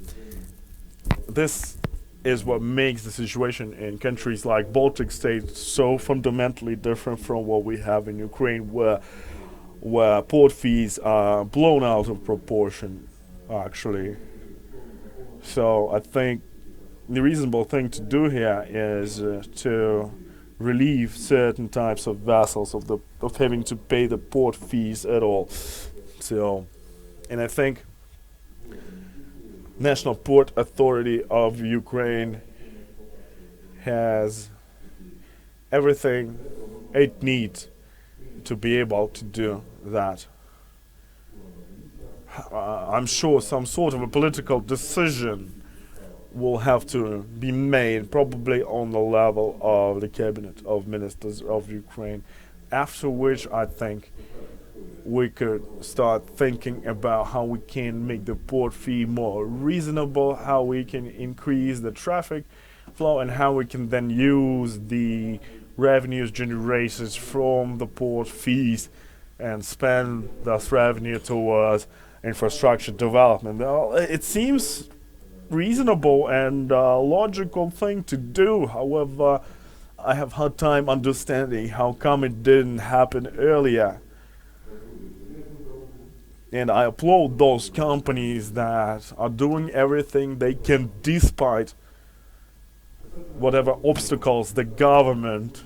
this is what makes the situation in countries like Baltic states so fundamentally different from what we have in Ukraine, where port fees are blown out of proportion, actually. So I think the reasonable thing to do here is to relieve certain types of vessels of having to pay the port fees at all. So, and I think National Port Authority of Ukraine has everything it needs to be able to do that. I'm sure some sort of a political decision will have to be made, probably on the level of the cabinet of ministers of Ukraine, after which I think we could start thinking about how we can make the port fee more reasonable, how we can increase the traffic flow, and how we can then use the revenues generated from the port fees and spend this revenue towards infrastructure development. It seems reasonable and logical thing to do. However, I have hard time understanding how come it didn't happen earlier. And I applaud those companies that are doing everything they can despite whatever obstacles the government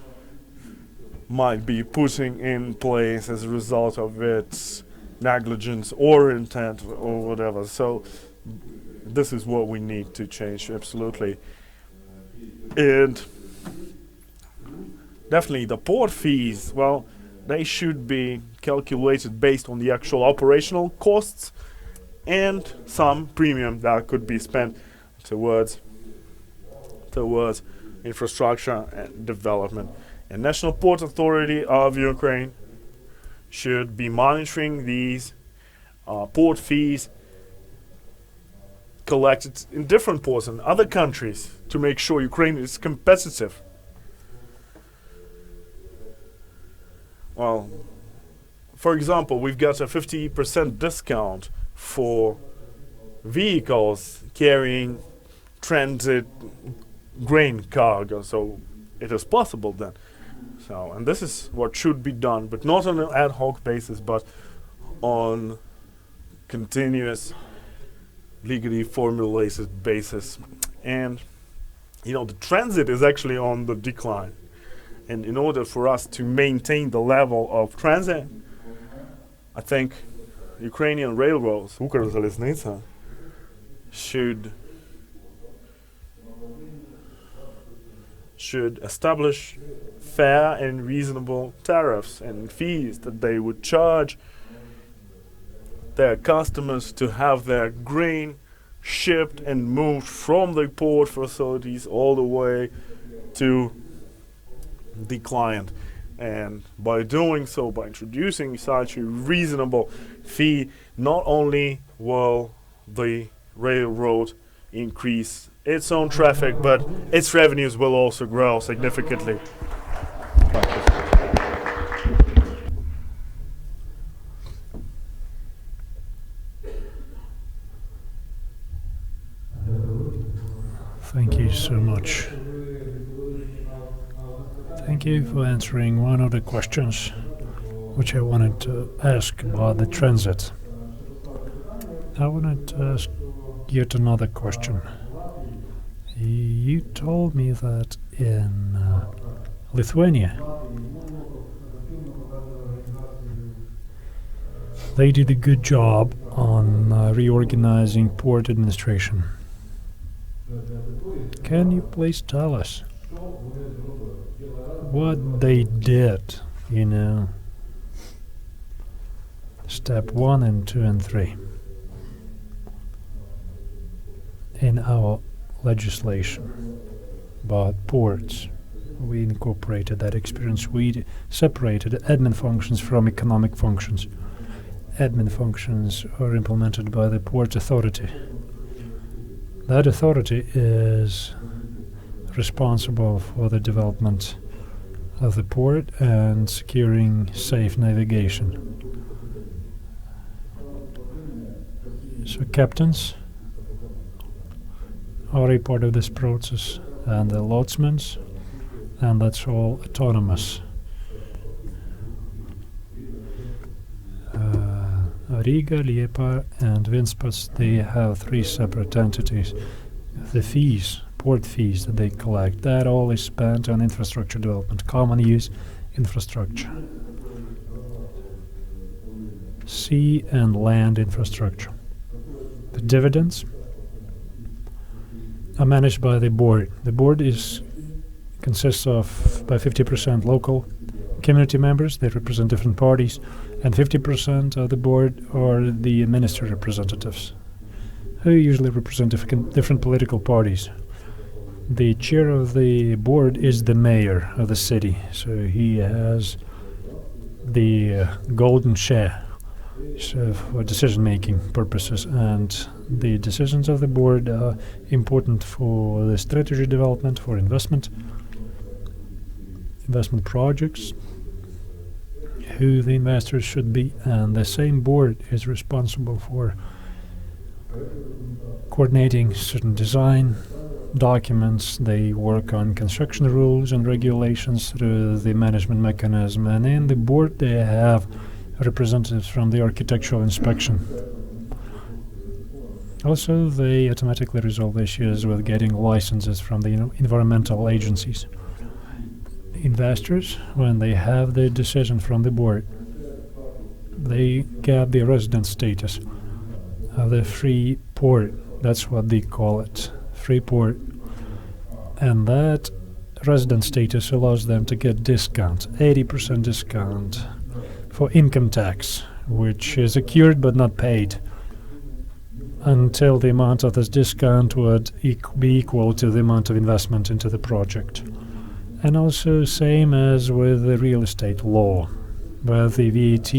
might be putting in place as a result of its negligence or intent or whatever. So this is what we need to change, absolutely. And definitely the port fees, well, they should be calculated based on the actual operational costs and some premium that could be spent towards infrastructure and development. And National Port Authority of Ukraine should be monitoring these port fees collected in different ports in other countries to make sure Ukraine is competitive. Well, for example, we've got a 50% discount for vehicles carrying transit grain cargo, so it is possible then. So, and this is what should be done, but not on an ad hoc basis, but on continuous, legally formulated basis. And the transit is actually on the decline. And in order for us to maintain the level of transit, I think Ukrainian railroads, UKRAINIAN, should establish fair and reasonable tariffs and fees that they would charge their customers to have their grain shipped and moved from the port facilities all the way to the client. And by doing so, by introducing such a reasonable fee, not only will the railroad increase its own traffic, but its revenues will also grow significantly. Thank you so much. Thank you for answering one of the questions which I wanted to ask about the transit. I wanted to ask yet another question. You told me that in Lithuania they did a good job on reorganizing port administration. Can you please tell us what they did, step 1 and 2 and 3 in our legislation about ports? We incorporated that experience. We separated admin functions from economic functions. Admin functions are implemented by the Port Authority. That authority is responsible for the development of the port and securing safe navigation. So captains are a part of this process, and the lotsmans, and that's all autonomous. Riga, Liepa, and Ventspils, they have 3 separate entities. The fees, port fees that they collect, that all is spent on infrastructure development, common use infrastructure, sea and land infrastructure. The dividends are managed by the board. The board consists of by 50% local community members. They represent different parties, and 50% of the board are the minister representatives, who usually represent different political parties. The chair of the board is the mayor of the city, so he has the golden share for decision-making purposes, and the decisions of the board are important for the strategy development, for investment projects, who the investors should be, and the same board is responsible for coordinating certain design documents. They work on construction rules and regulations through the management mechanism, and in the board they have representatives from the architectural inspection. Also, they automatically resolve issues with getting licenses from the environmental agencies. Investors, when they have the decision from the board, they get the resident status of the free port. That's what they call it, free port. And that resident status allows them to get discounts, 80% discount for income tax, which is accrued but not paid. until the amount of this discount would be equal to the amount of investment into the project. And also same as with the real estate law, where the VAT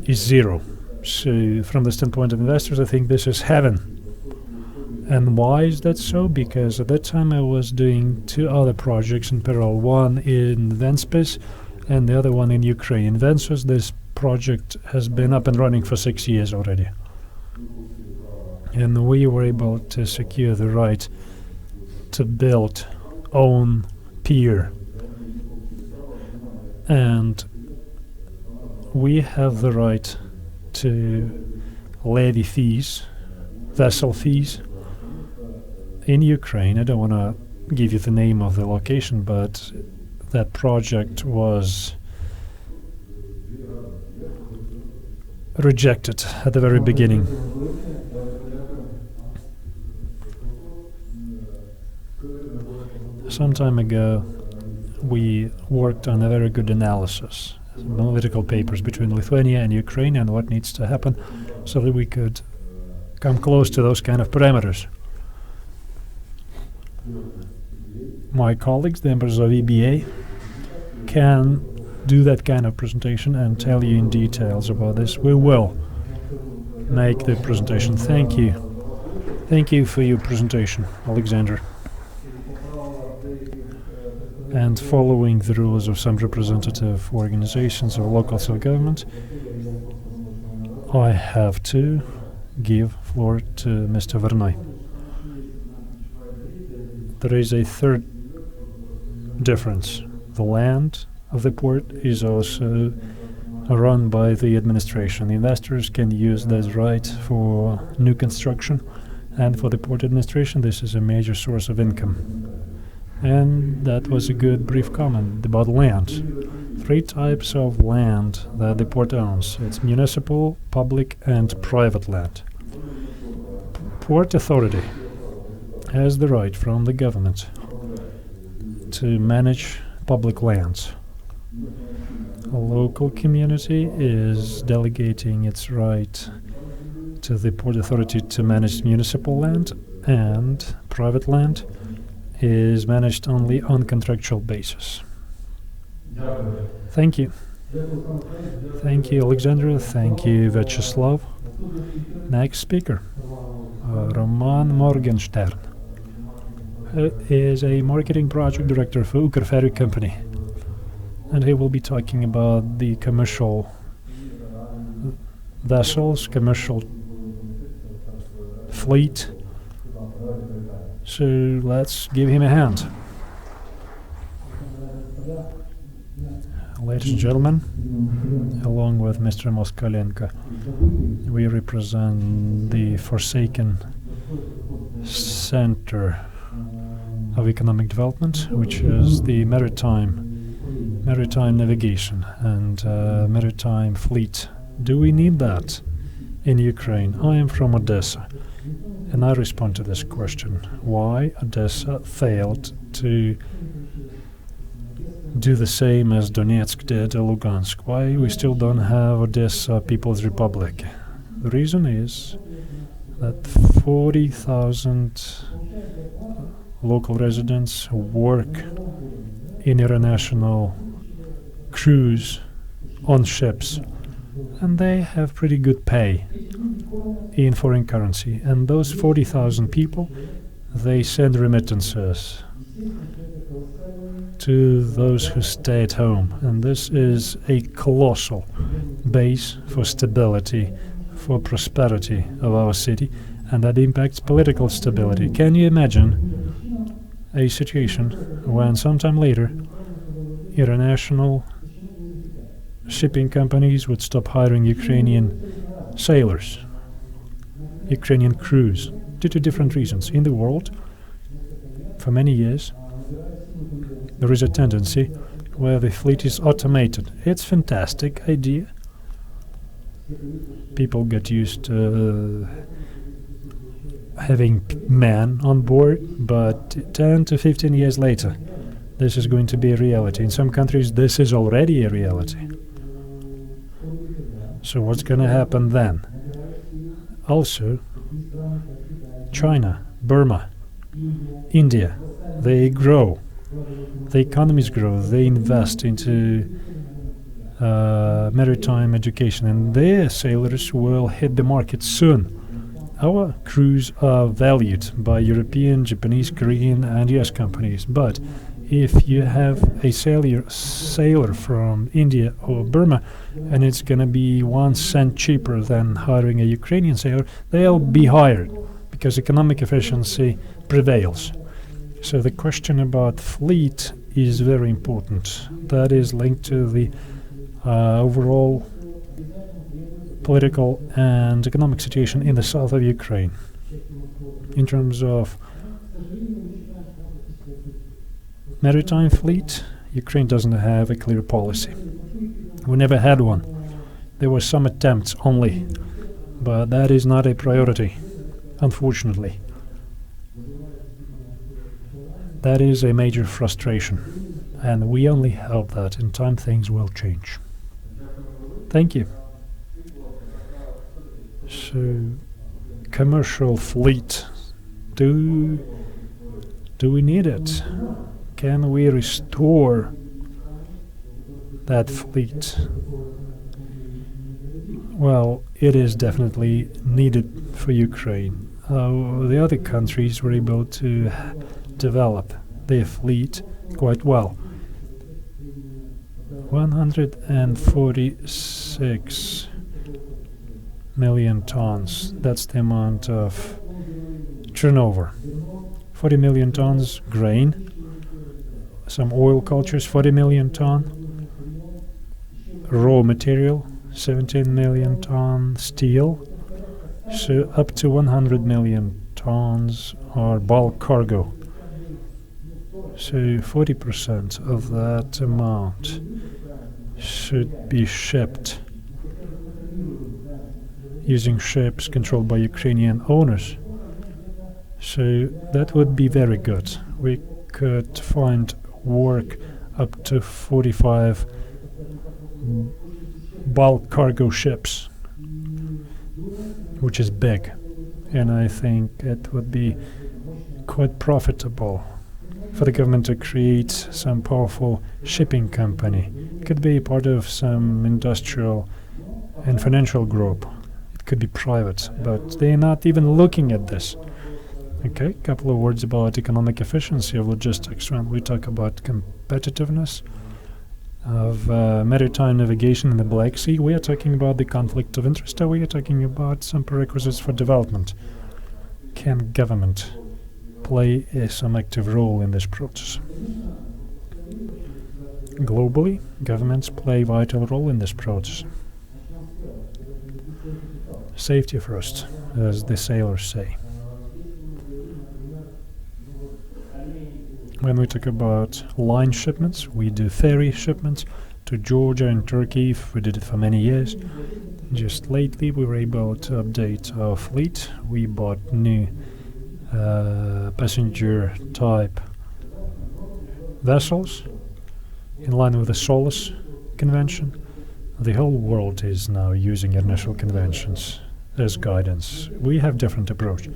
is zero. So from the standpoint of investors, I think this is heaven. And why is that so? Because at that time I was doing two other projects in parallel, one in Ventspils and the other one in Ukraine. In Ventspils, this project has been up and running for 6 years already. And we were able to secure the right to build own pier. And we have the right to levy fees, vessel fees, in Ukraine. I don't want to give you the name of the location, but that project was rejected at the very beginning. Some time ago, we worked on a very good analysis, analytical papers between Lithuania and Ukraine and what needs to happen so that we could come close to those kind of parameters. My colleagues, the members of EBA, can do that kind of presentation and tell you in details about this. We will make the presentation. Thank you. Thank you for your presentation, Alexander. And following the rules of some representative organizations of local self-government, I have to give floor to Mr. Varnoy. There is a third difference. The land of the port is also run by the administration. The investors can use this right for new construction, and for the port administration this is a major source of income. And that was a good brief comment about land. 3 types of land that the port owns. It's municipal, public and private land. Port authority has the right from the government to manage public lands. A local community is delegating its right to the port authority to manage municipal land, and private land is managed only on contractual basis. Thank you. Thank you, Alexandra. Thank you, Vyacheslav. Next speaker, Roman Morgenstern, who is a marketing project director for UKRAINIan company. And he will be talking about the commercial vessels, commercial fleet. So let's give him a hand. Ladies and gentlemen, along with Mr. Moskalenko, we represent the Forsaken Center of Economic Development, which is the maritime navigation and maritime fleet. Do we need that in Ukraine? I am from Odessa, and I respond to this question. Why Odessa failed to do the same as Donetsk did or Lugansk? Why we still don't have Odessa People's Republic? The reason is that 40,000 local residents work in international crews on ships, and they have pretty good pay in foreign currency. And those 40,000 people, they send remittances to those who stay at home. And this is a colossal base for stability, for prosperity of our city, and that impacts political stability. Can you imagine a situation when sometime later international shipping companies would stop hiring Ukrainian sailors, Ukrainian crews, due to different reasons? In the world, for many years, there is a tendency where the fleet is automated. It's a fantastic idea. People get used to having men on board, but 10 to 15 years later, this is going to be a reality. In some countries, this is already a reality. So what's going to happen then? Also, China, Burma, India, they grow. The economies grow. They invest into maritime education, and their sailors will hit the market soon. Our crews are valued by European, Japanese, Korean, and US companies, but if you have a sailor from India or Burma, and it's going to be 1 cent cheaper than hiring a Ukrainian sailor, they'll be hired because economic efficiency prevails. So the question about fleet is very important. That is linked to the overall political and economic situation in the south of Ukraine. In terms of maritime fleet, Ukraine doesn't have a clear policy. We never had one. There were some attempts only, but that is not a priority, unfortunately. That is a major frustration, and we only hope that in time things will change. Thank you. So, commercial fleet, do we need it? Can we restore that fleet? Well, it is definitely needed for Ukraine. The other countries were able to develop their fleet quite well. 146 million tons, that's the amount of turnover. 40 million tons grain, some oil cultures, 40 million ton, raw material, 17 million ton, steel, so up to 100 million tons are bulk cargo. So 40% of that amount should be shipped using ships controlled by Ukrainian owners. So that would be very good. We could find work up to 45 bulk cargo ships, which is big, and I think it would be quite profitable for the government to create some powerful shipping company. It could be part of some industrial and financial group. It could be private, but they're not even looking at this. Okay, a couple of words about economic efficiency of logistics. When we talk about competitiveness of maritime navigation in the Black Sea, we are talking about the conflict of interest, or we are talking about some prerequisites for development. Can government play some active role in this process? Globally, governments play a vital role in this process. Safety first, as the sailors say. When we talk about line shipments, we do ferry shipments to Georgia and Turkey. We did it for many years. Just lately, we were able to update our fleet. We bought new passenger-type vessels in line with the SOLAS Convention. The whole world is now using international conventions as guidance. We have different approach.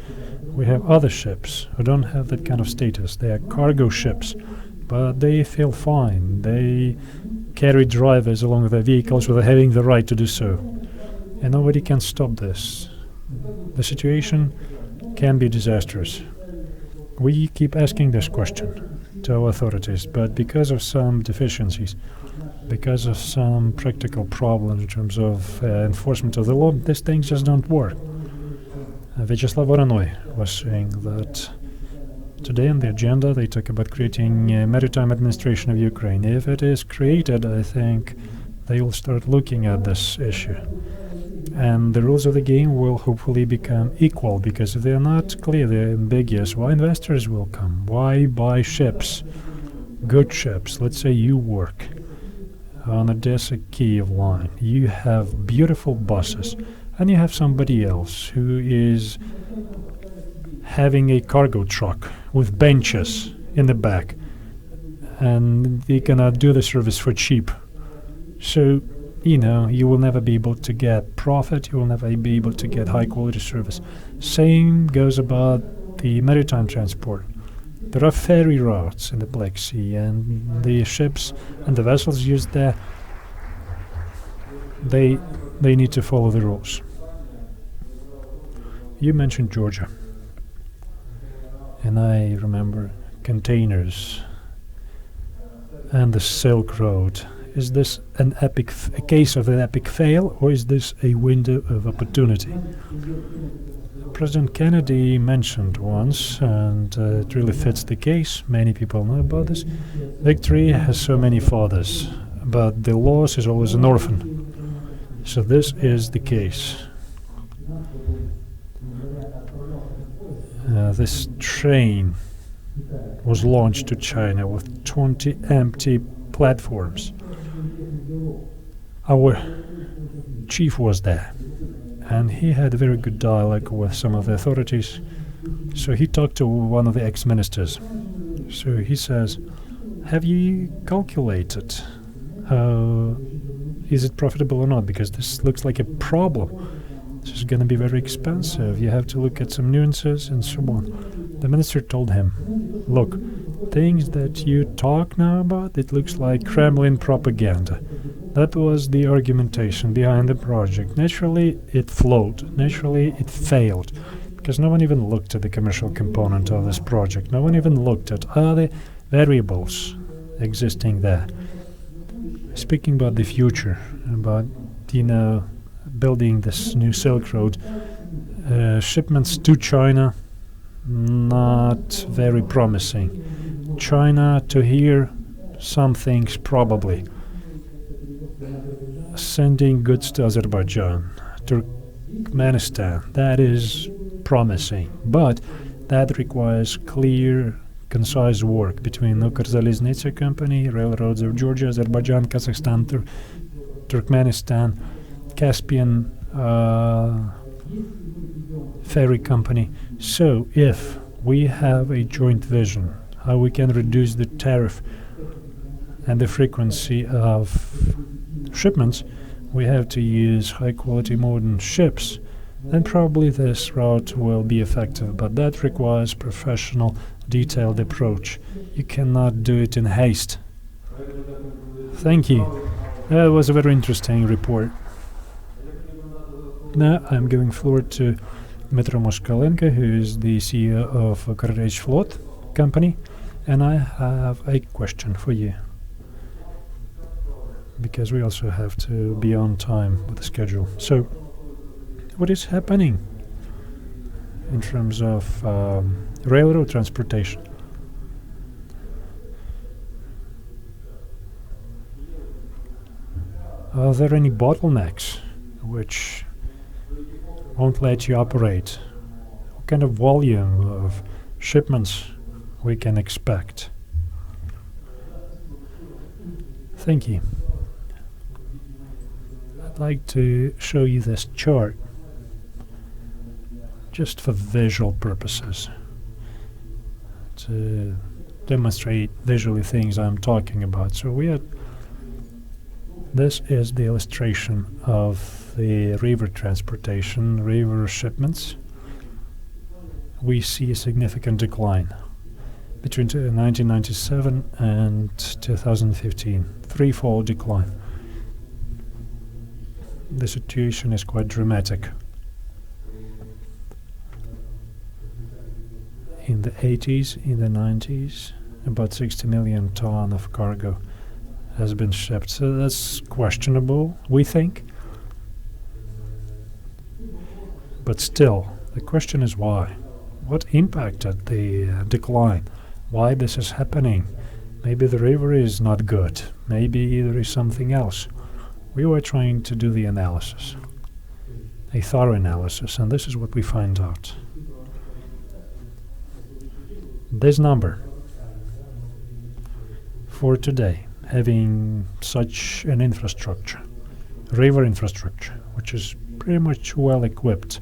We have other ships who don't have that kind of status. They are cargo ships, but they feel fine. They carry drivers along with their vehicles without having the right to do so. And nobody can stop this. The situation can be disastrous. We keep asking this question to our authorities, but because of some deficiencies, because of some practical problems in terms of enforcement of the law, these things just don't work. Vyacheslav Voronoi was saying that today on the agenda they talk about creating a maritime administration of Ukraine. If it is created, I think they will start looking at this issue. And the rules of the game will hopefully become equal, because if they're not clear, they're ambiguous, why investors will come? Why buy ships? Good ships. Let's say you work on Odessa-Kyiv line. You have beautiful buses, and you have somebody else who is having a cargo truck with benches in the back, and they cannot do the service for cheap. So you will never be able to get profit, you will never be able to get high quality service. Same goes about the maritime transport. There are ferry routes in the Black Sea, and the ships and the vessels used there, they need to follow the rules. You mentioned Georgia, and I remember containers and the Silk Road. Is this a case of an epic fail, or is this a window of opportunity? President Kennedy mentioned once, and it really fits the case, many people know about this, victory has so many fathers, but the loss is always an orphan. So this is the case. This train was launched to China with 20 empty platforms. Our chief was there, and he had a very good dialogue with some of the authorities. So he talked to one of the ex-ministers. So he says, have you calculated how is it profitable or not? Because this looks like a problem. This is going to be very expensive. You have to look at some nuances and so on. The minister told him, look, things that you talk now about, it looks like Kremlin propaganda. That was the argumentation behind the project. Naturally, it flowed. Naturally, it failed. Because no one even looked at the commercial component of this project. No one even looked at other variables existing there. Speaking about the future, about, building this new Silk Road, shipments to China, not very promising. China to here, some things probably. Sending goods to Azerbaijan, Turkmenistan, that is promising, but that requires clear, concise work between Ukrzaliznytsia Company, Railroads of Georgia, Azerbaijan, Kazakhstan, Turkmenistan, Caspian Ferry Company. So if we have a joint vision how we can reduce the tariff and the frequency of shipments, we have to use high quality modern ships, then probably this route will be effective, but that requires professional, detailed approach. You cannot do it in haste. Thank you. That was a very interesting report. Now I'm giving floor to Dmytro Moshkalenko, who is the CEO of Courage Float Company, and I have a question for you, because we also have to be on time with the schedule. So, what is happening in terms of railroad transportation? Are there any bottlenecks which won't let you operate? What kind of volume of shipments we can expect? Thank you. I'd like to show you this chart just for visual purposes, to demonstrate visually things I'm talking about. So this is the illustration of the river transportation, river shipments. We see a significant decline between 1997 and 2015, threefold decline. The situation is quite dramatic. In the 80s, in the 90s, about 60 million ton of cargo has been shipped. So that's questionable, we think. But still, the question is why? What impacted the decline? Why this is happening? Maybe the river is not good. Maybe there is something else. We were trying to do the analysis, a thorough analysis, and this is what we find out. This number for today, having such an infrastructure, river infrastructure, which is pretty much well equipped,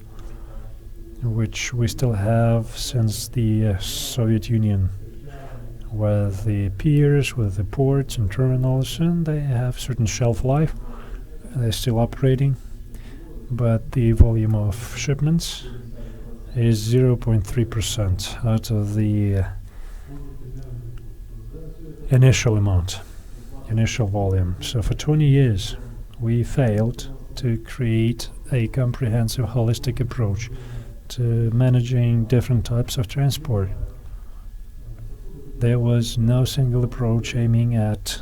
which we still have since the Soviet Union, with the piers, with the ports and terminals, and they have certain shelf life, they're still operating, but the volume of shipments is 0.3% out of the initial volume. So for 20 years, we failed to create a comprehensive, holistic approach to managing different types of transport. There was no single approach aiming at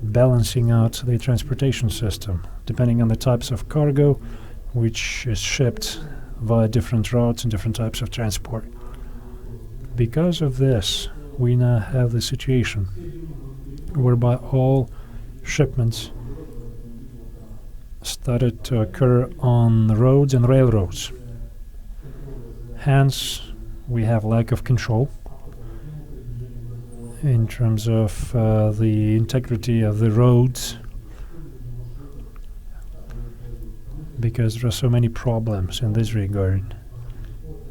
balancing out the transportation system, depending on the types of cargo which is shipped via different routes and different types of transport. Because of this, we now have the situation whereby all shipments started to occur on the roads and railroads. Hence, we have lack of control in terms of the integrity of the roads, because there are so many problems in this regard,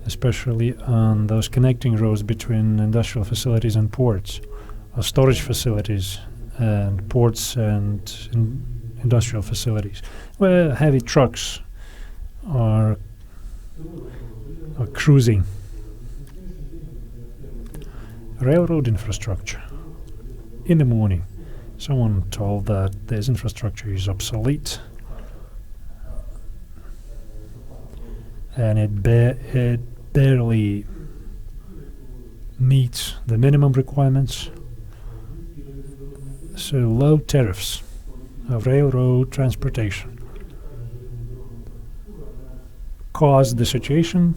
especially on those connecting roads between industrial facilities and ports, or storage facilities and ports and industrial facilities, where heavy trucks are cruising. Railroad infrastructure. In the morning, someone told that this infrastructure is obsolete and it barely meets the minimum requirements. So low tariffs of railroad transportation caused the situation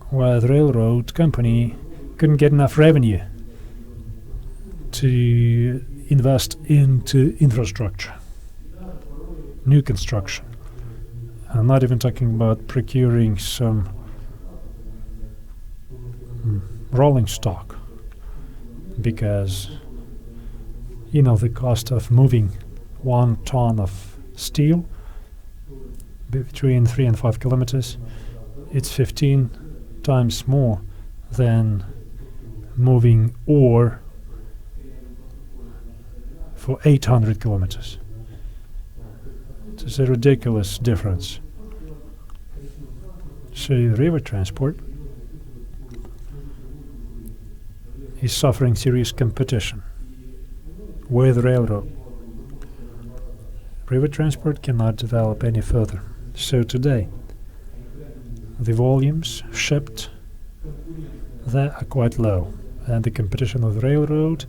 where the railroad company couldn't get enough revenue to invest into infrastructure, new construction. I'm not even talking about procuring some rolling stock, because the cost of moving 1 ton of steel between 3 and 5 kilometers, it's 15 times more than moving ore for 800 kilometers. It's a ridiculous difference. So river transport is suffering serious competition with railroad. River transport cannot develop any further. So today, the volumes shipped there are quite low, and the competition of the railroad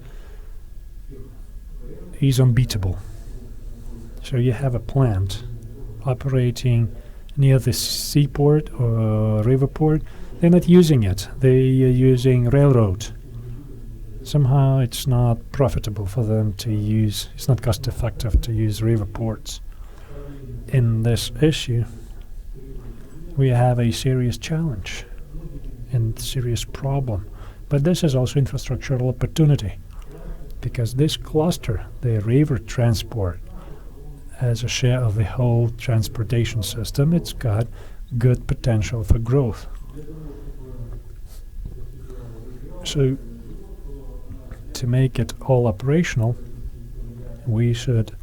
is unbeatable. So you have a plant operating near the seaport or river port. They're not using it. They are using railroad. Somehow it's not profitable for them to use, it's not cost effective to use river ports. In this issue, we have a serious challenge and serious problem. But this is also infrastructural opportunity, because this cluster, the river transport, as a share of the whole transportation system, it's got good potential for growth. So to make it all operational, we should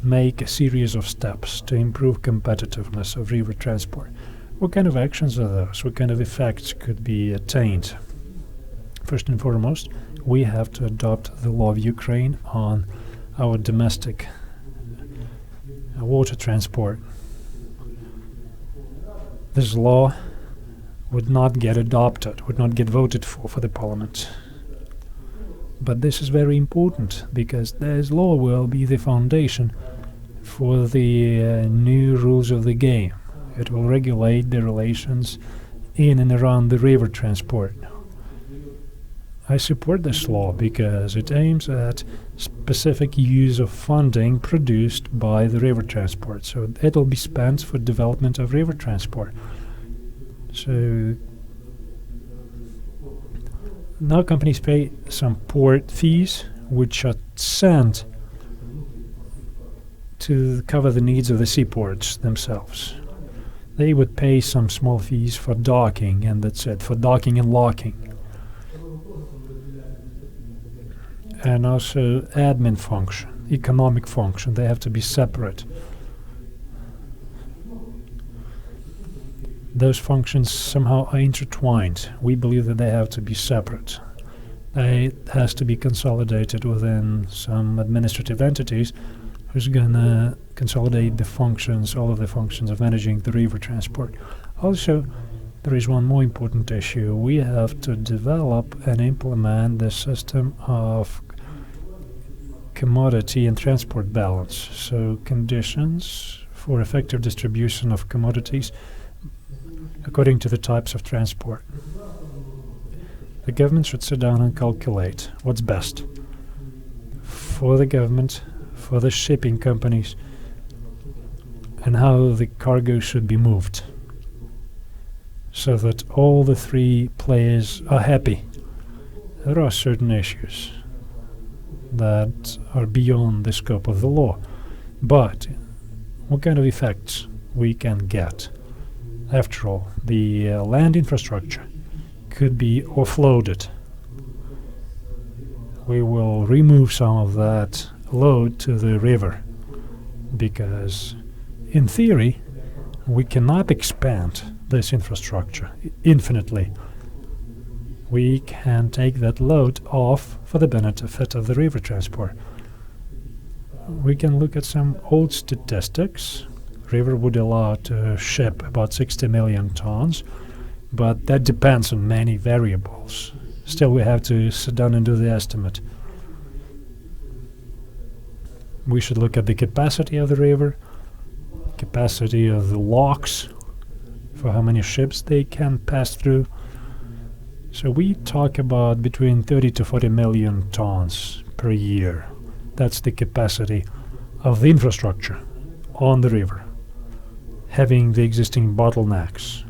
make a series of steps to improve competitiveness of river transport. What kind of actions are those? What kind of effects could be attained? First and foremost, we have to adopt the law of Ukraine on our domestic water transport. This law would not get adopted, would not get voted for the parliament. But this is very important, because this law will be the foundation for the new rules of the game. It will regulate the relations in and around the river transport. I support this law because it aims at specific use of funding produced by the river transport. So it will be spent for development of river transport. So now companies pay some port fees, which are sent to cover the needs of the seaports themselves. They would pay some small fees for docking, and that's it, for docking and locking. and also admin function, economic function. They have to be separate. Those functions somehow are intertwined. We believe that they have to be separate. It has to be consolidated within some administrative entities who's gonna consolidate the functions, all of the functions of managing the river transport. Also, there is one more important issue. We have to develop and implement the system of commodity and transport balance. So conditions for effective distribution of commodities according to the types of transport. The government should sit down and calculate what's best for the government, for the shipping companies, and how the cargo should be moved, so that all the three players are happy. There are certain issues that are beyond the scope of the law, but what kind of effects we can get? After all, the land infrastructure could be offloaded. We will remove some of that load to the river, because in theory we cannot expand this infrastructure infinitely. We can take that load off for the benefit of the river transport. We can look at some old statistics. River would allow to ship about 60 million tons, but that depends on many variables. Still, we have to sit down and do the estimate. We should look at the capacity of the river, capacity of the locks, for how many ships they can pass through. So we talk about between 30 to 40 million tons per year. That's the capacity of the infrastructure on the river, having the existing bottlenecks.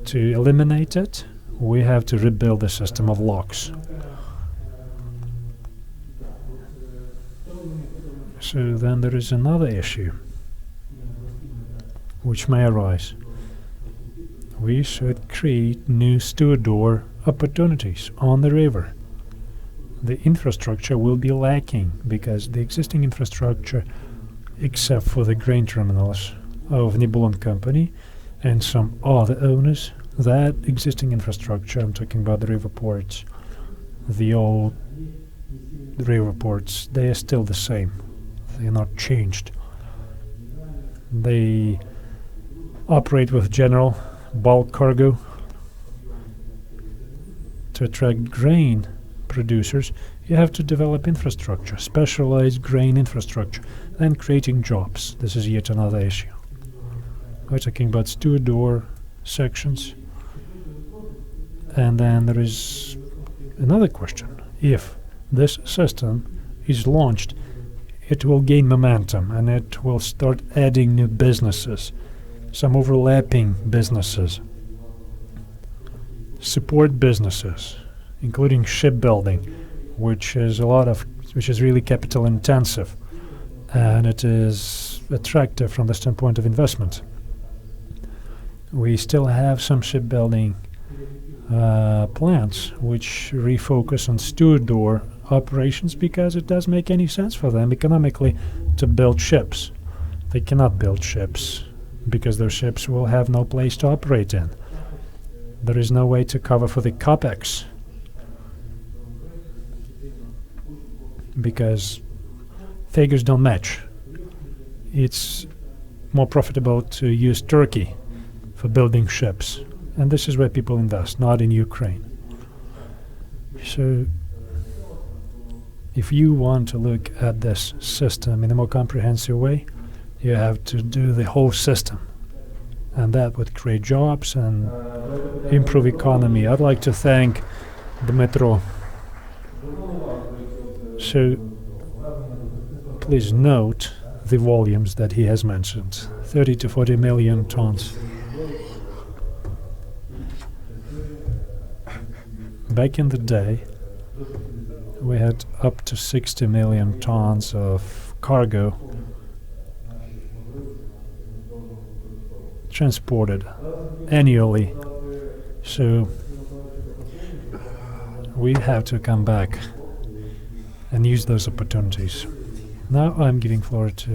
To eliminate it, we have to rebuild a system of locks. So then there is another issue which may arise. We should create new stevedore opportunities on the river. The infrastructure will be lacking because the existing infrastructure, except for the grain terminals of Nibelung Company and some other owners, that existing infrastructure, I'm talking about the river ports, the old river ports, they are still the same. They are not changed. They operate with general bulk cargo. To attract grain producers, you have to develop infrastructure, specialized grain infrastructure, and creating jobs. This is yet another issue. We're talking about stevedore sections. And then there is another question. If this system is launched, it will gain momentum and it will start adding new businesses, some overlapping businesses, support businesses, including shipbuilding, which is really capital intensive, and it is attractive from the standpoint of investment. We still have some shipbuilding plants which refocus on stevedore operations because it doesn't make any sense for them economically to build ships. They cannot build ships because their ships will have no place to operate in. There is no way to cover for the capex because figures don't match. It's more profitable to use Turkey for building ships, and this is where people invest, not in Ukraine. So if you want to look at this system in a more comprehensive way, you have to do the whole system, and that would create jobs and improve economy. I'd like to thank Dmitro. So please note the volumes that he has mentioned, 30 to 40 million tons. Back in the day, we had up to 60 million tons of cargo transported annually. So we have to come back and use those opportunities. Now I'm giving floor to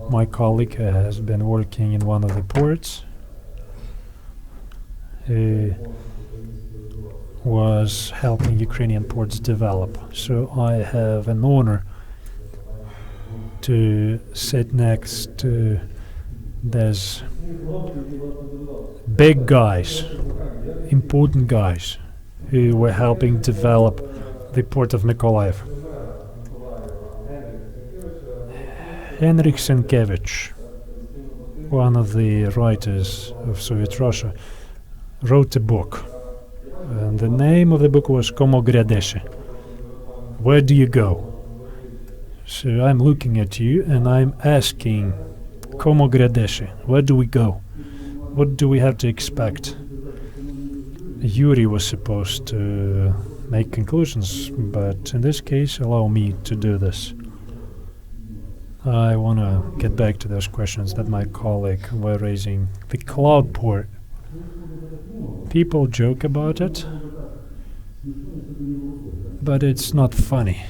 my colleague who has been working in one of the ports, who was helping Ukrainian ports develop. So I have an honor to sit next to these big guys, important guys, who were helping develop the port of Mykolaiv. Henryk Sienkiewicz, one of the writers of Soviet Russia, wrote a book. And the name of the book was Komo Gryadesi? Where do you go? So I'm looking at you and I'm asking, Komo Gryadesi? Where do we go? What do we have to expect? Yuri was supposed to make conclusions, but in this case, allow me to do this. I want to get back to those questions that my colleague were raising. The cloud port. People joke about it, but it's not funny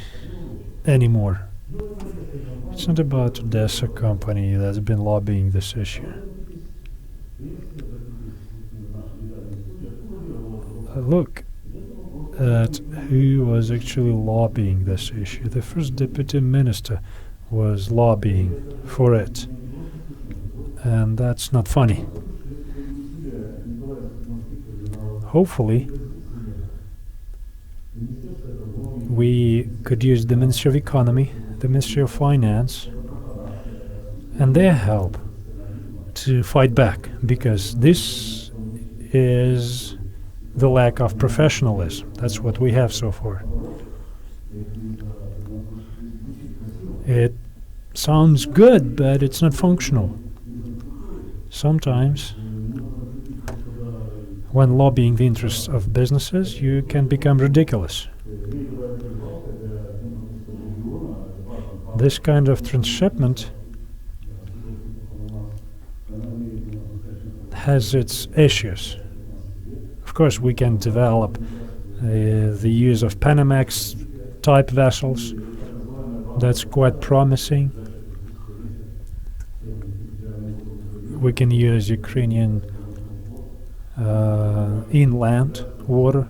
anymore. It's not about Odessa company that's been lobbying this issue. Look at who was actually lobbying this issue. The first deputy minister was lobbying for it, and that's not funny. Hopefully, we could use the Ministry of Economy, the Ministry of Finance, and their help to fight back, because this is the lack of professionalism. That's what we have so far. It sounds good, but it's not functional. Sometimes, when lobbying the interests of businesses, you can become ridiculous. This kind of transshipment has its issues. Of course, we can develop the use of Panamax type vessels. That's quite promising. We can use Ukrainian inland water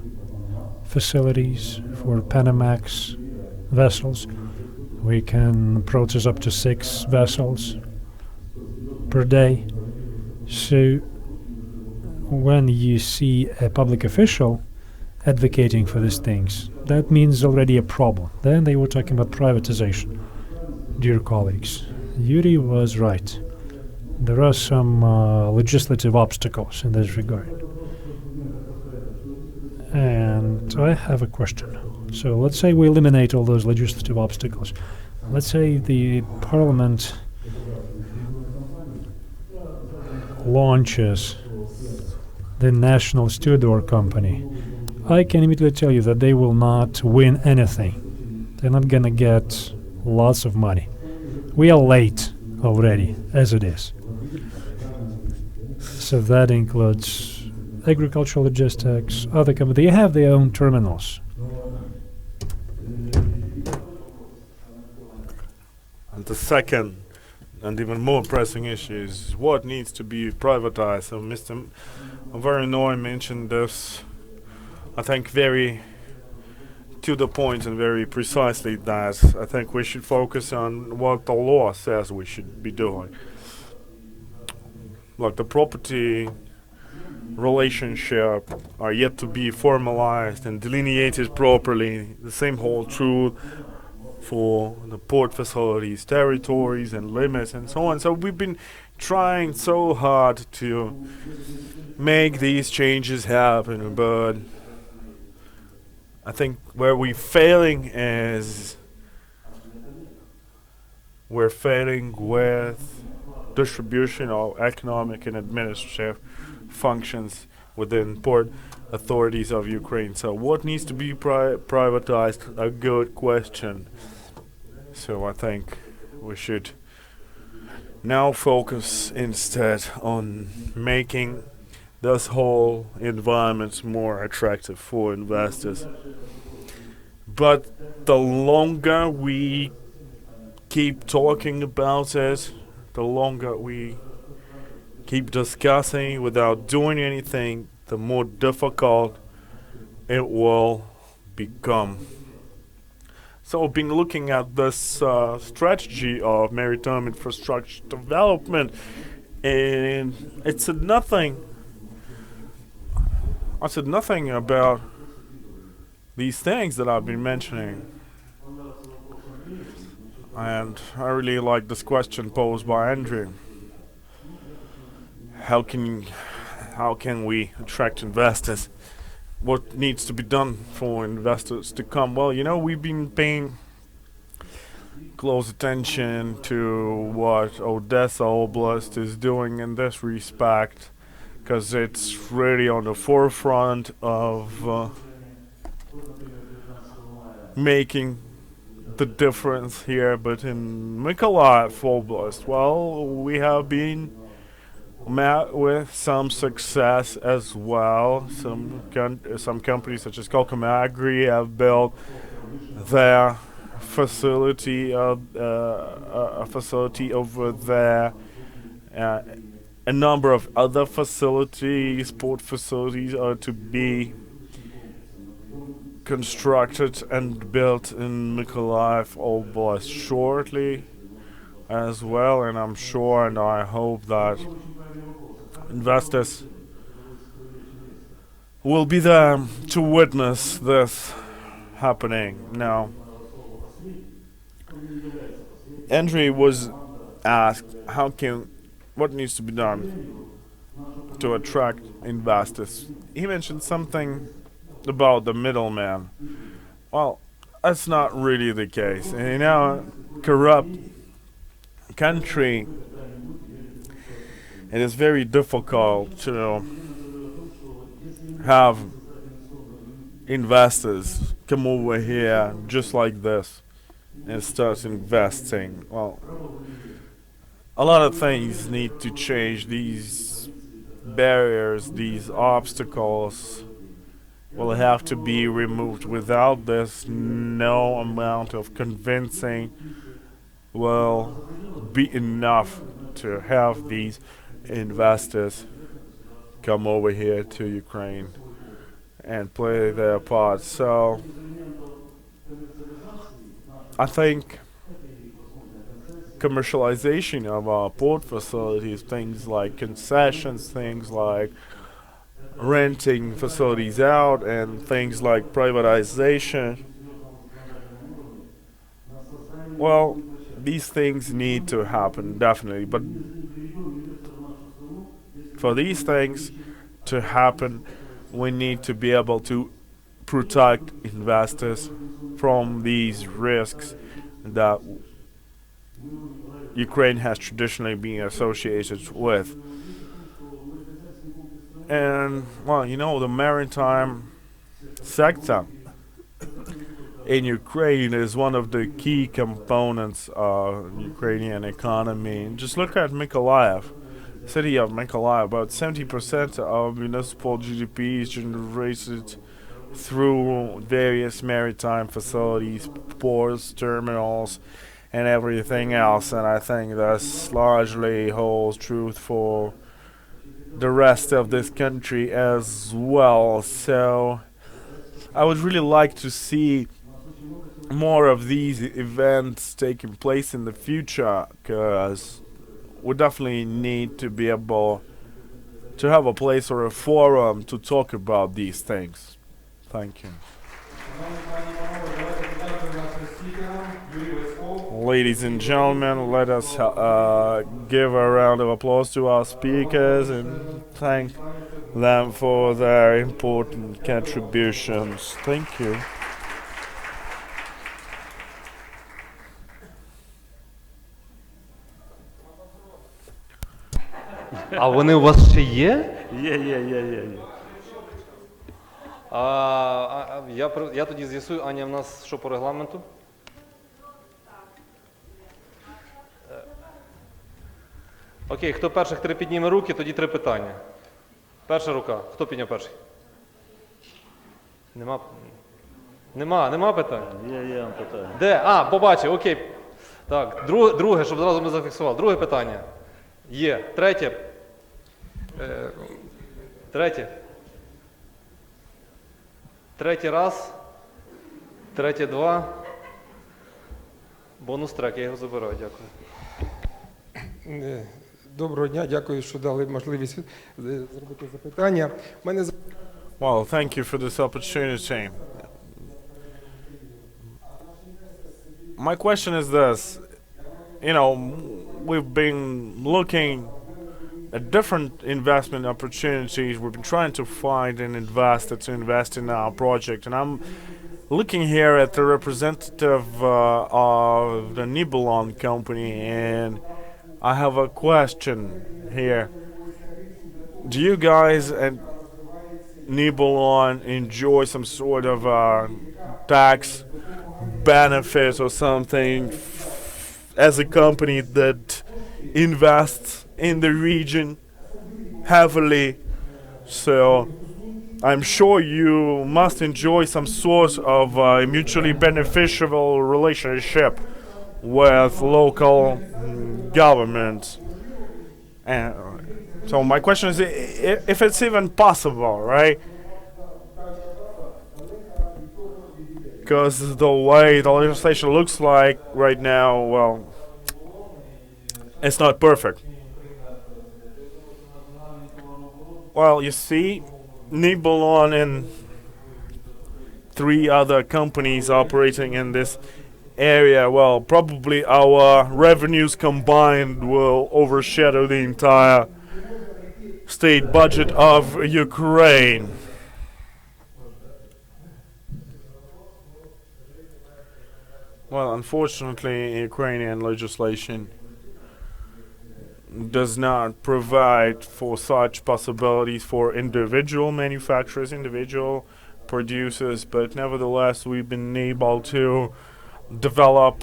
facilities for Panamax vessels. We can process up to 6 vessels per day. So when you see a public official advocating for these things, that means already a problem. Then they were talking about privatization. Dear colleagues, Yuri was right. There are some legislative obstacles in this regard. And I have a question. So let's say we eliminate all those legislative obstacles. Let's say the parliament launches the National Stevedore Company. I can immediately tell you that they will not win anything. They're not going to get lots of money. We are late already, as it is. So that includes agricultural logistics, other companies. They have their own terminals. And the second and even more pressing issue is what needs to be privatized. So Mr. Varinoy mentioned this, I think, very to the point and very precisely, that I think we should focus on what the law says we should be doing. Like the property relationship are yet to be formalized and delineated properly. The same holds true for the port facilities, territories and limits and so on. So we've been trying so hard to make these changes happen, but I think where we're failing is we're failing with distribution of economic and administrative functions within port authorities of Ukraine. So what needs to be privatized? A good question. So I think we should now focus instead on making this whole environment more attractive for investors. But the longer we keep talking about it, the longer we keep discussing without doing anything, the more difficult it will become. So I've been looking at this strategy of maritime infrastructure development, and I said nothing about these things that I've been mentioning. And I really like this question posed by Andrew. How can we attract investors? What needs to be done for investors to come? Well, we've been paying close attention to what Odessa Oblast is doing in this respect, because it's really on the forefront of making the difference here. But in Mykolaiv Oblast, well, we have been met with some success as well. Some companies such as Agri have built their facility a facility over there. A number of other facilities, port facilities, are to be constructed and built in Mykolaiv Oblast shortly as well, and I'm sure and I hope that investors will be there to witness this happening. Now, Andrei was asked what needs to be done to attract investors. He mentioned something about the middleman. Well, that's not really the case. In our corrupt country, it is very difficult to have investors come over here just like this and start investing. Well, a lot of things need to change. These barriers, these obstacles will have to be removed. Without this, no amount of convincing will be enough to have these investors come over here to Ukraine and play their part. So I think commercialization of our port facilities, things like concessions, things like renting facilities out, and things like privatization, well, these things need to happen, definitely. But for these things to happen, we need to be able to protect investors from these risks that Ukraine has traditionally been associated with. And, well, the maritime sector in Ukraine is one of the key components of Ukrainian economy. And just look at Mykolaiv, city of Mykolaiv. About 70% of municipal GDP is generated through various maritime facilities, ports, terminals, and everything else. And I think this largely holds true for the rest of this country as well. So I would really like to see more of these events taking place in the future, because we definitely need to be able to have a place or a forum to talk about these things. Thank you. Ladies and gentlemen, let us give a round of applause to our speakers and thank them for their important contributions. Thank you. А вони у вас ще є? Є. Я тоді з'ясую, Аня, в нас що по регламенту? Окей, хто перших 3 підніме руки, тоді 3 питання. Перша рука. Хто підняв перший? Нема? Нема питань? Є питання. Де? Побачив, окей. Так, друге, щоб зразу ми зафіксували. Друге питання. Є. Третє. Третє раз. Третє два. Бонус трек, я його забираю, дякую. Доброго дня, дякую, що дали можливість зробити запитання. Well, thank you for this opportunity. My question is this. You know, we've been looking at different investment opportunities. We've been trying to find an investor to invest in our project. And I'm looking here at the representative of the Nibelon company, and I have a question here. Do you guys at Nibelon enjoy some sort of tax benefit or something as a company that invests in the region heavily? So I'm sure you must enjoy some sort of mutually beneficial relationship with local governments. And so my question is, if it's even possible, right? Because the way the legislation looks like right now, well, it's not perfect. Well, you see, Nibelon and 3 other companies operating in this area, well, probably our revenues combined will overshadow the entire state budget of Ukraine. Well, unfortunately, Ukrainian legislation does not provide for such possibilities for individual manufacturers, individual producers, but nevertheless, we've been able to develop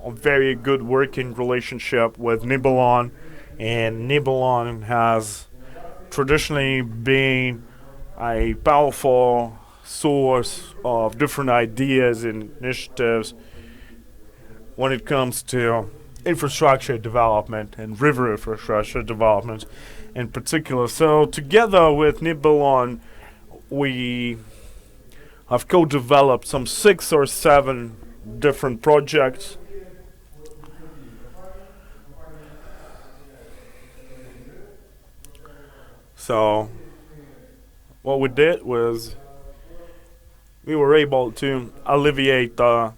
a very good working relationship with Nibelon, and Nibelon has traditionally been a powerful source of different ideas and initiatives when it comes to infrastructure development and river infrastructure development in particular. So together with Nibelon, we have co-developed some 6 or 7 different projects. So what we did was we were able to alleviate the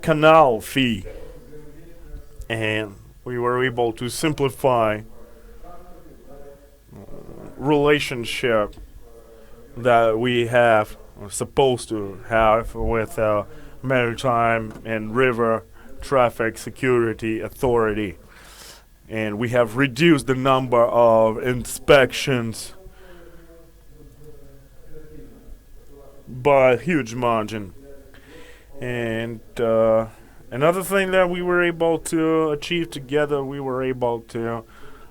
canal fee, and we were able to simplify relationship that we have or supposed to have with Maritime and River Traffic Security Authority, and we have reduced the number of inspections by a huge margin. And another thing that we were able to achieve together, we were able to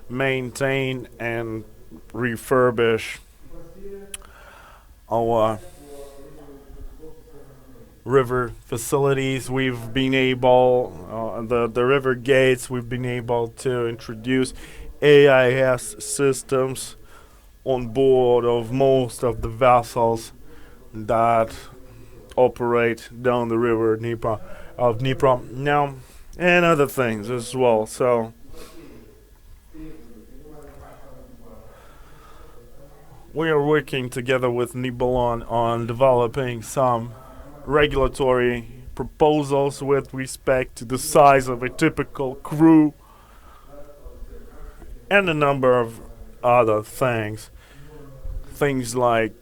maintain and refurbish our river facilities. We've been able, the river gates, we've been able to introduce AIS systems on board of most of the vessels that operate down the river Dnipro now, and other things as well. So we are working together with Nibelon on developing some regulatory proposals with respect to the size of a typical crew and a number of other things. Things like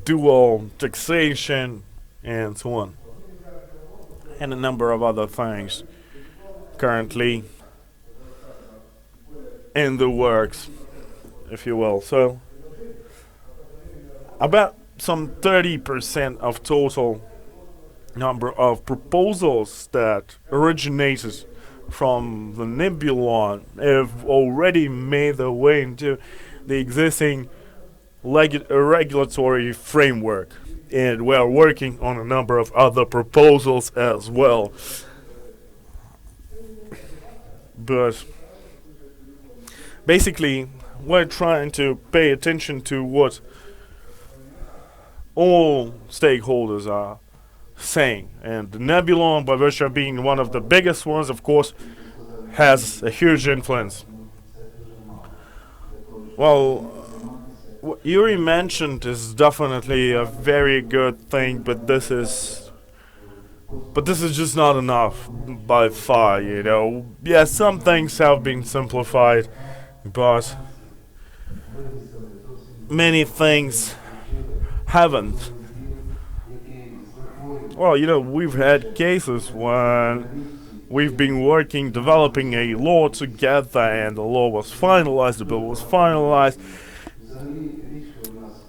dual taxation and so on, and a number of other things currently in the works, if you will. So about some 30% of total number of proposals that originated from the Nibelon have already made their way into the existing regulatory framework, and we are working on a number of other proposals as well. But basically, we're trying to pay attention to what all stakeholders are saying, and the Nebulon, by virtue of being one of the biggest ones, of course, has a huge influence. Well, what Yuri mentioned is definitely a very good thing, but this is just not enough by far, you know. Yeah, some things have been simplified, but many things haven't. Well, you know, we've had cases when we've been working, developing a law together, and the law was finalized, the bill was finalized,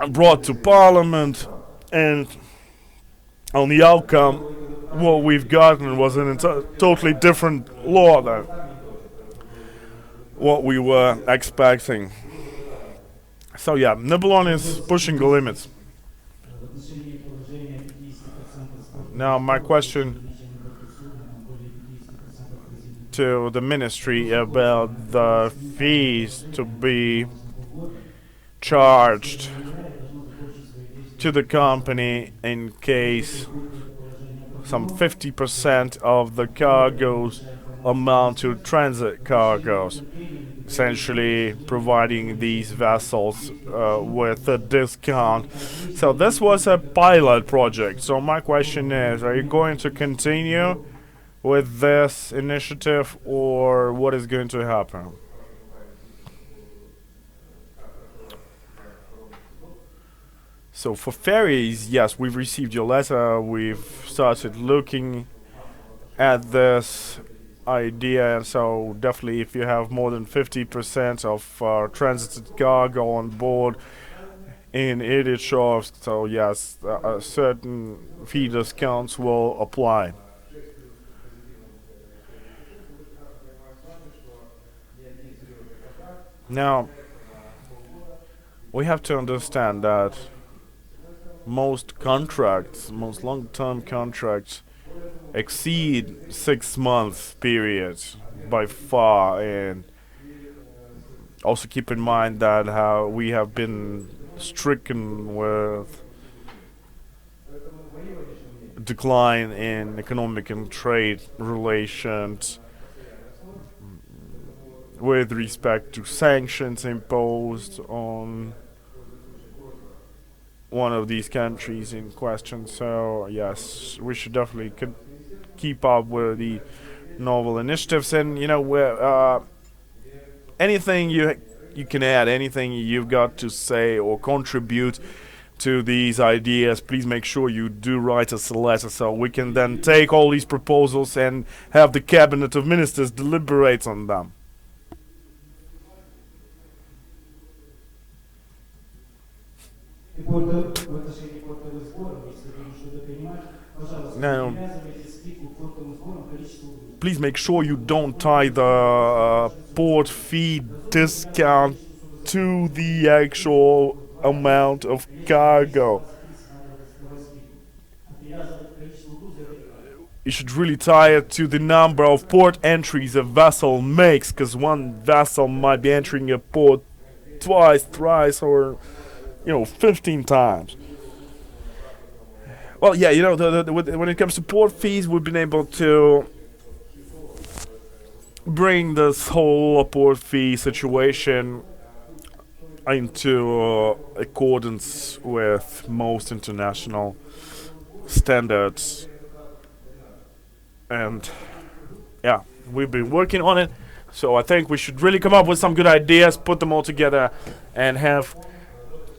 and brought to Parliament, and on the outcome, what we've gotten was a totally different law than what we were expecting. So yeah, Nebulon is pushing the limits. Now my question to the ministry about the fees to be charged to the company in case some 50% of the cargoes amount to transit cargoes, essentially providing these vessels with a discount. So this was a pilot project. So my question is, are you going to continue with this initiative, or what is going to happen? So for ferries, yes, we've received your letter. We've started looking at this idea, and so definitely if you have more than 50% of transited cargo on board in idiot shops, so yes, certain fee discounts will apply. Now, we have to understand that most contracts, most long-term contracts, exceed 6 month periods by far, and also keep in mind that how we have been stricken with decline in economic and trade relations with respect to sanctions imposed on one of these countries in question. So yes, we should definitely keep up with the novel initiatives, and you know, anything you can add, anything you've got to say or contribute to these ideas, please make sure you do write us a letter so we can then take all these proposals and have the cabinet of ministers deliberate on them. Now, please make sure you don't tie the port fee discount to the actual amount of cargo. You should really tie it to the number of port entries a vessel makes, because one vessel might be entering a port twice, thrice, or 15 times. Well, yeah, when it comes to port fees, we've been able to bring this whole port fee situation into accordance with most international standards. And yeah, we've been working on it. So I think we should really come up with some good ideas, put them all together, and have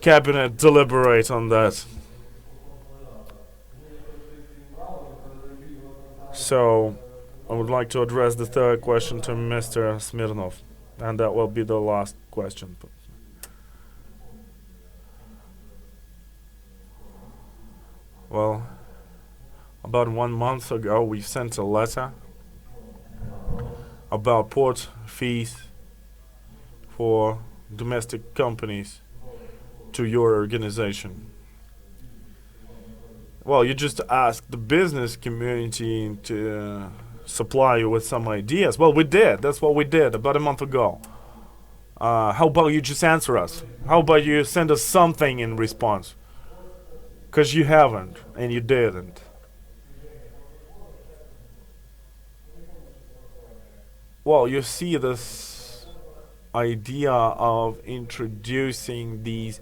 cabinet deliberate on that. So I would like to address the third question to Mr. Smirnov, and that will be the last question. Well, about 1 month ago we sent a letter about port fees for domestic companies to your organization? Well, you just ask the business community to supply you with some ideas. Well, we did. That's what we did about a month ago. How about you just answer us? How about you send us something in response? Because you haven't, and you didn't. Well, you see this idea of introducing these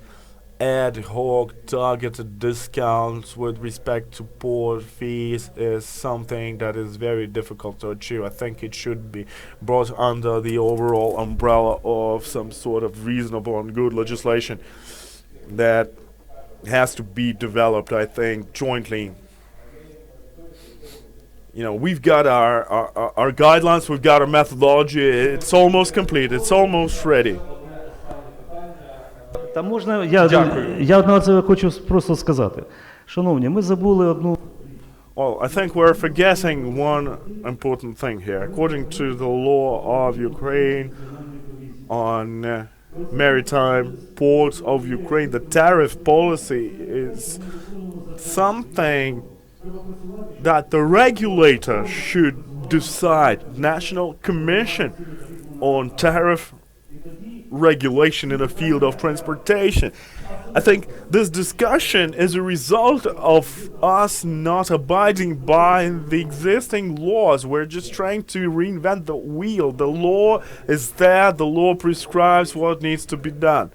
ad hoc targeted discounts with respect to port fees is something that is very difficult to achieve. I think it should be brought under the overall umbrella of some sort of reasonable and good legislation that has to be developed, I think, jointly. You know, we've got our guidelines, we've got our methodology, it's almost complete, it's almost ready. Та можна, Дякую. я на це хочу просто сказати. Шановні, ми забули одну. Well, I think we're forgetting one important thing here. According to the law of Ukraine on maritime ports of Ukraine, the tariff policy is something that the regulator should decide. National Commission on Tariff Regulation in the field of transportation. I think this discussion is a result of us not abiding by the existing laws. We're just trying to reinvent the wheel. The law is there, the law prescribes what needs to be done.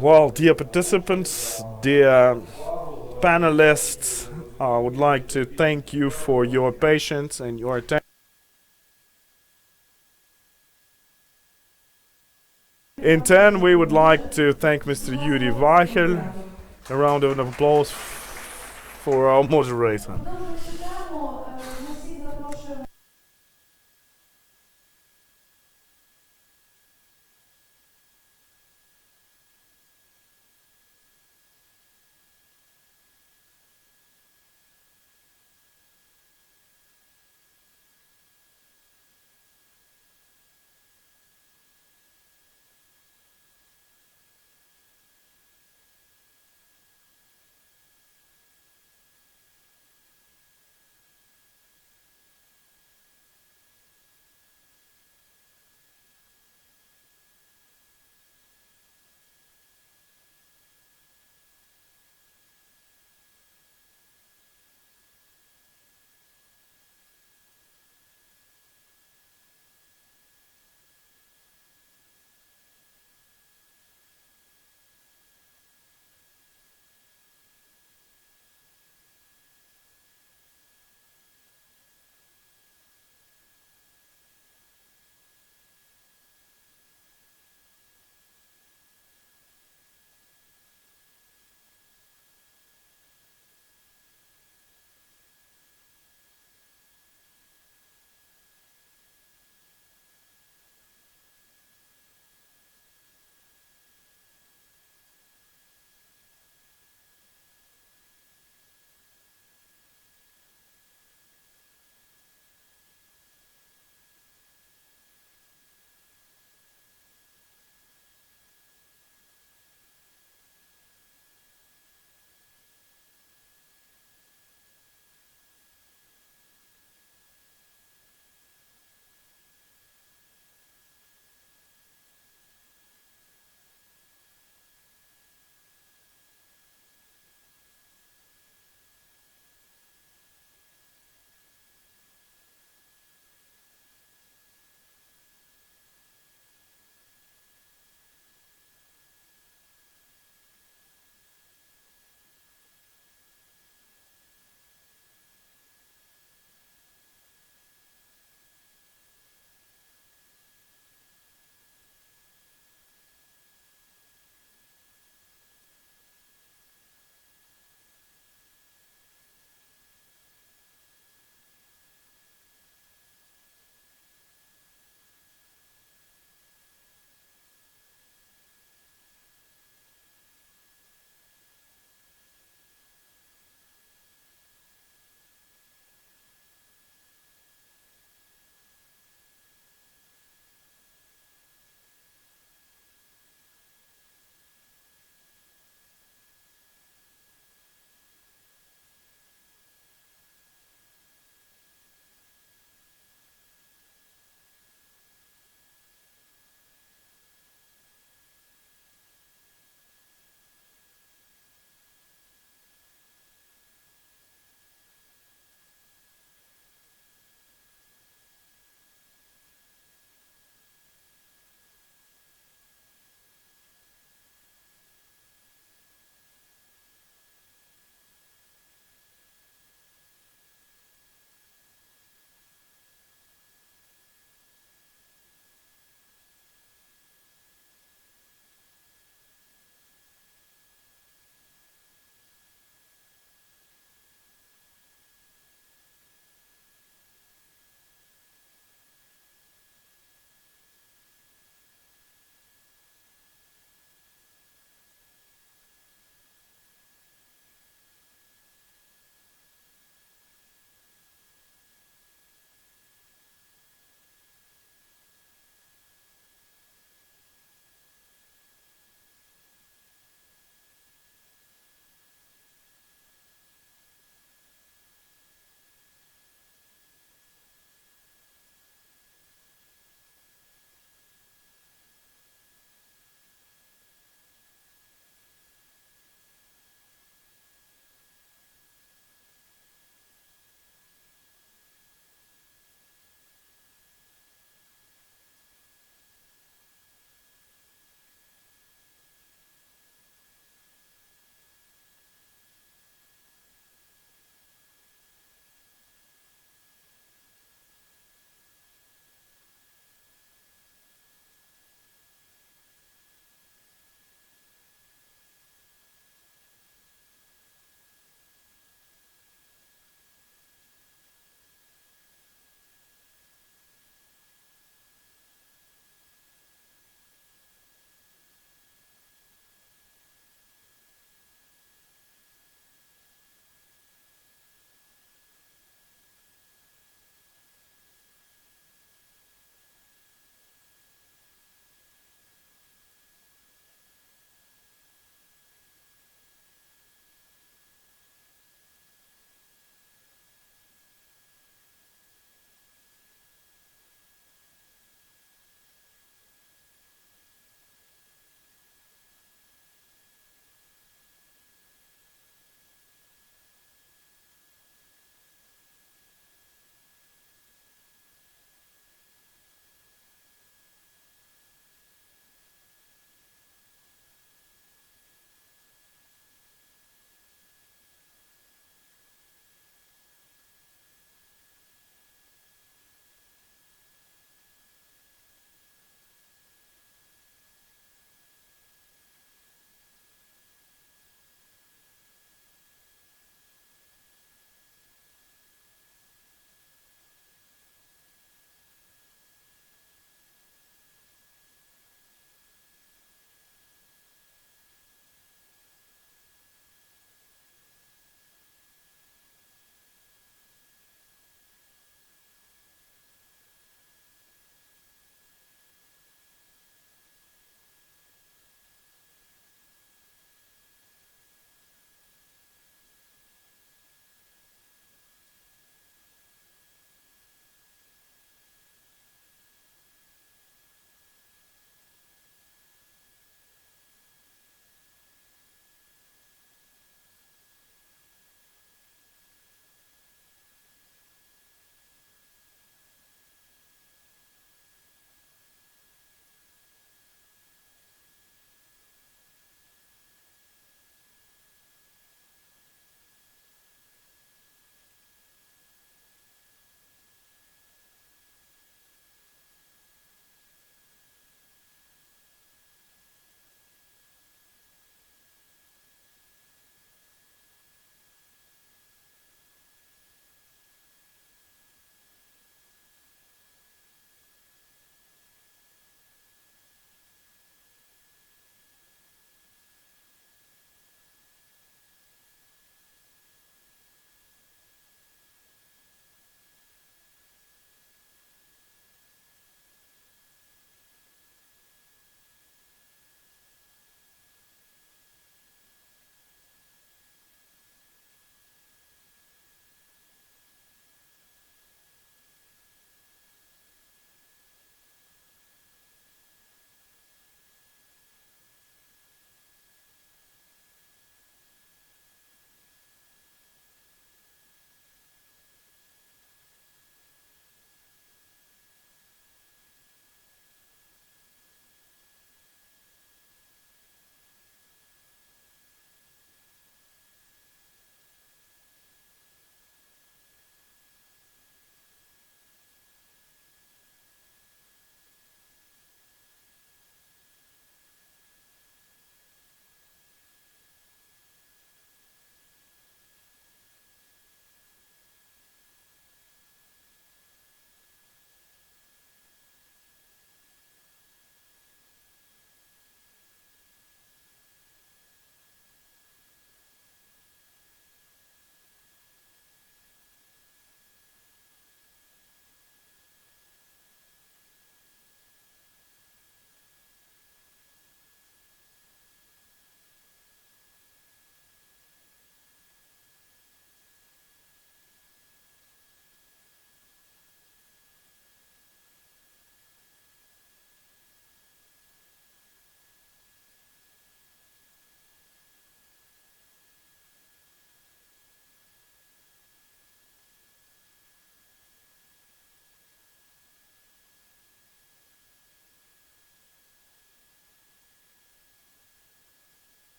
Well, dear participants, dear panelists, I would like to thank you for your patience and your attention. In turn, we would like to thank Mr. Yuri Vachel. A round of applause for our moderator.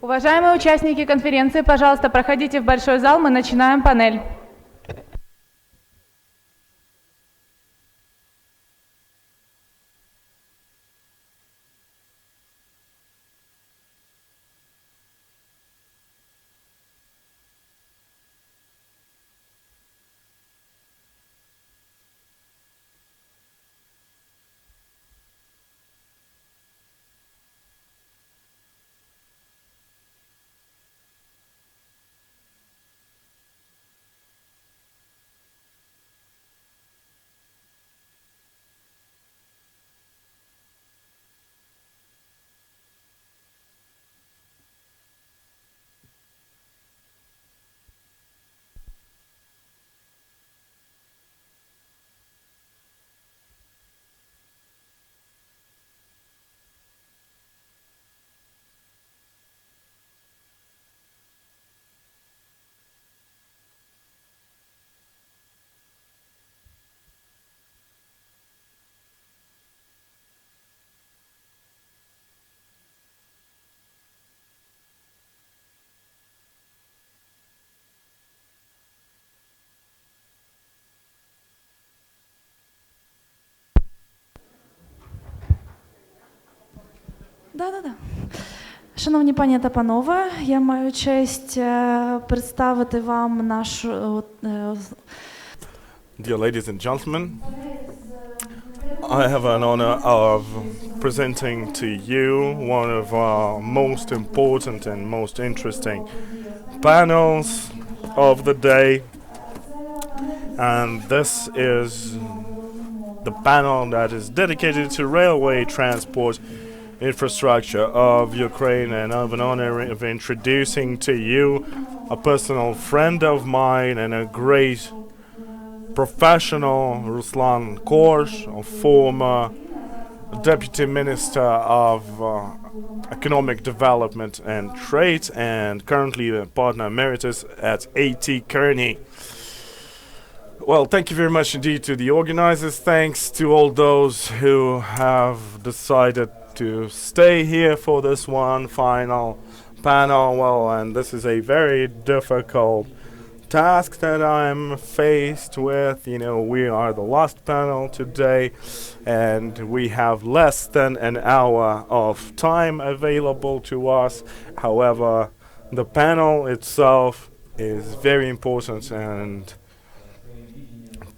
Уважаемые участники конференции, пожалуйста, проходите в большой зал, мы начинаем панель. Да. Шановні пані та панове, я маю честь представити вам нашу... Dear ladies and gentlemen, I have an honor of presenting to you one of our most important and most interesting panels of the day. And this is the panel that is dedicated to railway transport infrastructure of Ukraine, and I have an honor of introducing to you a personal friend of mine and a great professional, Ruslan Korsh, a former Deputy Minister of Economic Development and Trade and currently a Partner Emeritus at AT Kearney. Well, thank you very much indeed to the organizers. Thanks to all those who have decided to stay here for this one final panel. Well, and this is a very difficult task that I'm faced with. You know, we are the last panel today and we have less than an hour of time available to us. However, the panel itself is very important and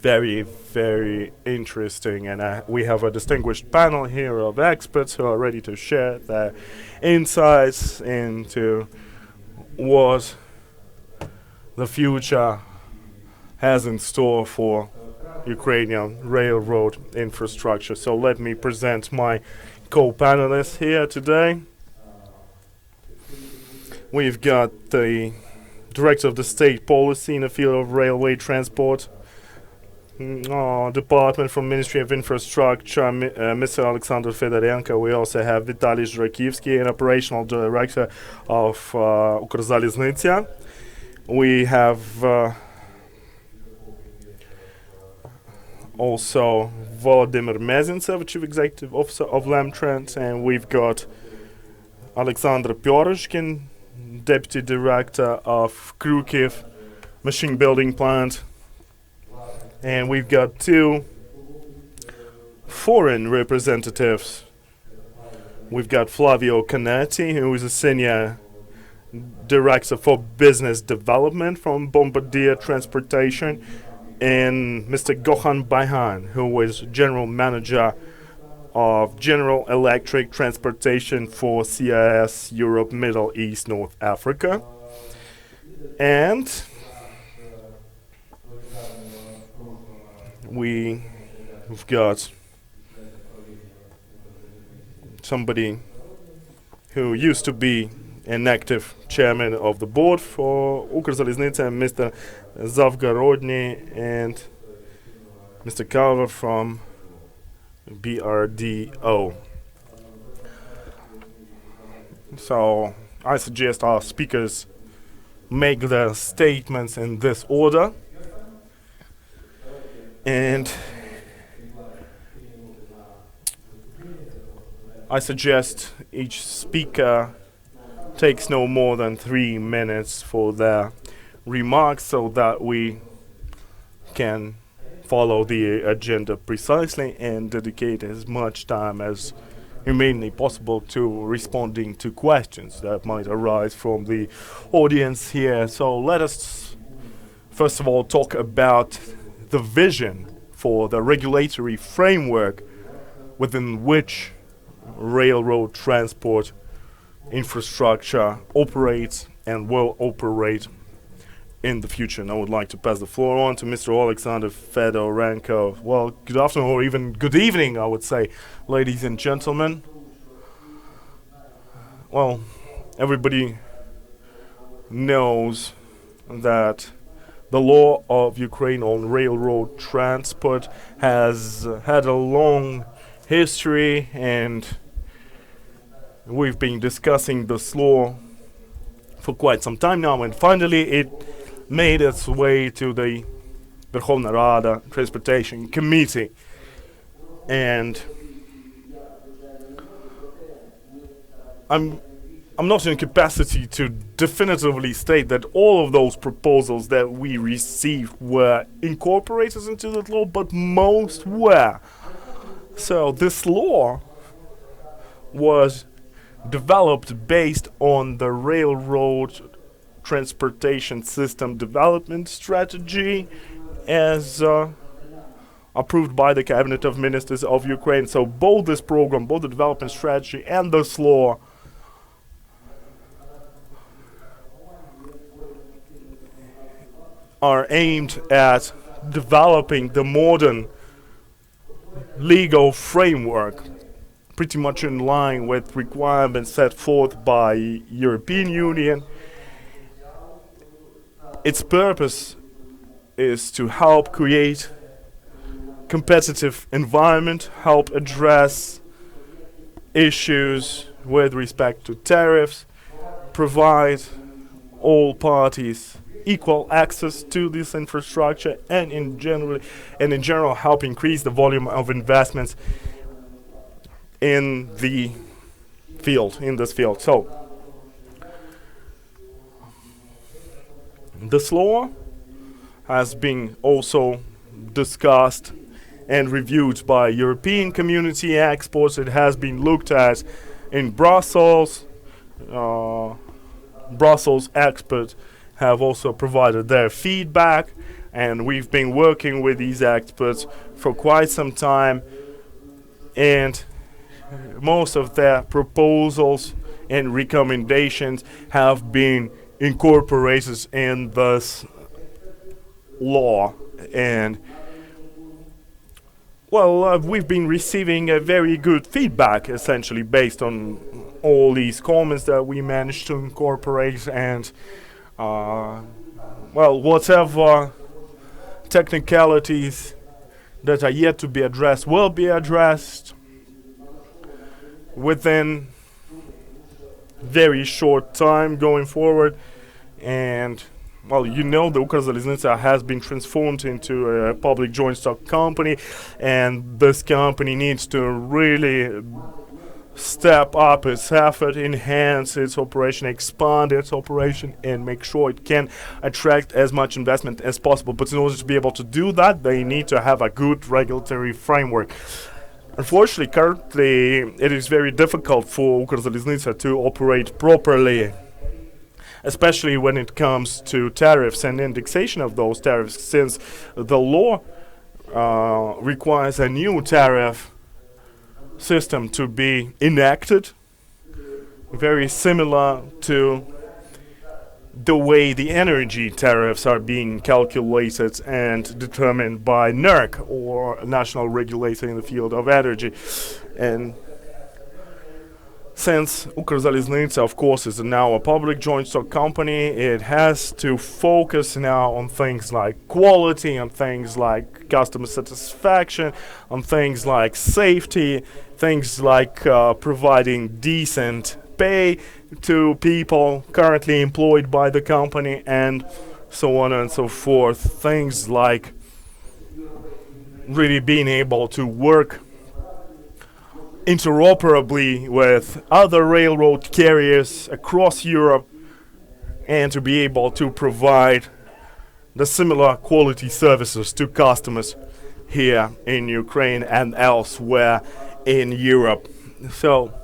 very, very interesting, and we have a distinguished panel here of experts who are ready to share their insights into what the future has in store for Ukrainian railroad infrastructure. So let me present my co-panelists here today. We've got the Director of the State Policy in the field of railway transport department from Ministry of Infrastructure, Mr. Alexander Fedorenko. We also have Vitaly Zhrakivsky, an operational director of UKRAINIAN. We have also Volodymyr Mezintsev, Chief Executive Officer of Lemtrend, and we've got Alexander Pyorishkin, Deputy Director of Kyiv Machine Building Plant. And we've got two foreign representatives. We've got Flavio Canetti, who is a Senior Director for Business Development from Bombardier Transportation, and Mr. Gohan Baihan, who is General Manager of General Electric Transportation for CIS Europe, Middle East, North Africa. And we've got somebody who used to be an active chairman of the board for UKRAINIAN, Mr. Zavgorodny, and Mr. Kalver from BRDO. So I suggest our speakers make their statements in this order. And I suggest each speaker takes no more than 3 minutes for their remarks so that we can follow the agenda precisely and dedicate as much time as humanly possible to responding to questions that might arise from the audience here. So let us first of all talk about the vision for the regulatory framework within which railroad transport infrastructure operates and will operate in the future. And I would like to pass the floor on to Mr. Alexander Fedorenko. Well, good afternoon, or even good evening, I would say, ladies and gentlemen. Well, everybody knows that the law of Ukraine on railroad transport has had a long history, and we've been discussing this law for quite some time now, and finally it made its way to the Verkhovna Rada Transportation Committee. And I'm not in capacity to definitively state that all of those proposals that we received were incorporated into the law, but most were. So this law was developed based on the railroad transportation system development strategy as approved by the Cabinet of Ministers of Ukraine. So both this program, both the development strategy and this law are aimed at developing the modern legal framework pretty much in line with requirements set forth by European Union. Its purpose is to help create competitive environment, help address issues with respect to tariffs, provide all parties equal access to this infrastructure, and in general help increase the volume of investments in this field. So this law has been also discussed and reviewed by European community experts. It has been looked at in Brussels. Brussels experts have also provided their feedback, and we've been working with these experts for quite some time, and most of their proposals and recommendations have been incorporated in this law. And well, we've been receiving a very good feedback, essentially based on all these comments that we managed to incorporate. And well, whatever technicalities that are yet to be addressed will be addressed within very short time going forward. And well, you know, the Ukrzaliznytsia has been transformed into a public joint stock company, and this company needs to really step up its effort, enhance its operation, expand its operation, and make sure it can attract as much investment as possible. But in order to be able to do that, they need to have a good regulatory framework. Unfortunately, currently, it is very difficult for Ukrzaliznytsia to operate properly, especially when it comes to tariffs and indexation of those tariffs, since the law requires a new tariff system to be enacted, very similar to the way the energy tariffs are being calculated and determined by NERC, or National Regulator in the Field of Energy. And since Ukrzaliznytsia, of course, is now a public joint stock company, it has to focus now on things like quality, on things like customer satisfaction, on things like safety, things like providing decent pay to people currently employed by the company, and so on and so forth. Things like really being able to work interoperably with other railroad carriers across Europe and to be able to provide the similar quality services to customers here in Ukraine and elsewhere in Europe. So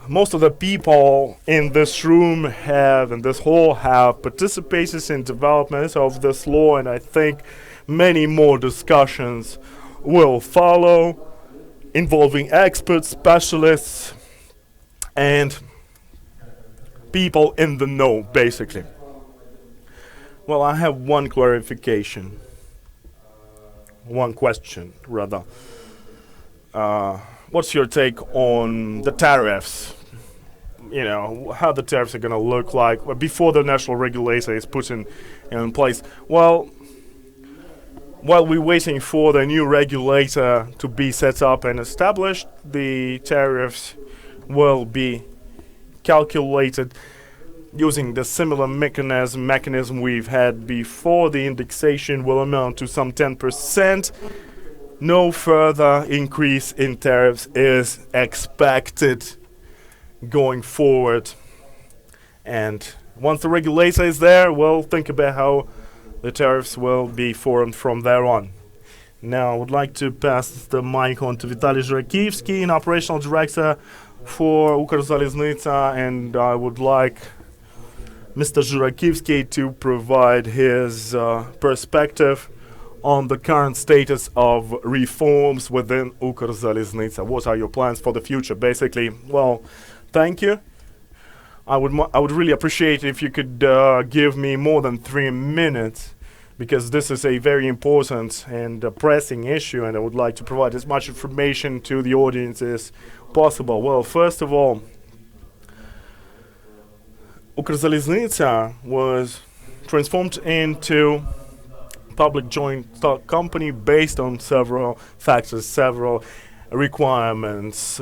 most of the people in this room in this hall have participated in development of this law, and I think many more discussions will follow involving experts, specialists, and people in the know, basically. Well, I have one clarification. One question, rather. What's your take on the tariffs? You know, how the tariffs are going to look like before the national regulator is put in place? Well, while we're waiting for the new regulator to be set up and established, the tariffs will be calculated using the similar mechanism we've had before. The indexation will amount to some 10%. No further increase in tariffs is expected going forward. And once the regulator is there, we'll think about how the tariffs will be formed from there on. Now, I would like to pass the mic on to Vitaly Zhurakivsky, an operational director for Ukrzaliznytsia, and I would like Mr. Zhurakivsky to provide his perspective on the current status of reforms within Ukrzaliznytsia. What are your plans for the future, basically? Well, thank you. I would really appreciate if you could give me more than 3 minutes, because this is a very important and pressing issue, and I would like to provide as much information to the audience as possible. Well, first of all, Ukrzaliznytsia was transformed into public joint stock company based on several factors, several requirements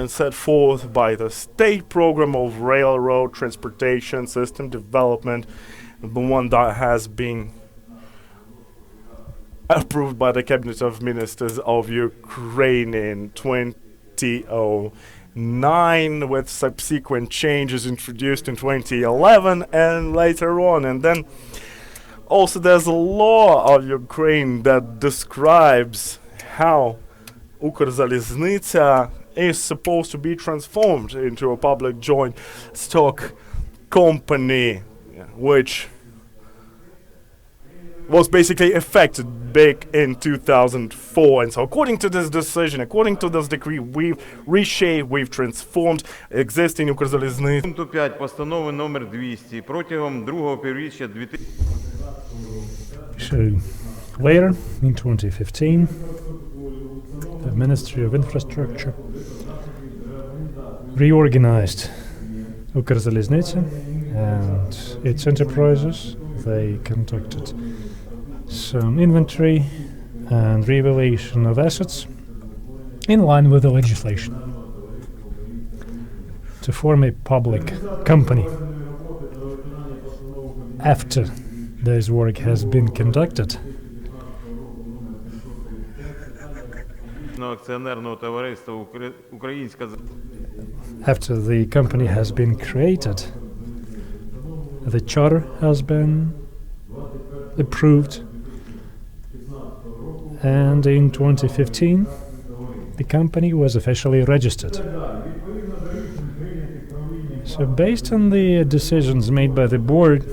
set forth by the state program of railroad transportation system development, the one that has been approved by the Cabinet of Ministers of Ukraine in 2009, with subsequent changes introduced in 2011 and later on. And then also there's a law of Ukraine that describes how Ukrzaliznytsia is supposed to be transformed into a public joint stock company, which was basically effected back in 2004. And so according to this decision, according to this decree, we've reshaped, we've transformed existing Ukrzaliznytsia. Пункту 5 постанови номер 200 протягом другого півріччя 2000. So later, in 2015, the Ministry of Infrastructure reorganized Ukrzaliznytsia and its enterprises. They conducted some inventory and revaluation of assets in line with the legislation to form a public company. After this work has been conducted, after the company has been created, the charter has been approved, and in 2015 the company was officially registered. So based on the decisions made by the board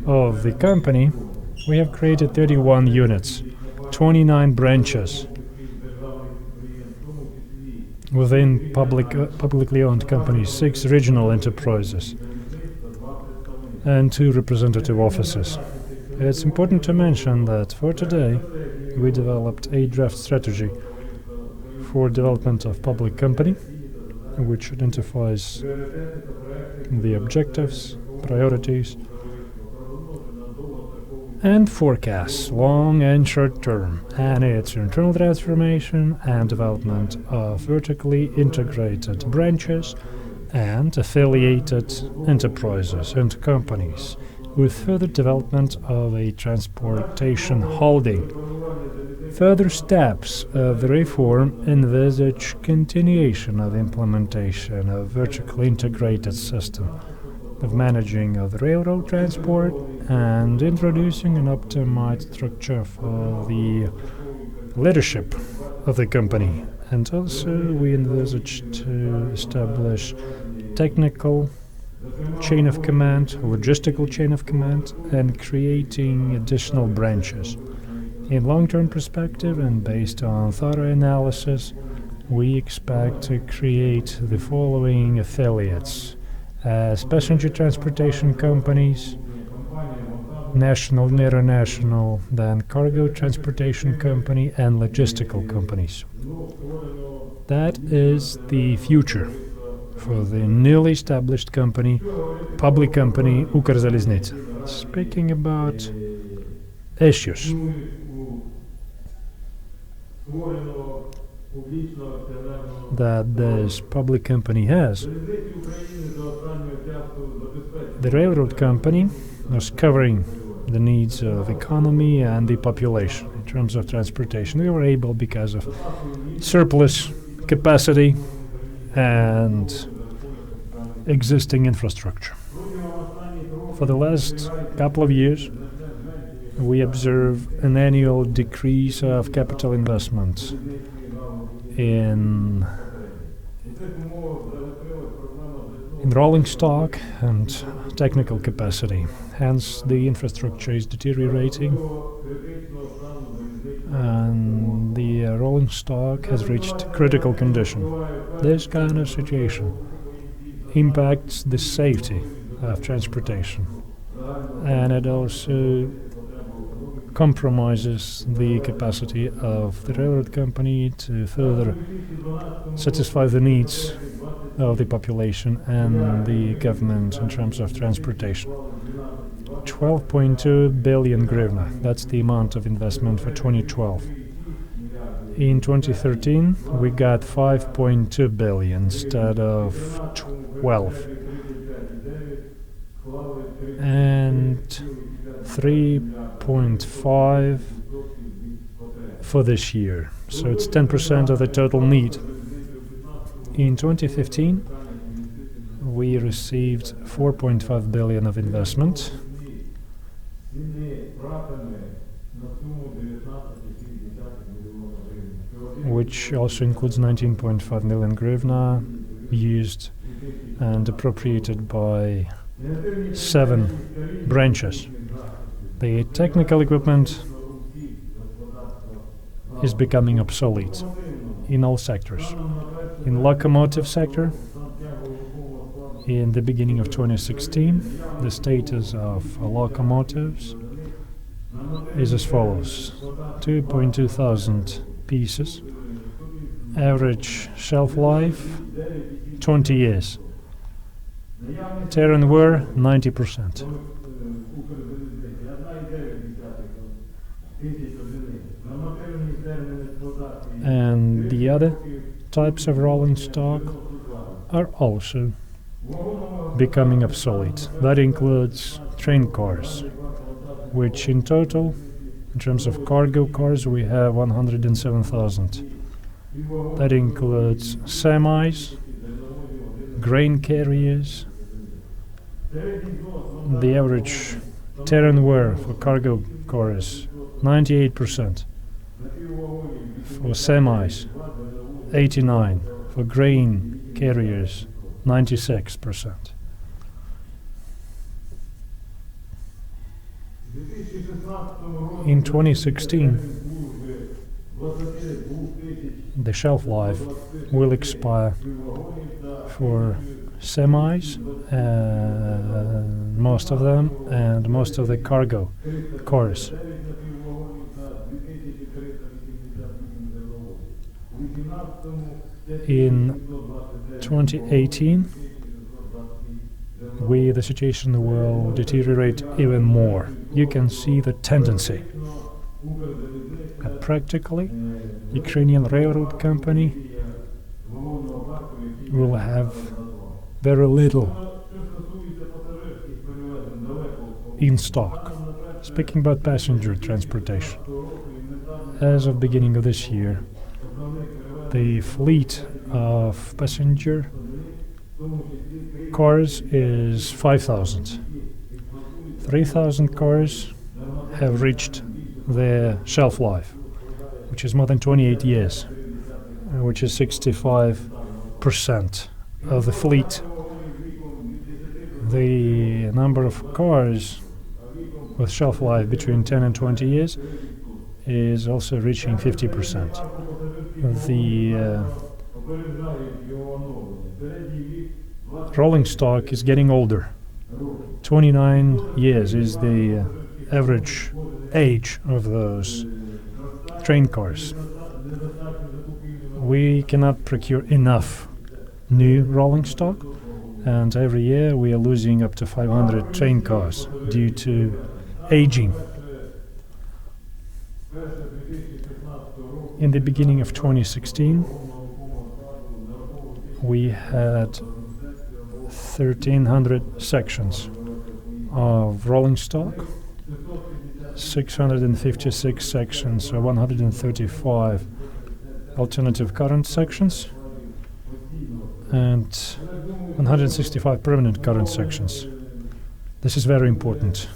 of the company, we have created 31 units, 29 branches within publicly owned companies, 6 regional enterprises, and 2 representative offices. It's important to mention that for today we developed a draft strategy for development of public company, which identifies the objectives, priorities, and forecasts, long and short term, and its internal transformation and development of vertically integrated branches and affiliated enterprises and companies, with further development of a transportation holding Further steps of the reform envisage continuation of the implementation of vertically integrated system of managing of the railroad transport and introducing an optimized structure for the leadership of the company. And also we envisage to establish technical chain of command, logistical chain of command, and creating additional branches. In long-term perspective and based on thorough analysis, we expect to create the following affiliates as passenger transportation companies, national and international, then cargo transportation company and logistical companies. That is the future for the newly established company, public company Ukrzaliznytsia. Speaking about issues, that this public company has. The railroad company was covering the needs of economy and the population in terms of transportation. We were able, because of surplus capacity and existing infrastructure. For the last couple of years, we observe an annual decrease of capital investments in rolling stock and technical capacity. Hence, the infrastructure is deteriorating and the rolling stock has reached critical condition. This kind of situation impacts the safety of transportation, and it also compromises the capacity of the railroad company to further satisfy the needs of the population and the government in terms of transportation. 12.2 billion hryvnia, that's the amount of investment for 2012. In 2013, we got 5.2 billion instead of 12. And 3.5 for this year. So it's 10% of the total need. In 2015, we received 4.5 billion of investment, which also includes 19.5 million hryvnia used and appropriated by 7 branches. The technical equipment is becoming obsolete in all sectors. In locomotive sector, in the beginning of 2016, the status of locomotives is as follows: 2.2 thousand pieces, average shelf life 20 years, tear and wear 90%. And the other types of rolling stock are also becoming obsolete. That includes train cars, which in total, in terms of cargo cars, we have 107,000. That includes semis, grain carriers. The average tear and wear for cargo cars, 98%. For semis, 89%. For grain carriers, 96%. In 2016, the shelf life will expire for semis, most of them, and most of the cargo cars. In 2018, the situation will deteriorate even more. You can see the tendency. Practically, Ukrainian railroad company will have very little in stock. Speaking about passenger transportation, as of beginning of this year, the fleet of passenger cars is 5,000. 3,000 cars have reached their shelf life, which is more than 28 years, which is 65% of the fleet. The number of cars with shelf life between 10 and 20 years is also reaching 50%. The rolling stock is getting older. 29 years is the average age of those train cars. We cannot procure enough new rolling stock, and every year we are losing up to 500 train cars due to aging. In the beginning of 2016, we had 1,300 sections of rolling stock, 656 sections, or 135 alternative current sections, and 165 permanent current sections. This is very important.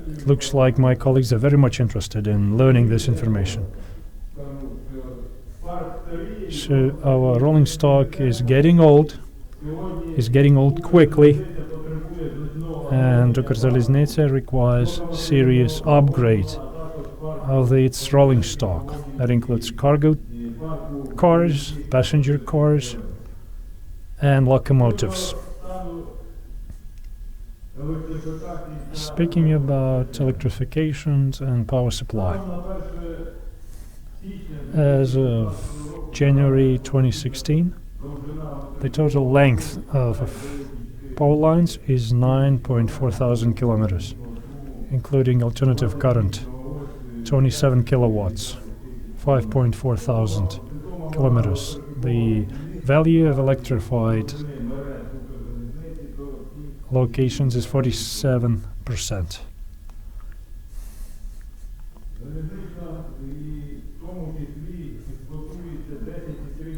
It looks like my colleagues are very much interested in learning this information. So our rolling stock is getting old quickly, and Ukrzaliznytsia requires serious upgrade of its rolling stock. That includes cargo cars, passenger cars, and locomotives. Speaking about electrifications and power supply, as of January 2016, the total length of power lines is 9.4 thousand kilometers, including alternative current, 27 kilowatts, 5.4 thousand kilometers. The value of electrified locations is 47%.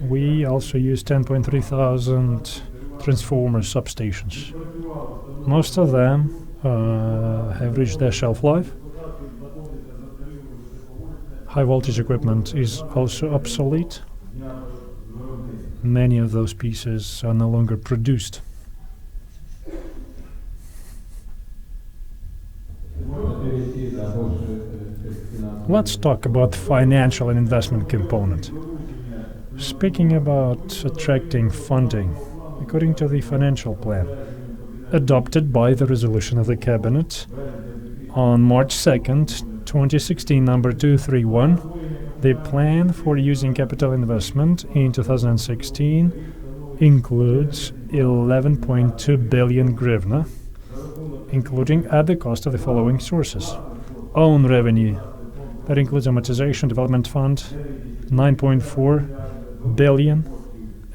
We also use 10.3 thousand transformer substations. Most of them have reached their shelf life. High voltage equipment is also obsolete. Many of those pieces are no longer produced. Let's talk about financial and investment component. Speaking about attracting funding, according to the financial plan adopted by the resolution of the Cabinet on March 2nd, 2016, number 231, the plan for using capital investment in 2016 includes 11.2 billion hryvnia, including at the cost of the following sources. Own revenue, that includes amortization development fund, 9.4 billion,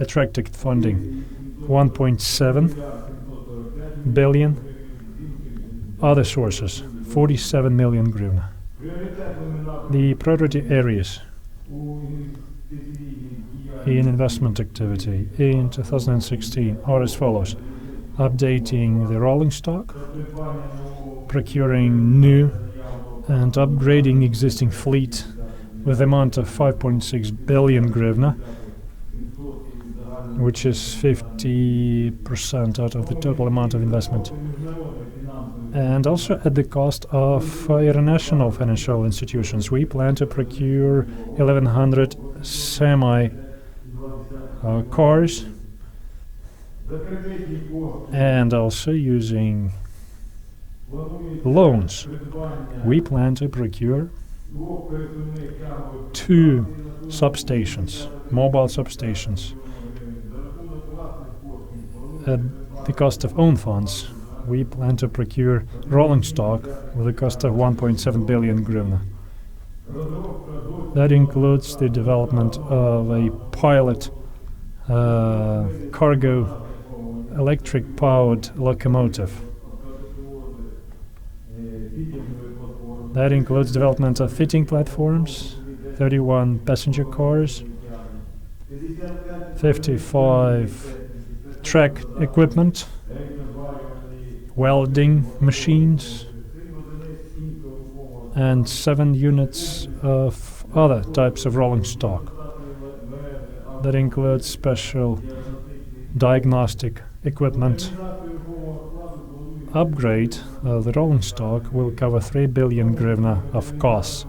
attracted funding, 1.7 billion, other sources, 47 million hryvnia. The priority areas in investment activity in 2016 are as follows: updating the rolling stock, procuring new and upgrading existing fleet with amount of 5.6 billion hryvnia, which is 50% out of the total amount of investment, and also at the cost of international financial institutions. We plan to procure 1,100 semi cars, and also using loans. We plan to procure 2 substations, mobile substations. At the cost of own funds, we plan to procure rolling stock with a cost of 1.7 billion hryvnia. That includes the development of a pilot cargo electric-powered locomotive. That includes development of fitting platforms, 31 passenger cars, 55 track equipment, welding machines, and 7 units of other types of rolling stock. That includes special diagnostic equipment. Upgrade of the rolling stock will cover 3 billion hryvnia of costs.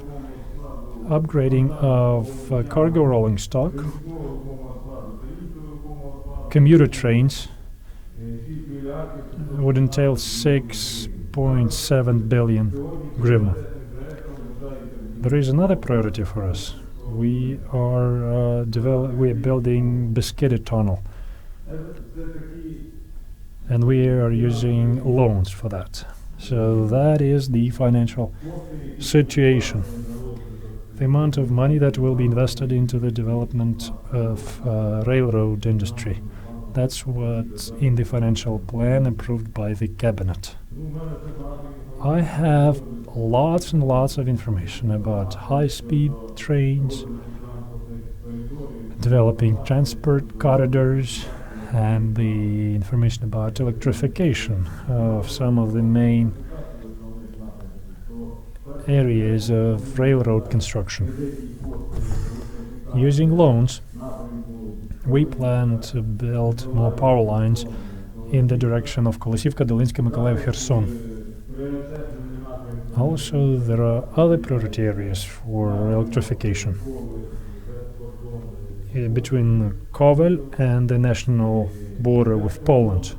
Upgrading of cargo rolling stock, commuter trains, would entail 6.7 billion hryvnia. There is another priority for us. We are building Beskidi tunnel, and we are using loans for that. So that is the financial situation. The amount of money that will be invested into the development of railroad industry. That's what's in the financial plan approved by the cabinet. I have lots and lots of information about high-speed trains, developing transport corridors, and the information about electrification of some of the main areas of railroad construction. Using loans, we plan to build more power lines in the direction of Kolosivka, Dolinska, Mykolaiv, Kherson. Also, there are other priority areas for electrification. Between Kovel and the national border with Poland,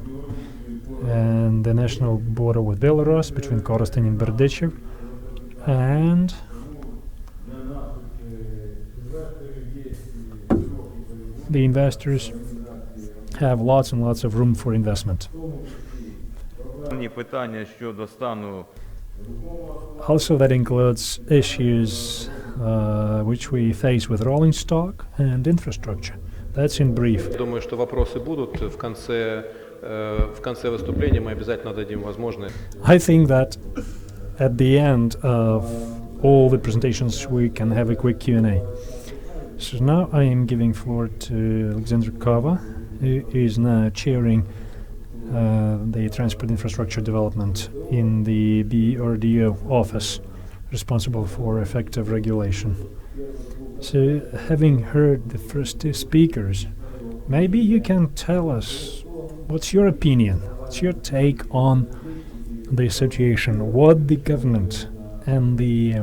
and the national border with Belarus, between Korostyn and Berdychev, and the investors have lots and lots of room for investment. Питання щодо стану. Also, that includes issues which we face with rolling stock and infrastructure. That's in brief. Думаю, что вопросы будут в конце выступления, мы обязательно дадим возможность. I think that at the end of all the presentations we can have a quick Q&A. So now I am giving floor to Alexander Kava, who is now chairing the transport infrastructure development in the BRDO office, responsible for effective regulation. So, having heard the first two speakers, maybe you can tell us what's your opinion, what's your take on the situation, what the government and the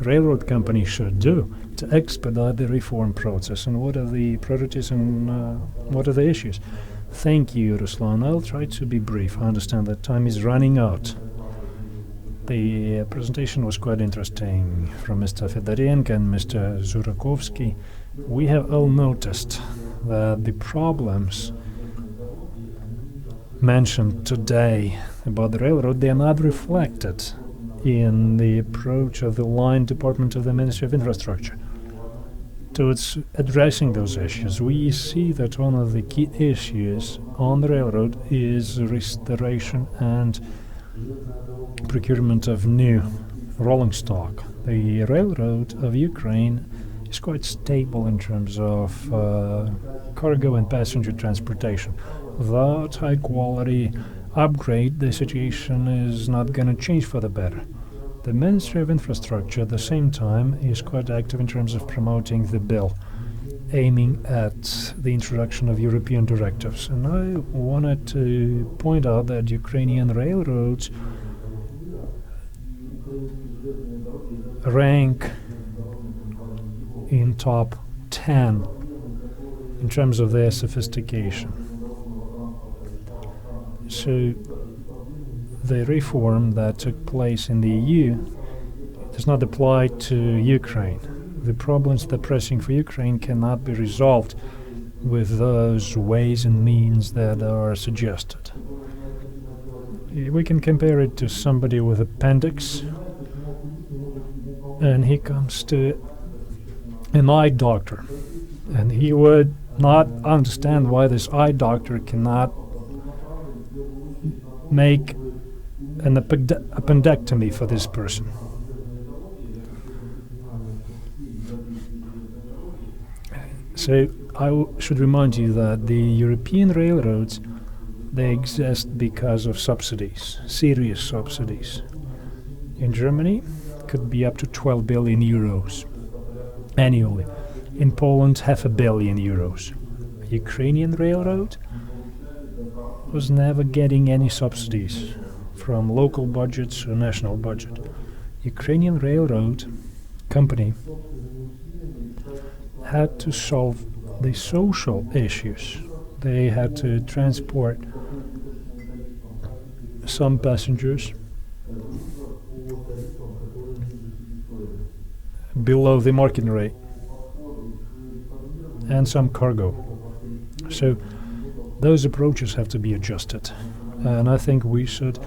railroad company should do to expedite the reform process, and what are the priorities and what are the issues. Thank you, Ruslan. I'll try to be brief. I understand that time is running out. The presentation was quite interesting from Mr. Fedorenko and Mr. Zurakovsky. We have all noticed that the problems mentioned today about the railroad, they are not reflected in the approach of the line department of the Ministry of Infrastructure towards addressing those issues. We see that one of the key issues on the railroad is restoration and procurement of new rolling stock. The railroad of Ukraine is quite stable in terms of cargo and passenger transportation. Without high quality upgrade, the situation is not going to change for the better. The Ministry of Infrastructure at the same time is quite active in terms of promoting the bill, aiming at the introduction of European directives. And I wanted to point out that Ukrainian railroads rank in top 10 in terms of their sophistication. So the reform that took place in the EU does not apply to Ukraine. The problems that are pressing for Ukraine cannot be resolved with those ways and means that are suggested. We can compare it to somebody with appendix, and he comes to an eye doctor, and he would not understand why this eye doctor cannot make an appendectomy for this person. So should remind you that the European railroads, they exist because of subsidies, serious subsidies. In Germany, it could be up to 12 billion euros annually. In Poland, €500 million. Ukrainian railroad was never getting any subsidies from local budgets or national budget. Ukrainian railroad company had to solve the social issues. They had to transport some passengers below the market rate and some cargo. So those approaches have to be adjusted. And I think we should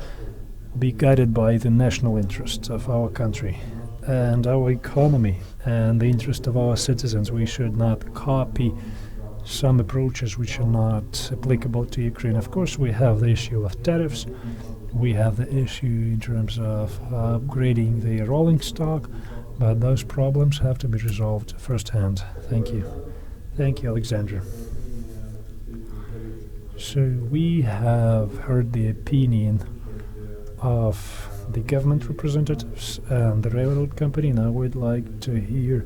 be guided by the national interests of our country and our economy and the interest of our citizens. We should not copy some approaches which are not applicable to Ukraine. Of course, we have the issue of tariffs. We have the issue in terms of upgrading the rolling stock, but those problems have to be resolved firsthand. Thank you. Thank you, Alexander. So we have heard the opinion of the government representatives and the railroad company. Now we'd like to hear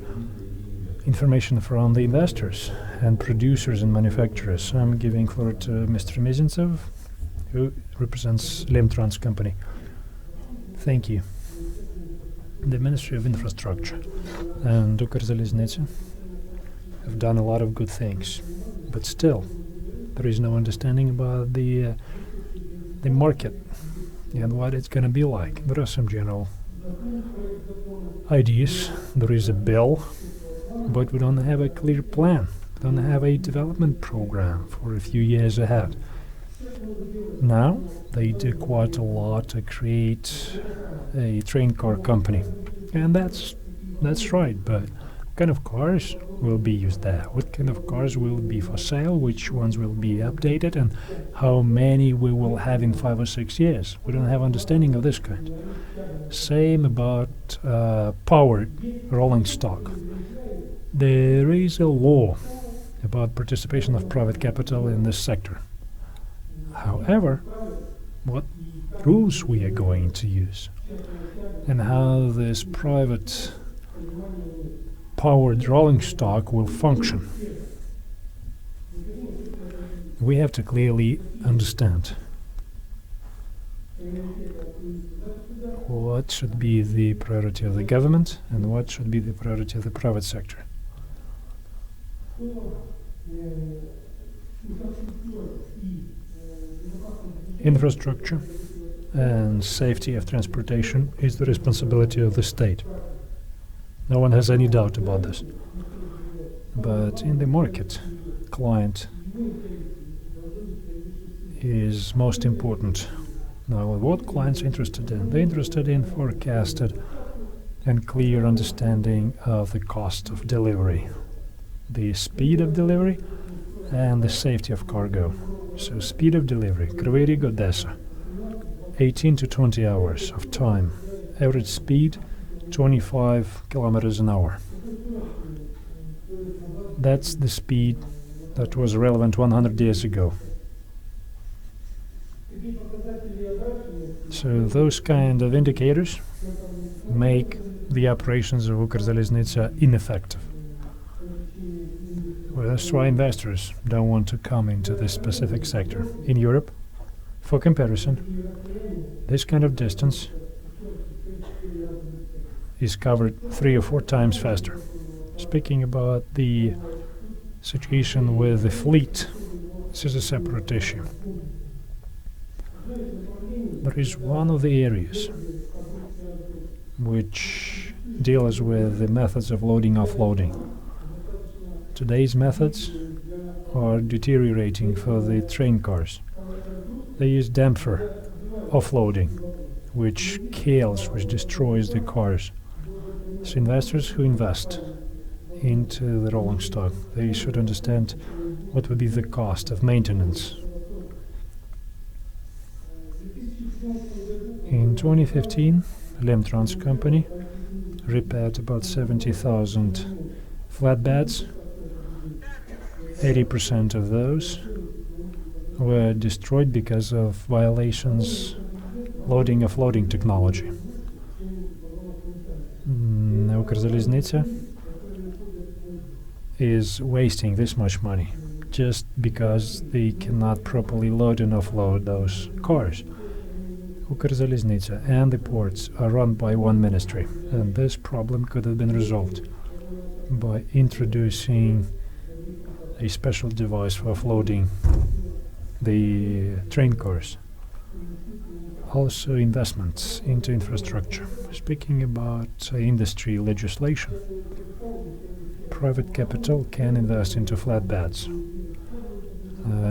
information from the investors and producers and manufacturers. I'm giving floor to Mr. Mizintsev, who represents Lemtrans company. Thank you. The Ministry of Infrastructure and UKRAINIan have done a lot of good things, but still there is no understanding about the market and what it's going to be like. There are some general ideas. There is a bill, but we don't have a clear plan. We don't have a development program for a few years ahead. Now they do quite a lot to create a train car company, and that's right. But what kind of cars will be used there? What kind of cars will be for sale? Which ones will be updated? And how many we will have in 5 or 6 years? We don't have understanding of this kind. Same about powered rolling stock. There is a law about participation of private capital in this sector. However, what rules we are going to use and how this private powered rolling stock will function, we have to clearly understand what should be the priority of the government and what should be the priority of the private sector. Infrastructure and safety of transportation is the responsibility of the state. No one has any doubt about this. But in the market, client is most important. Now, what clients are interested in? They're interested in forecasted and clear understanding of the cost of delivery, the speed of delivery, and the safety of cargo. So speed of delivery, Kryvyi Rih Odessa, 18 to 20 hours of time. Average speed, 25 kilometers an hour. That's the speed that was relevant 100 years ago. So those kind of indicators make the operations of UKRAINIan ineffective. Well, that's why investors don't want to come into this specific sector. In Europe, for comparison, this kind of distance is covered 3 or 4 times faster. Speaking about the situation with the fleet, this is a separate issue. There is one of the areas which deals with the methods of loading offloading. Today's methods are deteriorating for the train cars. They use damper offloading, which kills, which destroys the cars. So investors who invest into the rolling stock, they should understand what would be the cost of maintenance. In 2015, Lemtrans company repaired about 70,000 flatbeds 80% of those were destroyed because of violations loading technology. Ukrzaliznytsia is wasting this much money just because they cannot properly load and offload those cars. Ukrzaliznytsia and the ports are run by one ministry, and this problem could have been resolved by introducing a special device for offloading the train cars. Also investments into infrastructure. Speaking about industry legislation, private capital can invest into flatbeds.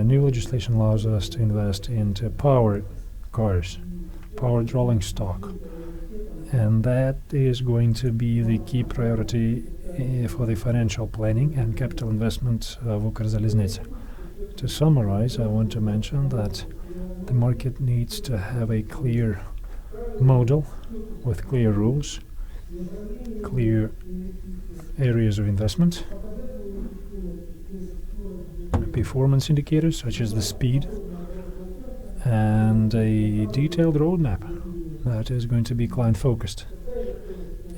New legislation allows us to invest into powered cars, powered rolling stock, and that is going to be the key priority for the financial planning and capital investment of Ukrzaliznytsia. To summarize, I want to mention that the market needs to have a clear model with clear rules, clear areas of investment, performance indicators such as the speed, and a detailed roadmap that is going to be client focused.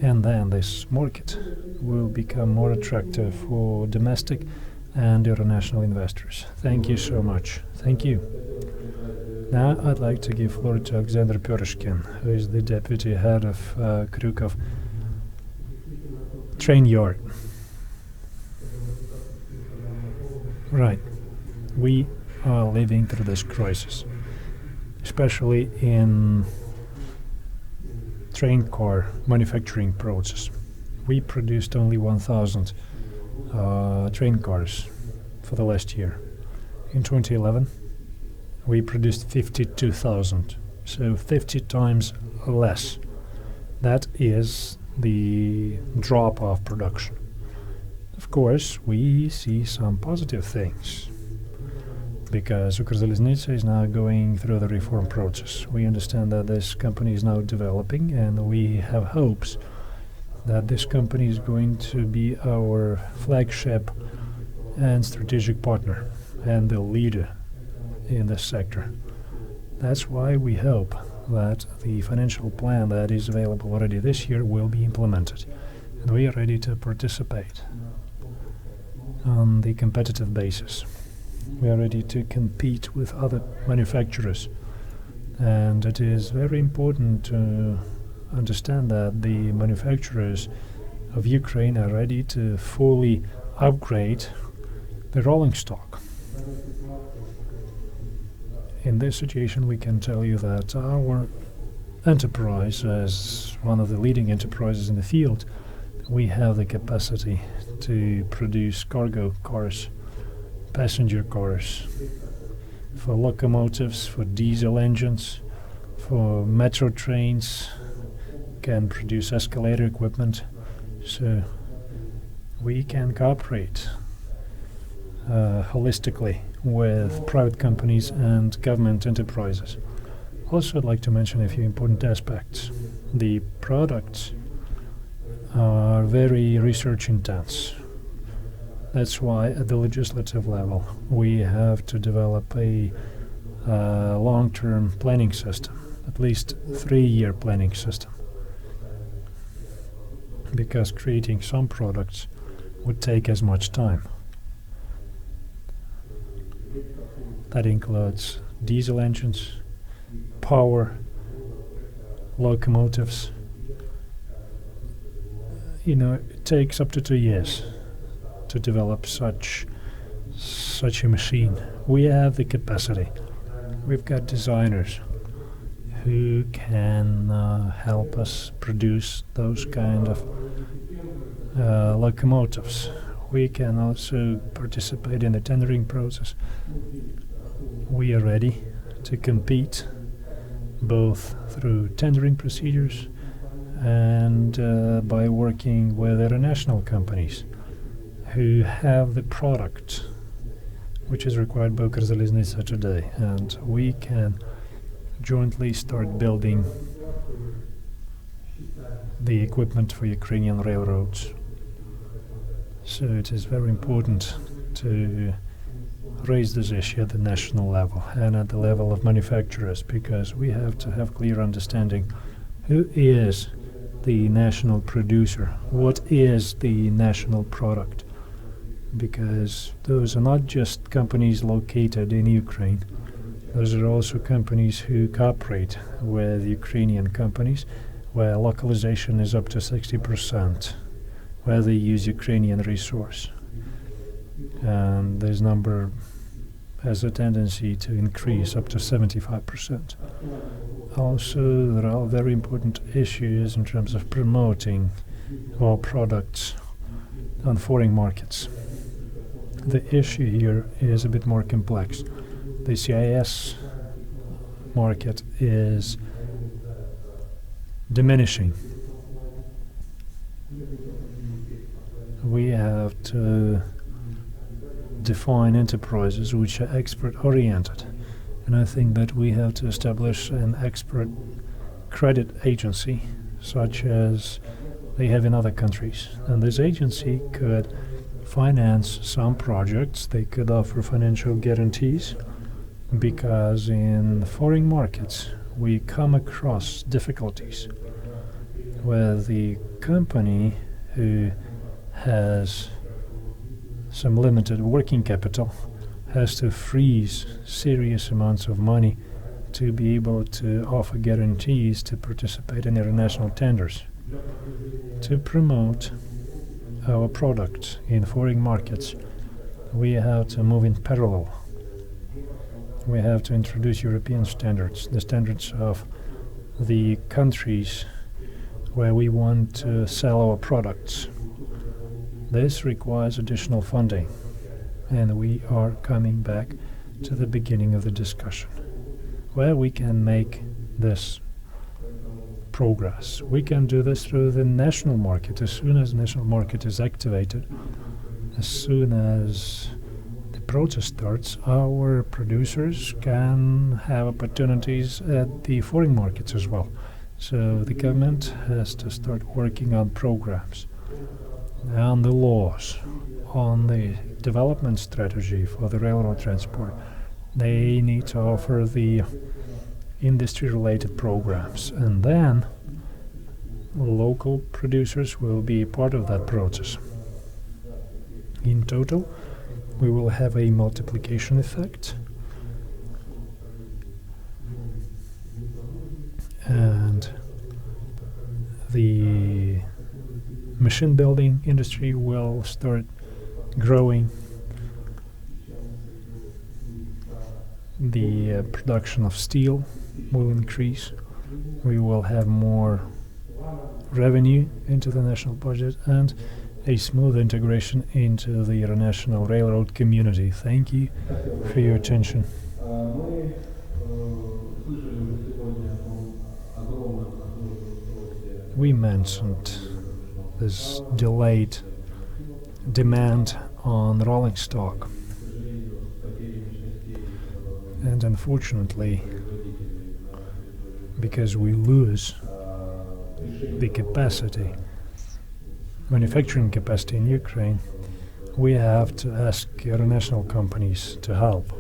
And then this market will become more attractive for domestic and international investors. Thank you so much. Thank you. Now I'd like to give floor to Alexander Pyorishkin, who is the deputy head of Krykov train yard. Right. We are living through this crisis, especially in train car manufacturing process. We produced only 1,000 train cars for the last year. In 2011, we produced 52,000, so 50 times less. That is the drop of production. Of course, we see some positive things, because Ukrzaliznytsia is now going through the reform process. We understand that this company is now developing, and we have hopes that this company is going to be our flagship and strategic partner and the leader in this sector. That's why we hope that the financial plan that is available already this year will be implemented, and we are ready to participate on the competitive basis. We are ready to compete with other manufacturers, and it is very important to understand that the manufacturers of Ukraine are ready to fully upgrade the rolling stock. In this situation, we can tell you that our enterprise, as one of the leading enterprises in the field, we have the capacity to produce cargo cars, passenger cars, for locomotives, for diesel engines, for metro trains, can produce escalator equipment. So we can cooperate holistically with private companies and government enterprises. Also, I'd like to mention a few important aspects. The products are very research intense. That's why at the legislative level we have to develop a long-term planning system, at least 3-year planning system, because creating some products would take as much time. That includes diesel engines, power, locomotives. It takes up to 2 years to develop such a machine. We have the capacity. We've got designers who can help us produce those kind of locomotives. We can also participate in the tendering process. We are ready to compete both through tendering procedures and by working with international companies who have the product which is required by Ukrzaliznytsia today, and we can jointly start building the equipment for Ukrainian railroads. So it is very important to raise this issue at the national level and at the level of manufacturers, because we have to have clear understanding who is the national producer, what is the national product, because those are not just companies located in Ukraine. Those are also companies who cooperate with Ukrainian companies, where localization is up to 60%, where they use Ukrainian resource. And this number has a tendency to increase up to 75%. Also, there are very important issues in terms of promoting our products on foreign markets. The issue here is a bit more complex. The CIS market is diminishing. We have to define enterprises which are export-oriented, and I think that we have to establish an export credit agency, such as they have in other countries. And this agency could finance some projects, they could offer financial guarantees, because in foreign markets we come across difficulties where the company who has some limited working capital has to freeze serious amounts of money to be able to offer guarantees to participate in international tenders. To promote our products in foreign markets, we have to move in parallel. We have to introduce European standards, the standards of the countries where we want to sell our products. This requires additional funding, and we are coming back to the beginning of the discussion, where we can make this progress. We can do this through the national market. As soon as the national market is activated, as soon as the process starts, our producers can have opportunities at the foreign markets as well. So the government has to start working on programs, on the laws, on the development strategy for the railroad transport. They need to offer the industry-related programs, and then local producers will be part of that process. In total, we will have a multiplication effect, and the machine building industry will start growing. The production of steel will increase. We will have more revenue into the national budget and a smooth integration into the international railroad community. Thank you for your attention. We mentioned this delayed demand on rolling stock, and unfortunately, because we lose the capacity, manufacturing capacity in Ukraine, we have to ask international companies to help.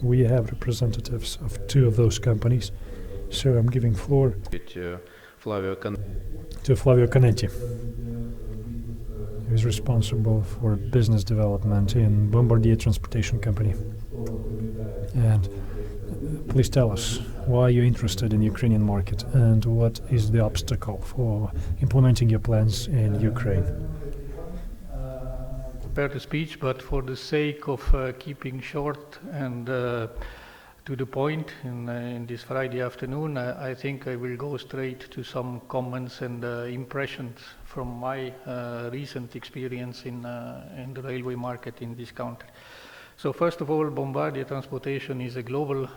We have representatives of two of those companies, so I'm giving floor to Flavio Canetti, who is responsible for business development in Bombardier Transportation Company. And please tell us why you're interested in Ukrainian market and what is the obstacle for implementing your plans in Ukraine. Prepared a speech, but for the sake of keeping short and to the point in this Friday afternoon, I think I will go straight to some comments and impressions from my recent experience in the railway market in this country. So first of all, Bombardier Transportation is a global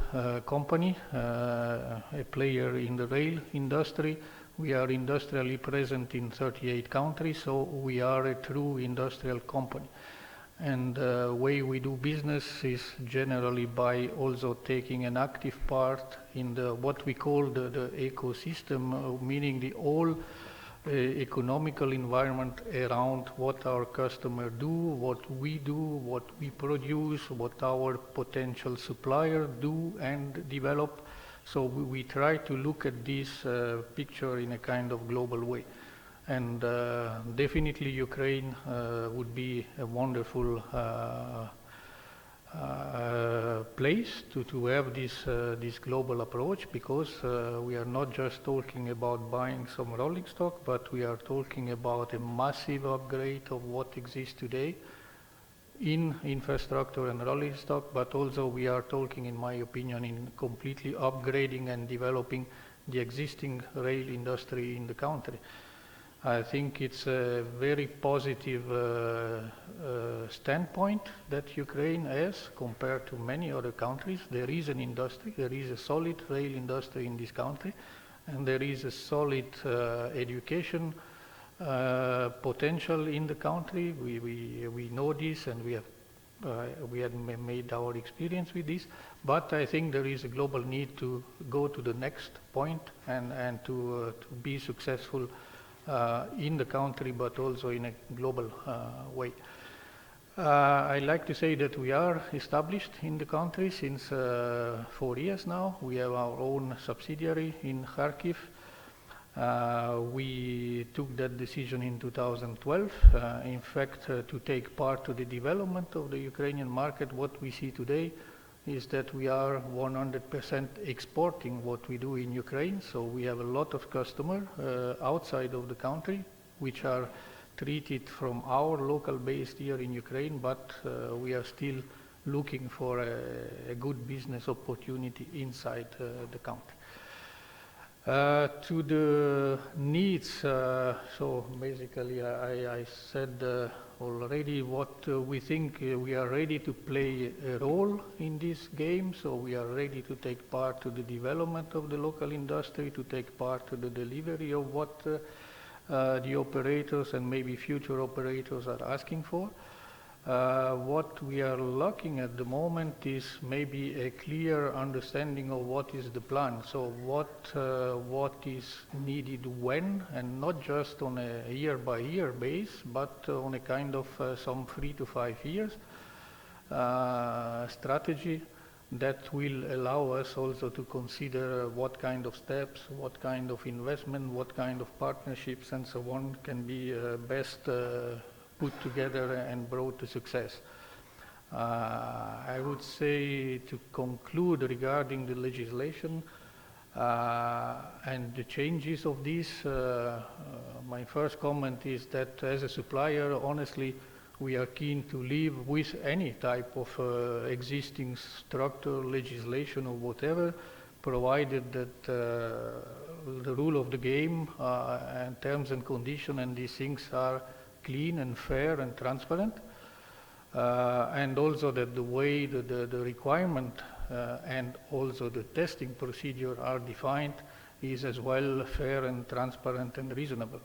company, a player in the rail industry. We are industrially present in 38 countries, so we are a true industrial company. And the way we do business is generally by also taking an active part in the what we call the ecosystem, meaning the all economical environment around what our customer do, what we do, what we produce, what our potential supplier do and develop. So we try to look at this picture in a kind of global way. And definitely Ukraine would be a wonderful place to have this global approach, because we are not just talking about buying some rolling stock, but we are talking about a massive upgrade of what exists today in infrastructure and rolling stock, but also we are talking, in my opinion, in completely upgrading and developing the existing rail industry in the country. I think it's a very positive standpoint that Ukraine has compared to many other countries. There is an industry, there is a solid rail industry in this country, and there is a solid education potential in the country. We know this, and we have made our experience with this, but I think there is a global need to go to the next point and to be successful in the country, but also in a global way. I like to say that we are established in the country since 4 years now. We have our own subsidiary in Kharkiv. We took that decision in 2012, in fact, to take part of the development of the Ukrainian market. What we see today is that we are 100% exporting what we do in Ukraine. So we have a lot of customers outside of the country, which are treated from our local base here in Ukraine, but we are still looking for a good business opportunity inside the country. To the needs, so basically I said already what we think we are ready to play a role in this game. So we are ready to take part to the development of the local industry, to take part to the delivery of what the operators and maybe future operators are asking for. What we are lacking at the moment is maybe a clear understanding of what is the plan. So what is needed when, and not just on a year-by-year base, but on a kind of some 3 to 5 years strategy that will allow us also to consider what kind of steps, what kind of investment, what kind of partnerships and so on can be best put together and brought to success. I would say, to conclude regarding the legislation and the changes of this, my first comment is that as a supplier, honestly, we are keen to live with any type of existing structure, legislation or whatever, provided that the rule of the game and terms and conditions and these things are clean and fair and transparent, and also that the way the requirement and also the testing procedure are defined is as well fair and transparent and reasonable.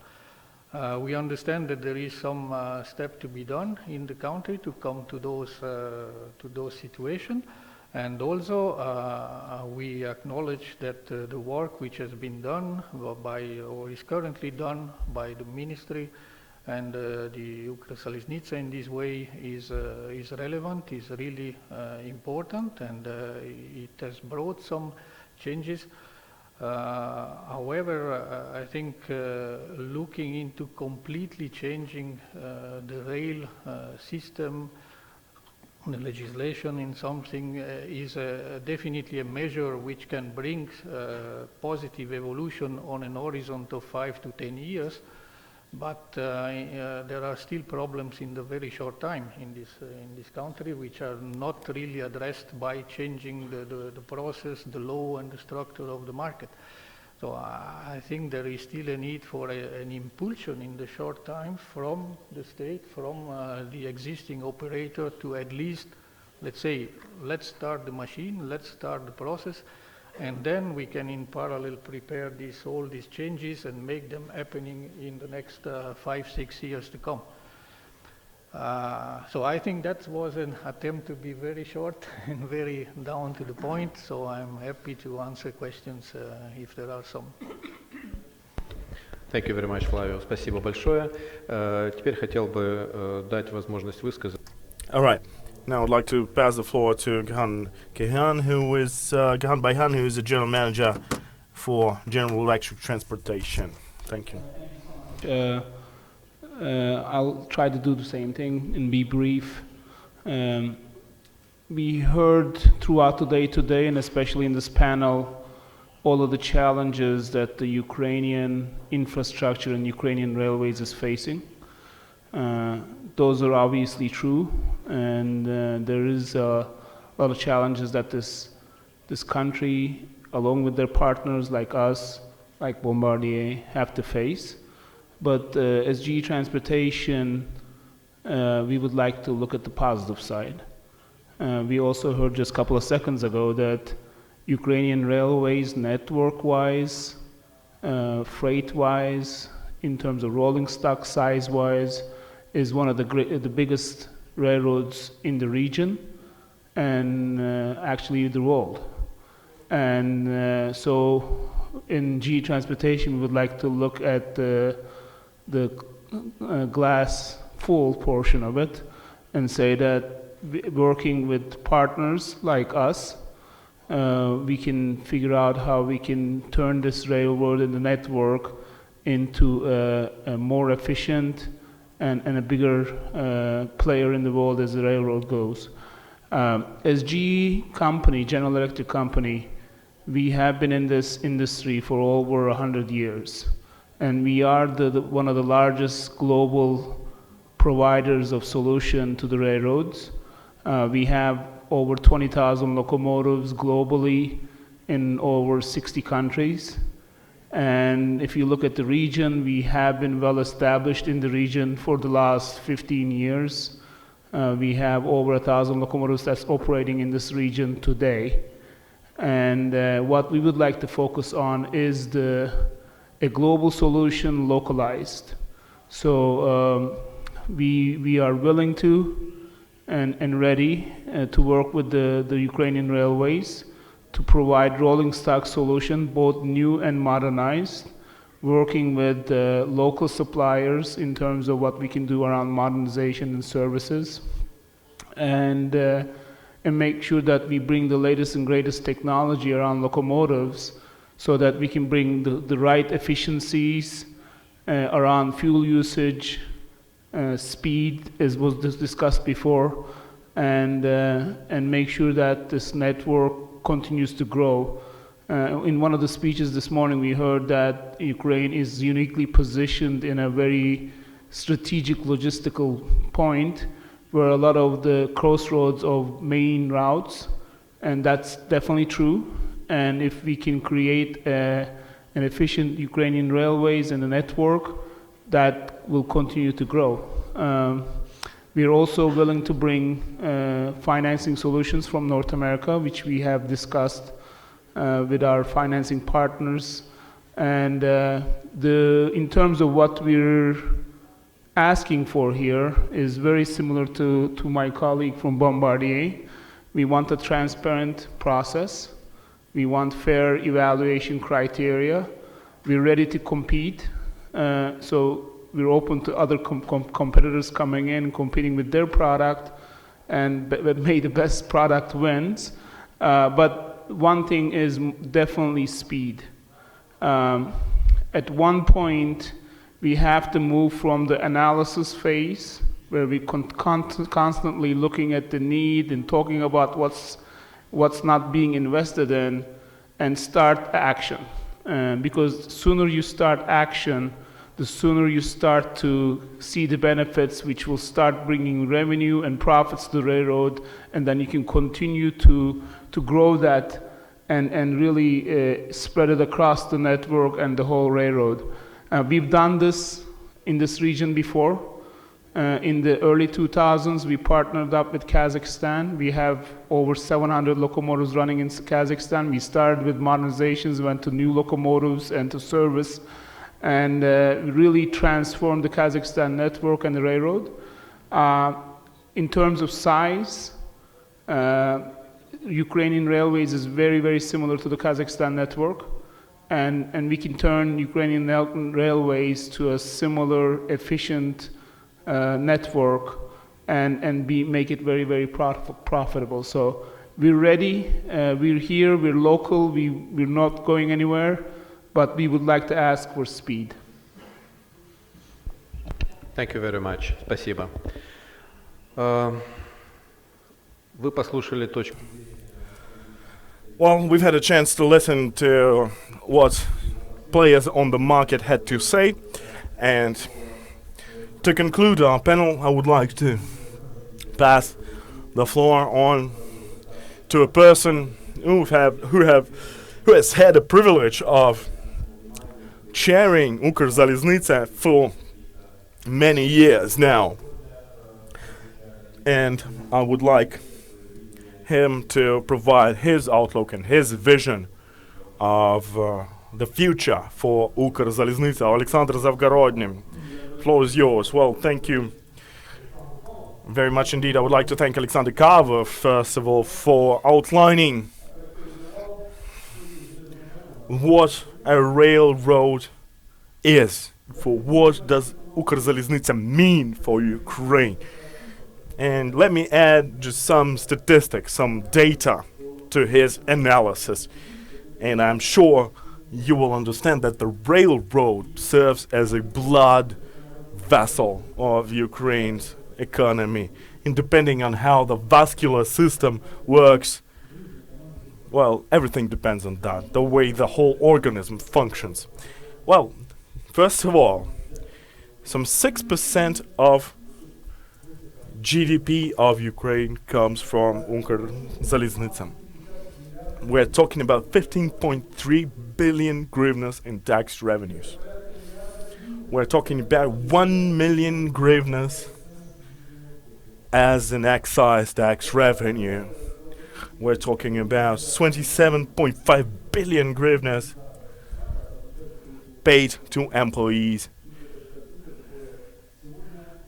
We understand that there is some step to be done in the country to come to those situations, and also we acknowledge that the work which has been done by, or is currently done by the ministry and the Ukrsaliznica in this way is relevant, is really important, and it has brought some changes. However, I think looking into completely changing the rail system, the legislation in something is definitely a measure which can bring positive evolution on an horizon of 5 to 10 years. But there are still problems in the very short time in this country, which are not really addressed by changing the process, the law and the structure of the market. So I think there is still a need for an impulsion in the short time from the state, from the existing operator to at least, let's say, let's start the machine, let's start the process, and then we can in parallel prepare all these changes and make them happening in the next 5-6 years to come. So I think that was an attempt to be very short and very down to the point, so I'm happy to answer questions if there are some. Thank you very much, Flavio. Спасибо большое. Теперь хотел бы дать возможность высказать. All right. Now I'd like to pass the floor to Gahan Bayhan, who is the general manager for General Electric Transportation. Thank you. I'll try to do the same thing and be brief. We heard throughout the day today, and especially in this panel, all of the challenges that the Ukrainian infrastructure and Ukrainian railways is facing. Those are obviously true, and there is a lot of challenges that this country, along with their partners like us, like Bombardier, have to face. But as GE Transportation, we would like to look at the positive side. We also heard just a couple of seconds ago that Ukrainian railways, network-wise, freight-wise, in terms of rolling stock size-wise, is one of the biggest railroads in the region and actually the world. And so in GE Transportation, we would like to look at the glass full portion of it and say that working with partners like us, we can figure out how we can turn this railroad and the network into a more efficient and a bigger player in the world as the railroad goes. As GE company, General Electric company, we have been in this industry for over 100 years. And we are one of the largest global providers of solution to the railroads. We have over 20,000 locomotives globally in over 60 countries. And if you look at the region, we have been well established in the region for the last 15 years. We have over 1,000 locomotives that's operating in this region today. And what we would like to focus on is a global solution localized. So we are willing to and ready to work with the Ukrainian railways to provide rolling stock solution, both new and modernized, working with local suppliers in terms of what we can do around modernization and services, and make sure that we bring the latest and greatest technology around locomotives so that we can bring the right efficiencies around fuel usage, speed, as was discussed before, and make sure that this network continues to grow. In one of the speeches this morning, we heard that Ukraine is uniquely positioned in a very strategic logistical point where a lot of the crossroads of main routes, and that's definitely true. And if we can create an efficient Ukrainian railways and a network, that will continue to grow. We are also willing to bring financing solutions from North America, which we have discussed with our financing partners. And in terms of what we're asking for here is very similar to my colleague from Bombardier. We want a transparent process. We want fair evaluation criteria. We're ready to compete. So we're open to other competitors coming in, competing with their product, and may the best product wins. But one thing is definitely speed. At one point, we have to move from the analysis phase, where we constantly looking at the need and talking about what's not being invested in, and start action. Because sooner you start action, the sooner you start to see the benefits, which will start bringing revenue and profits to the railroad, and then you can continue to grow that and really spread it across the network and the whole railroad. We've done this in this region before. In the early 2000s, we partnered up with Kazakhstan. We have over 700 locomotives running in Kazakhstan. We started with modernizations, went to new locomotives and to service, and really transformed the Kazakhstan network and the railroad. In terms of size, Ukrainian railways is very, very similar to the Kazakhstan network. and we can turn Ukrainian railways to a similar efficient network and make it very, very profitable. So we're ready, we're here, we're local, we're not going anywhere, but we would like to ask for speed. Thank you very much. Спасибо. Вы послушали точку. Well, we've had a chance to listen to what players on the market had to say, and to conclude our panel, I would like to pass the floor on to a person who has had the privilege of chairing Ukrzaliznytsia for many years now, and I would like him to provide his outlook and his vision of the future for Ukrzaliznytsia. Alexander Zavgorodny, floor is yours. Well, thank you very much indeed. I would like to thank Alexander Carver, first of all, for outlining what a railroad is. For what does Ukrzaliznytsia mean for Ukraine? And let me add just some statistics, some data to his analysis. And I'm sure you will understand that the railroad serves as a blood vessel of Ukraine's economy. And depending on how the vascular system works, well, everything depends on that, the way the whole organism functions. Well, first of all, some 6% of GDP of Ukraine comes from Ukrzaliznytsia. We're talking about 15.3 billion hryvnias in tax revenues. We're talking about 1 million hryvnias as an excise tax revenue. We're talking about 27.5 billion hryvnias paid to employees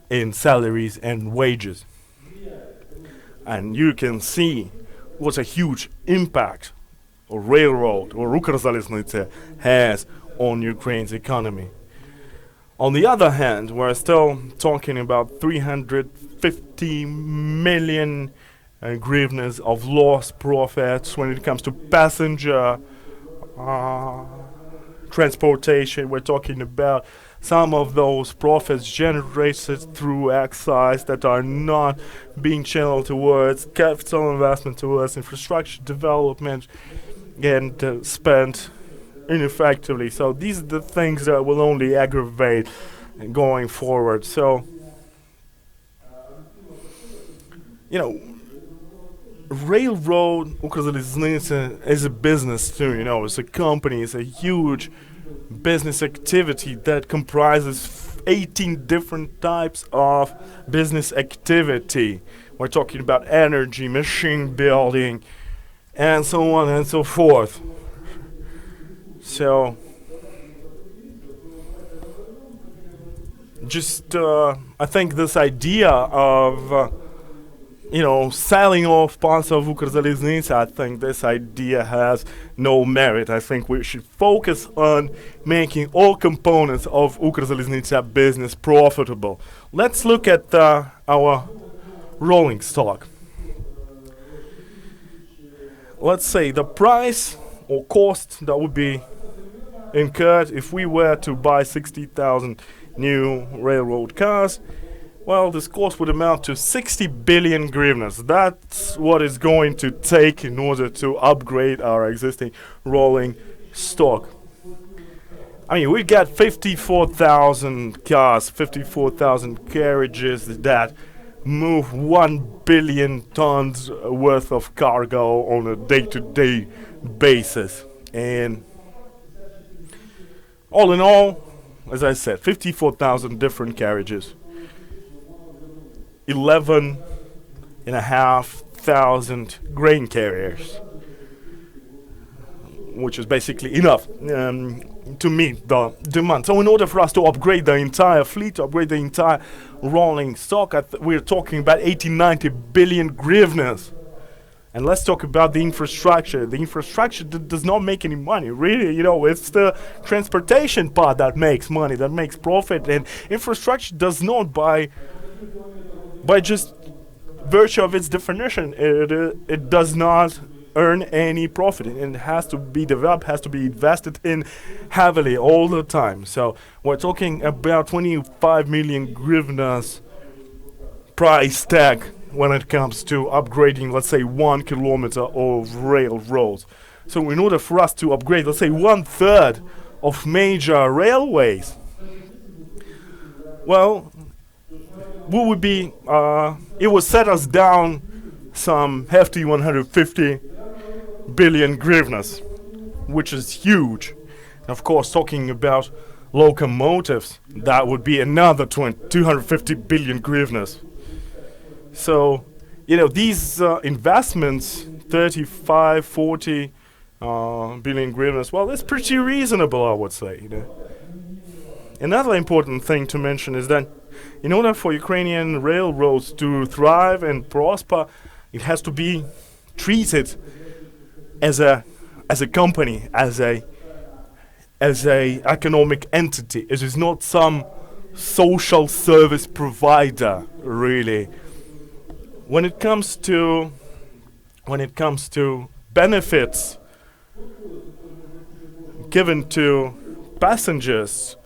in salaries and wages. And you can see what a huge impact a railroad or Ukrzaliznytsia has on Ukraine's economy. On the other hand, we're still talking about 350 million hryvnias of lost profits when it comes to passenger transportation. We're talking about some of those profits generated through excise that are not being channeled towards capital investment, towards infrastructure development, and spent ineffectively. So these are the things that will only aggravate going forward. So, you know, railroad Ukrzaliznytsia is a business too, you know, it's a company, it's a huge business activity that comprises 18 different types of business activity. We're talking about energy, machine building, and so on and so forth. So, just I think this idea of selling off parts of Ukrzaliznytsia, I think this idea has no merit. I think we should focus on making all components of Ukrzaliznytsia business profitable. Let's look at our rolling stock. Let's say the price or cost that would be incurred if we were to buy 60,000 new railroad cars. Well, this cost would amount to 60 billion hryvnias. That's what it's going to take in order to upgrade our existing rolling stock. I mean, we've got 54,000 cars, 54,000 carriages that move 1 billion tons worth of cargo on a day-to-day basis. And all in all, as I said, 54,000 different carriages. 11,500 grain carriers, which is basically enough to meet the demand. So in order for us to upgrade the entire fleet, to upgrade the entire rolling stock, we're talking about 80-90 billion hryvnias. And let's talk about the infrastructure. The infrastructure does not make any money, really. It's the transportation part that makes money, that makes profit. And infrastructure does not, by just virtue of its definition, it does not earn any profit. And it has to be developed, has to be invested in heavily all the time. So we're talking about 25 million hryvnias price tag when it comes to upgrading, let's say, 1 kilometer of railroads. So in order for us to upgrade, let's say, 1/3 of major railways, well, we would be, it would set us down some hefty 150 billion hryvnias, which is huge. And of course, talking about locomotives, that would be another 250 billion hryvnias. So, these investments, 35, 40 billion hryvnias, well, it's pretty reasonable, I would say. Another important thing to mention is that in order for Ukrainian railroads to thrive and prosper, it has to be treated as a company, as a economic entity. It is not some social service provider, really. When it comes to benefits given to passengers,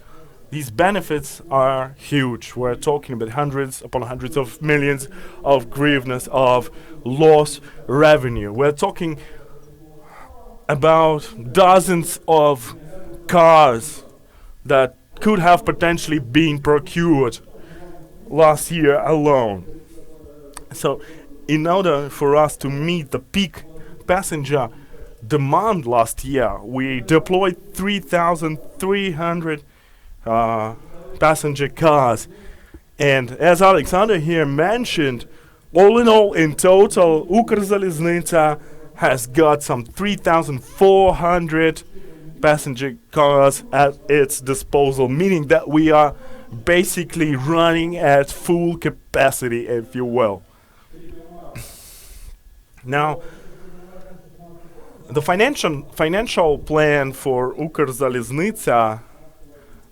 these benefits are huge. We're talking about hundreds upon hundreds of millions of hryvnias of lost revenue. We're talking about dozens of cars that could have potentially been procured last year alone. So in order for us to meet the peak passenger demand last year, we deployed 3,300 passenger cars. And as Alexander here mentioned, all in all, in total, Ukrzaliznytsia has got some 3,400 passenger cars at its disposal, meaning that we are basically running at full capacity, if you will. Now, the financial plan for Ukrzaliznytsia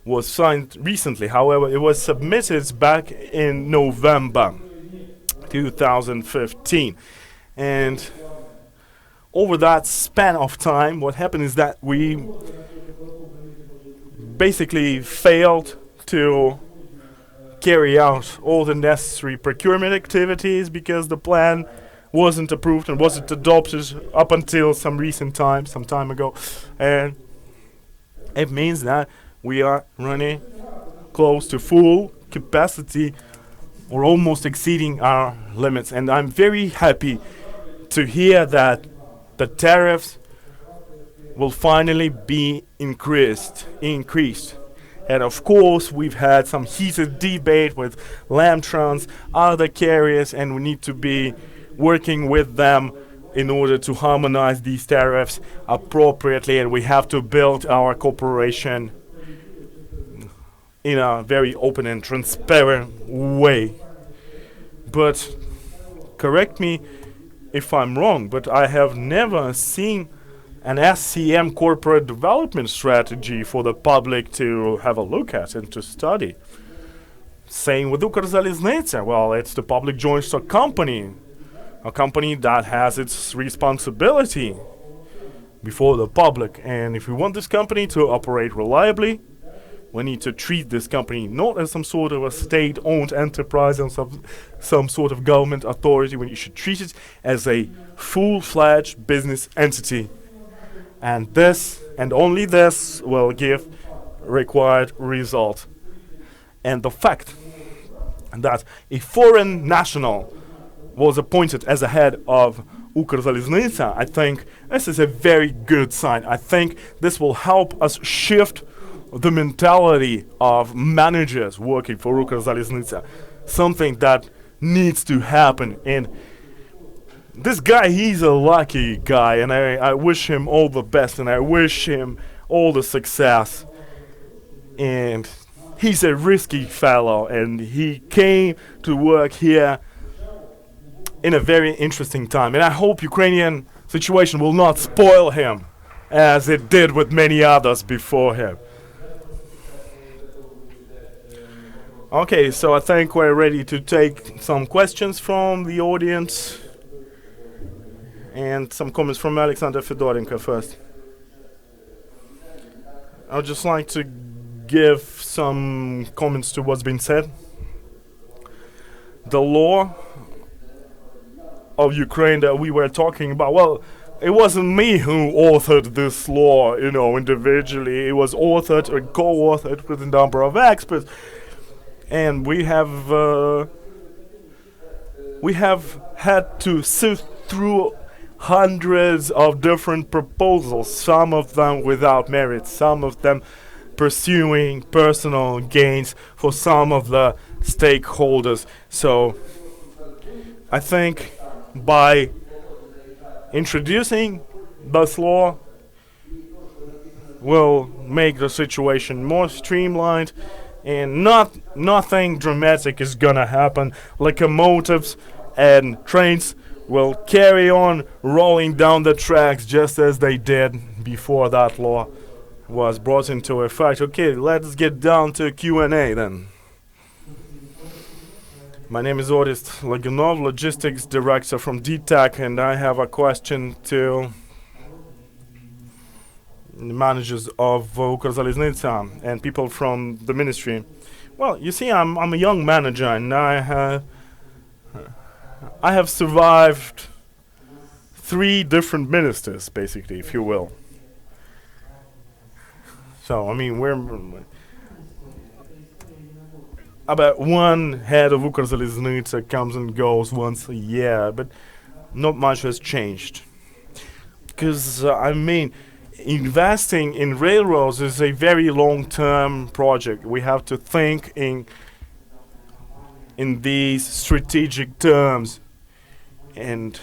was signed recently. However, it was submitted back in November 2015. And over that span of time, what happened is that we basically failed to carry out all the necessary procurement activities because the plan wasn't approved and wasn't adopted up until some time ago. And it means that we are running close to full capacity or almost exceeding our limits. And I'm very happy to hear that the tariffs will finally be increased. And of course, we've had some heated debate with Lamtrans, other carriers, and we need to be working with them in order to harmonize these tariffs appropriately, and we have to build our cooperation in a very open and transparent way. But correct me if I'm wrong, but I have never seen an SCM corporate development strategy for the public to have a look at and to study. Same with Ukrzaliznytsia. Well, it's the public joint stock company, a company that has its responsibility before the public. And if we want this company to operate reliably, we need to treat this company not as some sort of a state-owned enterprise and some sort of government authority. When you should treat it as a full-fledged business entity. And this, and only this, will give required result. And the fact that a foreign national was appointed as a head of Ukrzaliznytsia, I think this is a very good sign. I think this will help us shift the mentality of managers working for Ukrzaliznytsia, something that needs to happen. And this guy, he's a lucky guy, and I wish him all the best, and I wish him all the success. And he's a risky fellow, and he came to work here in a very interesting time. And I hope Ukrainian situation will not spoil him as it did with many others before him. Okay, so I think we're ready to take some questions from the audience and some comments from Alexander Fedorenko first. I would just like to give some comments to what's been said. The law of Ukraine that we were talking about, well, it wasn't me who authored this law, individually. It was authored or co-authored with a number of experts. And we have had to sift through hundreds of different proposals, some of them without merit, some of them pursuing personal gains for some of the stakeholders. So I think by introducing this law will make the situation more streamlined, and nothing dramatic is gonna happen. Locomotives and trains will carry on rolling down the tracks just as they did before that law was brought into effect. Okay, let's get down to Q&A then. My name is Orist Lagunov, Logistics Director from DTAC, and I have a question to the managers of Ukrzaliznytsia and people from the ministry. Well, you see, I'm a young manager, and I have survived 3 different ministers, basically, if you will. So, I mean, we're about one head of Ukrzaliznytsia comes and goes once a year, but not much has changed. Because, investing in railroads is a very long-term project. We have to think in these strategic terms, and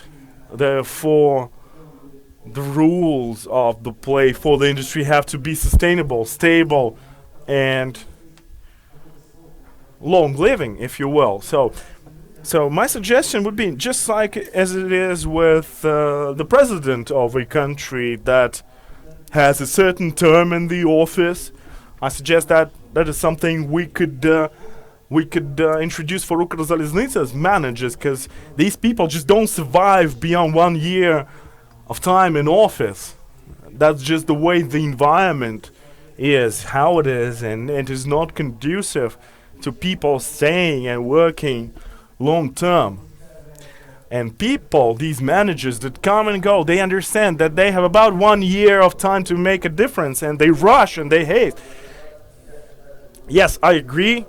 therefore the rules of the play for the industry have to be sustainable, stable, and long-living, if you will. So my suggestion would be, just like as it is with the president of a country that has a certain term in the office, I suggest that is something we could introduce for Ukrzaliznytsia's managers, because these people just don't survive beyond 1 year of time in office. That's just the way the environment is, how it is, and it is not conducive to people staying and working long term. And people, these managers that come and go, they understand that they have about 1 year of time to make a difference, and they rush and they haste. Yes, I agree.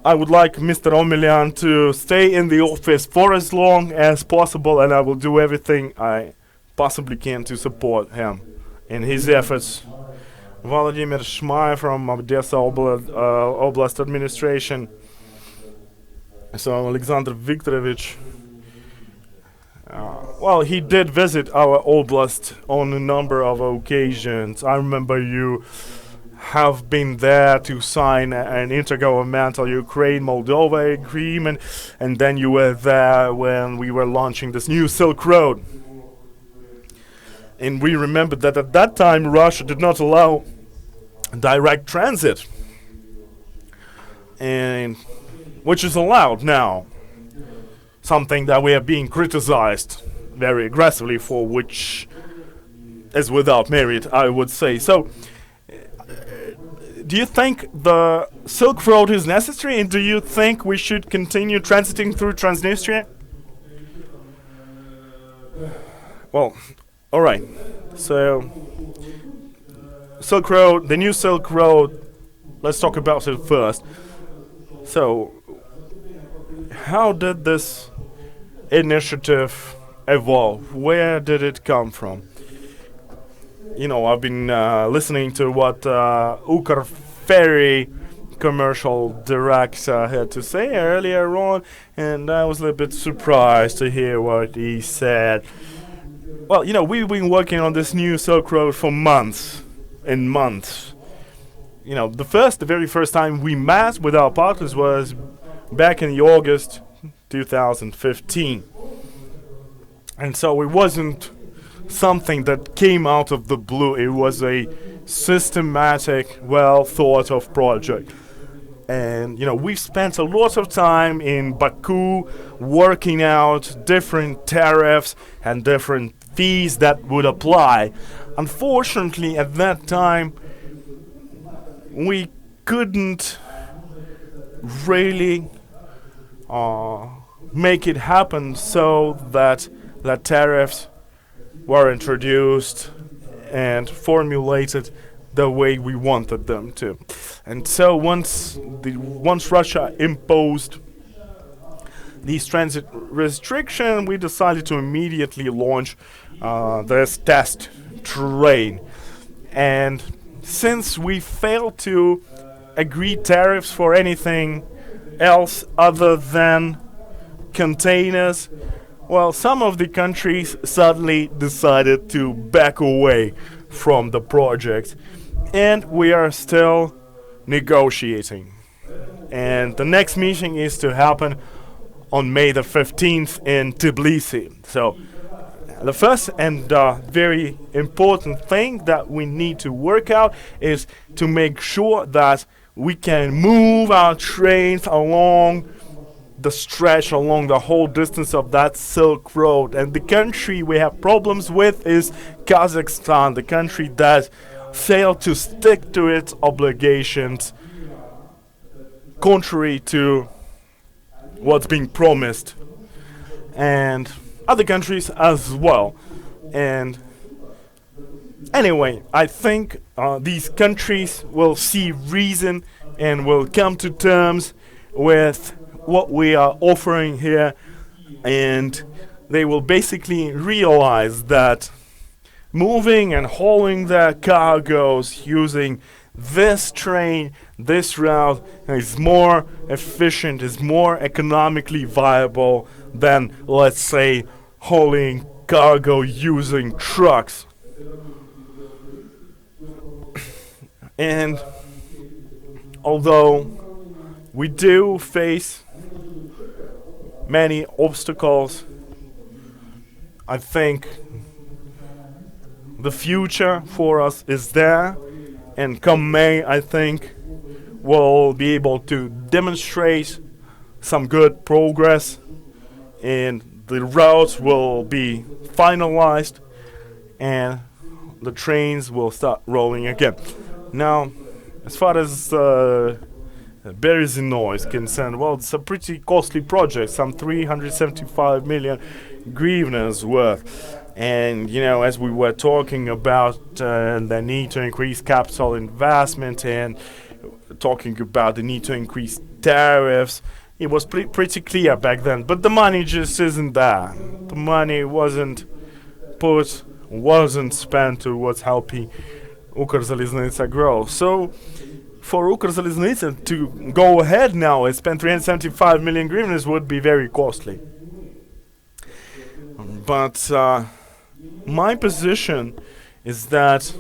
I would like Mr. Omelian to stay in the office for as long as possible, and I will do everything I possibly can to support him in his efforts. Vladimir Shmai from Odessa Oblast Administration. So Alexander Viktorovich, well, he did visit our oblast on a number of occasions. I remember you have been there to sign an intergovernmental Ukraine-Moldova agreement, and then you were there when we were launching this new Silk Road. And we remember that at that time Russia did not allow direct transit, and which is allowed now, something that we are being criticized very aggressively for, which is without merit, I would say. So, do you think the Silk Road is necessary, and do you think we should continue transiting through Transnistria? Well, all right. So, Silk Road, the new Silk Road, let's talk about it first. So, how did this initiative evolve? Where did it come from? You know, I've been listening to what Ukr Ferry commercial director had to say earlier on, and I was a little bit surprised to hear what he said. Well, you know, we've been working on this new Silk Road for months and months. You know, the very first time we met with our partners was back in August 2015. And so it wasn't something that came out of the blue. It was a systematic, well thought of project. And we've spent a lot of time in Baku working out different tariffs and different fees that would apply. Unfortunately, at that time, we couldn't really make it happen so that the tariffs were introduced and formulated the way we wanted them to. And so once Russia imposed these transit restrictions, we decided to immediately launch this test train. And since we failed to agree tariffs for anything else other than containers, well, some of the countries suddenly decided to back away from the project, and we are still negotiating. And the next meeting is to happen on May the 15th in Tbilisi. So the first and very important thing that we need to work out is to make sure that we can move our trains along the stretch, along the whole distance of that Silk Road. And the country we have problems with is Kazakhstan, the country that failed to stick to its obligations, contrary to what's being promised, and other countries as well. And anyway, I think these countries will see reason and will come to terms with what we are offering here, and they will basically realize that moving and hauling their cargoes using this train, this route, is more efficient, is more economically viable than, let's say, hauling cargo using trucks. And although we do face many obstacles, I think the future for us is there, and come May, I think we'll be able to demonstrate some good progress, and the routes will be finalized, and the trains will start rolling again. Now, as far as Berezino is concerned, well, it's a pretty costly project, some 375 million hryvnias worth. And, as we were talking about the need to increase capital investment and talking about the need to increase tariffs, it was pretty clear back then. But the money just isn't there. The money wasn't spent towards helping Ukrzaliznytsia grow. So for Ukrzaliznytsia to go ahead now and spend 375 million hryvnias would be very costly. But my position is that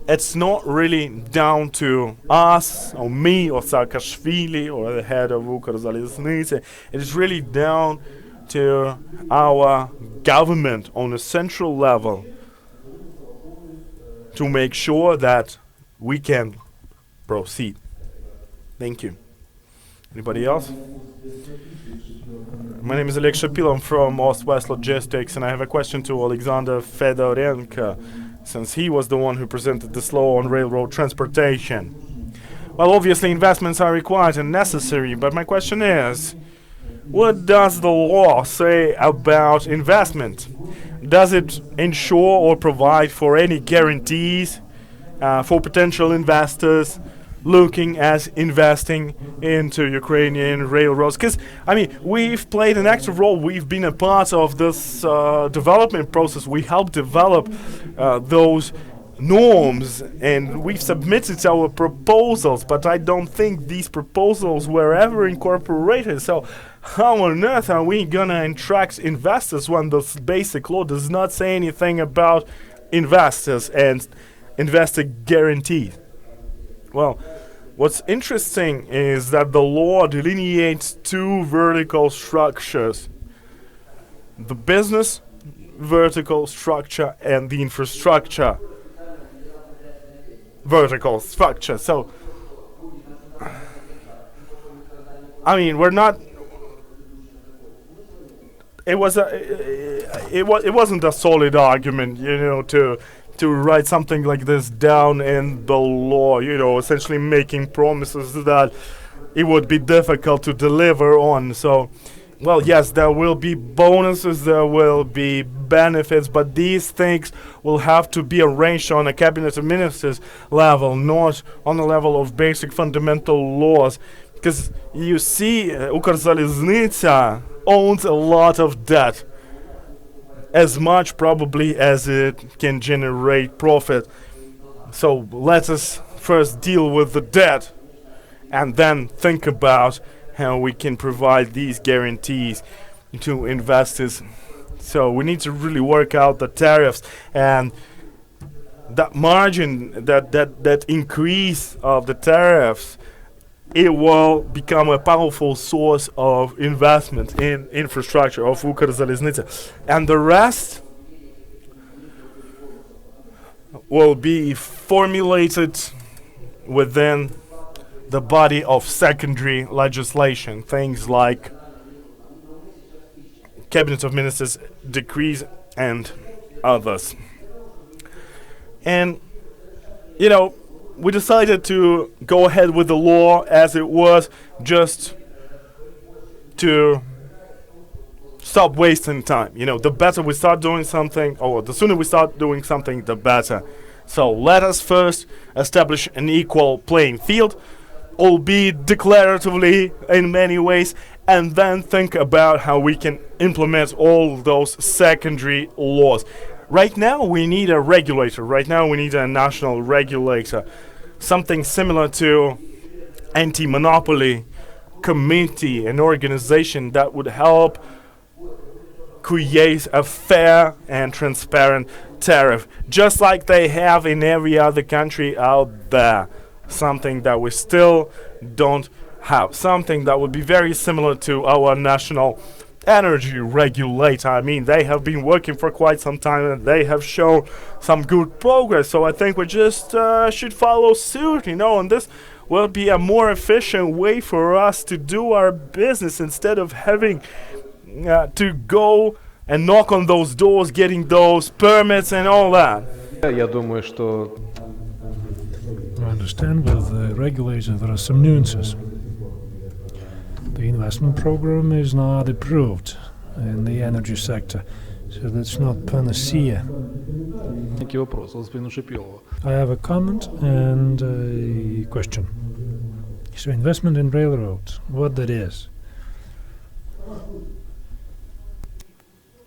it's not really down to us or me or Saakashvili or the head of Ukrzaliznytsia. It is really down to our government on a central level to make sure that we can proceed. Thank you. Anybody else? My name is Oleg Shapil. I'm from Ost-West Logistics, and I have a question to Alexander Fedorenko, since he was the one who presented this law on railroad transportation. Well, obviously investments are required and necessary, but my question is, what does the law say about investment? Does it ensure or provide for any guarantees for potential investors looking at investing into Ukrainian railroads? Because, we've played an active role. We've been a part of this development process. We helped develop those norms, and we've submitted our proposals, but I don't think these proposals were ever incorporated. So how on earth are we gonna attract investors when this basic law does not say anything about investors and investor guarantees? Well, what's interesting is that the law delineates two vertical structures: the business vertical structure and the infrastructure vertical structure. So, I mean, we're not. It wasn't a solid argument, to write something like this down in the law. Essentially making promises that it would be difficult to deliver on. So, well, yes, there will be bonuses, there will be benefits, but these things will have to be arranged on a cabinet of ministers level, not on the level of basic fundamental laws. Because you see, Ukrzaliznytsia owns a lot of debt, as much probably as it can generate profit. So let us first deal with the debt and then think about how we can provide these guarantees to investors. So we need to really work out the tariffs, and that margin, that increase of the tariffs, it will become a powerful source of investment in infrastructure of Ukrzaliznytsia. And the rest will be formulated within the body of secondary legislation, things like Cabinet of Ministers decrees and others. And, we decided to go ahead with the law as it was, just to stop wasting time. The better we start doing something, or the sooner we start doing something, the better. So let us first establish an equal playing field, albeit declaratively in many ways, and then think about how we can implement all those secondary laws. Right now we need a regulator. Right now we need a national regulator. Something similar to anti-monopoly committee, an organization that would help create a fair and transparent tariff, just like they have in every other country out there. Something that we still don't have. Something that would be very similar to our national energy regulator. I mean, they have been working for quite some time and they have shown some good progress. So I think we just should follow suit, and this will be a more efficient way for us to do our business instead of having to go and knock on those doors, getting those permits and all that. Я думаю, что I understand with the regulator there are some nuances. The investment program is not approved in the energy sector, so that's not panacea. Некий вопрос, господин Шипилова. I have a comment and a question. So investment in railroads, what that is?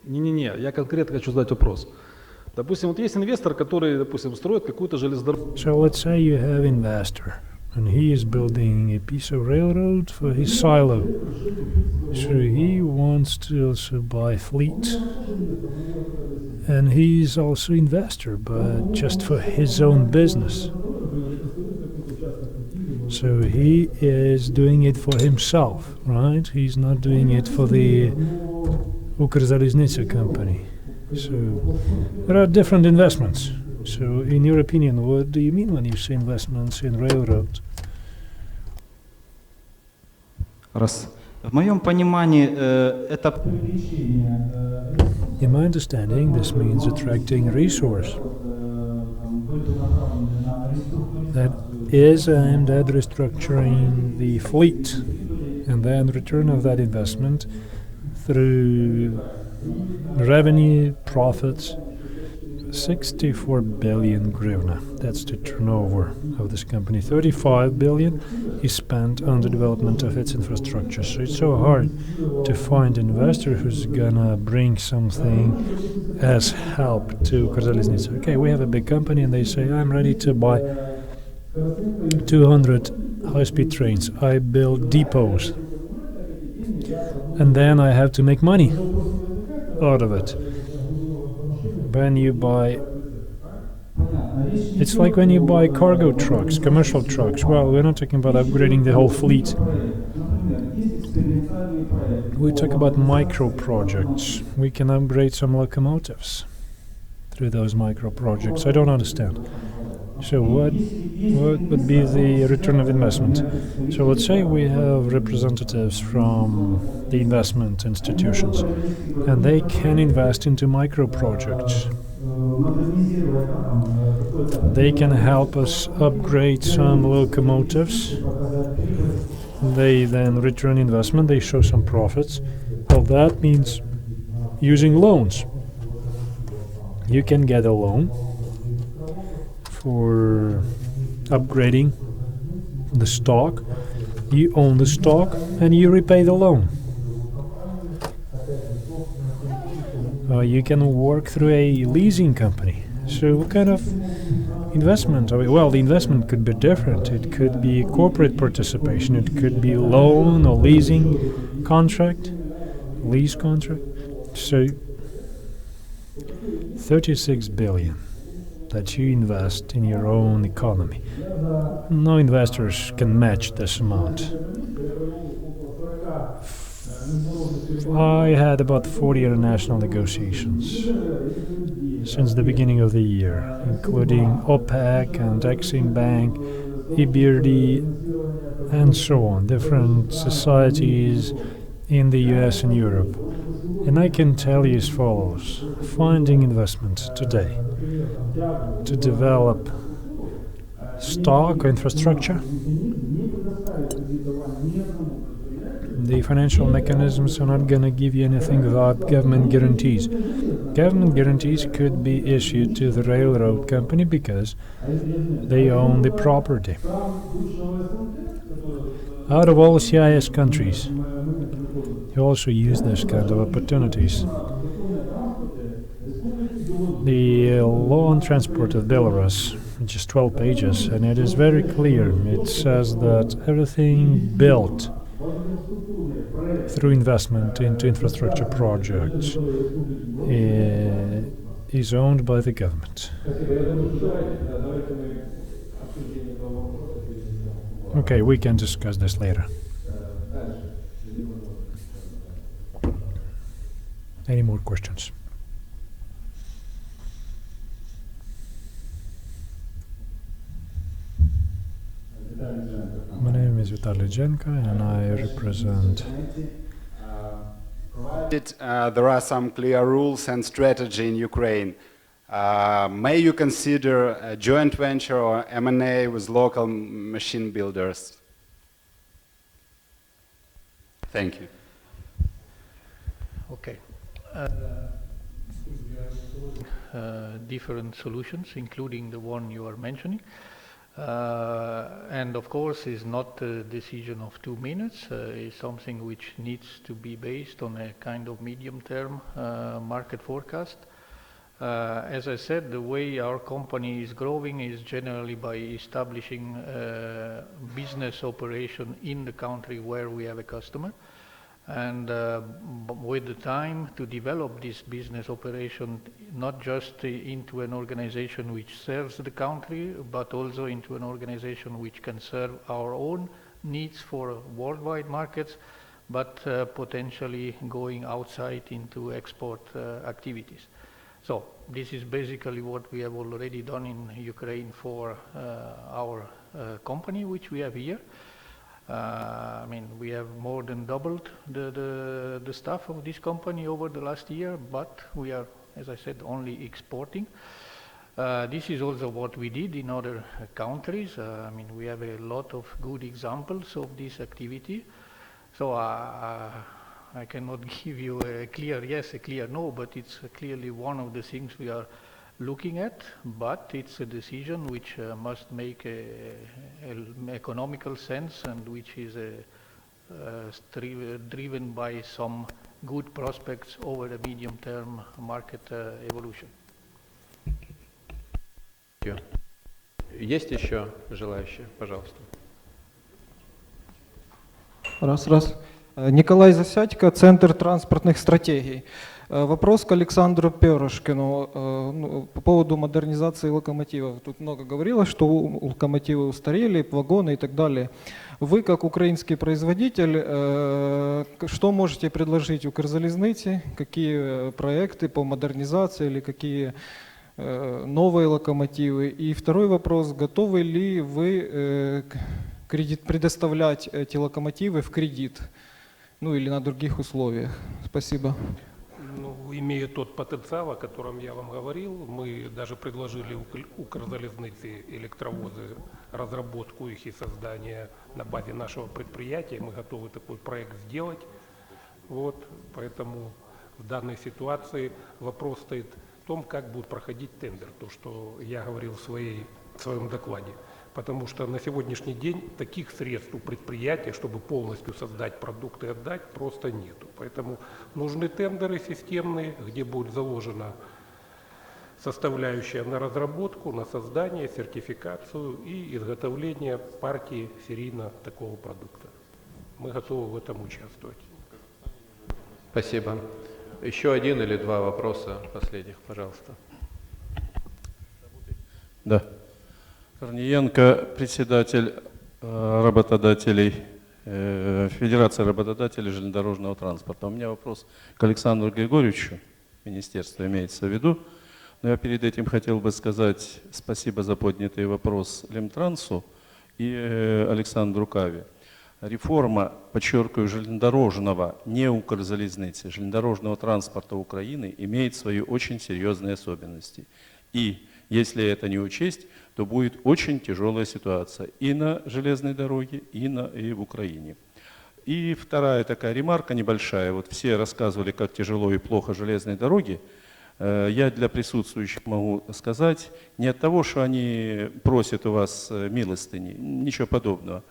Не-не-не, я конкретно хочу задать вопрос. Допустим, вот есть инвестор, который, допустим, строит какую-то железнодорожную... So let's say you have investor, and he is building a piece of railroad for his silo. So he wants to also buy fleet. And he is also investor, but just for his own business. So he is doing it for himself, right? He's not doing it for the Ukrzaliznytsia company. So there are different investments. So in your opinion, what do you mean when you say investments in railroads? Раз. В моем понимании это... In my understanding, this means attracting a resource that is aimed at restructuring the fleet, and then return of that investment through revenue, profits, 64 billion hryvnia. That's the turnover of this company. 35 billion is spent on the development of its infrastructure. So it's so hard to find an investor who's gonna bring something as help to Ukrzaliznytsia. Okay, we have a big company and they say, I'm ready to buy 200 high-speed trains. I build depots. And then I have to make money out of it. When you buy It's like when you buy cargo trucks, commercial trucks. Well, we're not talking about upgrading the whole fleet. We talk about micro projects. We can upgrade some locomotives through those micro projects. I don't understand. So what would be the return of investment? So let's say we have representatives from the investment institutions, and they can invest into micro projects. They can help us upgrade some locomotives. They then return investment, they show some profits. Well, that means using loans. You can get a loan for upgrading the stock. You own the stock and you repay the loan. You can work through a leasing company. So what kind of investment? Well, the investment could be different. It could be corporate participation. It could be loan or leasing contract, lease contract. So 36 billion that you invest in your own economy. No investors can match this amount. I had about 40 international negotiations since the beginning of the year, including OPEC and Exim Bank, EBRD, and so on, different societies in the US and Europe. And I can tell you as follows: finding investment today to develop stock or infrastructure, the financial mechanisms are not going to give you anything without government guarantees. Government guarantees could be issued to the railroad company because they own the property. Out of all CIS countries, you also use this kind of opportunities. The law on transport of Belarus, which is 12 pages, and it is very clear. It says that everything built through investment into infrastructure projects is owned by the government. Okay, we can discuss this later. Any more questions? My name is Vitaly Jenko and I represent... There are some clear rules and strategy in Ukraine. May you consider a joint venture or M&A with local machine builders? Thank you. Okay. Different solutions, including the one you are mentioning. And of course, it's not a decision of 2 minutes. It's something which needs to be based on a kind of medium-term market forecast. As I said, the way our company is growing is generally by establishing business operation in the country where we have a customer. And with the time to develop this business operation, not just into an organization which serves the country, but also into an organization which can serve our own needs for worldwide markets, but potentially going outside into export activities. So this is basically what we have already done in Ukraine for our company, which we have here. I mean, we have more than doubled the staff of this company over the last year, but we are, as I said, only exporting. This is also what we did in other countries. I mean, we have a lot of good examples of this activity. So I cannot give you a clear yes, a clear no, but it's clearly one of the things we are looking at, but it's a decision which must make an economical sense and which is driven by some good prospects over the medium-term market evolution. Есть еще желающие? Пожалуйста. Раз. Николай Засядько, Центр транспортных стратегий. Вопрос к Александру Перышкину по поводу модернизации локомотивов. Тут много говорилось, что локомотивы устарели, вагоны и так далее. Вы, как украинский производитель, что можете предложить Укрзалізниці? Какие проекты по модернизации или какие новые локомотивы? И второй вопрос, готовы ли вы предоставлять эти локомотивы в кредит? Ну или на других условиях? Спасибо. Ну, имея тот потенциал, о котором я вам говорил, мы даже предложили Укрзалізниці электровозы, разработку их и создание на базе нашего предприятия. Мы готовы такой проект сделать. Вот, поэтому в данной ситуации вопрос стоит в том, как будет проходить тендер, то, что я говорил в своем докладе. Потому что на сегодняшний день таких средств у предприятия, чтобы полностью создать продукт и отдать, просто нету. Поэтому нужны тендеры системные, где будет заложена составляющая на разработку, на создание, сертификацию и изготовление партии серийно такого продукта. Мы готовы в этом участвовать. Спасибо. Еще один или два вопроса последних, пожалуйста. Да. Корниенко, председатель работодателей, Федерации работодателей железнодорожного транспорта. У меня вопрос к Александру Григорьевичу, министерство имеется в виду. Но я перед этим хотел бы сказать спасибо за поднятый вопрос Лемтрансу и Александру Каве. Реформа, подчеркиваю, железнодорожного, не Укрзалізниці, железнодорожного транспорта Украины имеет свои очень серьезные особенности. И если это не учесть, то будет очень тяжелая ситуация и на железной дороге, и в Украине. И вторая такая ремарка небольшая. Вот все рассказывали, как тяжело и плохо железной дороге. Я для присутствующих могу сказать, не от того, что они просят у вас милостыни, ничего подобного,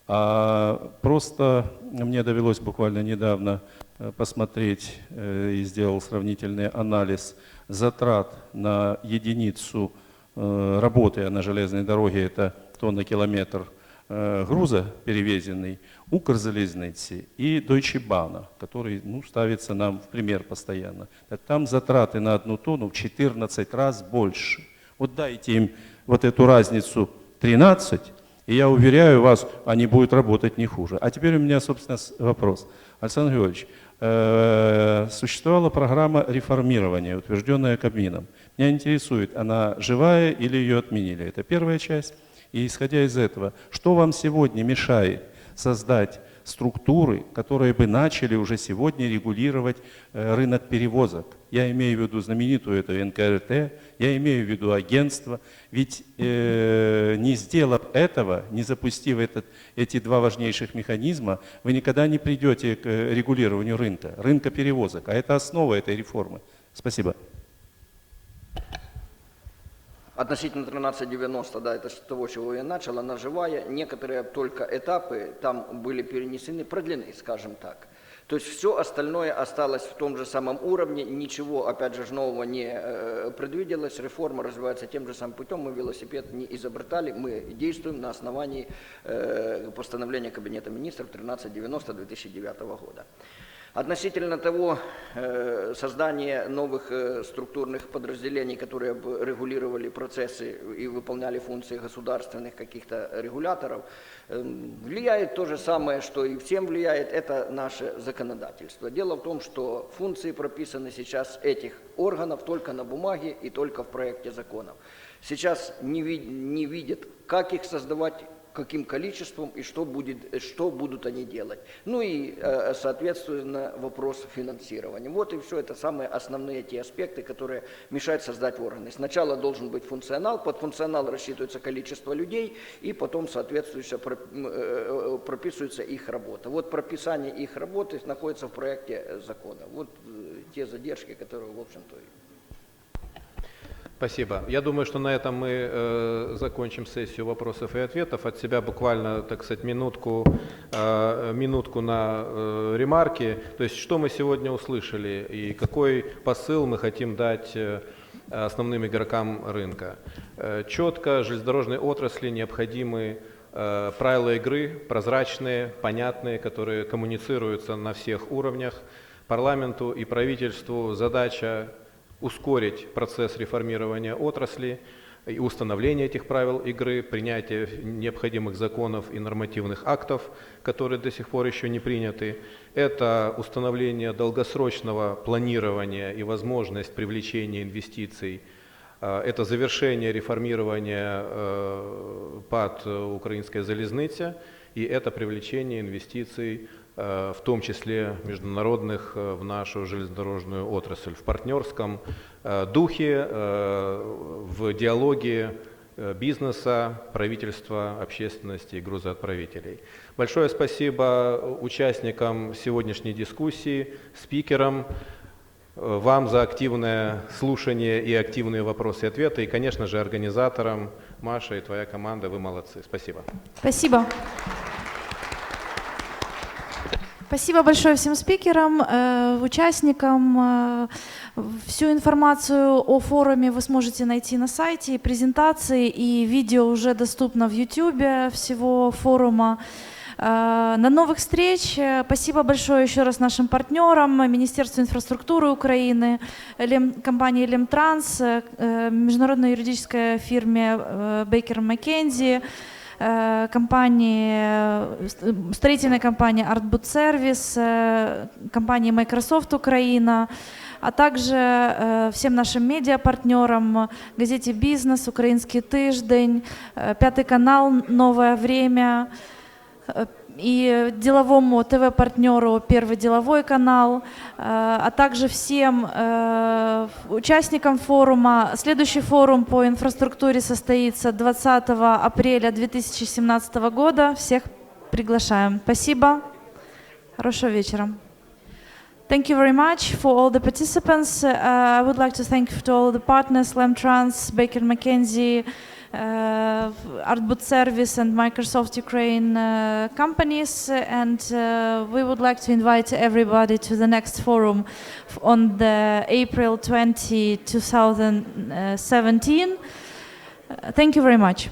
а просто мне довелось буквально недавно посмотреть и сделал сравнительный анализ затрат на единицу работы на железной дороге, это тонна-километр груза перевезенный, Укрзалізниці и Deutsche Bahn, который ставится нам в пример постоянно. Так там затраты на 1 тонну в 14 раз больше. Вот дайте им вот эту разницу 13, и я уверяю вас, они будут работать не хуже. А теперь у меня, собственно, вопрос. Александр Георгиевич, существовала программа реформирования, утвержденная Кабмином. Меня интересует, она живая или ее отменили? Это первая часть. И исходя из этого, что вам сегодня мешает создать структуры, которые бы начали уже сегодня регулировать рынок перевозок? Я имею в виду знаменитую эту НКРТ, я имею в виду агентство. Ведь не сделав этого, не запустив эти два важнейших механизма, вы никогда не придете к регулированию рынка перевозок. А это основа этой реформы. Спасибо. Относительно 1390, да, это с того, чего я начал, она живая. Некоторые только этапы там были перенесены, продлены, скажем так. То есть все остальное осталось в том же самом уровне, ничего, опять же, нового не предвиделось, реформа развивается тем же самым путем, мы велосипед не изобретали, мы действуем на основании постановления Кабинета министров 1390 2009 года. Относительно того создания новых структурных подразделений, которые бы регулировали процессы и выполняли функции государственных каких-то регуляторов, влияет то же самое, что и всем влияет, это наше законодательство. Дело в том, что функции прописаны сейчас этих органов только на бумаге и только в проекте законов. Сейчас не видят, как их создавать, каким количеством и что будут они делать. Ну и, соответственно, вопрос финансирования. Вот и все, это самые основные те аспекты, которые мешают создать органы. Сначала должен быть функционал, под функционал рассчитывается количество людей, и потом, соответствующе, прописывается их работа. Вот прописание их работы находится в проекте закона. Вот те задержки, которые, в общем-то, Спасибо. Я думаю, что на этом мы закончим сессию вопросов и ответов. От себя буквально, так сказать, минутку на ремарки. То есть, что мы сегодня услышали и какой посыл мы хотим дать основным игрокам рынка. Четко железнодорожной отрасли необходимы правила игры, прозрачные, понятные, которые коммуницируются на всех уровнях. Парламенту и правительству задача ускорить процесс реформирования отрасли и установления этих правил игры, принятие необходимых законов и нормативных актов, которые до сих пор еще не приняты. Это установление долгосрочного планирования и возможность привлечения инвестиций. Это завершение реформирования ПАТ «Украинская залізниця» и это привлечение инвестиций, в том числе международных, в нашу железнодорожную отрасль, в партнерском духе, в диалоге бизнеса, правительства, общественности и грузоотправителей. Большое спасибо участникам сегодняшней дискуссии, спикерам, вам за активное слушание и активные вопросы и ответы, и, конечно же, организаторам. Маша и твоя команда, вы молодцы. Спасибо. Спасибо. Спасибо большое всем спикерам, участникам. Всю информацию о форуме вы сможете найти на сайте, и презентации, и видео уже доступно в YouTube всего форума. До новых встреч. Спасибо большое еще раз нашим партнерам, Министерству инфраструктуры Украины, компании Лемтранс, международной юридической фирме Baker McKenzie, строительной компании Artboot Service, компании Microsoft Украина, а также всем нашим медиапартнерам, газете «Бизнес», «Украинский тиждень», Пятый канал, «Новое время», и деловому ТВ-партнеру «Первый деловой канал», а также всем участникам форума. Следующий форум по инфраструктуре состоится 20 апреля 2017 года. Всех приглашаем. Спасибо. Хорошего вечера. Thank you very much for all the participants. I would like to thank to all the partners, Lemtrans, Baker McKenzie, Artboot Service and Microsoft Ukraine companies, and we would like to invite everybody to the next forum on the April 20, 2017. Thank you very much.